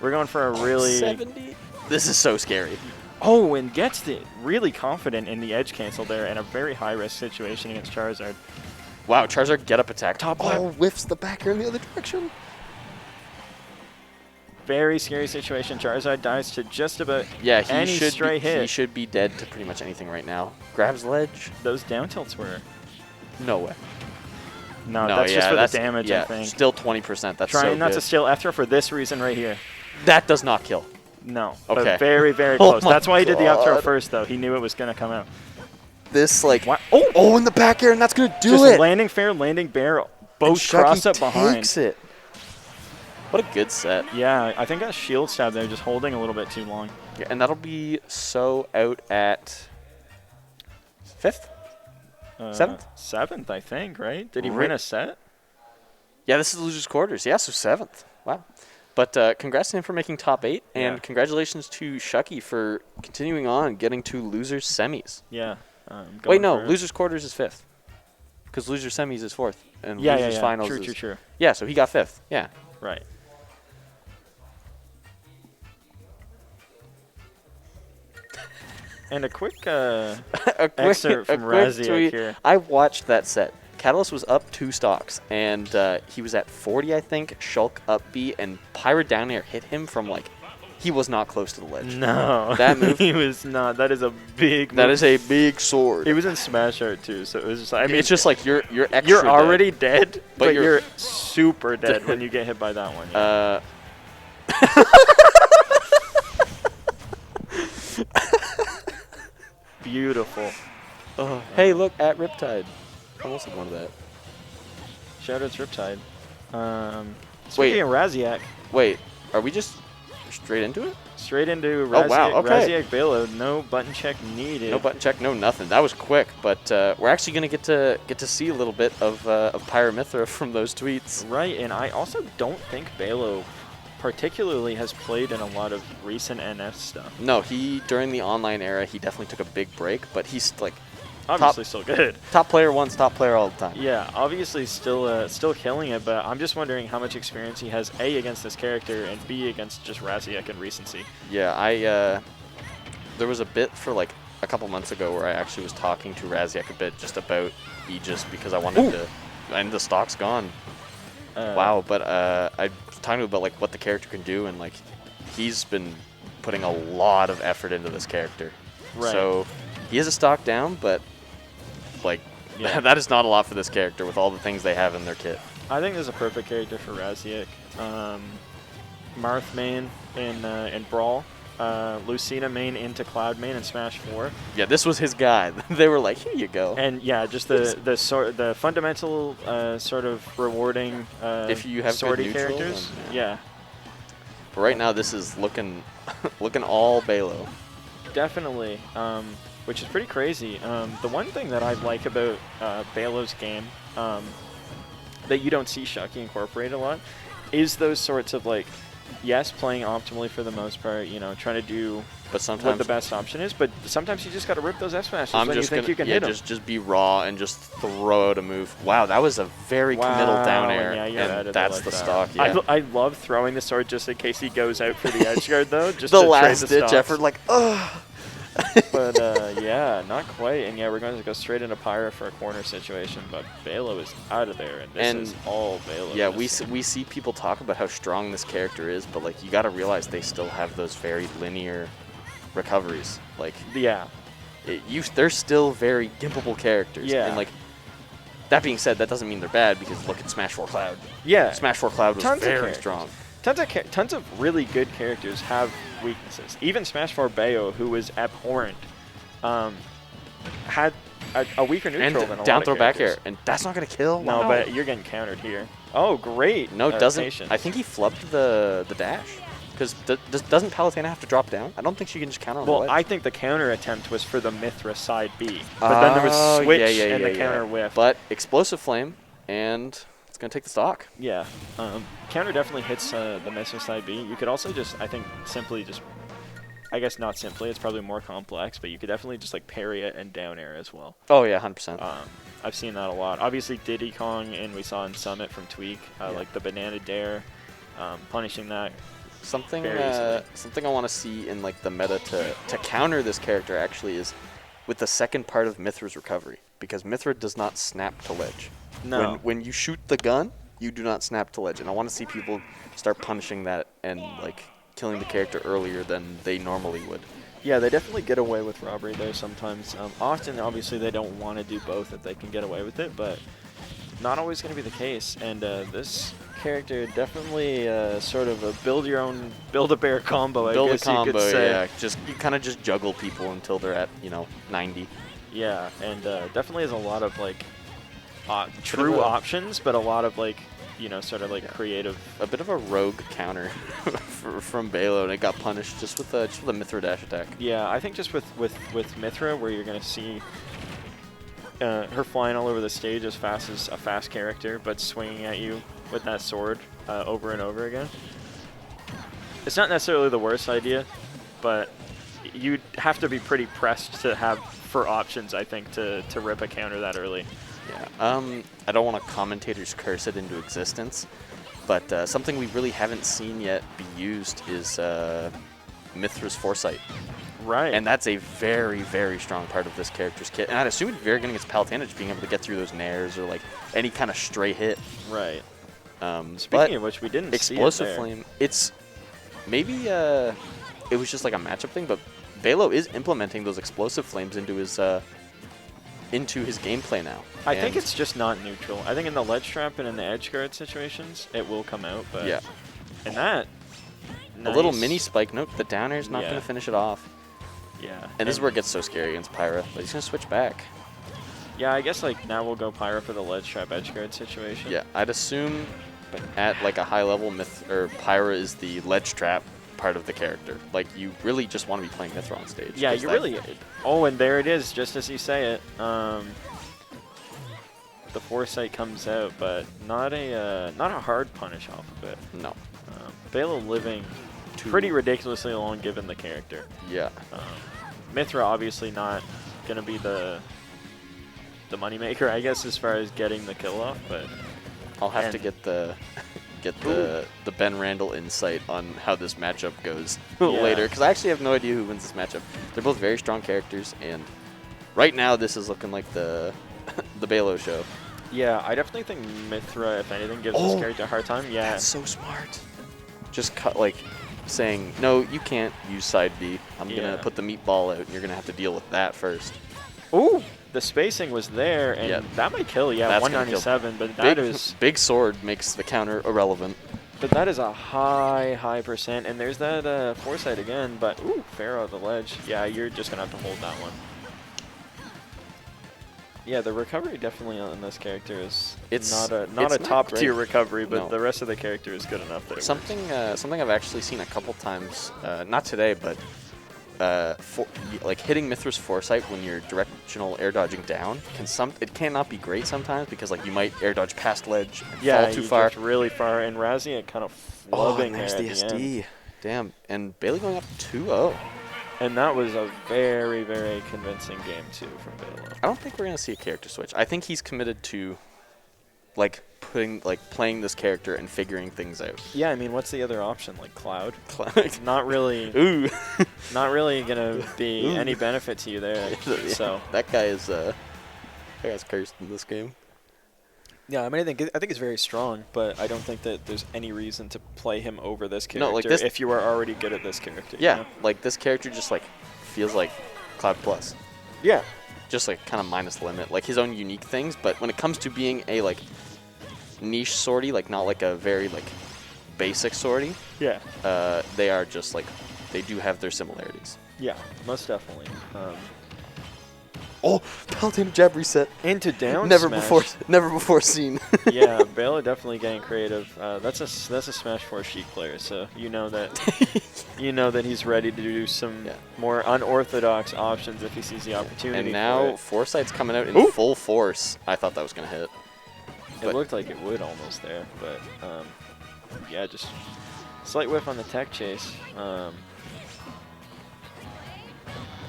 F: a really
I: 70. This is so scary.
F: and gets it really confident in the edge cancel there in a very high risk situation against Charizard.
I: Wow, Charizard get up attack.
F: Top
I: Oh,
F: left.
I: whiffs the back air in the other direction.
F: Very scary situation. Charizard dies to just about
I: Yeah, he
F: any
I: should
F: stray
I: be, he
F: hit.
I: should be dead to pretty much anything right now. Grabs ledge.
F: Those down tilts were
I: No way.
F: No, that's just for the damage,
I: yeah,
F: I think.
I: Still 20%. That's
F: Trying
I: so
F: not
I: good.
F: to steal F throw for this reason right here.
I: That does not kill.
F: No.
I: Okay.
F: But very, very
I: Oh
F: close.
I: my
F: That's why he did the up throw
I: God.
F: first, though. He knew it was going to come out.
I: This, like,
F: Wow.
I: oh, in the back air, and that's going to do
F: Just
I: it.
F: landing fair, landing barrel.
I: And
F: Both
I: Shucky
F: cross up behind.
I: takes it. What a good set.
F: Yeah, I think that shield stab there just holding a little bit too long.
I: Yeah, and that'll be so out at 5th? 7th?
F: 7th, I think, right? Did he
I: Right.
F: win a set?
I: Yeah, this is losers quarters. Yeah, so 7th. Wow. But congrats to him for making top 8, and
F: Yeah.
I: congratulations to Shucky for continuing on, getting to losers semis.
F: Yeah.
I: Wait,
F: going
I: no,
F: for it.
I: losers quarters is 5th. Because losers semis is 4th, and
F: Yeah,
I: losers
F: yeah.
I: finals
F: True,
I: is...
F: true, true.
I: Yeah, so he got 5th. Yeah.
F: Right. And a quick
I: a
F: excerpt from Raziek
I: tweet.
F: here.
I: I watched that set. Catalyst was up 2 stocks, and he was at 40, I think. Shulk up B, and Pirate down air hit him from, like, he was not close to the ledge.
F: No.
I: That move.
F: He was not. That is a big move.
I: That is a big sword.
F: He was in Smash Art, too, so it was just, I mean,
I: it's just like you're extra
F: you're already dead, but
I: you're-
F: you're super dead when you get hit by that one. Yeah. Beautiful.
I: Hey, look, at Riptide. I almost had one of that.
F: Shout out to Riptide. Speaking of Raziek,
I: Wait, are we just straight into it?
F: straight into Raziek,
I: Oh, wow, okay.
F: Raziek Balo, no button check needed.
I: No button check, no nothing. That was quick, but we're actually gonna get to see a little bit of Pyramithra from those tweets.
F: Right, and I also don't think Balo particularly has played in a lot of recent NF stuff.
I: No, he during the online era he definitely took a big break, but he's like
F: Obviously still good.
I: top player once, top player all the time.
F: Yeah, obviously still killing it, but I'm just wondering how much experience he has, A, against this character, and B, against just Raziek and recency.
I: Yeah, there was a bit for like a couple months ago where I actually was talking to Raziek a bit just about Aegis because I wanted to, and the stock's gone. Wow, but I was talking about like what the character can do, and like he's been putting a lot of effort into this character.
F: Right.
I: So he is a stock down, but like
F: Yeah.
I: that is not a lot for this character with all the things they have in their kit.
F: I think this is a perfect character for Raziek. Marth main in Brawl, Lucina main into Cloud main in Smash 4.
I: Yeah, this was his guy. They were like, here you go.
F: And yeah, just the fundamental sort of rewarding
I: If you have good
F: sortie
I: neutral,
F: characters.
I: then,
F: Yeah,
I: But right now this is looking all Balo.
F: definitely. Which is pretty crazy. The one thing that I like about Balo's game that you don't see Shucky incorporate a lot is those sorts of like, yes, playing optimally for the most part, you know, trying to do
I: But
F: what
I: sometimes
F: the best option is, but sometimes you just got to rip those F smashes
I: I'm
F: when
I: just
F: you think
I: gonna
F: you can hit them.
I: just be raw and just throw out a move. Wow, that was a very committal down air,
F: Yeah, you're out
I: and
F: of
I: that's
F: like
I: the
F: that.
I: stock. Yeah.
F: I love throwing the sword just in case he goes out for the edge guard though, just
I: the
F: to trade
I: last
F: the
I: ditch
F: stocks.
I: effort, like, ugh.
F: But yeah, not quite. And yeah, we're going to go straight into Pyra for a corner situation, but Balo is out of there, and this
I: And
F: is all Balo.
I: Yeah, we see people talk about how strong this character is, but like you got to realize they still have those very linear recoveries. Like
F: Yeah.
I: they're still very gimpable characters.
F: Yeah.
I: And like that being said, that doesn't mean they're bad because look at Smash 4 Cloud.
F: Yeah.
I: Smash 4 Cloud was
F: Tons of
I: very
F: characters.
I: strong.
F: Tons of really good characters have weaknesses. Even Smash 4 Bayo, who was abhorrent, had a weaker neutral
I: And
F: than a
I: down
F: lot
I: throw
F: of
I: back
F: characters.
I: air, and that's not gonna kill.
F: No,
I: Wow.
F: but you're getting countered here. Oh, great.
I: No, doesn't.
F: patience.
I: I think he flubbed the dash. Because doesn't Palutena have to drop down? I don't think she can just counter on the
F: Well,
I: ledge.
F: I think the counter attempt was for the Mithra side B. But then there was
I: Oh,
F: switch
I: yeah,
F: and the counter whiff.
I: But explosive flame, and it's gonna take the stock.
F: Yeah. Counter definitely hits the Mithra side B. You could also just, I think, simply just, I guess not simply, it's probably more complex, but you could definitely just like parry it and down air as well.
I: Oh yeah, 100%.
F: I've seen that a lot. Obviously Diddy Kong, and we saw in Summit from Tweak, like the banana dare, punishing that.
I: Something
F: very easily.
I: something I want to see in like the meta to counter this character actually is with the second part of Mithra's recovery, because Mithra does not snap to ledge.
F: No.
I: When you shoot the gun, you do not snap to ledge, and I want to see people start punishing that and like killing the character earlier than they normally would.
F: Yeah, they definitely get away with robbery there sometimes. Often, obviously, they don't want to do both if they can get away with it, but not always going to be the case. And this character definitely sort of a build-a-bear combo, I
I: Build a
F: guess you
I: combo,
F: could say.
I: yeah. You kind of just juggle people until they're at 90.
F: Yeah, and definitely has a lot of like true options, but a lot of like sort of like creative.
I: A bit of a rogue counter from Balo, and it got punished just with a Mithra dash attack.
F: Yeah, I think just with Mithra, where you're gonna see her flying all over the stage as fast as a fast character, but swinging at you with that sword over and over again. It's not necessarily the worst idea, but you'd have to be pretty pressed to have for options, I think, to rip a counter that early.
I: Yeah. I don't want to commentator's curse it into existence, but something we really haven't seen yet be used is Mithra's Foresight.
F: Right.
I: And that's a very, very strong part of this character's kit. And I'd assume it'd be very good against Palutena's, being able to get through those nairs or like any kind of stray hit.
F: Right.
I: Speaking
F: Speaking of which, we didn't
I: Explosive
F: see it there.
I: Flame. It's maybe it was just like a matchup thing, but Balo is implementing those Explosive Flames into his gameplay now.
F: I think it's just not neutral. I think in the ledge trap and in the edge guard situations, it will come out. But
I: yeah.
F: in that,
I: A little mini spike. Nope, the downer's not
F: Yeah.
I: going to finish it off.
F: Yeah.
I: And this is where it gets so scary against Pyra, but he's going to switch back.
F: Yeah, I guess like now we'll go Pyra for the ledge trap edge guard situation.
I: Yeah, I'd assume at like a high level, Pyra is the ledge trap part of the character. Like, you really just want to be playing Mithra on stage.
F: Yeah, you really. Oh, and there it is, just as you say it. The Foresight comes out, but not a hard punish off of it.
I: No.
F: Balo living pretty ridiculously long given the character.
I: Yeah.
F: Mithra obviously not gonna be the moneymaker, I guess, as far as getting the kill off, but
I: I'll have to get the Ben Randall insight on how this matchup goes later, because I actually have no idea who wins this matchup. They're both very strong characters, and right now this is looking like the Balo show.
F: Yeah, I definitely think Mithra, if anything, gives this character a hard time. Yeah.
I: That's so smart. Just saying, no, you can't use side B. I'm gonna put the meatball out, and you're gonna have to deal with that first.
F: Ooh, the spacing was there, and that might kill. Yeah,
I: That's
F: 197, but that is
I: big sword makes the counter irrelevant.
F: But that is a high percent, and there's that Foresight again. But ooh, Pharaoh the ledge. Yeah, you're just gonna have to hold that one. Yeah, the recovery definitely on this character is not a top tier recovery, but the rest of the character is good enough that it
I: something I've actually seen a couple times, not today, but like hitting Mithra's Foresight when you're directional air dodging down it cannot be great sometimes, because like you might air dodge past ledge and fall too far.
F: Yeah, really far, and Razia kind of flubbing
I: there's
F: there
I: the
F: at
I: SD.
F: the end.
I: Damn, and Bailey going up 2-0.
F: And that was a very, very convincing game too from Balo.
I: I don't think we're gonna see a character switch. I think he's committed to playing this character and figuring things out.
F: Yeah, I mean, what's the other option? Like Cloud?
I: Cloud.
F: Not really.
I: Ooh.
F: Not really gonna be any benefit to you there. So
I: that guy's cursed in this game.
F: Yeah, I mean, I think it's very strong, but I don't think that there's any reason to play him over this character
I: like this,
F: if you are already good at this character.
I: Yeah,
F: you know?
I: like this character just feels like Cloud Plus.
F: Yeah.
I: Just kind of minus limit, like his own unique things. But when it comes to being a niche sortie, not like a very basic sortie.
F: Yeah.
I: They are just they do have their similarities.
F: Yeah, most definitely.
I: Oh, Palutena jab reset
F: into down
I: never
F: smash.
I: before seen.
F: Yeah, Balo definitely getting creative. That's a Smash 4 Sheik player, so you know that he's ready to do some more unorthodox options if he sees the opportunity.
I: And now Foresight's coming out in full force. I thought that was gonna hit.
F: It looked like it would almost there, but yeah, just slight whiff on the tech chase.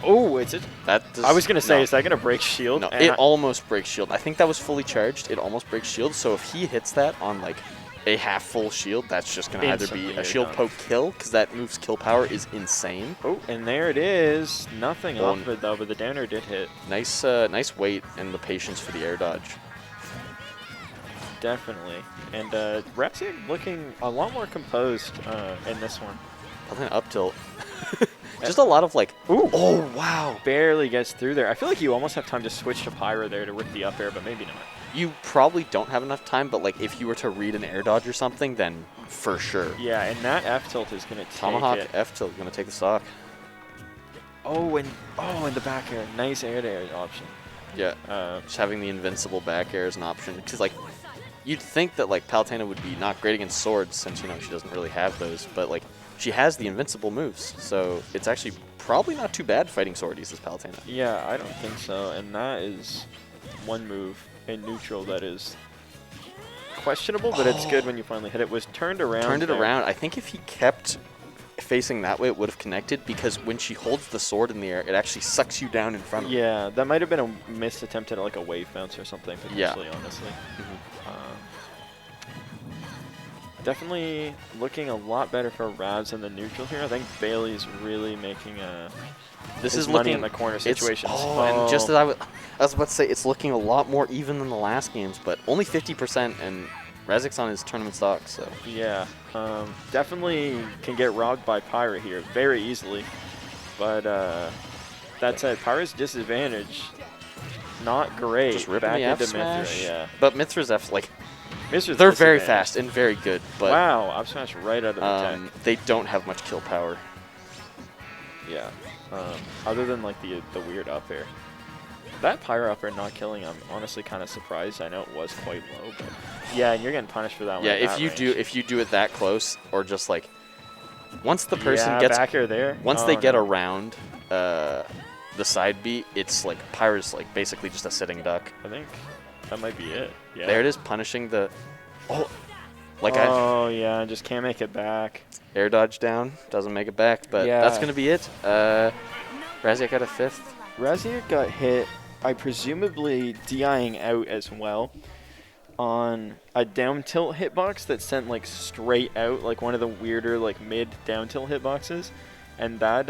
F: Oh, is it? I was going to say, is that going to break shield?
I: No, it almost breaks shield. I think that was fully charged. It almost breaks shield. So if he hits that on a half full shield, that's just going to either be a shield poke kill, because that move's kill power is insane.
F: Oh, and there it is. Nothing off of it though, but the downer did hit.
I: Nice weight and the patience for the air dodge.
F: Definitely. And Razia looking a lot more composed in this one.
I: Up tilt. Just a lot of ooh, oh wow.
F: Barely gets through there. I feel like you almost have time to switch to Pyra there to rip the up air, but maybe not.
I: you probably don't have enough time, but like if you were to read an air dodge or something, then for sure.
F: Yeah, and that F tilt is going to take
I: Tomahawk
F: it.
I: F tilt going to take the stock.
F: Oh, and the back air. Nice air-to-air option.
I: Yeah. Just having the invincible back air is an option. Because, like, you'd think that, like, Palutena would be not great against swords since, you know, she doesn't really have those. But, like, she has the invincible moves. So it's actually probably not too bad fighting swordies as Palutena.
F: Yeah, I don't think so. And that is one move in neutral that is questionable, but it's good when you finally hit it. Was turned around.
I: Turned it
F: there.
I: around. I think if he kept facing that way, it would have connected, because when she holds the sword in the air, it actually sucks you down in front of her.
F: Yeah, that might have been a missed attempt at like a wave bounce or something, potentially, honestly. Definitely looking a lot better for Ravs in the neutral here. I think Bailey's really making a
I: This
F: his
I: is
F: money
I: looking
F: in the corner
I: it's-
F: situations.
I: and just as I was about to say, it's looking a lot more even than the last games, but only 50%, and Razik's on his tournament stock, so.
F: Yeah, definitely can get robbed by Pyra here very easily. But that said, Pyra's disadvantage, not great.
I: Just ripping
F: back
I: the F
F: into
I: smash.
F: Mithra, yeah.
I: But Mithra's F, like,
F: Mithra's
I: they're very
F: disadvantage.
I: fast and very good, but
F: Wow, up smash right out of the tech.
I: they don't have much kill power.
F: Yeah, other than like the weird up air. That Pyra up air not killing, I'm honestly kind of surprised. I know it was quite low, but yeah, and you're getting punished for that one.
I: Yeah,
F: at
I: if
F: that
I: you
F: range.
I: do it that close, or just like once the person
F: Yeah,
I: gets
F: back air there.
I: once
F: Oh,
I: they get
F: no.
I: around the side B, it's like Pyra's like basically just a sitting duck.
F: I think that might be it. Yeah.
I: There it is, punishing the
F: Oh yeah, just can't make it back.
I: air dodge down, doesn't make it back, but
F: Yeah.
I: that's gonna be it. Raziak got a 5th.
F: Razier got hit, I presumably DIing out as well, on a down tilt hitbox that sent like straight out, like one of the weirder like mid down tilt hitboxes, and that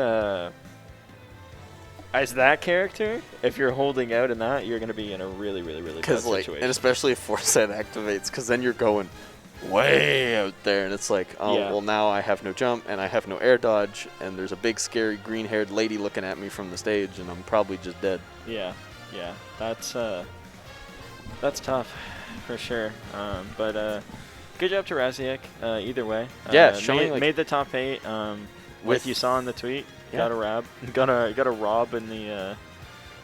F: as that character, if you're holding out in that, you're gonna be in a really bad
I: Because like,
F: situation.
I: and especially if Foresight activates, because then you're going way out there, and it's like, oh
F: Yeah.
I: well, now I have no jump and I have no air dodge, and there's a big scary green-haired lady looking at me from the stage, and I'm probably just dead.
F: Yeah, that's tough for sure. But good job to Raziek. Either way,
I: Yeah, showing, like-
F: made the top 8. With you saw in the tweet, got a got a rob in the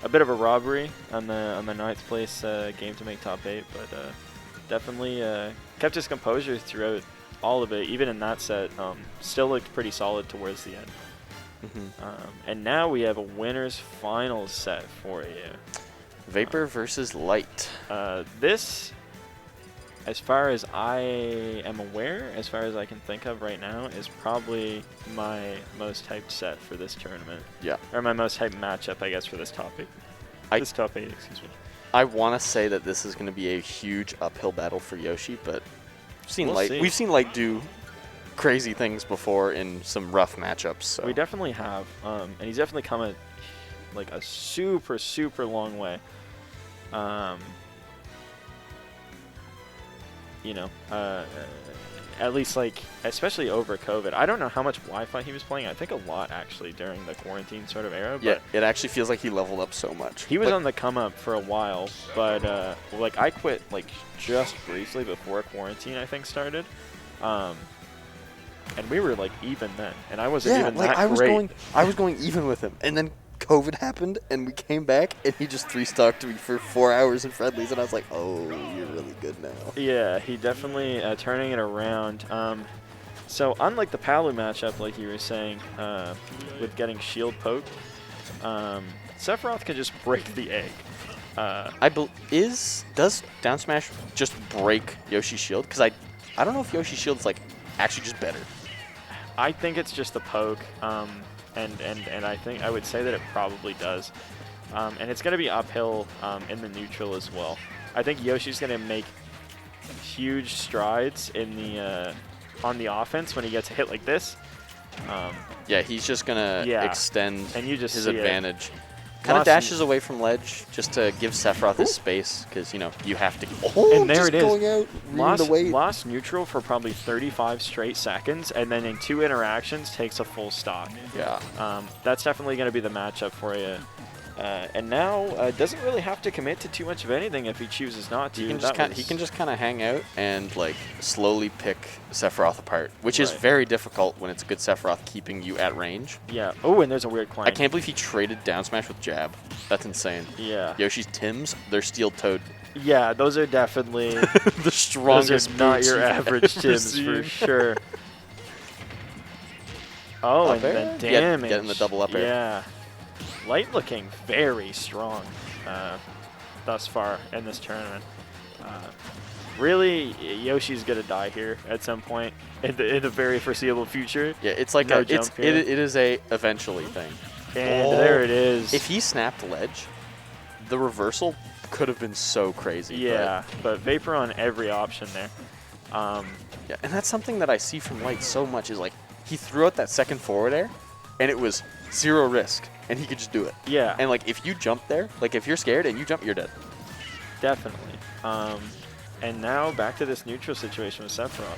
F: a bit of a robbery on the 9th place game to make top 8, but definitely kept his composure throughout all of it. Even in that set, still looked pretty solid towards the end. And now we have a winner's finals set for you.
I: Vapor versus Light.
F: This, as far as I am aware, as far as I can think of right now, is probably my most hyped set for this tournament.
I: Yeah.
F: Or my most hyped matchup, I guess, for this top 8. This top 8, excuse me.
I: I want to say that this is going to be a huge uphill battle for Yoshi, but we've seen Light do crazy things before in some rough matchups. So.
F: We definitely have, and he's definitely come a super long way. At least especially over COVID. I don't know how much Wi-Fi he was playing. I think a lot actually during the quarantine sort of era. But
I: Yeah, it actually feels like he leveled up so much.
F: he was
I: Like,
F: on the come up for a while, but I quit just briefly before quarantine I think started. And we were even then, and I wasn't even that
I: I was
F: great.
I: going even with him, and then COVID happened, and we came back, and he just 3-stocked me for 4 hours in friendlies, and I was like, oh, you're really good now.
F: Yeah, he definitely turning it around. So unlike the Palu matchup, like you were saying, with getting shield poked, Sephiroth can just break the egg.
I: Does down smash just break Yoshi's shield? Because I don't know if Yoshi's shield is actually just better.
F: I think it's just the poke, and I would say that it probably does. And it's going to be uphill in the neutral as well. I think Yoshi's going to make huge strides in the on the offense when he gets a hit like this.
I: Yeah, he's just gonna extend
F: And you just
I: his
F: see it.
I: advantage. Kind of
F: Lost
I: dashes away from ledge just to give Sephiroth his space, because you have to. Oh,
F: And there
I: just
F: it is.
I: going out, reading the weight.
F: Lost neutral for probably 35 straight seconds, and then in 2 interactions takes a full stock.
I: Yeah.
F: That's definitely going to be the matchup for you And now doesn't really have to commit to too much of anything if he chooses not to.
I: He can just kind of hang out and like slowly pick Sephiroth apart, which is very difficult when it's a good Sephiroth keeping you at range.
F: Yeah. Oh, and there's a weird climb.
I: I can't believe he traded down smash with jab. That's insane.
F: Yeah.
I: Yoshi's Tims, they're steel toed.
F: Yeah, those are definitely
I: The strongest.
F: those are not
I: boots
F: your
I: you've
F: average
I: ever
F: Tims
I: seen.
F: for sure. Oh,
I: Up
F: and the
I: air?
F: damage.
I: Getting the double up air.
F: Yeah. Light looking very strong thus far in this tournament. Really, Yoshi's gonna die here at some point in the very foreseeable future.
I: Yeah, it's like
F: No
I: it
F: jump here.
I: is a eventually thing.
F: And there it is.
I: If he snapped ledge, the reversal could have been so crazy.
F: Yeah, but Vapor on every option there.
I: Yeah, and that's something that I see from Light so much is like he threw out that second forward air, and it was 0 risk, and he could just do it.
F: Yeah.
I: And like if you jump there, like if you're scared and you jump, you're dead.
F: Definitely. And now back to this neutral situation with Sephiroth.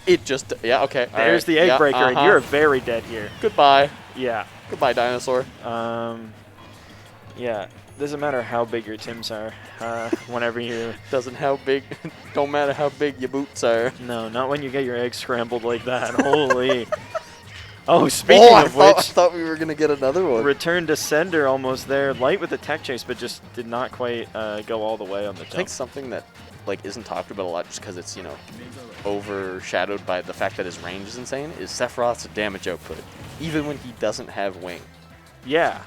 I: It just okay. all
F: There's
I: right,
F: the egg
I: yeah,
F: breaker, and
I: uh-huh.
F: you're very dead here.
I: Goodbye.
F: Yeah.
I: Goodbye, dinosaur.
F: Yeah. Doesn't matter how big your Tims are. Whenever you
I: Don't matter how big your boots are.
F: no, not when you get your eggs scrambled like that. Holy. Oh, speaking
I: I
F: of which,
I: thought we were gonna get another one.
F: return to sender almost there. Light with the tech chase, but just did not quite go all the way on the
I: I
F: jump.
I: think something that like isn't talked about a lot just because it's overshadowed by the fact that his range is insane is Sephiroth's damage output, even when he doesn't have wing.
F: Yeah.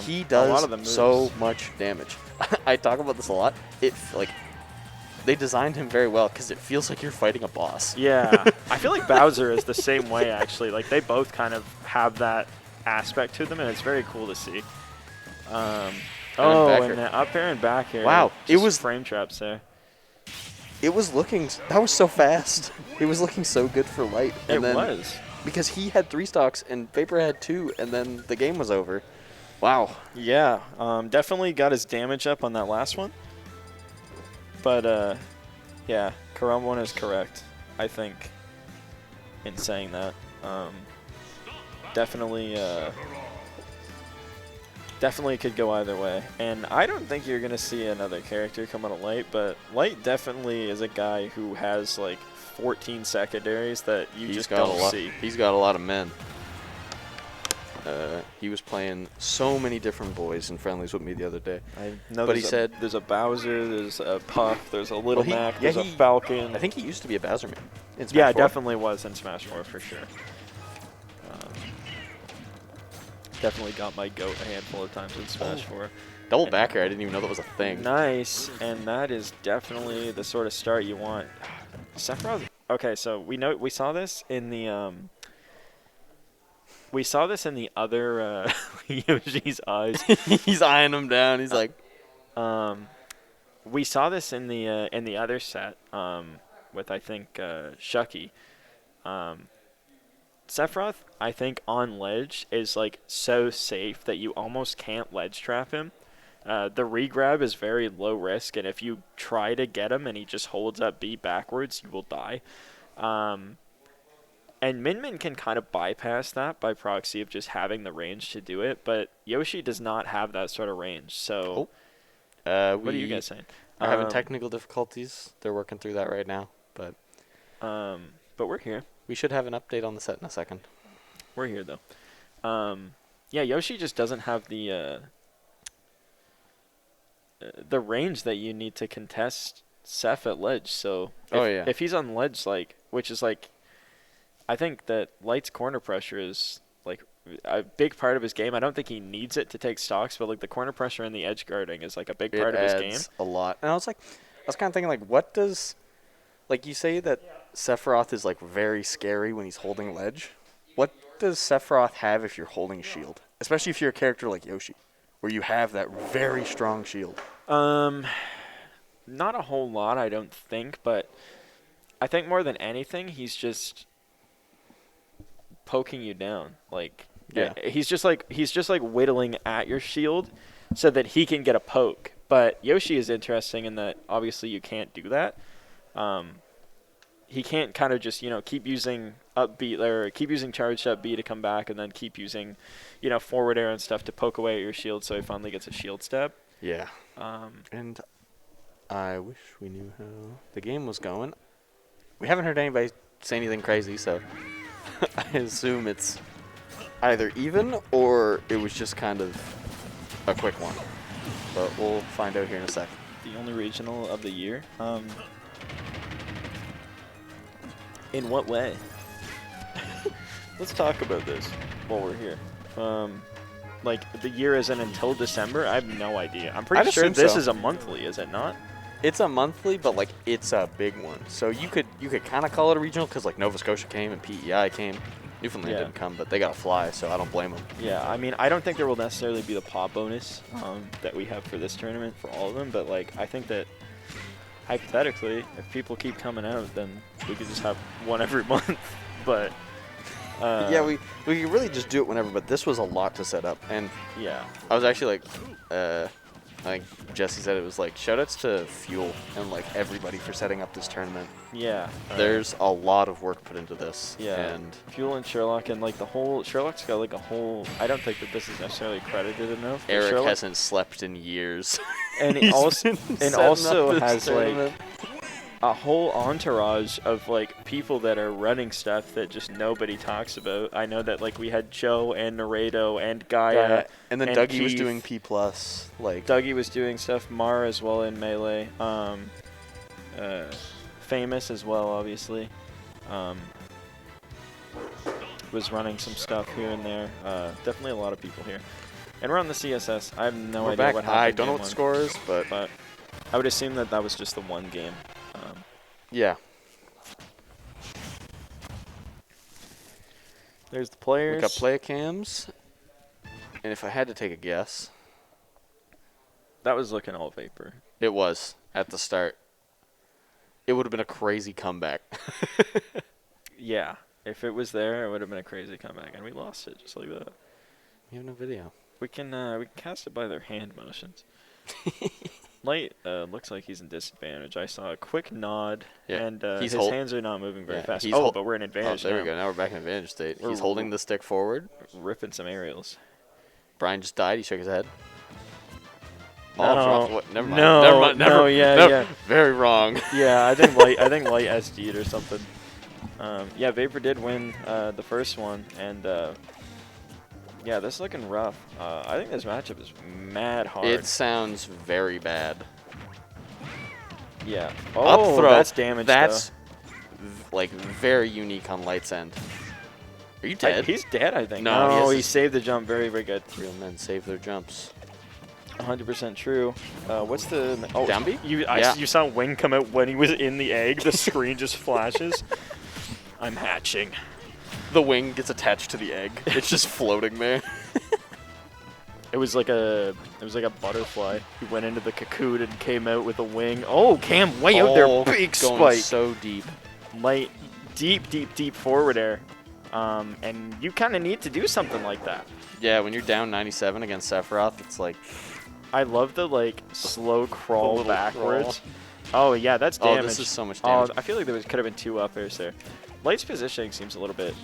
I: He
F: a lot
I: does
F: of the moves.
I: so much damage. I talk about this a lot. They designed him very well because it feels like you're fighting a boss.
F: Yeah, I feel like Bowser is the same way actually. Like they both kind of have that aspect to them, and it's very cool to see.
I: back
F: And
I: air.
F: the up air and back air.
I: Wow, it
F: just
I: was-
F: frame traps there.
I: That was so fast. It was looking so good for Light. And then,
F: was.
I: because he had 3 stocks and Vapor had 2, and then the game was over. Wow.
F: Yeah, definitely got his damage up on that last one. But yeah, Karamwan is correct, I think, in saying that. Definitely could go either way. And I don't think you're going to see another character come out of Light, but Light definitely is a guy who has like 14 secondaries that you
I: He's
F: just
I: got
F: don't
I: a lot.
F: see.
I: He's got a lot of men. He was playing so many different boys in friendlies with me the other day.
F: I know
I: But he
F: there's
I: said-
F: there's a Bowser, there's a Puff, there's a Little
I: Well,
F: Mac, there's a
I: he-
F: Falcon.
I: I think he used to be a Bowser man. In Smash
F: Yeah,
I: 4.
F: definitely was in Smash 4 for sure. Definitely got my goat a handful of times in Smash 4.
I: Double back air, I didn't even know that was a thing.
F: Nice, and that is definitely the sort of start you want. Sephiroth. Okay, so we saw this in the other Yoshi's eyes.
I: He's eyeing him down. He's like,
F: We saw this in the other set with I think Shucky. Sephiroth, I think on ledge is like so safe that you almost can't ledge trap him. The regrab is very low risk, and if you try to get him and he just holds up B backwards, you will die. And Min Min can kind of bypass that by proxy of just having the range to do it, but Yoshi does not have that sort of range. So, what are you guys saying?
I: Are having technical difficulties. They're working through that right now, but
F: we're here.
I: we should have an update on the set in a second.
F: We're here though. Yeah, Yoshi just doesn't have the range that you need to contest Seph at ledge. So if he's on ledge, like which is like, I think that Light's corner pressure is like a big part of his game. I don't think he needs it to take stocks, but like the corner pressure and the edge guarding is like a big part of his game.
I: A lot. And I was kind of thinking like, what does, like you say that Sephiroth is like very scary when he's holding ledge. What does Sephiroth have if you're holding shield? Especially if you're a character like Yoshi, where you have that very strong shield.
F: Not a whole lot, I don't think, but I think more than anything, he's just poking you down. Like, he's just like whittling at your shield so that he can get a poke. But Yoshi is interesting in that obviously you can't do that. he can't kind of just keep using up B or keep using charged up B to come back and then keep using forward air and stuff to poke away at your shield. So he finally gets a shield step.
I: Yeah. And I wish we knew how the game was going. We haven't heard anybody say anything crazy, so I assume it's either even or it was just kind of a quick one. But we'll find out here in a second.
F: The only regional of the year. In what way? Let's talk about this while we're here. Like the year isn't until December. I have no idea. I'm pretty sure this is a monthly, is it not?
I: It's a monthly, but like it's a big one. So you could kind of call it a regional because like Nova Scotia came and PEI came. Newfoundland didn't come, but they got to fly, so I don't blame them.
F: Yeah, I mean, I don't think there will necessarily be the pop bonus that we have for this tournament for all of them, but like I think that hypothetically, if people keep coming out, then we could just have one every month. But
I: yeah, we could really just do it whenever. But this was a lot to set up, and
F: yeah,
I: I was actually like Jesse said, it was like shoutouts to Fuel and like everybody for setting up this tournament.
F: Yeah,
I: there's a lot of work put into this.
F: Yeah,
I: and
F: Fuel and Sherlock and like the whole Sherlock's got like a whole. I don't think that this is necessarily credited enough.
I: Eric
F: Sherlock
I: hasn't slept in years,
F: and he also has
I: tournament.
F: like a whole entourage of like people that are running stuff that just nobody talks about. I know that like we had Joe and Naredo and Gaia,
I: and then
F: and
I: Dougie
F: Keith.
I: was doing P+. Like
F: Dougie was doing stuff. Mara as well in Melee. Famous as well, obviously. Was running some stuff here and there. Definitely a lot of people here. And we're on the CSS. I have no idea
I: back.
F: what happened.
I: I don't know what the score is, but
F: I would assume that that was just the one game.
I: Yeah.
F: There's the players.
I: We got play cams. And if I had to take a guess,
F: that was looking all vapor.
I: It was at the start. It would have been a crazy comeback.
F: Yeah. If it was there, it would have been a crazy comeback, and we lost it just like that.
I: We have no video.
F: We can cast it by their hand motions. Light looks like he's in disadvantage. I saw a quick nod, and his hands are not moving very fast. But we're in advantage.
I: There we go. Now we're back in advantage state. He's holding the stick forward.
F: Ripping some aerials.
I: Brian just died. He shook his head.
F: No.
I: Oh, never mind.
F: No,
I: never mind.
F: no, yeah.
I: Very wrong.
F: Yeah, I think Light SG'd or something. Yeah, Vapor did win the first one, and yeah, this is looking rough. I think this matchup is mad hard.
I: It sounds very bad.
F: Yeah.
I: Up
F: Oh,
I: throw.
F: that's damage.
I: That's like very unique on Light's end. Are you dead?
F: He's dead, I think.
I: No,
F: he saved the jump. Very, very good.
I: Real men save their jumps.
F: 100% true. What's the...
I: Oh, down B?
F: You saw Wing come out when he was in the egg. The screen just flashes. I'm hatching.
I: The wing gets attached to the egg. It's just floating there.
F: It was like a butterfly. He went into the cocoon and came out with a wing. Oh, Cam way out there. Big
I: going
F: spike.
I: So deep.
F: Light, deep forward air. And you kind of need to do something like that.
I: Yeah, when you're down 97 against Sephiroth, it's like...
F: I love the like slow crawl backwards. Oh yeah, that's damage.
I: Oh, this is so much damage.
F: I feel like there could have been 2 up airs there. Light's positioning seems a little bit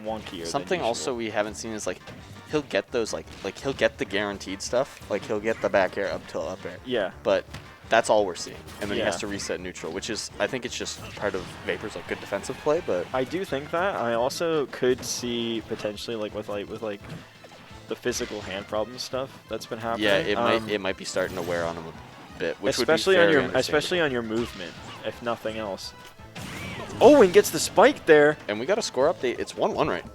F: wonkier.
I: Something also we haven't seen is like he'll get those like he'll get the guaranteed stuff. Like he'll get the back air up till up air.
F: Yeah.
I: But that's all we're seeing, and then he has to reset neutral, which is I think it's just part of Vapor's like good defensive play. But
F: I do think that I also could see potentially like with the physical hand problem stuff that's been happening.
I: Yeah, it might be starting to wear on him a bit, which
F: especially
I: would be
F: especially on your movement, if nothing else. Oh, and gets the spike there.
I: And we got a score update. It's 1-1 right,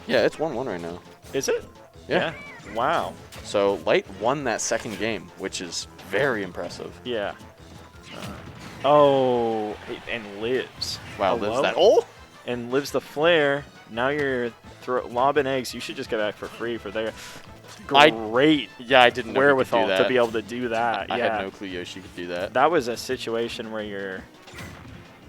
I: yeah, it's 1-1 right now.
F: Is it?
I: Yeah.
F: Wow.
I: So Light won that second game, which is very impressive.
F: Yeah. Oh, and lives.
I: Wow, lives that. Oh!
F: And lives the flare. Now you're lobbing eggs. You should just get back for free for their great
I: I didn't know
F: wherewithal
I: do that.
F: to be able to do that.
I: I had no clue Yoshi could do that.
F: That was a situation where you're...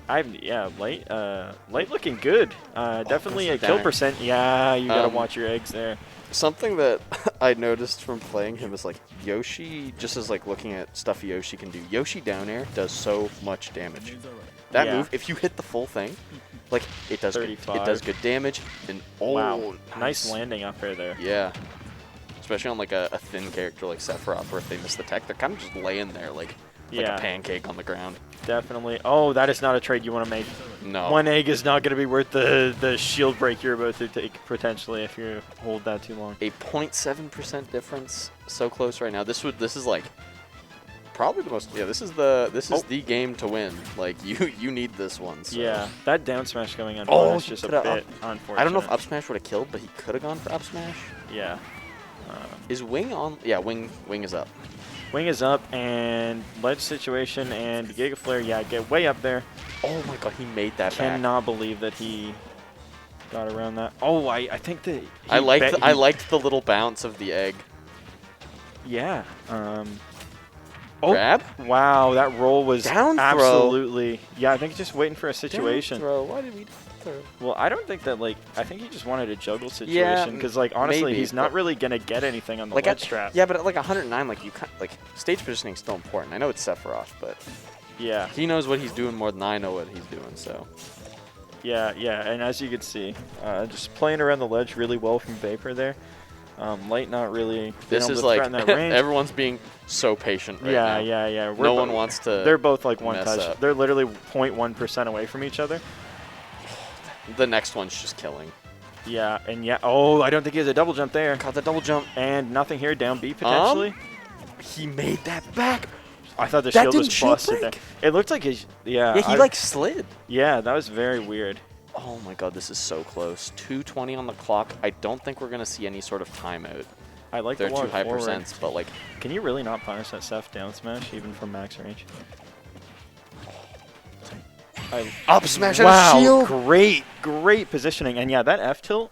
F: Light looking good. Definitely a kill percent. Yeah, you gotta watch your eggs there.
I: Something that I noticed from playing him is like Yoshi, just as like looking at stuff Yoshi can do. Yoshi down air does so much damage. That
F: Yeah.
I: move, if you hit the full thing, like it does good, it
F: 35.
I: does good damage. And
F: Wow. Nice landing up air there.
I: Yeah. Especially on like a thin character like Sephiroth, where if they miss the tech, they're kind of just laying there like
F: Yeah.
I: a pancake on the ground.
F: Definitely. Oh, that is not a trade you want to make.
I: No.
F: One egg is not going to be worth the shield break you're about to take potentially if you hold that too long.
I: A 0.7% difference, so close right now. This is like probably the most. Yeah, this is the game to win. Like you need this one. So.
F: Yeah, that down smash going on
I: Oh,
F: is just a
I: put it
F: bit
I: up.
F: unfortunate.
I: I don't know if up smash would have killed, but he could have gone for up smash.
F: Yeah.
I: Is Wing on? Yeah, Wing is up.
F: Wing is up and ledge situation and Giga Flare. Yeah, get way up there.
I: Oh my god, he made that back.
F: Cannot believe that he got around that. Oh, I think that
I: I liked the little bounce of the egg.
F: Yeah. Oh,
I: Grab?
F: wow, that roll was
I: Down throw.
F: absolutely. Yeah, I think just waiting for a situation.
I: Throw. Why did we throw?
F: Well, I don't think that, like, I think he just wanted a juggle
I: Yeah,
F: situation because, like, honestly,
I: maybe,
F: he's not
I: but-
F: really going to get anything on the
I: Like
F: ledge
I: at,
F: trap.
I: yeah, but at like 109, like you can't, like stage positioning is still important. I know it's Sephiroth, but
F: Yeah,
I: he knows what he's doing more than I know what he's doing. So
F: yeah, and as you can see, just playing around the ledge really well from Vapor there. Light not really being
I: this
F: able
I: is
F: to
I: like
F: threaten that range.
I: everyone's being so patient right now.
F: Yeah.
I: No one wants to.
F: They're both like one
I: mess
F: touch.
I: up.
F: They're literally 0.1% away from each other.
I: The next one's just killing.
F: Yeah, and yeah. Oh, I don't think he has a double jump there.
I: Caught the double jump.
F: And nothing here. Down B potentially.
I: He made that back.
F: I thought the
I: that
F: shield was
I: didn't shield
F: busted there.
I: break?
F: It looked like his. Yeah.
I: Yeah, he like slid.
F: Yeah, that was very weird.
I: Oh my god, this is so close. 2:20 on the clock. I don't think we're gonna see any sort of timeout.
F: I like
I: They're
F: the
I: too
F: walk
I: high
F: forward.
I: percents, but like
F: Can you really not punish that Seth down smash even from max range?
I: up smash out
F: Wow,
I: of shield.
F: great positioning, and yeah, that F tilt,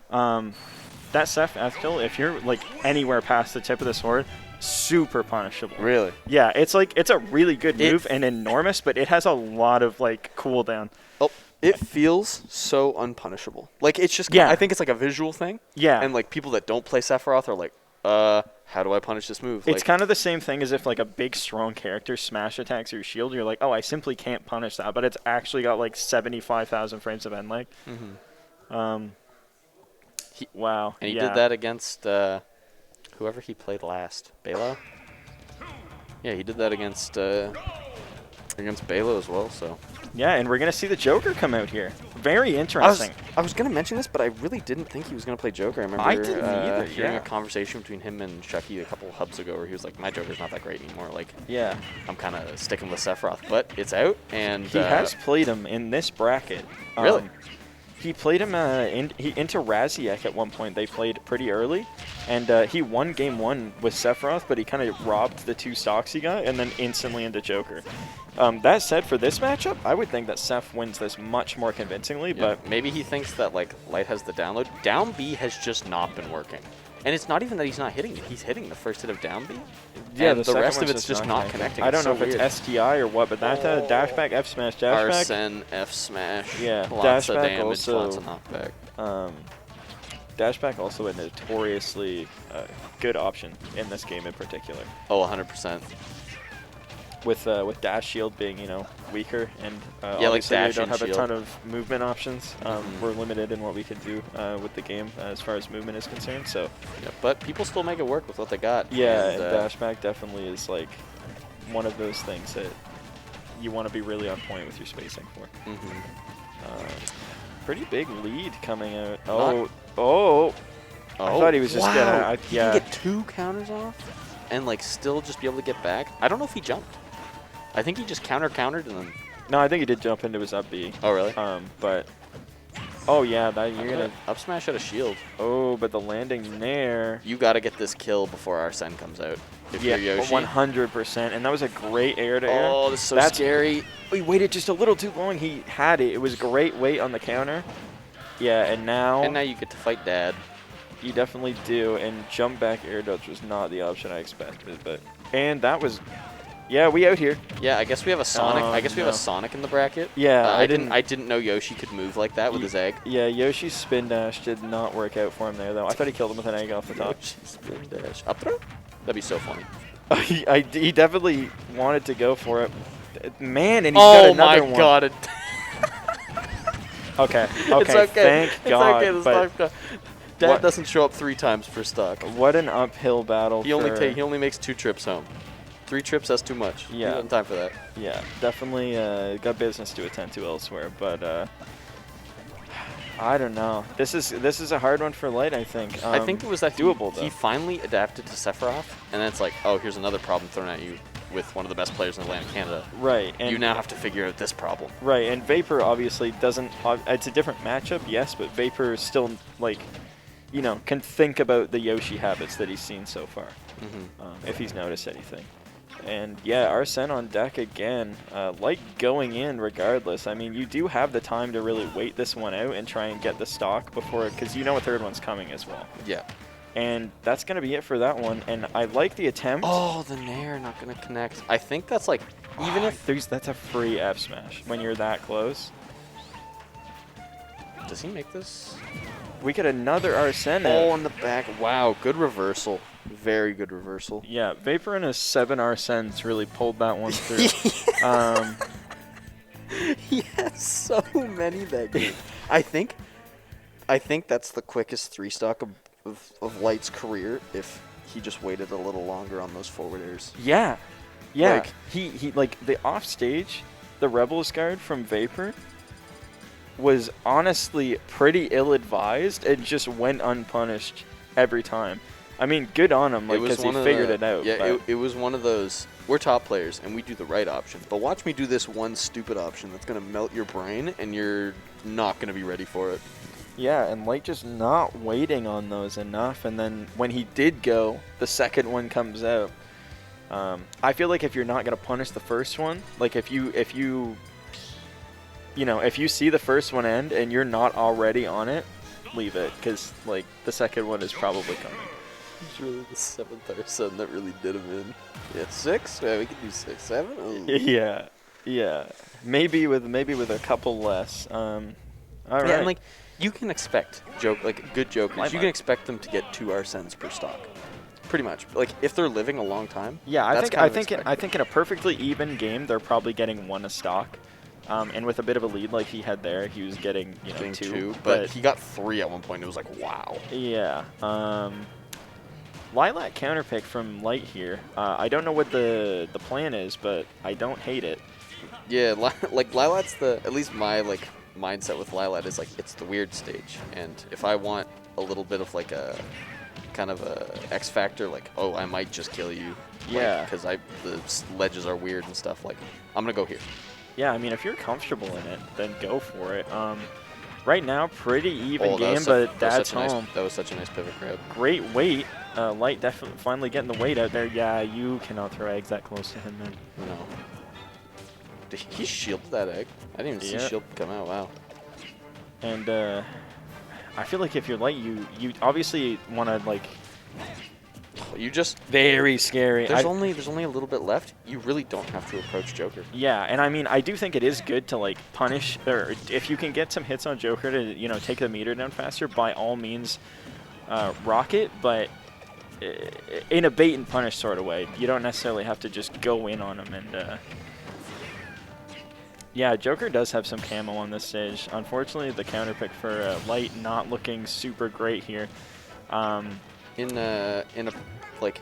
F: that Seth F tilt, if you're like anywhere past the tip of the sword, super punishable.
I: Really?
F: Yeah, it's a really good move and enormous, but it has a lot of like cooldown.
I: Oh, it feels so unpunishable. Like it's just.
F: Yeah.
I: I think it's like a visual thing.
F: Yeah.
I: And like people that don't play Sephiroth are like, how do I punish this move?
F: It's
I: Like,
F: kind of the same thing as if like a big strong character smash attacks your shield. You're like, oh, I simply can't punish that, but it's actually got like 75,000 frames of end lag.
I: Mhm.
F: Wow.
I: And he
F: yeah.
I: did that against whoever he played last, Balo. Yeah, he did that against Balo as well. So.
F: Yeah, and we're gonna see the Joker come out here. Very interesting.
I: I was gonna mention this, but I really didn't think he was gonna play Joker. I remember
F: I didn't either,
I: hearing
F: yeah.
I: a conversation between him and Chucky a couple hubs ago where he was like, "My Joker's not that great anymore. Like,
F: Yeah.
I: I'm kind of sticking with Sephiroth." But it's out, and
F: He has played him in this bracket.
I: Really?
F: He played him into Raziek at one point. They played pretty early, and he won game one with Sephiroth, but he kind of robbed the two stocks he got, and then instantly into Joker. That said, for this matchup, I would think that Seph wins this much more convincingly,
I: Yeah,
F: but
I: maybe he thinks that like Light has the download. Down B has just not been working, and it's not even that he's not hitting it. He's hitting the first hit of down B.
F: yeah,
I: and the
F: second
I: rest of
F: one's
I: it's just not connecting.
F: I don't know
I: so
F: if it's
I: weird.
F: STI or what, but that dash back, F smash, dash back.
I: Arsene F smash.
F: Yeah,
I: lots
F: dash
I: of
F: back
I: damage,
F: also-
I: lots of knockback.
F: Dashback also a notoriously good option in this game in particular.
I: Oh, 100%.
F: With dash shield being weaker and
I: Yeah, like
F: obviously we
I: dash
F: don't
I: and
F: have a
I: shield.
F: ton of movement options. We're limited in what we can do with the game as far as movement is concerned. So
I: Yeah, but people still make it work with what they got.
F: yeah,
I: and,
F: and dashback definitely is like one of those things that you want to be really on point with your spacing for. Pretty big lead coming out. Oh! I thought he was just gonna.
I: He can get 2 counters off and like still just be able to get back. I don't know if he jumped. I think he just countered and then.
F: No, I think he did jump into his up B.
I: Oh really?
F: But oh yeah, that you're gonna.
I: Up smash out of shield.
F: Oh, but the landing there.
I: You got to get this kill before Arsene comes out. If
F: Yeah,
I: you're Yoshi.
F: 100%, and that was a great air to air.
I: Oh, this is so
F: That's
I: scary.
F: He waited just a little too long. He had it. It was great weight on the counter. Yeah, and now
I: And now you get to fight Dad.
F: you definitely do. And jump back air dodge was not the option I expected, and that was. Yeah, we out here.
I: Yeah, I guess we have a Sonic.
F: Oh,
I: I guess we have
F: no.
I: a Sonic in the bracket.
F: Yeah,
I: I didn't know Yoshi could move like that with his egg.
F: Yeah, Yoshi's spin dash did not work out for him there, though. I thought he killed him with an egg off the top.
I: Yoshi spin dash up throw. That'd be so funny.
F: He definitely wanted to go for it. Man, and he's got
I: Oh
F: another
I: my
F: one.
I: god!
F: Okay.
I: It's
F: Okay.
I: okay.
F: Thank
I: It's
F: God.
I: okay. The
F: but
I: stock Dad
F: what-
I: doesn't show up 3 times per stock.
F: what an uphill battle.
I: He only
F: for,
I: he only makes 2 trips home. 3 trips, that's too much. He
F: Yeah.
I: doesn't have time for that.
F: Yeah, definitely got business to attend to elsewhere, but I don't know. This is a hard one for Light, I think.
I: I think it was that
F: doable
I: he
F: though.
I: finally adapted to Sephiroth, and then it's like, oh, here's another problem thrown at you with one of the best players in Atlantic Canada.
F: Right, and
I: You now have to figure out this problem.
F: right, and Vapor obviously doesn't. It's a different matchup, yes, but Vapor still like, can think about the Yoshi habits that he's seen so far, if he's noticed anything. And yeah, Arsene on deck again. Light going in regardless. I mean, you do have the time to really wait this one out and try and get the stock before, because a third one's coming as well.
I: Yeah.
F: And that's going to be it for that one. And I like the attempt.
I: Oh, the Nair not going to connect. I think that's like, even if...
F: that's a free F smash when you're that close.
I: Does he make this?
F: We get another Arsene.
I: Oh, on the back. Wow, good reversal. Very good reversal.
F: Yeah, Vapor and his 7 Arsenes really pulled that one through.
I: He has so many that game. I think that's the quickest 3 stock of Light's career if he just waited a little longer on those forward airs.
F: Yeah. Yeah.
I: Like-
F: he like the offstage, the Rebels guard from Vapor was honestly pretty ill-advised and just went unpunished every time. I mean, good on him, like, because he figured it out.
I: Yeah,
F: but
I: it was one of those, we're top players and we do the right option, but watch me do this one stupid option that's going to melt your brain and you're not going to be ready for it.
F: yeah, and Light just not waiting on those enough, and then when he did go, the second one comes out. I feel like if you're not going to punish the first one, like if you see the first one end and you're not already on it, leave it, because like the second one is probably coming.
I: It's really the 7th Arsene that really did him in. Yeah, 6? Yeah, we could do 6, 7? Ooh.
F: Yeah. Maybe with a couple less. All right.
I: Yeah, and like, you can expect good jokers,
F: Light
I: you
F: line.
I: can expect them to get 2 Arsenes per stock. Pretty much. Like, if they're living a long time.
F: Yeah,
I: that's kind of expected.
F: I think in a perfectly even game, they're probably getting 1 a stock. And with a bit of a lead like he had there, he was getting,
I: Getting
F: 2.
I: 2, but he got 3 at one point. It was like, wow.
F: Yeah. Lilac counterpick from Light here. I don't know what the plan is, but I don't hate it.
I: Yeah, like Lilat's at least my mindset with Lilat is like, it's the weird stage, and if I want a little bit of like a kind of a X factor, like, oh, I might just kill you,
F: Yeah.
I: because the ledges are weird and stuff, like, I'm gonna go here.
F: Yeah, I mean, if you're comfortable in it, then go for it. Right now, pretty even
I: Oh, that
F: game,
I: was
F: but Dad's
I: such a nice,
F: home.
I: that was such a nice pivot grab.
F: Great weight. Light definitely finally getting the weight out there. Yeah, you cannot throw eggs that close to him, man.
I: No. Did he shielded that egg? I didn't even
F: Yeah.
I: see shield come out. Wow.
F: And I feel like if you're Light, you obviously want to like
I: You just
F: very scary.
I: there's only a little bit left. You really don't have to approach Joker.
F: Yeah, and I mean, I do think it is good to like punish, or if you can get some hits on Joker to take the meter down faster, by all means, rock it. But in a bait and punish sort of way, you don't necessarily have to just go in on him. And yeah, Joker does have some camo on this stage. Unfortunately, the counter pick for Light not looking super great here.
I: In a like.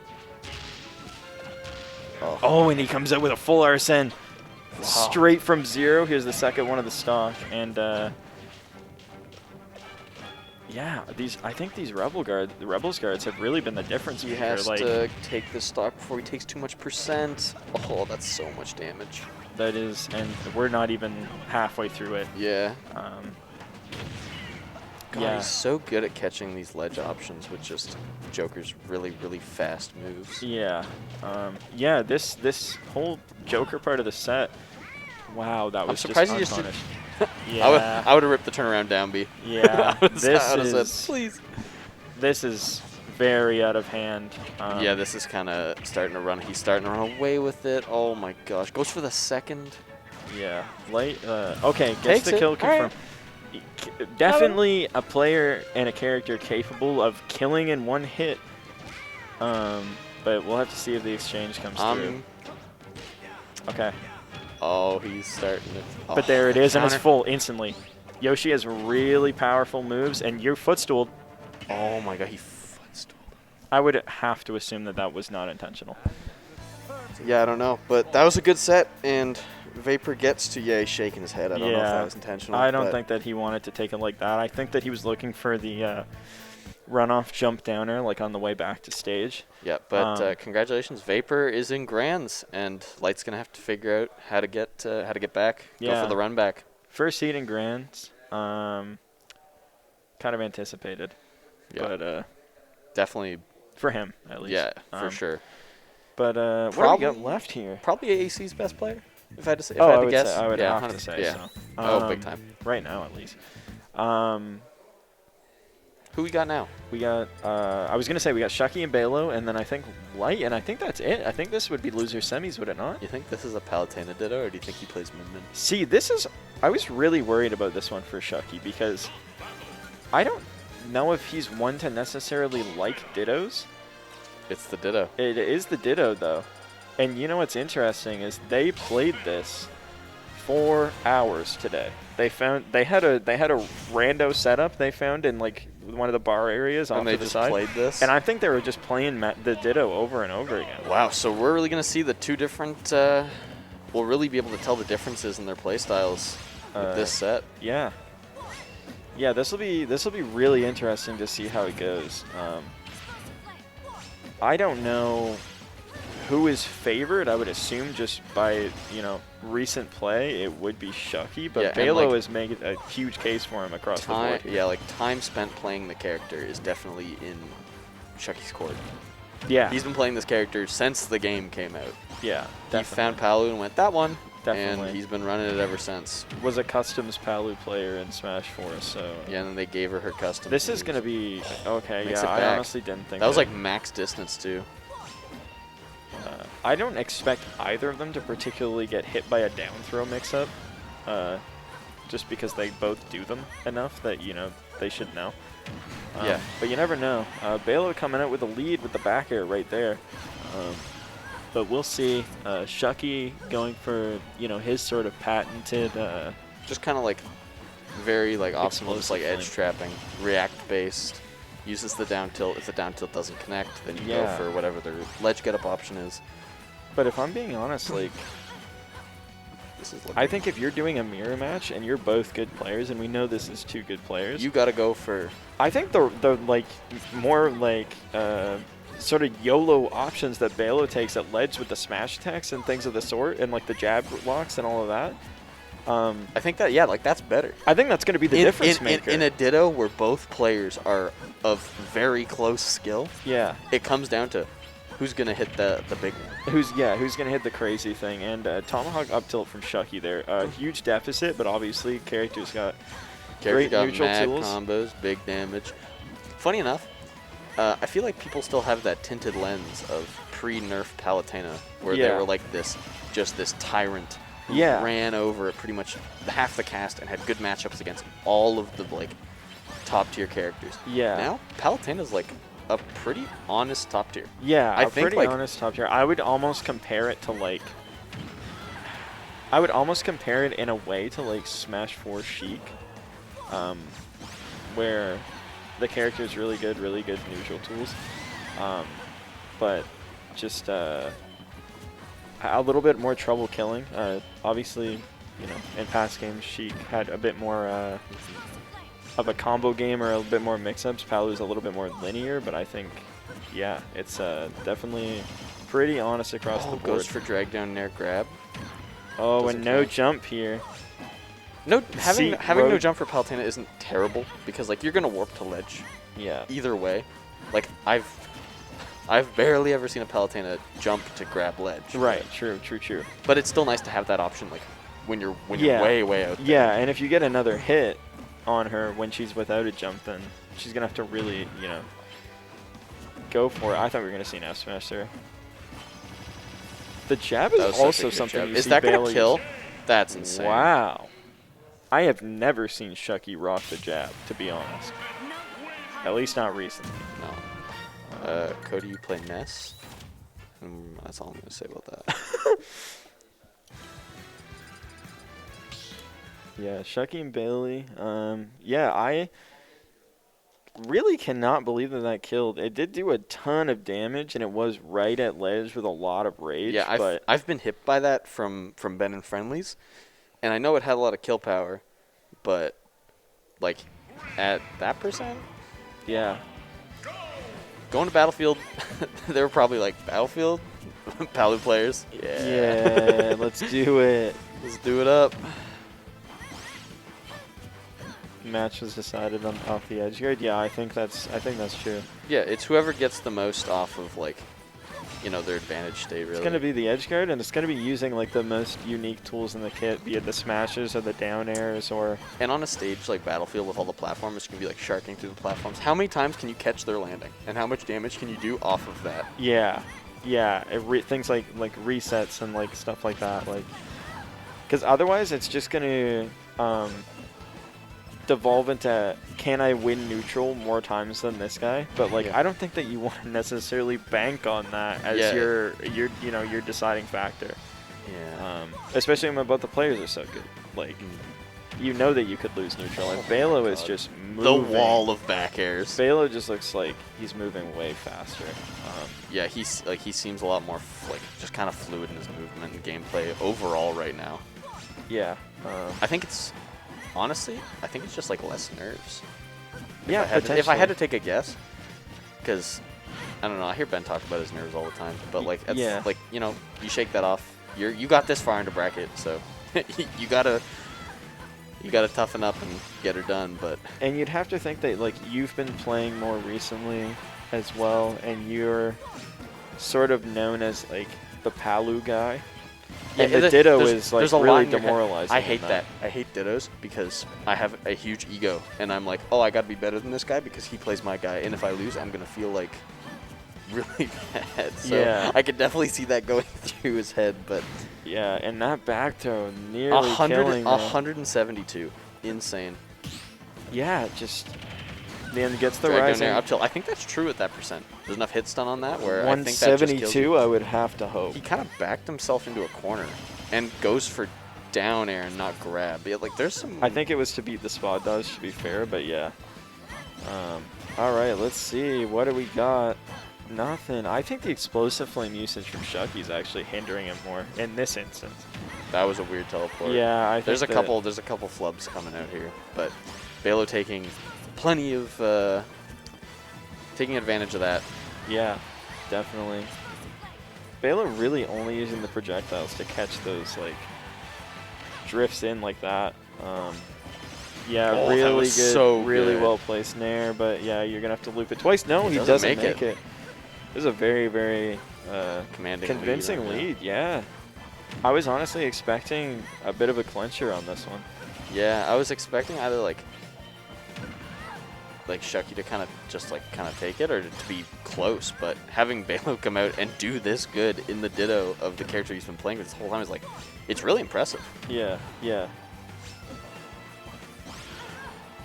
F: Oh, and he comes out with a full Arsene. Straight from 0. Here's the second one of the stock. And yeah, I think these Rebels guards have really been the difference
I: He
F: maker.
I: has
F: Like,
I: to take this stock before he takes too much percent. Oh, that's so much damage.
F: that is, and we're not even halfway through it.
I: Yeah. God,
F: Yeah.
I: he's so good at catching these ledge options with just Joker's really, really fast moves.
F: Yeah. Yeah, this whole Joker part of the set, wow, that was
I: surprised
F: just
I: he just
F: unpunished.
I: I
F: Yeah.
I: would have ripped the turnaround down B.
F: Yeah,
I: I would've
F: this
I: said,
F: is
I: please.
F: This is very out of hand.
I: Yeah, this is kind of starting to run. He's starting to run away with it. Oh my gosh. Goes for the second.
F: Yeah, Light. Okay, gets
I: Takes
F: the
I: it.
F: kill
I: All
F: confirmed. Definitely a player and a character capable of killing in one hit. But we'll have to see if the exchange comes through. Okay.
I: Oh, he's starting to. Oh,
F: But there it is, and it's
I: counter.
F: full instantly. Yoshi has really powerful moves, and your footstool,
I: Oh my god, he footstool.
F: I would have to assume that that was not intentional.
I: Yeah, I don't know, but that was a good set, and Vapor gets to Ye shaking his head. I don't know if that was intentional.
F: I don't
I: but
F: think that he wanted to take it like that. I think that he was looking for the runoff jump downer, like on the way back to stage.
I: Yeah, but congratulations, Vapor is in Grands, and Light's gonna have to figure out how to get back. Go
F: Yeah.
I: for the run back.
F: First seed in Grands, kind of anticipated,
I: Yeah.
F: but
I: Definitely.
F: for him at least.
I: Yeah, for sure.
F: But what do we
I: Probably-
F: got left here?
I: Probably AAC's best player, if I had to say. If
F: Oh,
I: I had
F: I
I: to
F: would
I: guess.
F: say, I would
I: yeah,
F: have
I: 100
F: to say
I: yeah.
F: so.
I: Oh, big time.
F: Right now, at least.
I: Who we got now?
F: We got, I was going to say we got Shucky and Balo, and then I think Light, and I think that's it. I think this would be loser semis, would it not?
I: You think this is a Palutena Ditto, or do you think he plays Min-Min?
F: See, this is, I was really worried about this one for Shucky because I don't know if he's one to necessarily like Dittos.
I: It's the Ditto.
F: It is the Ditto, though. And you know what's interesting is they played this 4 hours today. They had a rando setup they found in like one of the bar areas off
I: And they
F: to the
I: just
F: side.
I: played this?
F: And I think they were just playing the Ditto over and over again.
I: Wow, so we're really going to see the two different... we'll really be able to tell the differences in their play styles with this set.
F: Yeah. Yeah, this will be really interesting to see how it goes. I don't know who is favored. I would assume just by recent play it would be Shucky, but
I: Yeah, and,
F: Balo
I: like,
F: is making a huge case for him across the
I: Time,
F: board. Here.
I: yeah, like time spent playing the character is definitely in Shucky's court.
F: Yeah,
I: He's been playing this character since the game came out.
F: yeah,
I: He
F: definitely.
I: found Palu and went, that one.
F: Definitely.
I: And he's been running it ever since.
F: Was a customs Palu player in Smash 4, so
I: Yeah, and then they gave her her custom.
F: this is
I: moves.
F: gonna be okay.
I: Makes
F: Yeah,
I: it
F: I
I: back.
F: honestly didn't think
I: That was like max distance too.
F: I don't expect either of them to particularly get hit by a down throw mix-up, just because they both do them enough that, they should know.
I: Yeah.
F: But you never know. Balo coming out with a lead with the back air right there. But we'll see. Shucky going for, his sort of patented...
I: Just kind of like very like optimal, just like
F: Explosive
I: edge
F: thing.
I: trapping, react based. Uses the down tilt. If the down tilt doesn't connect, then you
F: Yeah.
I: go for whatever their ledge get up option is.
F: But if I'm being honest, like,
I: This is looking,
F: I think if you're doing a mirror match and you're both good players, and we know this is two good players,
I: you got to go for
F: I think the like more like sort of YOLO options that Balo takes at ledge with the smash attacks and things of the sort, and like the jab locks and all of that.
I: I think that like that's better.
F: I think that's going to be the difference
I: in,
F: maker.
I: in a Ditto where both players are of very close skill,
F: yeah,
I: it comes down to who's gonna hit the big one.
F: who's going to hit the crazy thing? And Tomahawk up tilt from Shucky there, huge deficit, but obviously character's got
I: Character
F: great
I: got
F: neutral
I: mad
F: tools.
I: combos, big damage. Funny enough, I feel like people still have that tinted lens of pre-nerf Palutena, where they
F: Yeah.
I: were like this tyrant who
F: Yeah.
I: ran over pretty much half the cast and had good matchups against all of the like top tier characters.
F: Yeah.
I: Now Palutena's like a pretty honest top tier.
F: Yeah,
I: I
F: a
I: think,
F: pretty
I: like-
F: honest top tier. I would almost compare it to like. I would almost compare it in a way to like Smash 4 Sheik, where the character is really good neutral tools, but just a little bit more trouble killing. Obviously, in past games Sheik had a bit more of a combo game or a bit more mix-ups. Palu's a little bit more linear, but I think, yeah, it's definitely pretty honest across the board.
I: Goes for drag down nair grab.
F: Oh,
I: doesn't
F: and no
I: connect.
F: jump here.
I: No, having
F: See,
I: no
F: road-
I: jump for Palutena isn't terrible because like you're gonna warp to ledge
F: Yeah.
I: either way. Like I've barely ever seen a Palutena jump to grab ledge.
F: Right. True.
I: But it's still nice to have that option like when you're
F: Yeah.
I: way out there.
F: Yeah, and if you get another hit on her when she's without a jump, then she's gonna have to really, go for it. I thought we were gonna see an F smash there. The jab
I: That
F: is
I: was such a
F: also
I: good
F: something
I: jab.
F: you
I: Is
F: see
I: that gonna
F: Balo use.
I: kill? That's insane.
F: Wow. I have never seen Shucky rock the jab, to be honest. At least not recently.
I: No. Cody, you play Ness? That's all I'm gonna say about that.
F: Yeah, Shucky and Bailey. Yeah, I really cannot believe that killed. It did do a ton of damage, and it was right at ledge with a lot of rage.
I: Yeah,
F: but
I: I've been hit by that from Ben and friendlies, and I know it had a lot of kill power, but like at that percent,
F: yeah,
I: going to Battlefield, they were probably like Battlefield Palu players.
F: yeah, let's do it.
I: Let's do it up.
F: Match was decided on off the edge guard. Yeah, I think that's true.
I: Yeah, it's whoever gets the most off of like, their advantage state. Really,
F: It's gonna be the edge guard, and it's gonna be using like the most unique tools in the kit, be it the smashes or the down airs or.
I: And on a stage like Battlefield with all the platforms, it's gonna be like sharking through the platforms. How many times can you catch their landing, and how much damage can you do off of that?
F: Yeah, things like resets and like stuff like that, like, because otherwise it's just gonna devolve into can I win neutral more times than this guy? But like I don't think that you want to necessarily bank on that as your deciding factor.
I: Yeah.
F: Especially when both the players are so good. Like you know that you could lose neutral, and Balo is just moving.
I: The wall of back airs.
F: Balo just looks like he's moving way faster.
I: Yeah, he seems a lot more just kind of fluid in his movement and gameplay overall right now.
F: Yeah.
I: I think it's just like less nerves.
F: Yeah,
I: If I had to take a guess, because I don't know, I hear Ben talk about his nerves all the time, but like you shake that off. You got this far into bracket, so you gotta toughen up and get her done. But
F: and you'd have to think that like you've been playing more recently as well, and you're sort of known as like the Palu guy.
I: Yeah,
F: and the Ditto
I: there's
F: is like
I: a lot
F: really
I: in your head.
F: demoralizing.
I: I hate that. I hate Dittos because I have a huge ego, and I'm like, oh, I gotta be better than this guy because he plays my guy, and if I lose, I'm gonna feel like really bad. So
F: Yeah.
I: I could definitely see that going through his head, but
F: Yeah, and that back throw nearly killing him.
I: 172, insane.
F: Yeah, just then gets the
I: Drag down
F: rising.
I: air up tilt. I think that's true at that percent. There's enough hit stun on that where I think that just kills
F: 172,
I: you.
F: I would have to hope.
I: He kind of backed himself into a corner and goes for down air and not grab. Yeah, like there's some.
F: I think it was to beat the spot dodge, to be fair, but yeah. All right, let's see. What do we got? Nothing. I think the explosive flame usage from Shucky is actually hindering him more in this instance.
I: That was a weird teleport.
F: Yeah, I think
I: there's a couple flubs coming out here, but Balo taking plenty of taking advantage of that.
F: Yeah, definitely. Balo really only using the projectiles to catch those like drifts in like that. Yeah,
I: Oh, that
F: really
I: was
F: good,
I: so
F: really
I: good.
F: well placed nair, but yeah, you're gonna have to loop it twice. No, he
I: doesn't
F: doesn't
I: make
F: make it. This is a very, very
I: Commanding
F: convincing
I: lead right now.
F: lead. Yeah, I was honestly expecting a bit of a clincher on this one.
I: Yeah, I was expecting either like Shucky to kind of take it or to be close, but having Balo come out and do this good in the Ditto of the character he's been playing with this whole time is like, it's really impressive.
F: Yeah, yeah.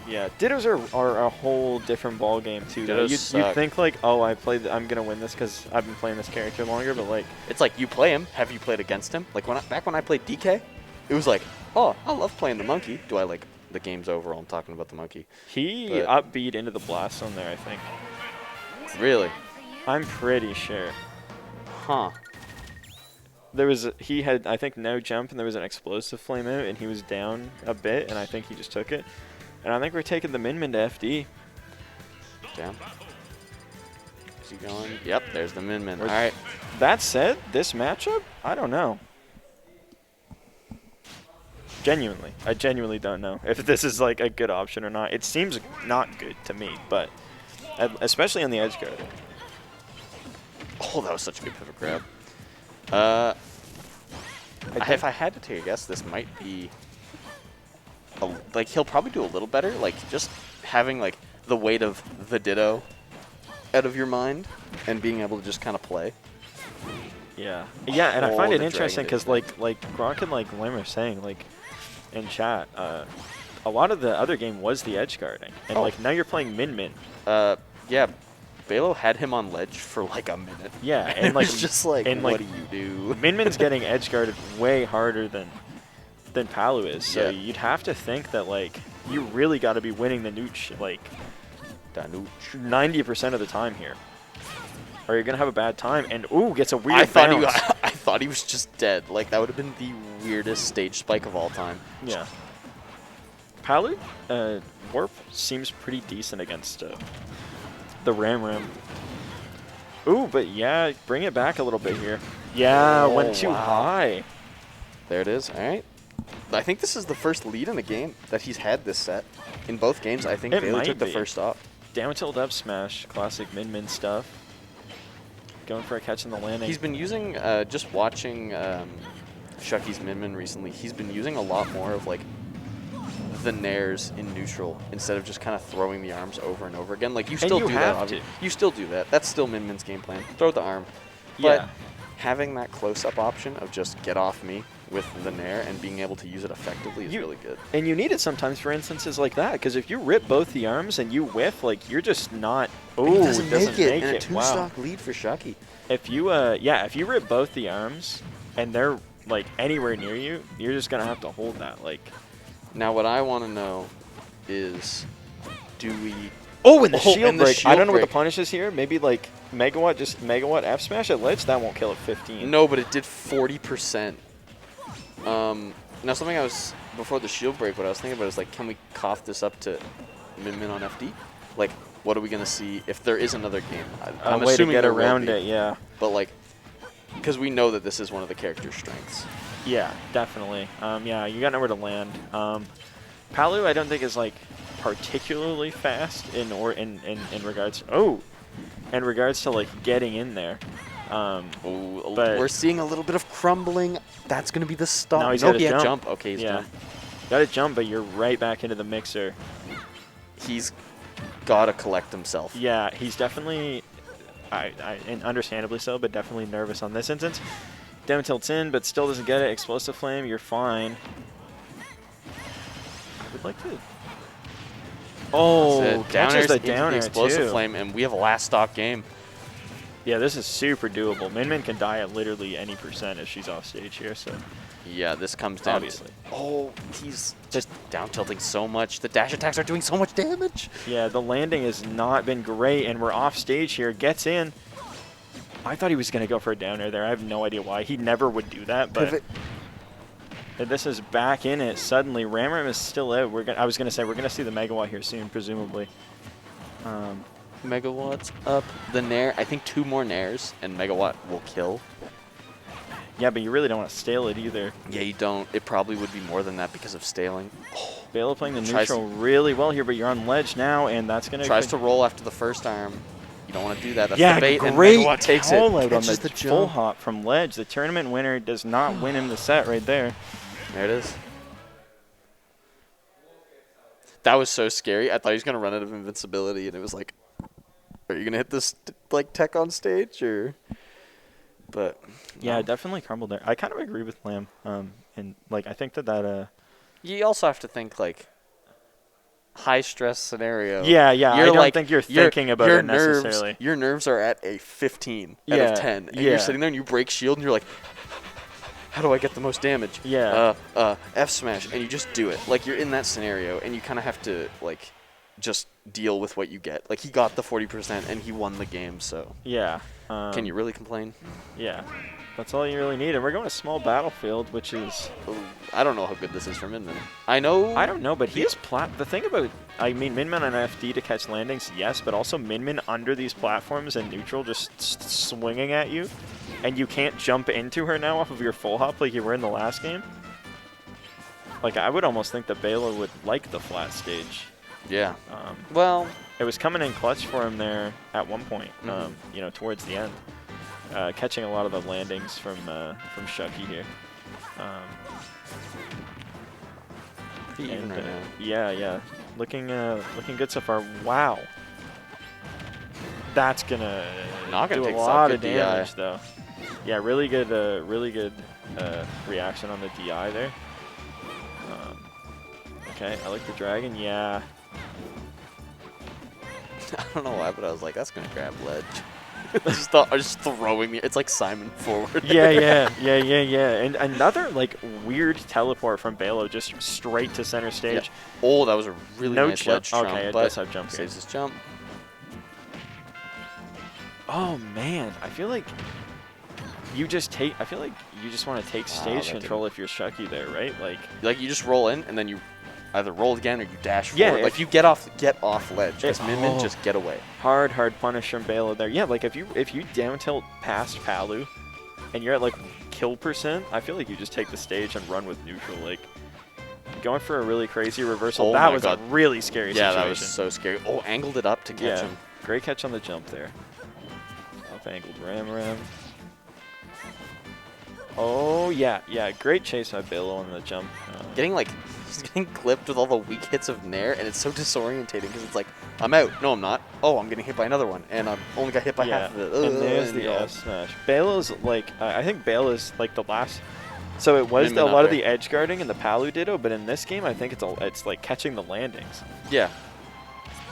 F: Yeah, Dittos are a whole different ball game too. though.
I: Dittos
F: You'd
I: suck.
F: think like, oh, I'm gonna win this because I've been playing this character longer, but like,
I: It's like you play him. Have you played against him? Like back when I played DK, it was like, oh, I love playing the monkey. Do I like the game's over? I'm talking about the monkey.
F: he
I: But-
F: upbeat into the blast zone there. I think.
I: Really?
F: I'm pretty sure.
I: Huh.
F: He had I think no jump and there was an explosive flame out and he was down a bit and I think he just took it. And I think we're taking the Min Min to FD.
I: Damn. Is he going? Yep, there's the Min Min. All
F: Where's-
I: right.
F: That said, this matchup, I don't know. I genuinely don't know if this is like a good option or not. It seems not good to me, but especially on the edge guard.
I: Oh, that was such a good pivot grab. If I had to take a guess, this might be like he'll probably do a little better. Like just having like the weight of the Ditto out of your mind and being able to just kind of play.
F: Yeah, yeah, and I find
I: Oh,
F: it
I: the
F: interesting
I: Dragon
F: because like Gronk and like Lim are saying like in chat, a lot of the other game was the edge guarding, and
I: Oh.
F: like now you're playing Min Min.
I: Yeah, Balo had him on ledge for like a minute.
F: Yeah,
I: And
F: and like
I: it's just like,
F: and,
I: what
F: like,
I: do you do?
F: Min Min's getting edge guarded way harder than than Palu is. So
I: Yeah.
F: you'd have to think that like you really got to be winning the nooch like 90% of the time here, or you're gonna have a bad time. And ooh, gets a weird
I: I thought
F: bounce.
I: I thought he was just dead. Like that would have been the weirdest stage spike of all time.
F: Yeah. Palu, Warp seems pretty decent against the Ram. Ooh, but yeah, bring it back a little bit here. Yeah,
I: Oh,
F: went too
I: wow.
F: high.
I: There it is. All right. I think this is the first lead in the game that he's had this set. In both games, I think
F: It
I: Bailey
F: might
I: took the
F: be.
I: first off.
F: Down tilt up smash, classic Min stuff. Going for a catch in the landing.
I: He's been using, just watching Shucky's Min recently, he's been using a lot more of like the nairs in neutral instead of just kind of throwing the arms over and over again. Like you still
F: you
I: do that.
F: have to.
I: You still do that. That's still Min's game plan. Throw the arm.
F: Yeah.
I: But having that close-up option of just get off me with the nair and being able to use it effectively is really good.
F: And you need it sometimes for instances like that, because if you rip both the arms and you whiff, like you're just not. Oh,
I: He
F: it
I: doesn't make it. And a
F: Wow.
I: two-stock lead for Shucky.
F: If you if you rip both the arms and they're like anywhere near you, you're just gonna have to hold that. Like.
I: Now what I want to know is, do we?
F: Oh, and the
I: Oh,
F: shield
I: and the
F: break. I
I: shield
F: don't know what
I: break.
F: the punish is here. Maybe like Megawatt F smash at ledge. That won't kill at 15.
I: No, but it did 40%. Now something I was before the shield break. What I was thinking about is like, can we cough this up to Min on FD? Like, what are we gonna see if there is another game? I'm
F: way to
I: assuming
F: get
I: there will
F: around
I: be,
F: it. Yeah.
I: But like, because we know that this is one of the character's strengths.
F: Yeah, definitely. Yeah, you got nowhere to land. Palu, I don't think is like particularly fast in regards. In regards to like getting in there.
I: Oh,
F: but
I: we're seeing a little bit of crumbling. That's gonna be the stop.
F: Now he's
I: no,
F: gotta
I: he had
F: jump.
I: jump. Okay, he's
F: yeah,
I: done.
F: got to jump, but you're right back into the mixer.
I: He's gotta collect himself.
F: Yeah, he's definitely, and understandably so, but definitely nervous on this instance. Down tilts in, but still doesn't get it. Explosive flame, you're fine. I would like to. Oh,
I: That's it. Down
F: catches
I: airs
F: the
I: into
F: down
I: the
F: air
I: explosive
F: too.
I: flame, and we have a last stock game.
F: Yeah, this is super doable. Min can die at literally any percent if she's off stage here, so
I: Yeah, this comes down.
F: obviously.
I: Oh, he's just down tilting so much. The dash attacks are doing so much damage.
F: Yeah, the landing has not been great, and we're off stage here. Gets in. I thought he was going to go for a down air there. I have no idea why. He never would do that, but
I: Pivot.
F: this is back in it. Suddenly, Ram is still out. I was going to say, we're going to see the Megawatt here soon, presumably.
I: Megawatts up. The nair, I think 2 more nairs, and Megawatt will kill.
F: Yeah, but you really don't want to stale it either.
I: Yeah, you don't. It probably would be more than that because of staling.
F: Bela playing the
I: Tries-
F: neutral really well here, but you're on ledge now, and that's going to...
I: Tries to roll after the first arm. You don't want to do that. That's
F: Yeah,
I: the bait,
F: great
I: and Megawatt takes
F: call
I: it.
F: out on
I: Catches
F: the
I: the
F: full
I: jump.
F: hop from ledge. The tournament winner does not win him the set right there.
I: There it is. That was so scary. I thought he was going to run out of invincibility, and it was like, are you going to hit this like tech on stage? Or? But
F: Yeah,
I: no.
F: it definitely crumbled there. I kind of agree with Lamb. And like I think that
I: You also have to think like high stress scenario.
F: yeah, I don't
I: like-
F: think you're thinking about
I: your
F: it
I: nerves,
F: necessarily.
I: Your nerves are at a 15 out
F: Yeah,
I: of 10, and
F: yeah.
I: you're sitting there and you break shield and you're like, how do I get the most damage?
F: Yeah.
I: F smash, and you just do it. Like you're in that scenario, and you kind of have to like just deal with what you get. Like he got the 40% and he won the game, so
F: Yeah.
I: can you really complain?
F: Yeah. That's all you really need. And we're going to small battlefield, which is
I: Ooh, I don't know how good this is for Min. I know.
F: I don't know, but he is the thing about Min on FD to catch landings, yes, but also Min under these platforms and neutral just swinging at you, and you can't jump into her now off of your full hop like you were in the last game. Like I would almost think that Bela would like the flat stage.
I: Yeah.
F: Um,
I: Well,
F: It was coming in clutch for him there at one point, towards the end. Catching a lot of the landings from Shucky here.
I: pretty even right now.
F: Yeah. Looking good so far. Wow. That's gonna
I: Not gonna
F: do a
I: take this out.
F: lot
I: Good
F: of
I: DI.
F: damage though. Yeah, really good reaction on the DI there. Okay, I like the dragon. Yeah.
I: I don't know why, but I was like, that's gonna grab ledge. just throwing me. It's like Simon forward.
F: Yeah. And another like weird teleport from Balo just straight to center stage.
I: Oh, that was a really
F: No
I: nice
F: jump.
I: ledge jump.
F: Okay, it
I: but
F: does have jump here.
I: saves his jump.
F: Oh man, I feel like you just want to take stage
I: that
F: control if you're Shucky there, right?
I: Like you just roll in and then you either roll again or you dash
F: Yeah,
I: forward.
F: if-
I: Like you get off ledge. As
F: It-
I: Min Min
F: oh.
I: just get away.
F: hard punish from Balo there. Yeah, like if you down tilt past Palu and you're at like kill percent, I feel like you just take the stage and run with neutral. Like going for a really crazy reversal.
I: Oh
F: That
I: my
F: was
I: God.
F: a really scary
I: Yeah,
F: situation.
I: that was so scary. Oh, angled it up to catch him.
F: Great catch on the jump there. Up angled ram. Oh yeah, great chase by Balo on the jump.
I: He's getting clipped with all the weak hits of Nair, and it's so disorientating because it's like, I'm out. No, I'm not. Oh, I'm getting hit by another one, and I've only got hit by half of it.
F: And there's the F smash. Balo's like, I think Balo's like the last. So it was
I: Min Min
F: a
I: up
F: lot of
I: there.
F: the edge guarding and the Palu ditto, but in this game, I think it's like catching the landings.
I: Yeah.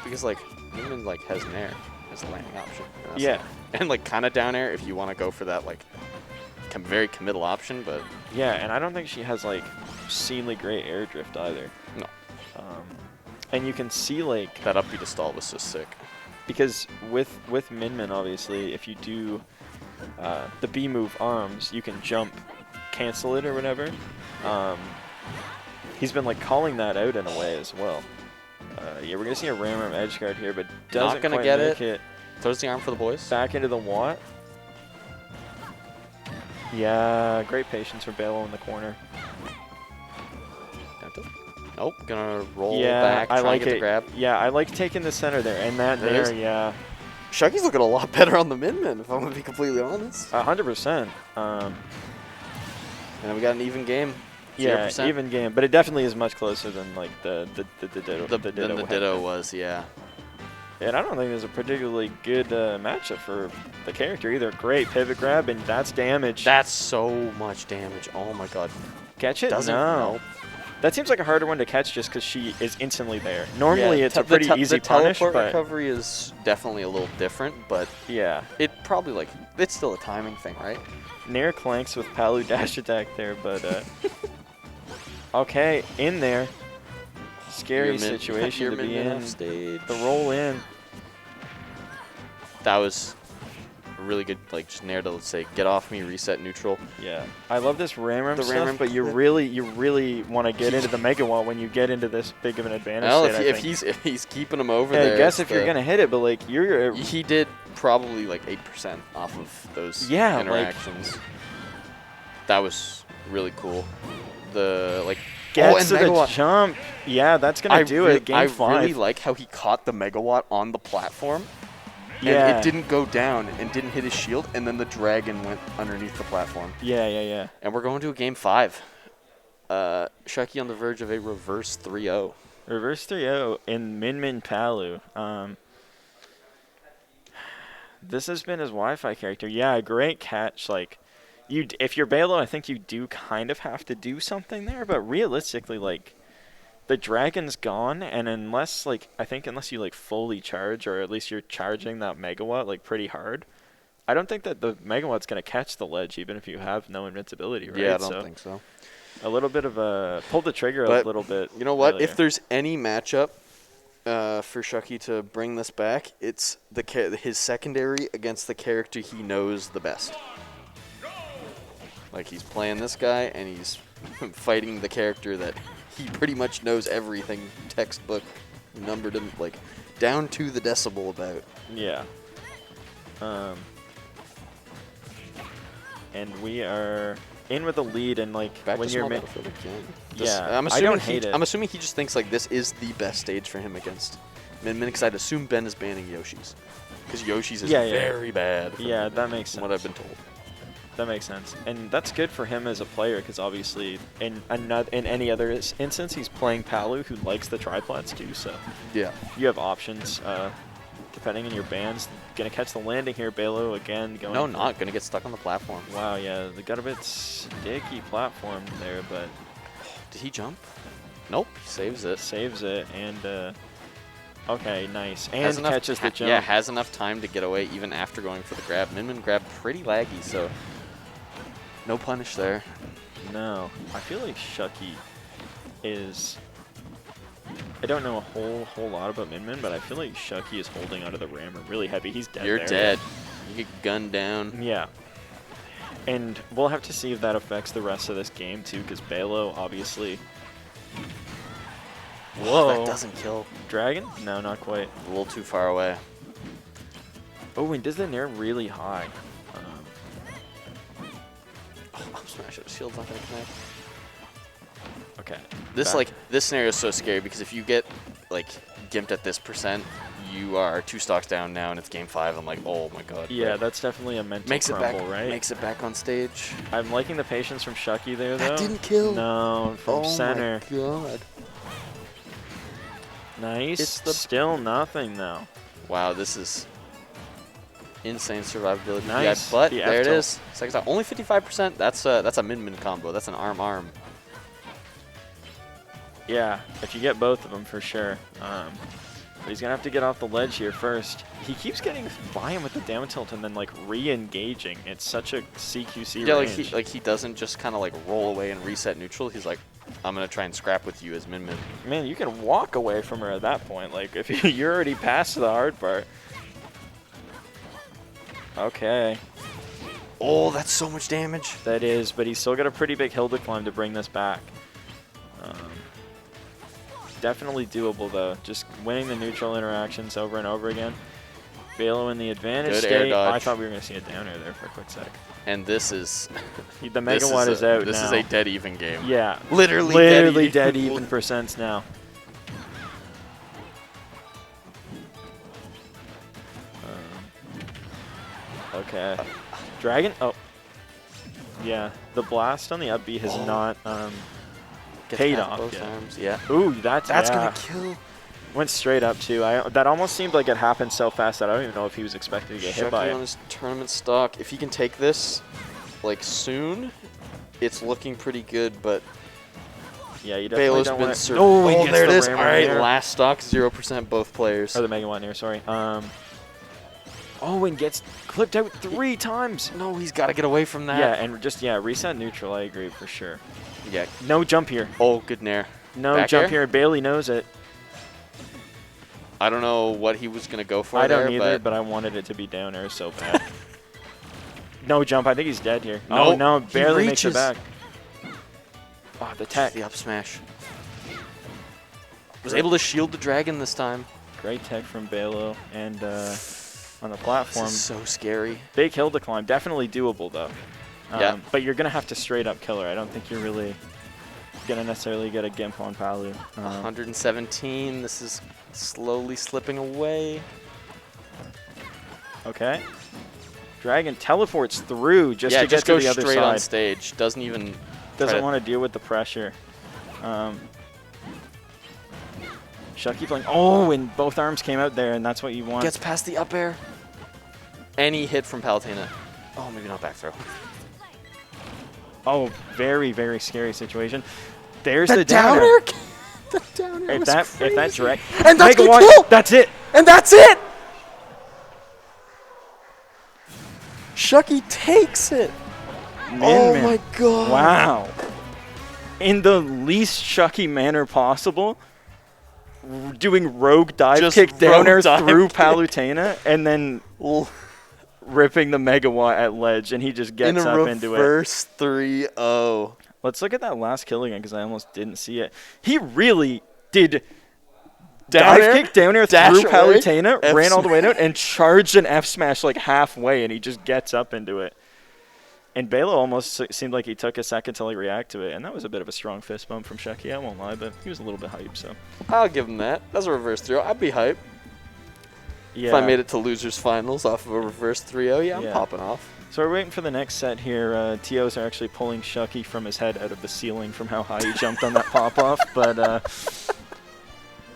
I: Because like Min Min like has Nair as a landing option. And that's,
F: Yeah.
I: like- and like kind of down air if you want to go for that like very committal option, but
F: Yeah, and I don't think she has like obscenely great air drift either.
I: no.
F: And you can see like
I: That up B to stall was just sick.
F: because with Min Min, obviously, if you do the B move arms, you can jump, cancel it or whatever. He's been like calling that out in a way as well. Yeah, we're gonna see a ram edge guard here, but doesn't
I: gonna
F: quite
I: get
F: make
I: it. Throws the arm for the boys.
F: Back into the Watt. Yeah, great patience for Balo in the corner.
I: Nope, gonna roll
F: Yeah,
I: back,
F: I
I: try
F: like
I: and get the
F: it.
I: grab.
F: Yeah, I like taking the center there, and that
I: There it
F: there,
I: is.
F: yeah,
I: Shucky's looking a lot better on the Min Min, if I'm gonna be completely honest.
F: 100%.
I: And we got an even game.
F: Yeah,
I: 0%.
F: even game, but it definitely is much closer than like the ditto.
I: Than the
F: had
I: Ditto
F: been.
I: was, yeah.
F: And I don't think there's a particularly good matchup for the character either. Great pivot grab, and that's damage.
I: That's so much damage. Oh my god.
F: Catch it?
I: Doesn't
F: No.
I: nope.
F: That seems like a harder one to catch just because she is instantly there. Normally, it's a
I: the
F: pretty easy
I: the
F: punish,
I: teleport
F: but
I: recovery is definitely a little different, but
F: yeah.
I: it probably like it's still a timing thing, right?
F: Nair clanks with Palu dash attack there, but okay, in there. Scary
I: Your Min-
F: situation
I: your
F: to
I: Min
F: be
I: Min
F: in.
I: off stage.
F: The roll in.
I: That was a really good, like just Nair to let's say get off me, reset neutral.
F: Yeah, I love this ram
I: The
F: stuff,
I: ram
F: but you
I: clip.
F: really want to get into the megawatt when you get into this big of an advantage.
I: Well,
F: state, I
I: if
F: think.
I: he's keeping him over
F: Yeah,
I: there.
F: I guess
I: it's
F: if you're
I: the-
F: gonna hit it, but like you're
I: he did probably like 8% off of those
F: Yeah, like-
I: interactions. That was really cool. The like
F: gets
I: and
F: to the
I: Megawatt.
F: jump. Yeah, that's gonna do it. Game
I: I
F: 5.
I: really like how he caught the megawatt on the platform.
F: Yeah.
I: And it didn't go down and didn't hit his shield, and then the dragon went underneath the platform.
F: Yeah.
I: And we're going to a game 5. Shucky on the verge of a reverse 3-0.
F: Reverse 3-0 in Min Min Palu. This has been his Wi-Fi character. Yeah, great catch. Like, if you're Balo, I think you do kind of have to do something there. But realistically, like, the dragon's gone, and unless you like fully charge, or at least you're charging that megawatt like pretty hard, I don't think that the megawatt's gonna catch the ledge, even if you have no invincibility, right?
I: Yeah, I don't think so.
F: A little bit of a pull the trigger
I: But
F: a little bit.
I: You know what?
F: earlier.
I: If there's any matchup for Shucky to bring this back, it's his secondary against the character he knows the best. Like he's playing this guy and he's fighting the character that he pretty much knows everything textbook numbered and like down to the decibel about.
F: Yeah. And we are in with a lead, and like
I: Back
F: when
I: to
F: you're
I: small battlefield again.
F: Yeah,
I: I'm
F: I
I: assuming
F: don't hate it.
I: I'm assuming he just thinks like this is the best stage for him against Min Min, because I'd assume Ben is banning Yoshi's, because Yoshi's is
F: Yeah.
I: very bad.
F: Yeah, that makes sense.
I: From what I've been told.
F: That makes sense, and that's good for him as a player, because obviously in any other instance he's playing Palu, who likes the triplats too. So
I: Yeah.
F: you have options depending on your bans. Gonna catch the landing here, Balo again. Going.
I: No, not gonna get stuck on the platform.
F: Wow, yeah, they got a bit sticky platform there, but
I: Did he jump? Nope, he saves it.
F: saves it, and Okay, nice. And
I: Has enough
F: catches the jump.
I: Yeah, has enough time to get away even after going for the grab. Min grabbed pretty laggy, so no punish there.
F: No, I feel like Shucky is. I don't know a whole lot about Min, but I feel like Shucky is holding onto the rammer really heavy. He's dead.
I: You're
F: there.
I: dead. You get gunned down.
F: Yeah. And we'll have to see if that affects the rest of this game too, because Balo obviously. Whoa.
I: That doesn't kill.
F: Dragon? No, not quite.
I: A little too far away.
F: Oh, and does the nair really high?
I: Oh, smash it. Shield's not gonna connect.
F: Okay.
I: This scenario is so scary because if you get like gimped at this %, you are 2 stocks down now and it's game 5. I'm like, oh my god.
F: Yeah,
I: But
F: that's definitely a mental
I: makes it
F: crumble,
I: back.
F: right?
I: Makes it back on stage.
F: I'm liking the patience from Shucky there, though.
I: That didn't kill.
F: No, from
I: Oh
F: center.
I: my god.
F: Nice.
I: It's the-
F: Still nothing, though.
I: Wow, this is insane survivability.
F: Nice.
I: Yeah, but
F: The
I: there it
F: F-tilt.
I: is. Second stock. Only 55%. That's a min combo. That's an arm.
F: Yeah, if you get both of them, for sure. But he's going to have to get off the ledge here first. He keeps getting by him with the down tilt and then, like, re-engaging. It's such a CQC
I: Yeah,
F: range.
I: like he doesn't just kind of like roll away and reset neutral. He's like, I'm gonna try and scrap with you as min.
F: Man, you can walk away from her at that point. Like, if you're already past the hard part. Okay.
I: Oh, that's so much damage.
F: That is, but he's still got a pretty big hill to climb to bring this back. Definitely doable, though. Just winning the neutral interactions over and over again. Balo in the advantage
I: Good
F: state.
I: air dodge.
F: I thought we were going to see a down air there for a quick sec.
I: And this is
F: The
I: this
F: megawatt is out
I: This
F: now.
I: is a dead even game.
F: Yeah.
I: Literally
F: dead even percents now. Okay. Dragon? Oh. Yeah. The blast on the up B has not
I: Gets
F: paid
I: past
F: off
I: both
F: yet.
I: arms. Yeah.
F: Ooh, that's yeah.
I: gonna kill.
F: Went straight up, too. That almost seemed like it happened so fast that I don't even know if he was expecting to get hit by
I: Shucky on
F: it.
I: his tournament stock. If he can take this, like soon, it's looking pretty good. But
F: Yeah, you definitely
I: Balo's
F: don't
I: been
F: want
I: sur-
F: to. Oh, he
I: oh,
F: gets
I: there it
F: the
I: is. All
F: rammer
I: right,
F: there.
I: last stock 0% both players.
F: Oh, the megawatt near, sorry. Oh, and gets clipped out 3 times.
I: No, he's got to get away from that.
F: Yeah, and just, reset neutral, I agree, for sure.
I: Yeah.
F: No jump here.
I: Oh, good nair.
F: No
I: Back
F: jump
I: air?
F: here. Bailey knows it.
I: I don't know what he was gonna go for
F: I
I: there,
F: don't either, but I wanted it to be down air so bad. No jump. I think he's dead here.
I: No,
F: Oh, no.
I: he
F: Barely makes it
I: reaches.
F: back. Oh, the tech.
I: the up smash. Was able to shield the dragon this time.
F: Great tech from Balo. And on the
I: This
F: platform,
I: is so scary.
F: big hill to climb. Definitely doable, though.
I: Yeah.
F: But you're going to have to straight up kill her. I don't think you're really going to necessarily get a gimp on Palu.
I: 117. This is slowly slipping away.
F: Okay. Dragon teleports through just
I: yeah,
F: to get
I: just
F: to
I: go
F: the other
I: straight on
F: side.
I: stage. Doesn't even.
F: Doesn't
I: try to-
F: want to deal with the pressure. Shucky playing. Oh, and both arms came out there, and that's what you want.
I: Gets past the up air. Any hit from Palutena. Oh, maybe not back throw.
F: Oh, very, very scary situation. There's the downer.
I: The downer
F: If
I: was
F: that
I: crazy.
F: direct.
I: And that's gonna
F: Megawatt,
I: kill!
F: That's it.
I: And that's it! Shucky takes it.
F: Min
I: Oh
F: Man.
I: my god.
F: Wow. In the least Shucky manner possible, doing rogue dive
I: Just
F: kick down
I: rogue
F: air
I: dive
F: through
I: kick.
F: Palutena, and then ripping the megawatt at ledge, and he just
I: In
F: gets
I: a
F: up into it.
I: reverse 3-0.
F: Let's look at that last kill again, because I almost didn't see it. He really did
I: Down
F: dive
I: air,
F: kick down air
I: dash
F: through
I: away,
F: Palutena,
I: F
F: ran all the way
I: smash.
F: down, and charged an F smash like halfway, and he just gets up into it. And Balo almost seemed like he took a second to like react to it, and that was a bit of a strong fist bump from Shucky, I won't lie, but he was a little bit hyped, so.
I: I'll give him that. That's a reverse 3-0. I'd be hyped.
F: Yeah.
I: If I made it to losers finals off of a reverse 3-0, yeah, I'm
F: Yeah.
I: popping off.
F: So we're waiting for the next set here. TOs are actually pulling Shucky from his head out of the ceiling from how high he jumped on that pop-off, but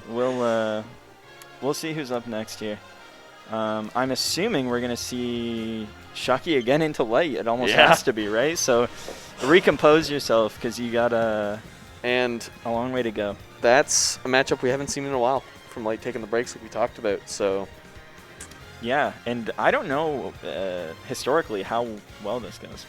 F: we'll see who's up next here. I'm assuming we're going to see Shucky again into light. It almost
I: Yeah.
F: has to be, right? So recompose yourself because you got a
I: And
F: long way to go.
I: that's a matchup we haven't seen in a while. from Light taking the breaks like we talked about. So
F: Yeah, and I don't know historically how well this goes.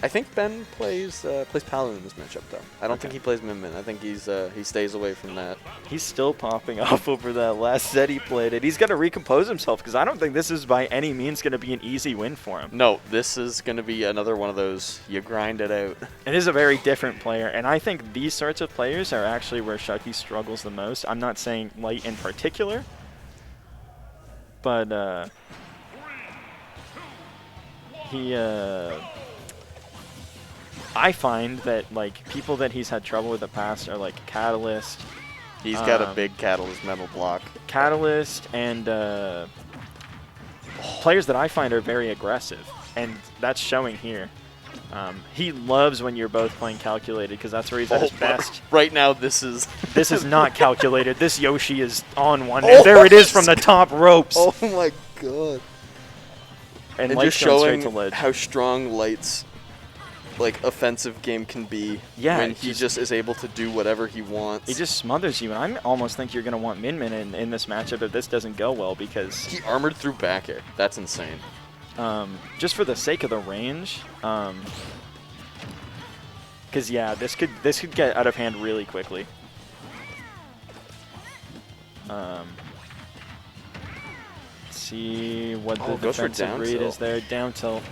I: I think Ben plays Paladin in this matchup, though. I don't think he plays Min Min. I think he stays away from that.
F: He's still popping off over that last set he played, and he's got to recompose himself because I don't think this is by any means going to be an easy win for him.
I: No, this is going to be another one of those you grind it out.
F: It is a very different player, and I think these sorts of players are actually where Shucky struggles the most. I'm not saying Light in particular, but I find that like people that he's had trouble with in the past are like Catalyst.
I: He's got a big Catalyst metal block.
F: Catalyst and players that I find are very aggressive, and that's showing here. He loves when you're both playing calculated because that's where he's at his best.
I: Right now, this is
F: This is not calculated. This Yoshi is on one, and there it is from the top ropes.
I: Oh my god!
F: And
I: And
F: Light's
I: just
F: going
I: showing
F: straight to ledge.
I: how strong Light's like offensive game can be
F: Yeah,
I: when
F: it
I: he just is able to do whatever he wants.
F: He just smothers you, and I almost think you're going to want Min Min in this matchup if this doesn't go well because
I: he armored through back air. That's insane.
F: just for the sake of the range, because yeah, this could get out of hand really quickly. Let's see what the
I: goes for
F: defensive
I: down
F: read
I: tilt.
F: is there. Down tilt.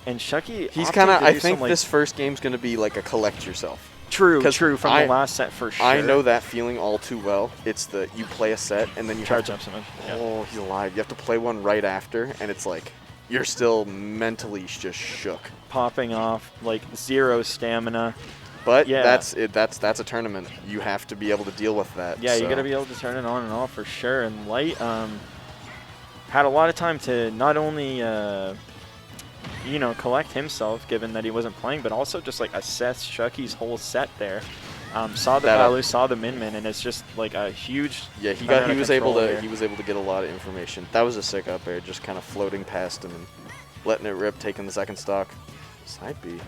F: And Shucky,
I: He's
F: opting
I: kind of.
F: to
I: I
F: do
I: think
F: some, like,
I: this first game's going to be like a collect yourself.
F: True
I: 'cause
F: from
I: I-
F: the last set for sure.
I: I know that feeling all too well. It's the you play a set and then you
F: Charge
I: have
F: up
I: to,
F: so much. Yeah.
I: Oh, he's alive. You have to play one right after, and it's like you're still mentally just shook.
F: Popping off, like 0 stamina.
I: But
F: Yeah.
I: that's it. That's a tournament. You have to be able to deal with that.
F: Yeah, you
I: so.
F: got to be able to turn it on and off for sure. And Light had a lot of time to not only collect himself, given that he wasn't playing, but also just like assess Shucky's whole set there. Saw the
I: That,
F: Palu, saw the Min Min, and it's just like a huge.
I: Yeah, he
F: amount of
I: was able
F: control
I: to
F: here.
I: he was able to get a lot of information. That was a sick up air, just kind of floating past him and letting it rip, taking the second stock. Side B.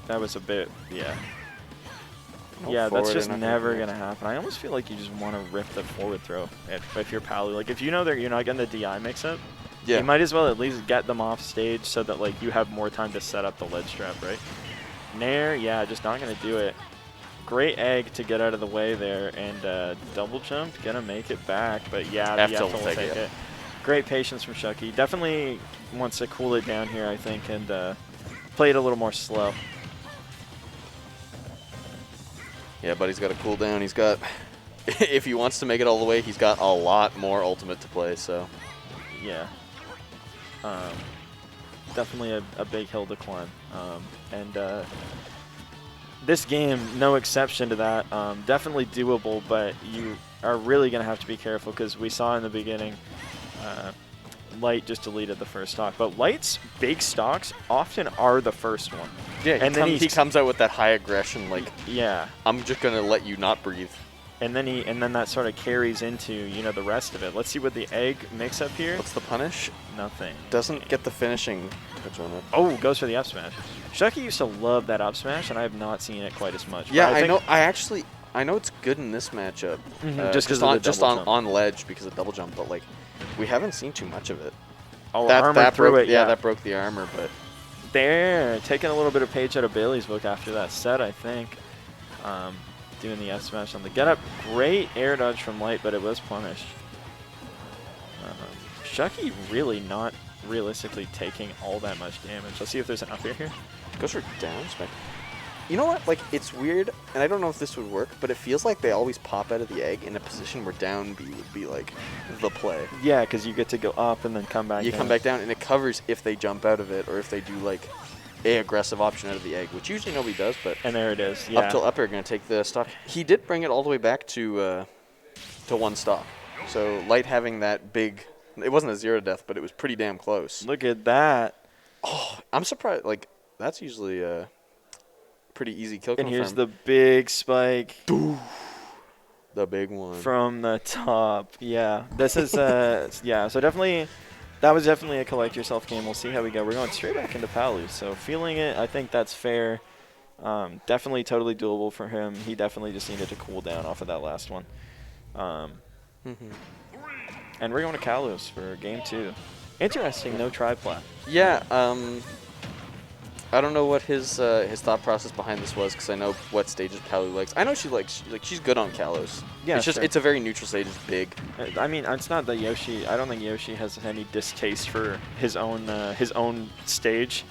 F: That was a bit, yeah.
I: No
F: Yeah, that's
I: forward
F: just
I: or nothing
F: never
I: like
F: going to
I: that.
F: happen. I almost feel like you just want to rip the forward throw if you're Palu. Like, if you know that you're not getting the DI mix-up,
I: Yeah.
F: you might as well at least get them off stage so that, like, you have more time to set up the ledge trap, right? Nair, yeah, just not going to do it. Great egg to get out of the way there, and double jump, going to make it back. But, yeah, the
I: F-tilt
F: F-tilt
I: will
F: will
I: take
F: take
I: it.
F: it. Great patience from Shucky. Definitely wants to cool it down here, I think, and play it a little more slow.
I: Yeah, but he's got to cool down. He's got, if he wants to make it all the way, he's got a lot more ultimate to play. So
F: Yeah. Definitely a big hill to climb. And this game, no exception to that. Definitely doable, but you are really going to have to be careful because we saw in the beginning Light just deleted the first stock. But Light's big stocks often are the first one.
I: yeah,
F: And then
I: he comes out with that high aggression, like
F: Yeah.
I: I'm just gonna let you not breathe.
F: And then that sort of carries into, the rest of it. Let's see what the egg makes up here.
I: What's the punish?
F: Nothing.
I: Doesn't get the finishing touch on it.
F: Oh, goes for the up smash. Shucky used to love that up smash, and I have not seen it quite as much. But
I: Yeah, I
F: think-
I: know. I know it's good in this matchup.
F: Mhm, just 'cause of the
I: just
F: double
I: on
F: jump.
I: on ledge because of double jump, but like we haven't seen too much of it.
F: Oh,
I: that
F: armor through
I: broke,
F: it, yeah.
I: that broke the armor, but
F: There, taking a little bit of page out of Bailey's book after that set, I think. Doing the F smash on the get up. Great air dodge from Light, but it was punished. Shucky really not realistically taking all that much damage. Let's see if there's an up air here.
I: goes for down smack. You know what? Like it's weird, and I don't know if this would work, but it feels like they always pop out of the egg in a position where down B would be like the play.
F: Yeah, because you get to go up and then come back
I: You
F: down.
I: come back down, and it covers if they jump out of it or if they do like a aggressive option out of the egg, which usually nobody does, but
F: And there it is. Yeah.
I: up till up air going to take the stock. He did bring it all the way back to one stock. So Light having that big, it wasn't a 0 death, but it was pretty damn close.
F: Look at that.
I: I'm surprised. Like that's usually a pretty easy kill
F: And
I: confirm.
F: here's the big spike
I: the big one.
F: from the top. Yeah, this is yeah. So definitely, that was definitely a collect yourself game. We'll see how we go. We're going straight back into Palu. So feeling it, I think that's fair. Definitely totally doable for him. He definitely just needed to cool down off of that last one. And we're going to Kalos for game 2. Interesting, no triplat.
I: Yeah. I don't know what his thought process behind this was, because I know what stages Kalu likes. I know she's good on Kalos.
F: Yeah,
I: it's just
F: sure.
I: it's a very neutral stage. It's big.
F: I mean, it's not that Yoshi. I don't think Yoshi has any distaste for his own stage,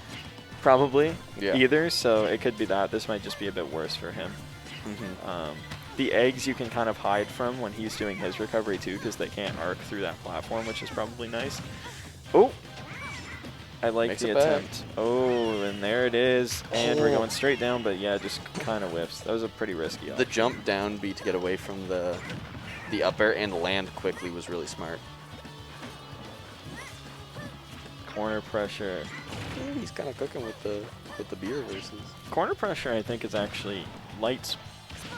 F: probably either. So it could be that this might just be a bit worse for him. The eggs you can kind of hide from when he's doing his recovery too, because they can't arc through that platform, which is probably nice. Oh, I like
I: Makes
F: the
I: it back.
F: attempt. Oh, and there it is, and we're going straight down, but yeah, just kind of whiffs. That was a pretty risky.
I: The jump down B to get away from the up air and land quickly was really smart.
F: Corner pressure.
I: He's kind of cooking with the B reverses.
F: Corner pressure, I think, is actually Light's.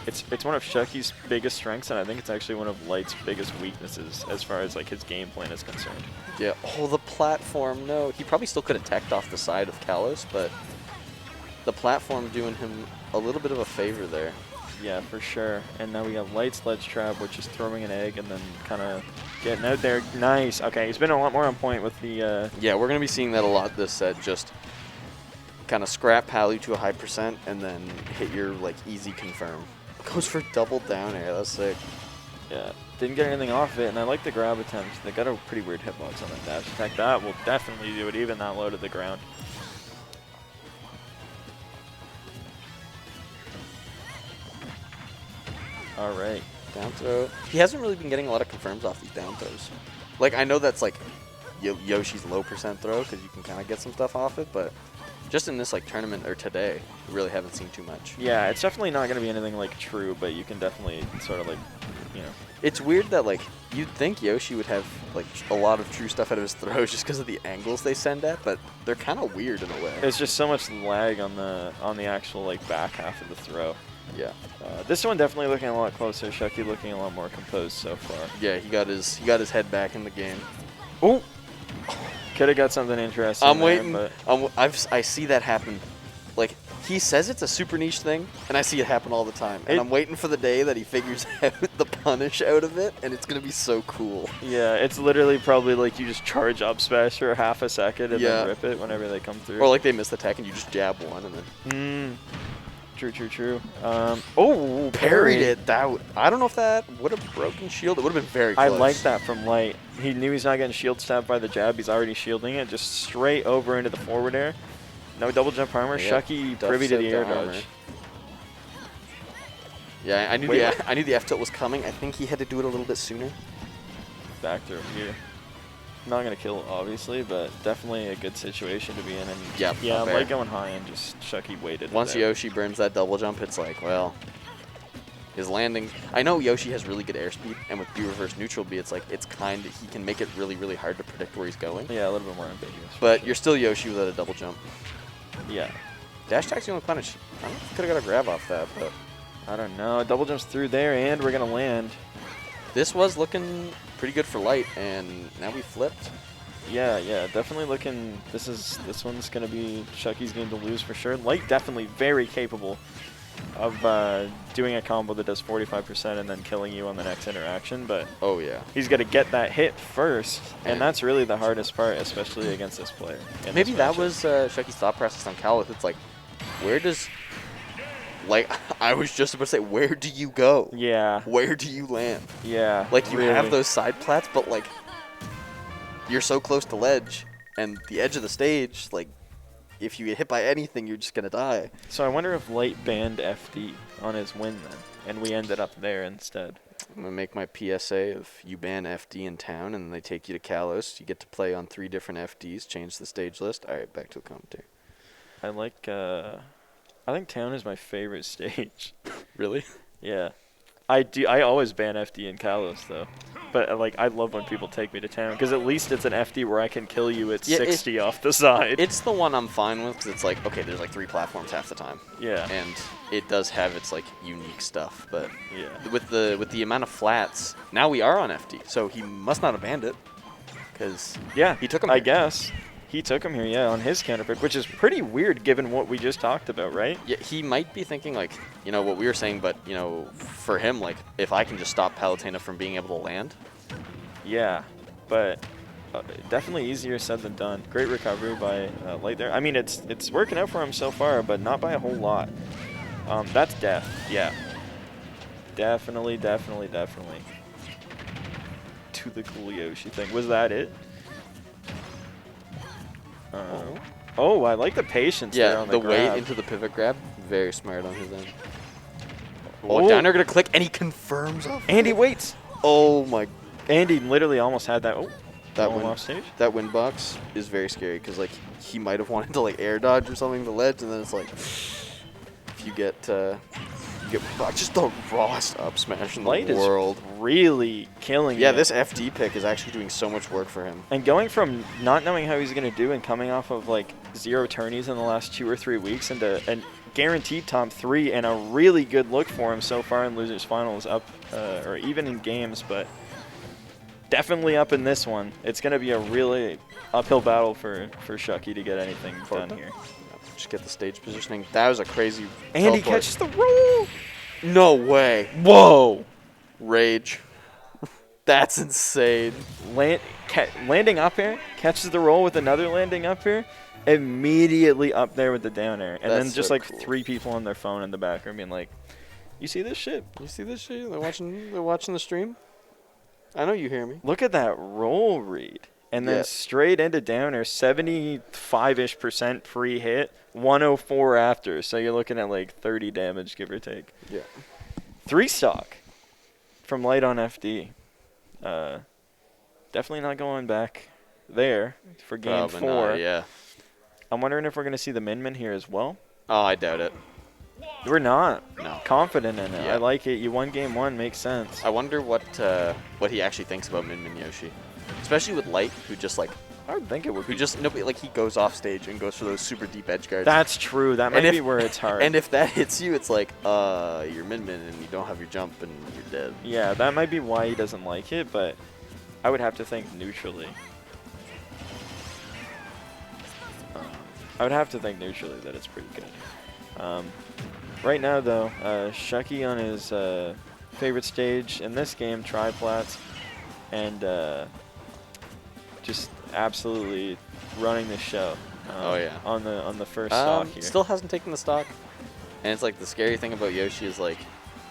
F: It's one of Shucky's biggest strengths, and I think it's actually one of Light's biggest weaknesses as far as like his game plan is concerned.
I: Yeah. Oh, the platform. No, he probably still could have teched off the side of Kalos, but the platform doing him a little bit of a favor there.
F: Yeah, for sure. And now we got Light's ledge trap, which is throwing an egg and then kind of getting out there. Nice. Okay, he's been a lot more on point with the.
I: Yeah, we're gonna be seeing that a lot this set. Just kind of scrap Palu to a high percent and then hit your like easy confirm. Goes for double down air. That's sick.
F: Yeah, didn't get anything off it, and I like the grab attempt. They got a pretty weird hitbox on that dash attack. That will definitely do it, even that low to the ground. All right.
I: Down throw. He hasn't really been getting a lot of confirms off these down throws. Like, I know that's like Yoshi's low percent throw because you can kind of get some stuff off it, but just in this like tournament or today, we really haven't seen too much.
F: Yeah, it's definitely not going to be anything like true, but you can definitely sort of like, you know.
I: It's weird that like you'd think Yoshi would have like a lot of true stuff out of his throws just because of the angles they send at, but they're kind of weird in a way.
F: There's just so much lag on the actual like back half of the throw.
I: Yeah.
F: This one definitely looking a lot closer. Shucky looking a lot more composed so far.
I: Yeah, he got his head back in the game.
F: Oh, could have got something interesting.
I: I'm
F: there,
I: waiting.
F: but
I: I see that happen. Like he says it's a super niche thing, and I see it happen all the time. And I'm waiting for the day that he figures out the punish out of it, and it's gonna be so cool.
F: yeah, it's literally probably like you just charge up smash for half a second and
I: Yeah.
F: then rip it whenever they come through.
I: Or like they miss the attack and you just jab one and then.
F: True. Oh,
I: Parried it. I don't know if that would have broken shield. It would have been very
F: I
I: close.
F: like that from Light. He knew he's not getting shield stabbed by the jab. He's already shielding it. Just straight over into the forward air. No double jump armor.
I: Yep.
F: Shucky
I: Duff
F: privy to
I: set
F: the air
I: armor.
F: dodge.
I: Yeah, I knew
F: Wait,
I: I knew the F tilt was coming. I think he had to do it a little bit sooner.
F: Back through here. Not going to kill, obviously, but definitely a good situation to be in. And
I: Yep,
F: yeah,
I: not bad.
F: Light going high and just Shucky waited.
I: Once
F: there.
I: Yoshi burns that double jump, it's like, well, his landing. I know Yoshi has really good airspeed, and with B reverse neutral B, it's like he can make it really, really hard to predict where he's going.
F: Yeah, a little bit more ambiguous.
I: But you're still Yoshi without a double jump.
F: Yeah.
I: Dash attack's the only punish. I don't know if he could have got a grab off that, but
F: I don't know. Double jumps through there, and we're going to land.
I: this was looking pretty good for Light, and now we flipped.
F: Yeah, definitely looking. This one's gonna be Shucky's game to lose for sure. Light definitely very capable of doing a combo that does 45% and then killing you on the next interaction. But
I: Oh yeah.
F: he's got to get that hit first, and
I: And-
F: that's really the hardest part, especially against this player. in
I: Maybe
F: this
I: that
F: matchup.
I: was Shucky's thought process on Calith. It's like, where does, like, I was just about to say, where do you go?
F: Yeah,
I: Where do you land?
F: yeah.
I: Like, you
F: really.
I: have those side plats, but, like, you're so close to ledge and the edge of the stage, like, if you get hit by anything, you're just going to die.
F: So I wonder if Light banned FD on his win then, and we ended up there instead.
I: I'm going to make my PSA of you ban FD in town and they take you to Kalos. You get to play on 3 different FDs, change the stage list. All right, back to the commentary.
F: I like. I think Town is my favorite stage.
I: Really?
F: Yeah, I do. I always ban FD in Kalos though, but like I love when people take me to Town because at least it's an FD where I can kill you at
I: Yeah,
F: 60 off the side.
I: It's the one I'm fine with because it's like, okay, there's like 3 platforms half the time.
F: Yeah.
I: And it does have its like unique stuff, but
F: Yeah.
I: with the amount of flats, now we are on FD, so he must not have banned it because
F: Yeah,
I: he took him
F: I
I: there.
F: guess. He took him here, yeah, on his counter pick, which is pretty weird given what we just talked about, right?
I: Yeah, he might be thinking like, you know, what we were saying, but you know, for him, like, if I can just stop Palutena from being able to land.
F: Yeah, but definitely easier said than done. Great recovery by Light there. I mean, it's working out for him so far, but not by a whole lot. That's death. Yeah. Definitely. To the cool Yoshi thing. Was that it? Oh, I like the patience there
I: Yeah,
F: on
I: the
F: grab.
I: wait into the pivot grab, very smart on his end. Oh, down there gonna click, and he confirms off.
F: Andy waits.
I: Oh my,
F: Andy literally almost had that. Oh,
I: that
F: win
I: win,
F: off stage.
I: that win box is very scary because like he might have wanted to like air dodge or something the ledge, and then it's like if you get just the rawest up smash in the
F: Light is
I: world.
F: really killing
I: Yeah,
F: it.
I: this FD pick is actually doing so much work for him.
F: And going from not knowing how he's going to do and coming off of like 0 tourneys in the last 2 or 3 weeks into a guaranteed top 3 and a really good look for him so far in losers finals up or even in games, but definitely up in this one. It's going to be a really uphill battle for Shucky to get anything done here.
I: Just get the stage positioning. That was a crazy
F: Andy
I: teleport.
F: catches the roll.
I: No way.
F: Whoa.
I: Rage. That's insane.
F: Landing up air, catches the roll with another landing up air, immediately up there with the down air. And
I: That's
F: then just
I: so
F: like
I: cool.
F: 3 people on their phone in the background being like, you see this shit?
I: You see this shit? They're watching the stream? I know you hear me.
F: Look at that roll read. And then
I: Yeah.
F: straight into down air, 75-ish% pre-hit, 104 after. So you're looking at like 30 damage, give or take.
I: Yeah.
F: 3 stock from Light on FD. Definitely not going back there for game
I: Probably
F: 4.
I: not, yeah.
F: I'm wondering if we're going to see the Min here as well.
I: Oh, I doubt it.
F: We're not.
I: No.
F: Confident in it.
I: Yeah.
F: I like it. You won game 1. Makes sense.
I: I wonder what he actually thinks about Min Yoshi. Especially with Light, who just like,
F: I would think it would
I: who
F: be.
I: just, nobody, like he goes off stage and goes for those super deep edge guards.
F: That's true. That might
I: And
F: be
I: if-
F: where it's hard.
I: And if that hits you, it's like, you're Min and you don't have your jump and you're dead.
F: Yeah, that might be why he doesn't like it, but I would have to think neutrally. I would have to think neutrally that it's pretty good. Right now, though, Shucky on his favorite stage in this game, Triplats, and just absolutely running the show.
I: Oh, yeah.
F: On the first stock here.
I: Still hasn't taken the stock. And it's like the scary thing about Yoshi is like,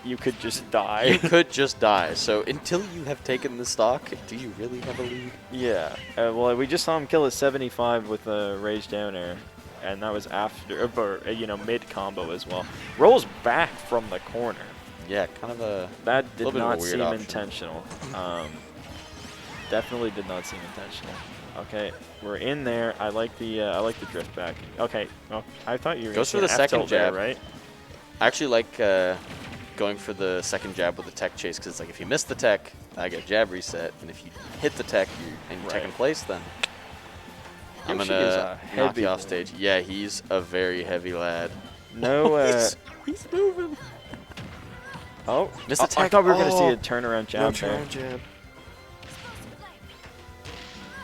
F: You could just die.
I: you could just die. So until you have taken the stock, do you really have a lead?
F: Yeah. Well, we just saw him kill at 75 with a rage down air, and that was after, or, mid combo as well. Rolls back from the corner.
I: Yeah, kind of a.
F: That
I: Little
F: did
I: bit of a
F: not
I: weird
F: seem
I: option.
F: intentional. Definitely did not seem intentional. Okay, we're in there. I like the drift back. Okay, well, I thought you were
I: Goes
F: gonna
I: for
F: see
I: the
F: an
I: second
F: F-tilt there,
I: jab.
F: right?
I: I actually like going for the second jab with the tech chase because it's like if you miss the tech, I get jab reset, and if you hit the tech and you tech in place, then I'm
F: Yoshi is a
I: gonna knock
F: heavy
I: you off
F: boy.
I: stage. Yeah, he's a very heavy lad.
F: No.
I: He's moving.
F: Oh,
I: Missed the
F: I
I: tech.
F: thought we were gonna see
I: Oh.
F: a turnaround jab there.
I: jab.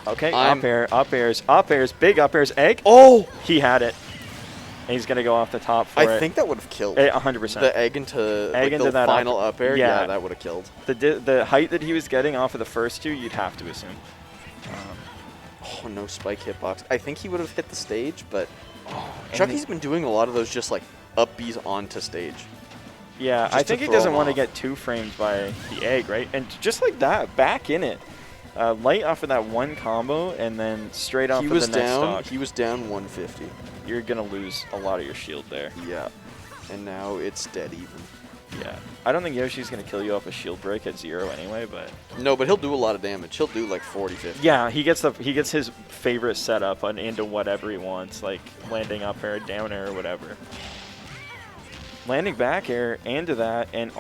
F: Okay,
I: I'm-
F: up airs, big up airs, egg.
I: Oh!
F: He had it. And he's gonna go off the top for it.
I: I think that would have killed.
F: 100%.
I: The egg into,
F: Egg into
I: the
F: that
I: final up air,
F: yeah.
I: yeah, that would have killed.
F: The height that he was getting off of the first two, you'd have to assume.
I: Oh, no spike hitbox. I think he would have hit the stage, but Chucky's been doing a lot of those just like up Bs onto stage.
F: Yeah,
I: Just
F: I
I: to
F: think he
I: throw
F: doesn't
I: him
F: want to
I: off.
F: get 2 framed by the egg, right? And just like that, back in it. Light off of that one combo, and then straight off
I: He
F: of
I: was
F: the next
I: down.
F: stock.
I: He was down 150.
F: You're gonna lose a lot of your shield there.
I: Yeah, and now it's dead even.
F: Yeah, I don't think Yoshi's gonna kill you off a shield break at 0 anyway, but
I: No, but he'll do a lot of damage. He'll do like 40, 50.
F: yeah, he gets his favorite setup into whatever he wants, like landing up air, down air, or whatever. Landing back air into that, and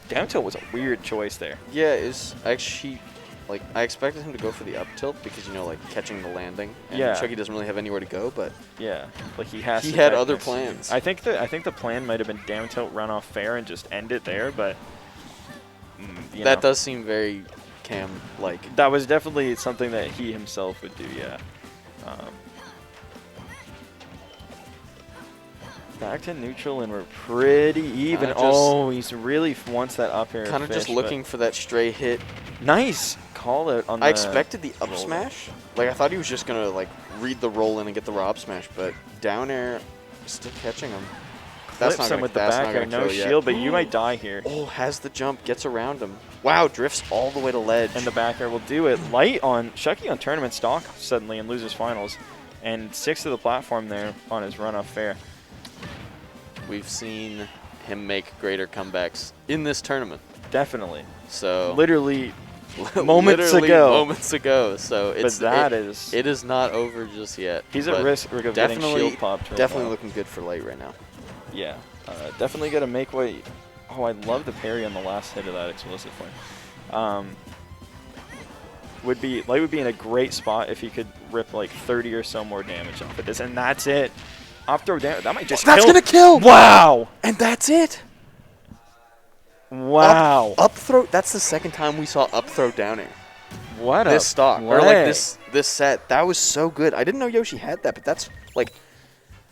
F: down tilt was a weird choice there.
I: Yeah, is actually like I expected him to go for the up tilt because like catching the landing. And
F: Yeah.
I: Chucky doesn't really have anywhere to go, but
F: Yeah, like he has.
I: he
F: to
I: had
F: tech
I: other
F: this.
I: plans.
F: I think the plan might have been down tilt, run off fair, and just end it there. But
I: that does seem very Cam like.
F: That was definitely something that he himself would do. Yeah. Back to neutral, and we're pretty even.
I: Just
F: Oh, he's really wants that up air.
I: Kind of just
F: fish, but
I: looking for that stray hit.
F: Nice call out on the.
I: I expected the up
F: roll.
I: smash. Like, I thought he was just going to, like, read the roll in and get the raw up smash, but down air still catching him. That's
F: Flips
I: not
F: him
I: gonna,
F: with the
I: that's
F: back
I: not
F: air.
I: gonna
F: No
I: kill yet.
F: shield, but you might die here.
I: Oh, has the jump, gets around him. Wow, drifts all the way to ledge.
F: And the back air will do it. Light on Shucky on tournament stock suddenly in losers finals, and 6 to the platform there on his run off fair.
I: We've seen him make greater comebacks in this tournament.
F: Definitely.
I: So
F: Literally moments
I: literally
F: ago.
I: Moments ago. So it's
F: that
I: it,
F: is-
I: it is not over just yet.
F: He's at
I: but
F: risk of getting
I: definitely,
F: shield popped right
I: definitely
F: now.
I: looking good for Light right now.
F: Yeah, definitely got to make way. Oh, I love the parry on the last hit of that explosive flame. Light would be in a great spot if he could rip like 30 or so more damage off of this, and that's it. Up throw down. That might just
I: That's
F: kill.
I: gonna kill.
F: Wow.
I: And that's it.
F: Wow.
I: Up throw. That's the second time we saw up throw down air.
F: What
I: This
F: a
I: stock
F: play.
I: or like this set. That was so good. I didn't know Yoshi had that, but that's like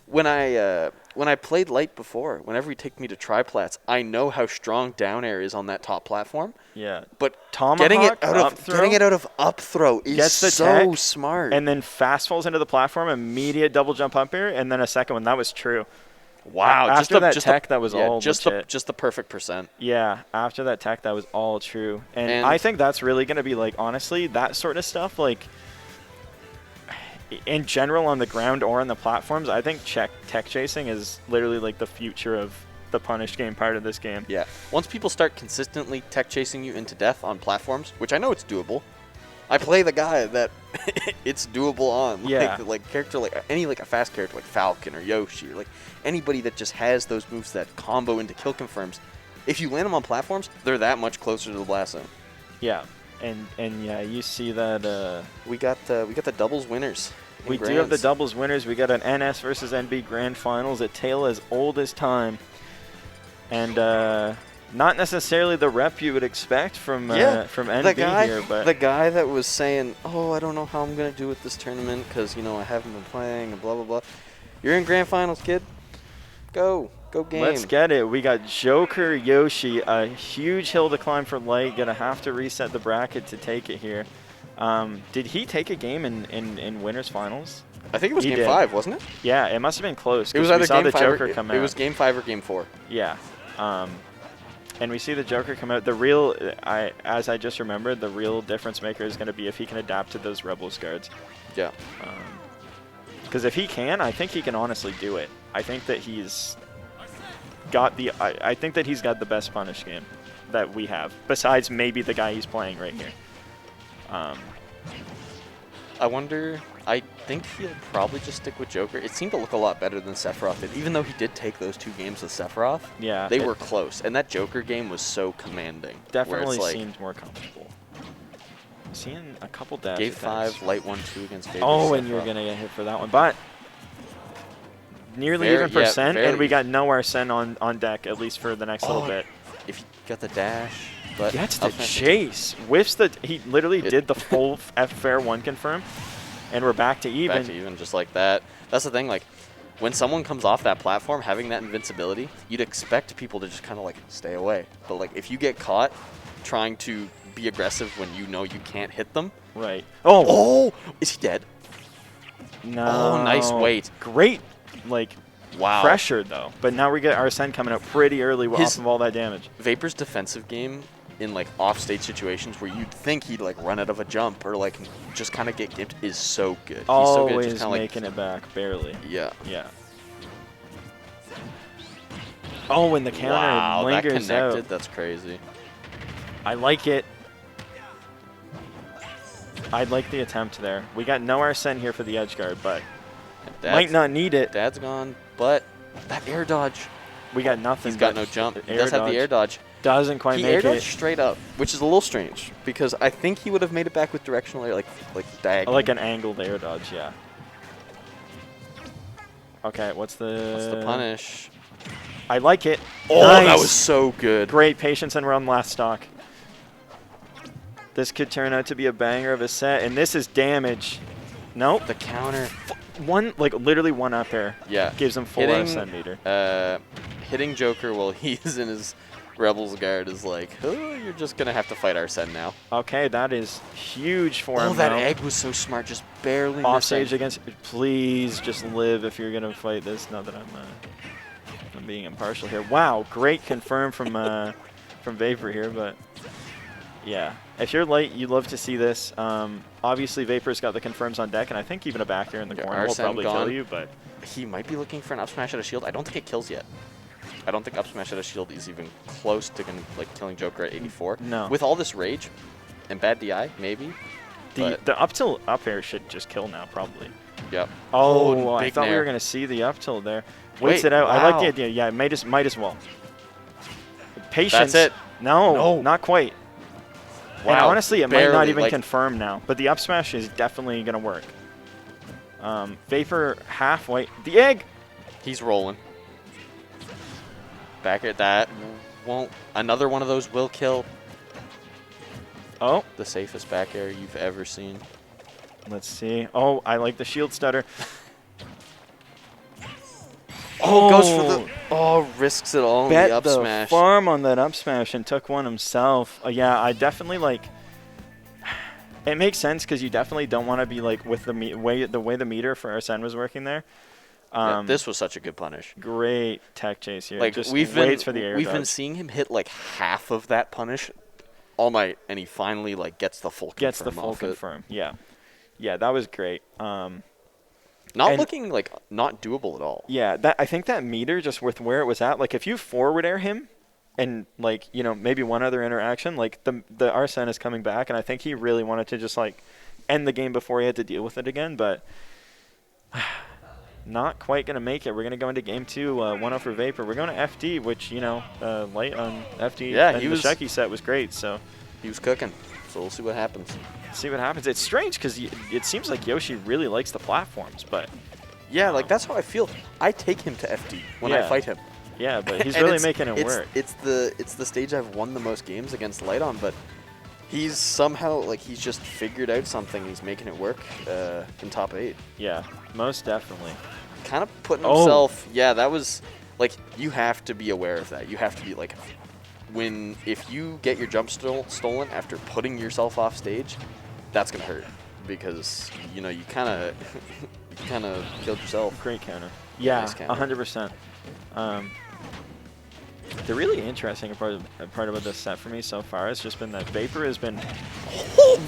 I: when I played Light before. Whenever he take me to triplats, I know how strong down air is on that top platform.
F: Yeah.
I: But
F: Tomahawk,
I: getting it out
F: up
I: of
F: throw,
I: getting it out of up throw is
F: gets the
I: so
F: tech,
I: smart.
F: and then fast falls into the platform, immediate double jump up air, and then a second one. That was true.
I: wow,
F: After that tech, that was all
I: just
F: legit.
I: the perfect percent.
F: Yeah, after that tech, that was all true. And
I: And-
F: I think that's really going to be, like, honestly, that sort of stuff, like, in general on the ground or on the platforms, I think tech chasing is literally, like, the future of the punished game part of this game.
I: Yeah. Once people start consistently tech chasing you into death on platforms, which I know it's doable. I play the guy that it's doable on.
F: Yeah.
I: Like character like any like a fast character like Falcon or Yoshi or like anybody that just has those moves that combo into kill confirms. If you land them on platforms, they're that much closer to the blast zone.
F: Yeah, and yeah, you see that.
I: We got the doubles winners. in
F: We do have the
I: grands.
F: doubles winners. We got an NS versus NB Grand Finals, a tale as old as time. And not necessarily the rep you would expect from NB
I: the guy,
F: here, but
I: the guy that was saying, "Oh, I don't know how I'm gonna do with this tournament because I haven't been playing and blah blah blah." You're in grand finals, kid. Go game.
F: let's get it. We got Joker Yoshi, a huge hill to climb for Light. Gonna have to reset the bracket to take it here. Did he take a game in winners finals?
I: I think it was
F: He
I: game
F: did.
I: 5, wasn't it?
F: Yeah, it must have been close.
I: It was
F: 'cause
I: either
F: we saw
I: game
F: the
I: 5
F: Joker
I: or
F: come
I: it
F: out.
I: was game 5 or game 4.
F: Yeah. And we see the Joker come out. The real, as I just remembered, the real difference maker is going to be if he can adapt to those Rebels guards.
I: Yeah.
F: Because if he can, I think he can honestly do it. I think that he's got the. I think that he's got the best punish game that we have, besides maybe the guy he's playing right here.
I: I wonder. I think he'll probably just stick with Joker. It seemed to look a lot better than Sephiroth did, even though he did take those 2 games with Sephiroth.
F: Yeah,
I: They
F: it
I: were close, and that Joker game was so commanding. where
F: Definitely
I: it's like,
F: seemed more comfortable. Seeing a couple dash
I: Game
F: attacks.
I: 5, Light 1-2 against David.
F: Oh, and you're
I: Sephiroth.
F: going to get hit for that one. But nearly
I: Very-
F: even percent,
I: yeah,
F: and we
I: very-
F: got no Arsene on deck, at least for the next little
I: Oh,
F: bit.
I: If you got the dash, but
F: Gets the
I: up smash-
F: chase. Whiffs the. He literally
I: It-
F: did the full F fair 1 confirm, and we're back to even.
I: Back to even, just like that. That's the thing, like, when someone comes off that platform having that invincibility, you'd expect people to just kind of, like, stay away. But, like, if you get caught trying to be aggressive when you know you can't hit them.
F: Right. Oh!
I: Oh! Is he dead?
F: No.
I: Oh, nice weight.
F: Great, like,
I: Wow.
F: pressure, though. But now we get Arsene coming up pretty early
I: His-
F: off of all that damage.
I: Vapor's defensive game in, like, off-stage situations where you'd think he'd, like, run out of a jump or, like, just kind of get gimped is so good. He's so good at
F: Always
I: just kind of,
F: making it back, barely.
I: Yeah.
F: Yeah. Oh, and the counter
I: Wow, that
F: lingers
I: connected.
F: out.
I: That's crazy.
F: I like it. I like the attempt there. We got no Arsene here for the edge guard, but might not need it.
I: Dad's gone, but that air dodge.
F: We got nothing.
I: He's got
F: but
I: no jump. He
F: air
I: does have the air dodge.
F: Doesn't quite
I: He air
F: make
I: dodged
F: it.
I: straight up, which is a little strange because I think he would have made it back with directional air, like diagonal.
F: Like an angled air dodge, yeah. Okay, what's the...
I: What's the punish?
F: I like it.
I: Oh,
F: Nice.
I: that was so good.
F: Great patience and run last stock. This could turn out to be a banger of a set, and this is damage. Nope.
I: The counter.
F: one, like literally one up air.
I: Yeah.
F: Gives him full
I: Hitting,
F: Arsene meter.
I: Hitting Joker while he's in his Rebels guard is like, oh, you're just going to have to fight Arsene now.
F: Okay, that is huge for him.
I: Oh, that
F: now.
I: egg was so smart, just barely
F: Off
I: missing.
F: stage against. Please just live if you're gonna fight this. Not that I'm being impartial here. Wow, great confirm from Vapor here, but yeah, if you're light, you love to see this. Obviously, Vapor's got the confirms on deck, and I think even a back air in the
I: Yeah,
F: corner will
I: Arsene
F: probably
I: gone.
F: kill you. But
I: He might be looking for an up smash at a shield. I don't think it kills yet. I don't think up smash at a shield is even close to like killing Joker at 84.
F: No.
I: With all this rage and bad DI, maybe.
F: the up tilt up air should just kill now, probably.
I: Yep.
F: Oh, I
I: big
F: thought we
I: nair.
F: were gonna see the up tilt there. Waits
I: Wait,
F: it out. I like the
I: wow.
F: idea. Yeah, might as well. Patience.
I: That's it.
F: No, not quite. And
I: Wow,
F: honestly, it might not
I: barely,
F: even
I: like-
F: confirm now. But the up smash is definitely going to work. Vapor half white. The egg!
I: He's rolling. Back at that. Won't. Another one of those will kill.
F: Oh,
I: The safest back air you've ever seen.
F: let's see. Oh, I like the shield stutter.
I: Goes for the. Oh, risks it all in
F: Bet
I: the up
F: the
I: smash.
F: farm on that up smash and took one himself. Yeah, I definitely like. It makes sense because you definitely don't want to be like with the way the meter for Arsene was working there.
I: Yeah, this was such a good punish.
F: Great tech chase here.
I: Like
F: just
I: we've
F: waits
I: been
F: for the air
I: we've been
F: dodge.
I: seeing him hit like half of that punish all night, and he finally like gets the full
F: Gets the
I: confirm
F: full
I: off it.
F: confirm. Yeah, yeah, that was great.
I: Not
F: And-
I: looking like not doable at all.
F: Yeah, that I think that meter just with where it was at, like if you forward air him and like, you know, maybe one other interaction, like the Arsene is coming back, and I think he really wanted to just like end the game before he had to deal with it again, but not quite going to make it. We're going to go into game 2, 1-0 for Vapor. We're going to FD, which, you know, light on FD.
I: Yeah,
F: and
I: he
F: the
I: was-
F: Shecky set was great, so
I: He was cooking, so we'll see what happens.
F: see what happens. It's strange because it seems like Yoshi really likes the platforms, but
I: Yeah, like that's how I feel. I take him to FD when I
F: Yeah.
I: fight him.
F: yeah, but he's
I: And
F: really
I: it's-
F: making it work.
I: It's the stage I've won the most games against Light on, but he's somehow like he's just figured out something. He's making it work in top 8.
F: Yeah, most definitely.
I: Kind of putting
F: Oh.
I: himself. Yeah, that was like you have to be aware of that. You have to be like if you get your jump stolen after putting yourself off stage, that's gonna hurt because you know you kind of killed yourself.
F: Great counter. Yeah,
I: Nice counter.
F: 100%. The really interesting part about this set for me so far has just been that Vapor has been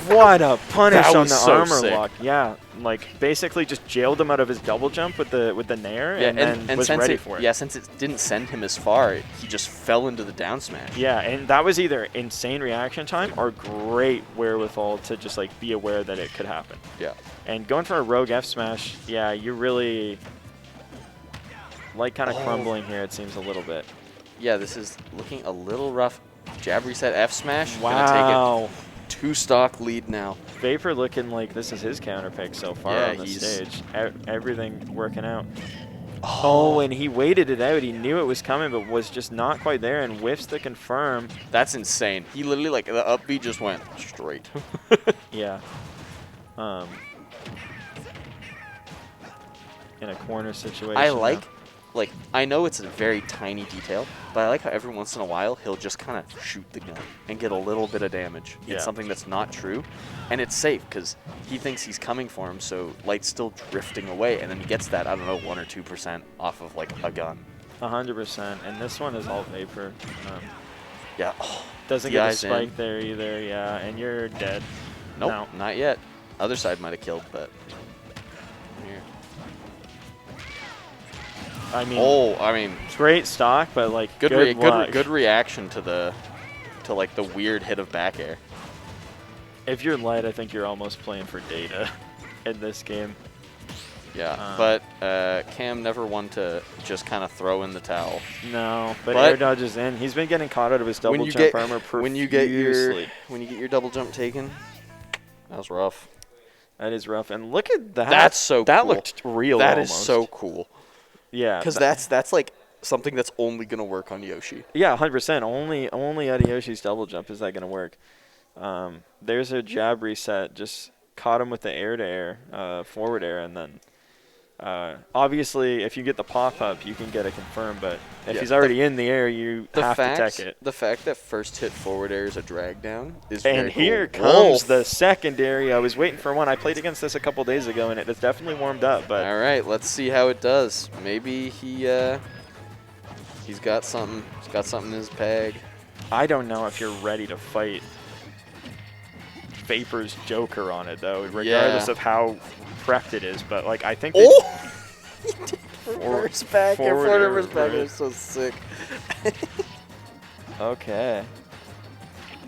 F: what a punish
I: That
F: on
I: was
F: the
I: so
F: armor
I: sick.
F: lock. Yeah, like basically just jailed him out of his double jump with the nair
I: Yeah,
F: and then was
I: since
F: ready for it.
I: Yeah, since it didn't send him as far, he just fell into the down smash.
F: Yeah, and that was either insane reaction time or great wherewithal to just like be aware that it could happen.
I: Yeah.
F: And going for a rogue F smash, yeah, you really like kind of crumbling here. It seems a little bit.
I: Yeah, this is looking a little rough. Jab reset F smash. Gonna
F: Wow.
I: take it 2-stock lead now.
F: Vapor looking like this is his counter pick so far
I: Yeah,
F: on the
I: he's-
F: stage. Everything working out. Oh, and he waited it out. He knew it was coming, but was just not quite there and whiffs the confirm.
I: That's insane. He literally like the up B just went straight.
F: Yeah. In a corner situation.
I: I
F: now.
I: like I know it's a very tiny detail, but I like how every once in a while he'll just kind of shoot the gun and get a little bit of damage.
F: Yeah.
I: It's something that's not true, and it's safe because he thinks he's coming for him, so Light's still drifting away, and then he gets that, I don't know, 1 or 2% off of like a gun.
F: 100%. And this one is all Vapor.
I: Yeah. Oh,
F: Doesn't get a
I: DI's in.
F: spike there either. Yeah, and you're dead.
I: Nope,
F: No.
I: not yet. Other side might have killed, but here.
F: I mean,
I: Oh, I mean,
F: great stock, but like
I: good
F: luck.
I: reaction to like the weird hit of back air.
F: If you're light, I think you're almost playing for data in this game.
I: Yeah, but Cam never one to just kind of throw in the towel.
F: No, but,
I: But-
F: air dodge is in. He's been getting caught out of his double
I: when you
F: jump
I: get
F: armor
I: when you get
F: profusely.
I: your double jump taken, that was rough.
F: That is rough. And look at that.
I: That's so
F: That
I: cool.
F: looked real.
I: That is
F: almost.
I: so cool
F: Yeah,
I: because that's like something that's only gonna work on Yoshi.
F: yeah, 100%. Only Adiyoshi's double jump is that going to work. There's a jab reset. Just caught him with the air to air, forward air, and then Obviously, if you get the pop-up, you can get a confirm, but if
I: Yeah,
F: he's already in the air, you have to tech it.
I: The fact that first hit forward air is a drag down is very
F: And here
I: cool.
F: comes
I: Wolf.
F: the secondary. I was waiting for one. I played against this a couple days ago, and it has definitely warmed up. But
I: All right, let's see how it does. Maybe he's got something. He's got something in his bag.
F: I don't know if you're ready to fight Vapor's Joker on it, though, regardless
I: Yeah.
F: of how prepped it is. But, like, I think
I: Oh! Reverse back air,
F: forward
I: forward
F: air,
I: reverse back air
F: right.
I: is so sick.
F: Okay.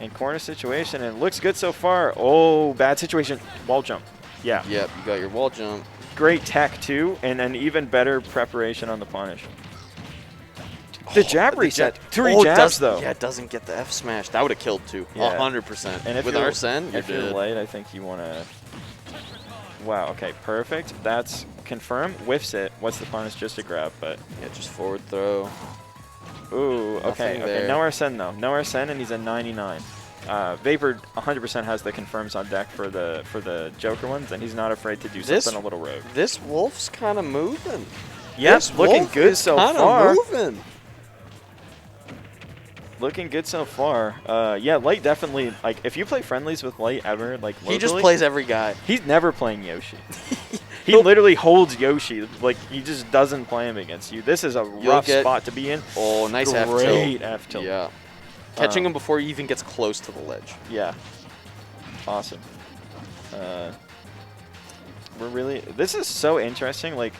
F: In corner situation, and looks good so far. Oh, bad situation. Wall jump. Yeah.
I: Yep, you got your wall jump.
F: Great tech, too, and an even better preparation on the punish. The jab reset. Three jabs, though.
I: Yeah, it doesn't get the F smash. That would have killed too.
F: Yeah.
I: 100%.
F: And if
I: with
F: you're,
I: Arsene, you're
F: if you're
I: dead.
F: late, I think you want to. Wow. Okay. Perfect. That's confirmed. Whiffs it. What's the punish? Just a grab, but.
I: Yeah, just forward throw.
F: Ooh. Okay.
I: Nothing
F: Okay.
I: there.
F: No Arsene though. No Arsene, and he's a 99. Vapor 100% has the confirms on deck for the Joker ones, and he's not afraid to do
I: This-
F: something a little rogue.
I: This wolf's kind of moving.
F: Yes,
I: This
F: looking
I: wolf
F: good
I: is
F: so
I: kinda
F: far.
I: Moving.
F: Looking good so far. Yeah, Light definitely, like, if you play friendlies with Light ever, like,
I: He just
F: locally,
I: plays every guy.
F: He's never playing Yoshi. He literally holds Yoshi. Like, he just doesn't play him against you. This is a rough
I: get-
F: spot to be in.
I: Oh, nice F tilt.
F: Great F tilt.
I: Yeah. Catching him before he even gets close to the ledge.
F: Yeah. Awesome. This is so interesting. Like,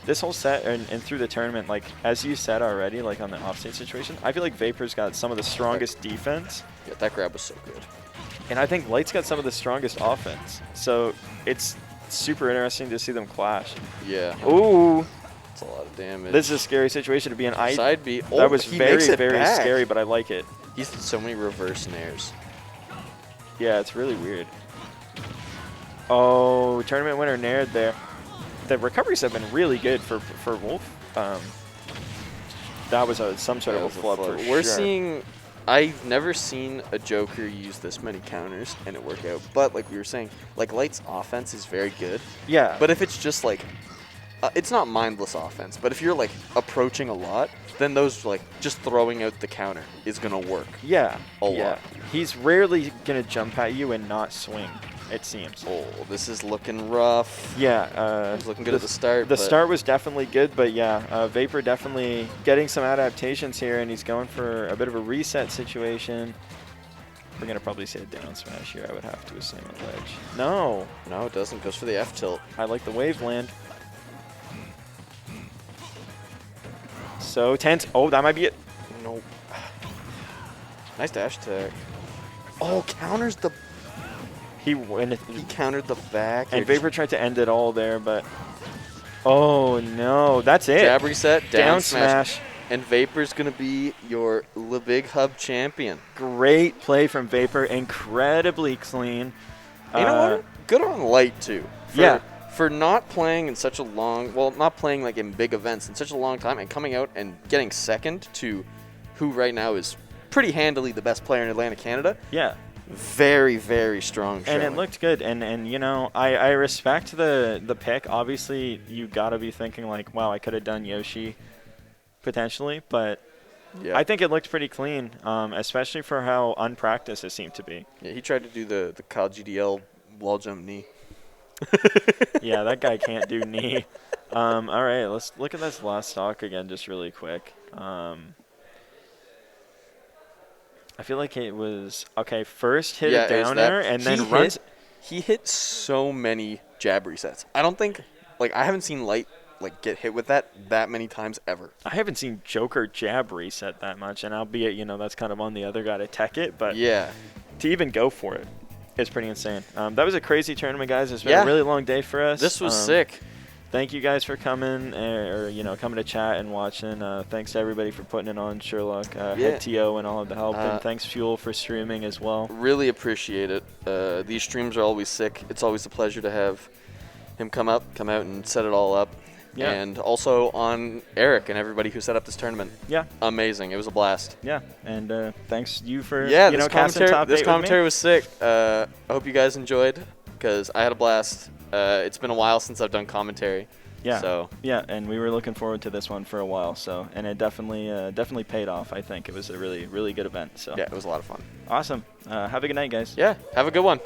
F: this whole set and through the tournament, like, as you said already, like, on the offstate situation, I feel like Vapor's got some of the strongest defense.
I: Yeah, that grab was so good.
F: And I think Light's got some of the strongest offense. So it's super interesting to see them clash.
I: Yeah.
F: Ooh.
I: That's a lot of damage.
F: This is a scary situation to be in.
I: Side B. Oh,
F: That was
I: he
F: very,
I: makes it
F: very
I: back.
F: scary, but I like it.
I: He's did so many reverse nairs.
F: Yeah, it's really weird. Oh, tournament winner nared there. The recoveries have been really good for Wolf. That was some sort of a flub for
I: We're
F: sure.
I: seeing. I've never seen a Joker use this many counters and it work out. But like we were saying, like Light's offense is very good.
F: Yeah.
I: But if it's just like, it's not mindless offense. But if you're like approaching a lot, then those like just throwing out the counter is gonna work.
F: Yeah.
I: A
F: yeah.
I: lot.
F: He's rarely gonna jump at you and not swing. It seems.
I: Oh, this is looking rough.
F: Yeah.
I: He's looking good at the start.
F: The
I: but
F: start was definitely good, but yeah, Vapor definitely getting some adaptations here, and he's going for a bit of a reset situation. We're gonna probably see a down smash here. I would have to assume a ledge. No,
I: No, it doesn't. Goes for the F tilt.
F: I like the wave land. So tense. Oh, that might be it.
I: Nope. Nice dash attack. Oh, counters the.
F: He
I: countered the back.
F: And Vapor tried to end it all there, but oh no, that's it.
I: Jab reset, down
F: smash.
I: And Vapor's going to be your Le Big Hub champion.
F: Great play from Vapor, incredibly clean.
I: You know what? Good on Light, too.
F: Yeah.
I: For not playing in such a long, well, not playing like in big events in such a long time and coming out and getting second to who right now is pretty handily the best player in Atlantic Canada.
F: Yeah.
I: Very, very strong
F: And
I: showing.
F: it looked good, and you know, I respect the pick. Obviously, you gotta be thinking like, wow, I could have done Yoshi, potentially, but
I: Yeah.
F: I think it looked pretty clean, especially for how unpracticed it seemed to be.
I: Yeah, he tried to do the Kyle GDL wall jump knee.
F: Yeah, that guy can't do knee. All right, let's look at this last stock again, just really quick. I feel like it was okay. First hit a
I: it was
F: down
I: that.
F: air, and
I: He
F: then
I: hit-
F: runs.
I: He hit so many jab resets. I don't think, like, I haven't seen Light like get hit with that many times ever.
F: I haven't seen Joker jab reset that much, and albeit, you know, that's kind of on the other guy to tech it, but
I: Yeah.
F: to even go for it is pretty insane. That was a crazy tournament, guys. It's been
I: Yeah.
F: a really long day for us.
I: This was sick.
F: Thank you guys for coming, or you know, coming to chat and watching. Thanks to everybody for putting it on, Sherlock, Head TO, and all of the help. And thanks Fuel for streaming as well.
I: Really appreciate it. These streams are always sick. It's always a pleasure to have him come out and set it all up.
F: Yeah.
I: And also on Eric and everybody who set up this tournament.
F: Yeah.
I: Amazing. It was a blast.
F: Yeah, and thanks you for
I: Yeah,
F: you
I: this
F: know, casting top
I: this
F: 8
I: commentary
F: with
I: was sick. I hope you guys enjoyed because I had a blast. It's been a while since I've done commentary.
F: Yeah.
I: So
F: Yeah, and we were looking forward to this one for a while. So, and it definitely paid off. I think it was a really good event. So
I: yeah, it was a lot of fun.
F: awesome. Have a good night, guys.
I: Yeah, have a good one.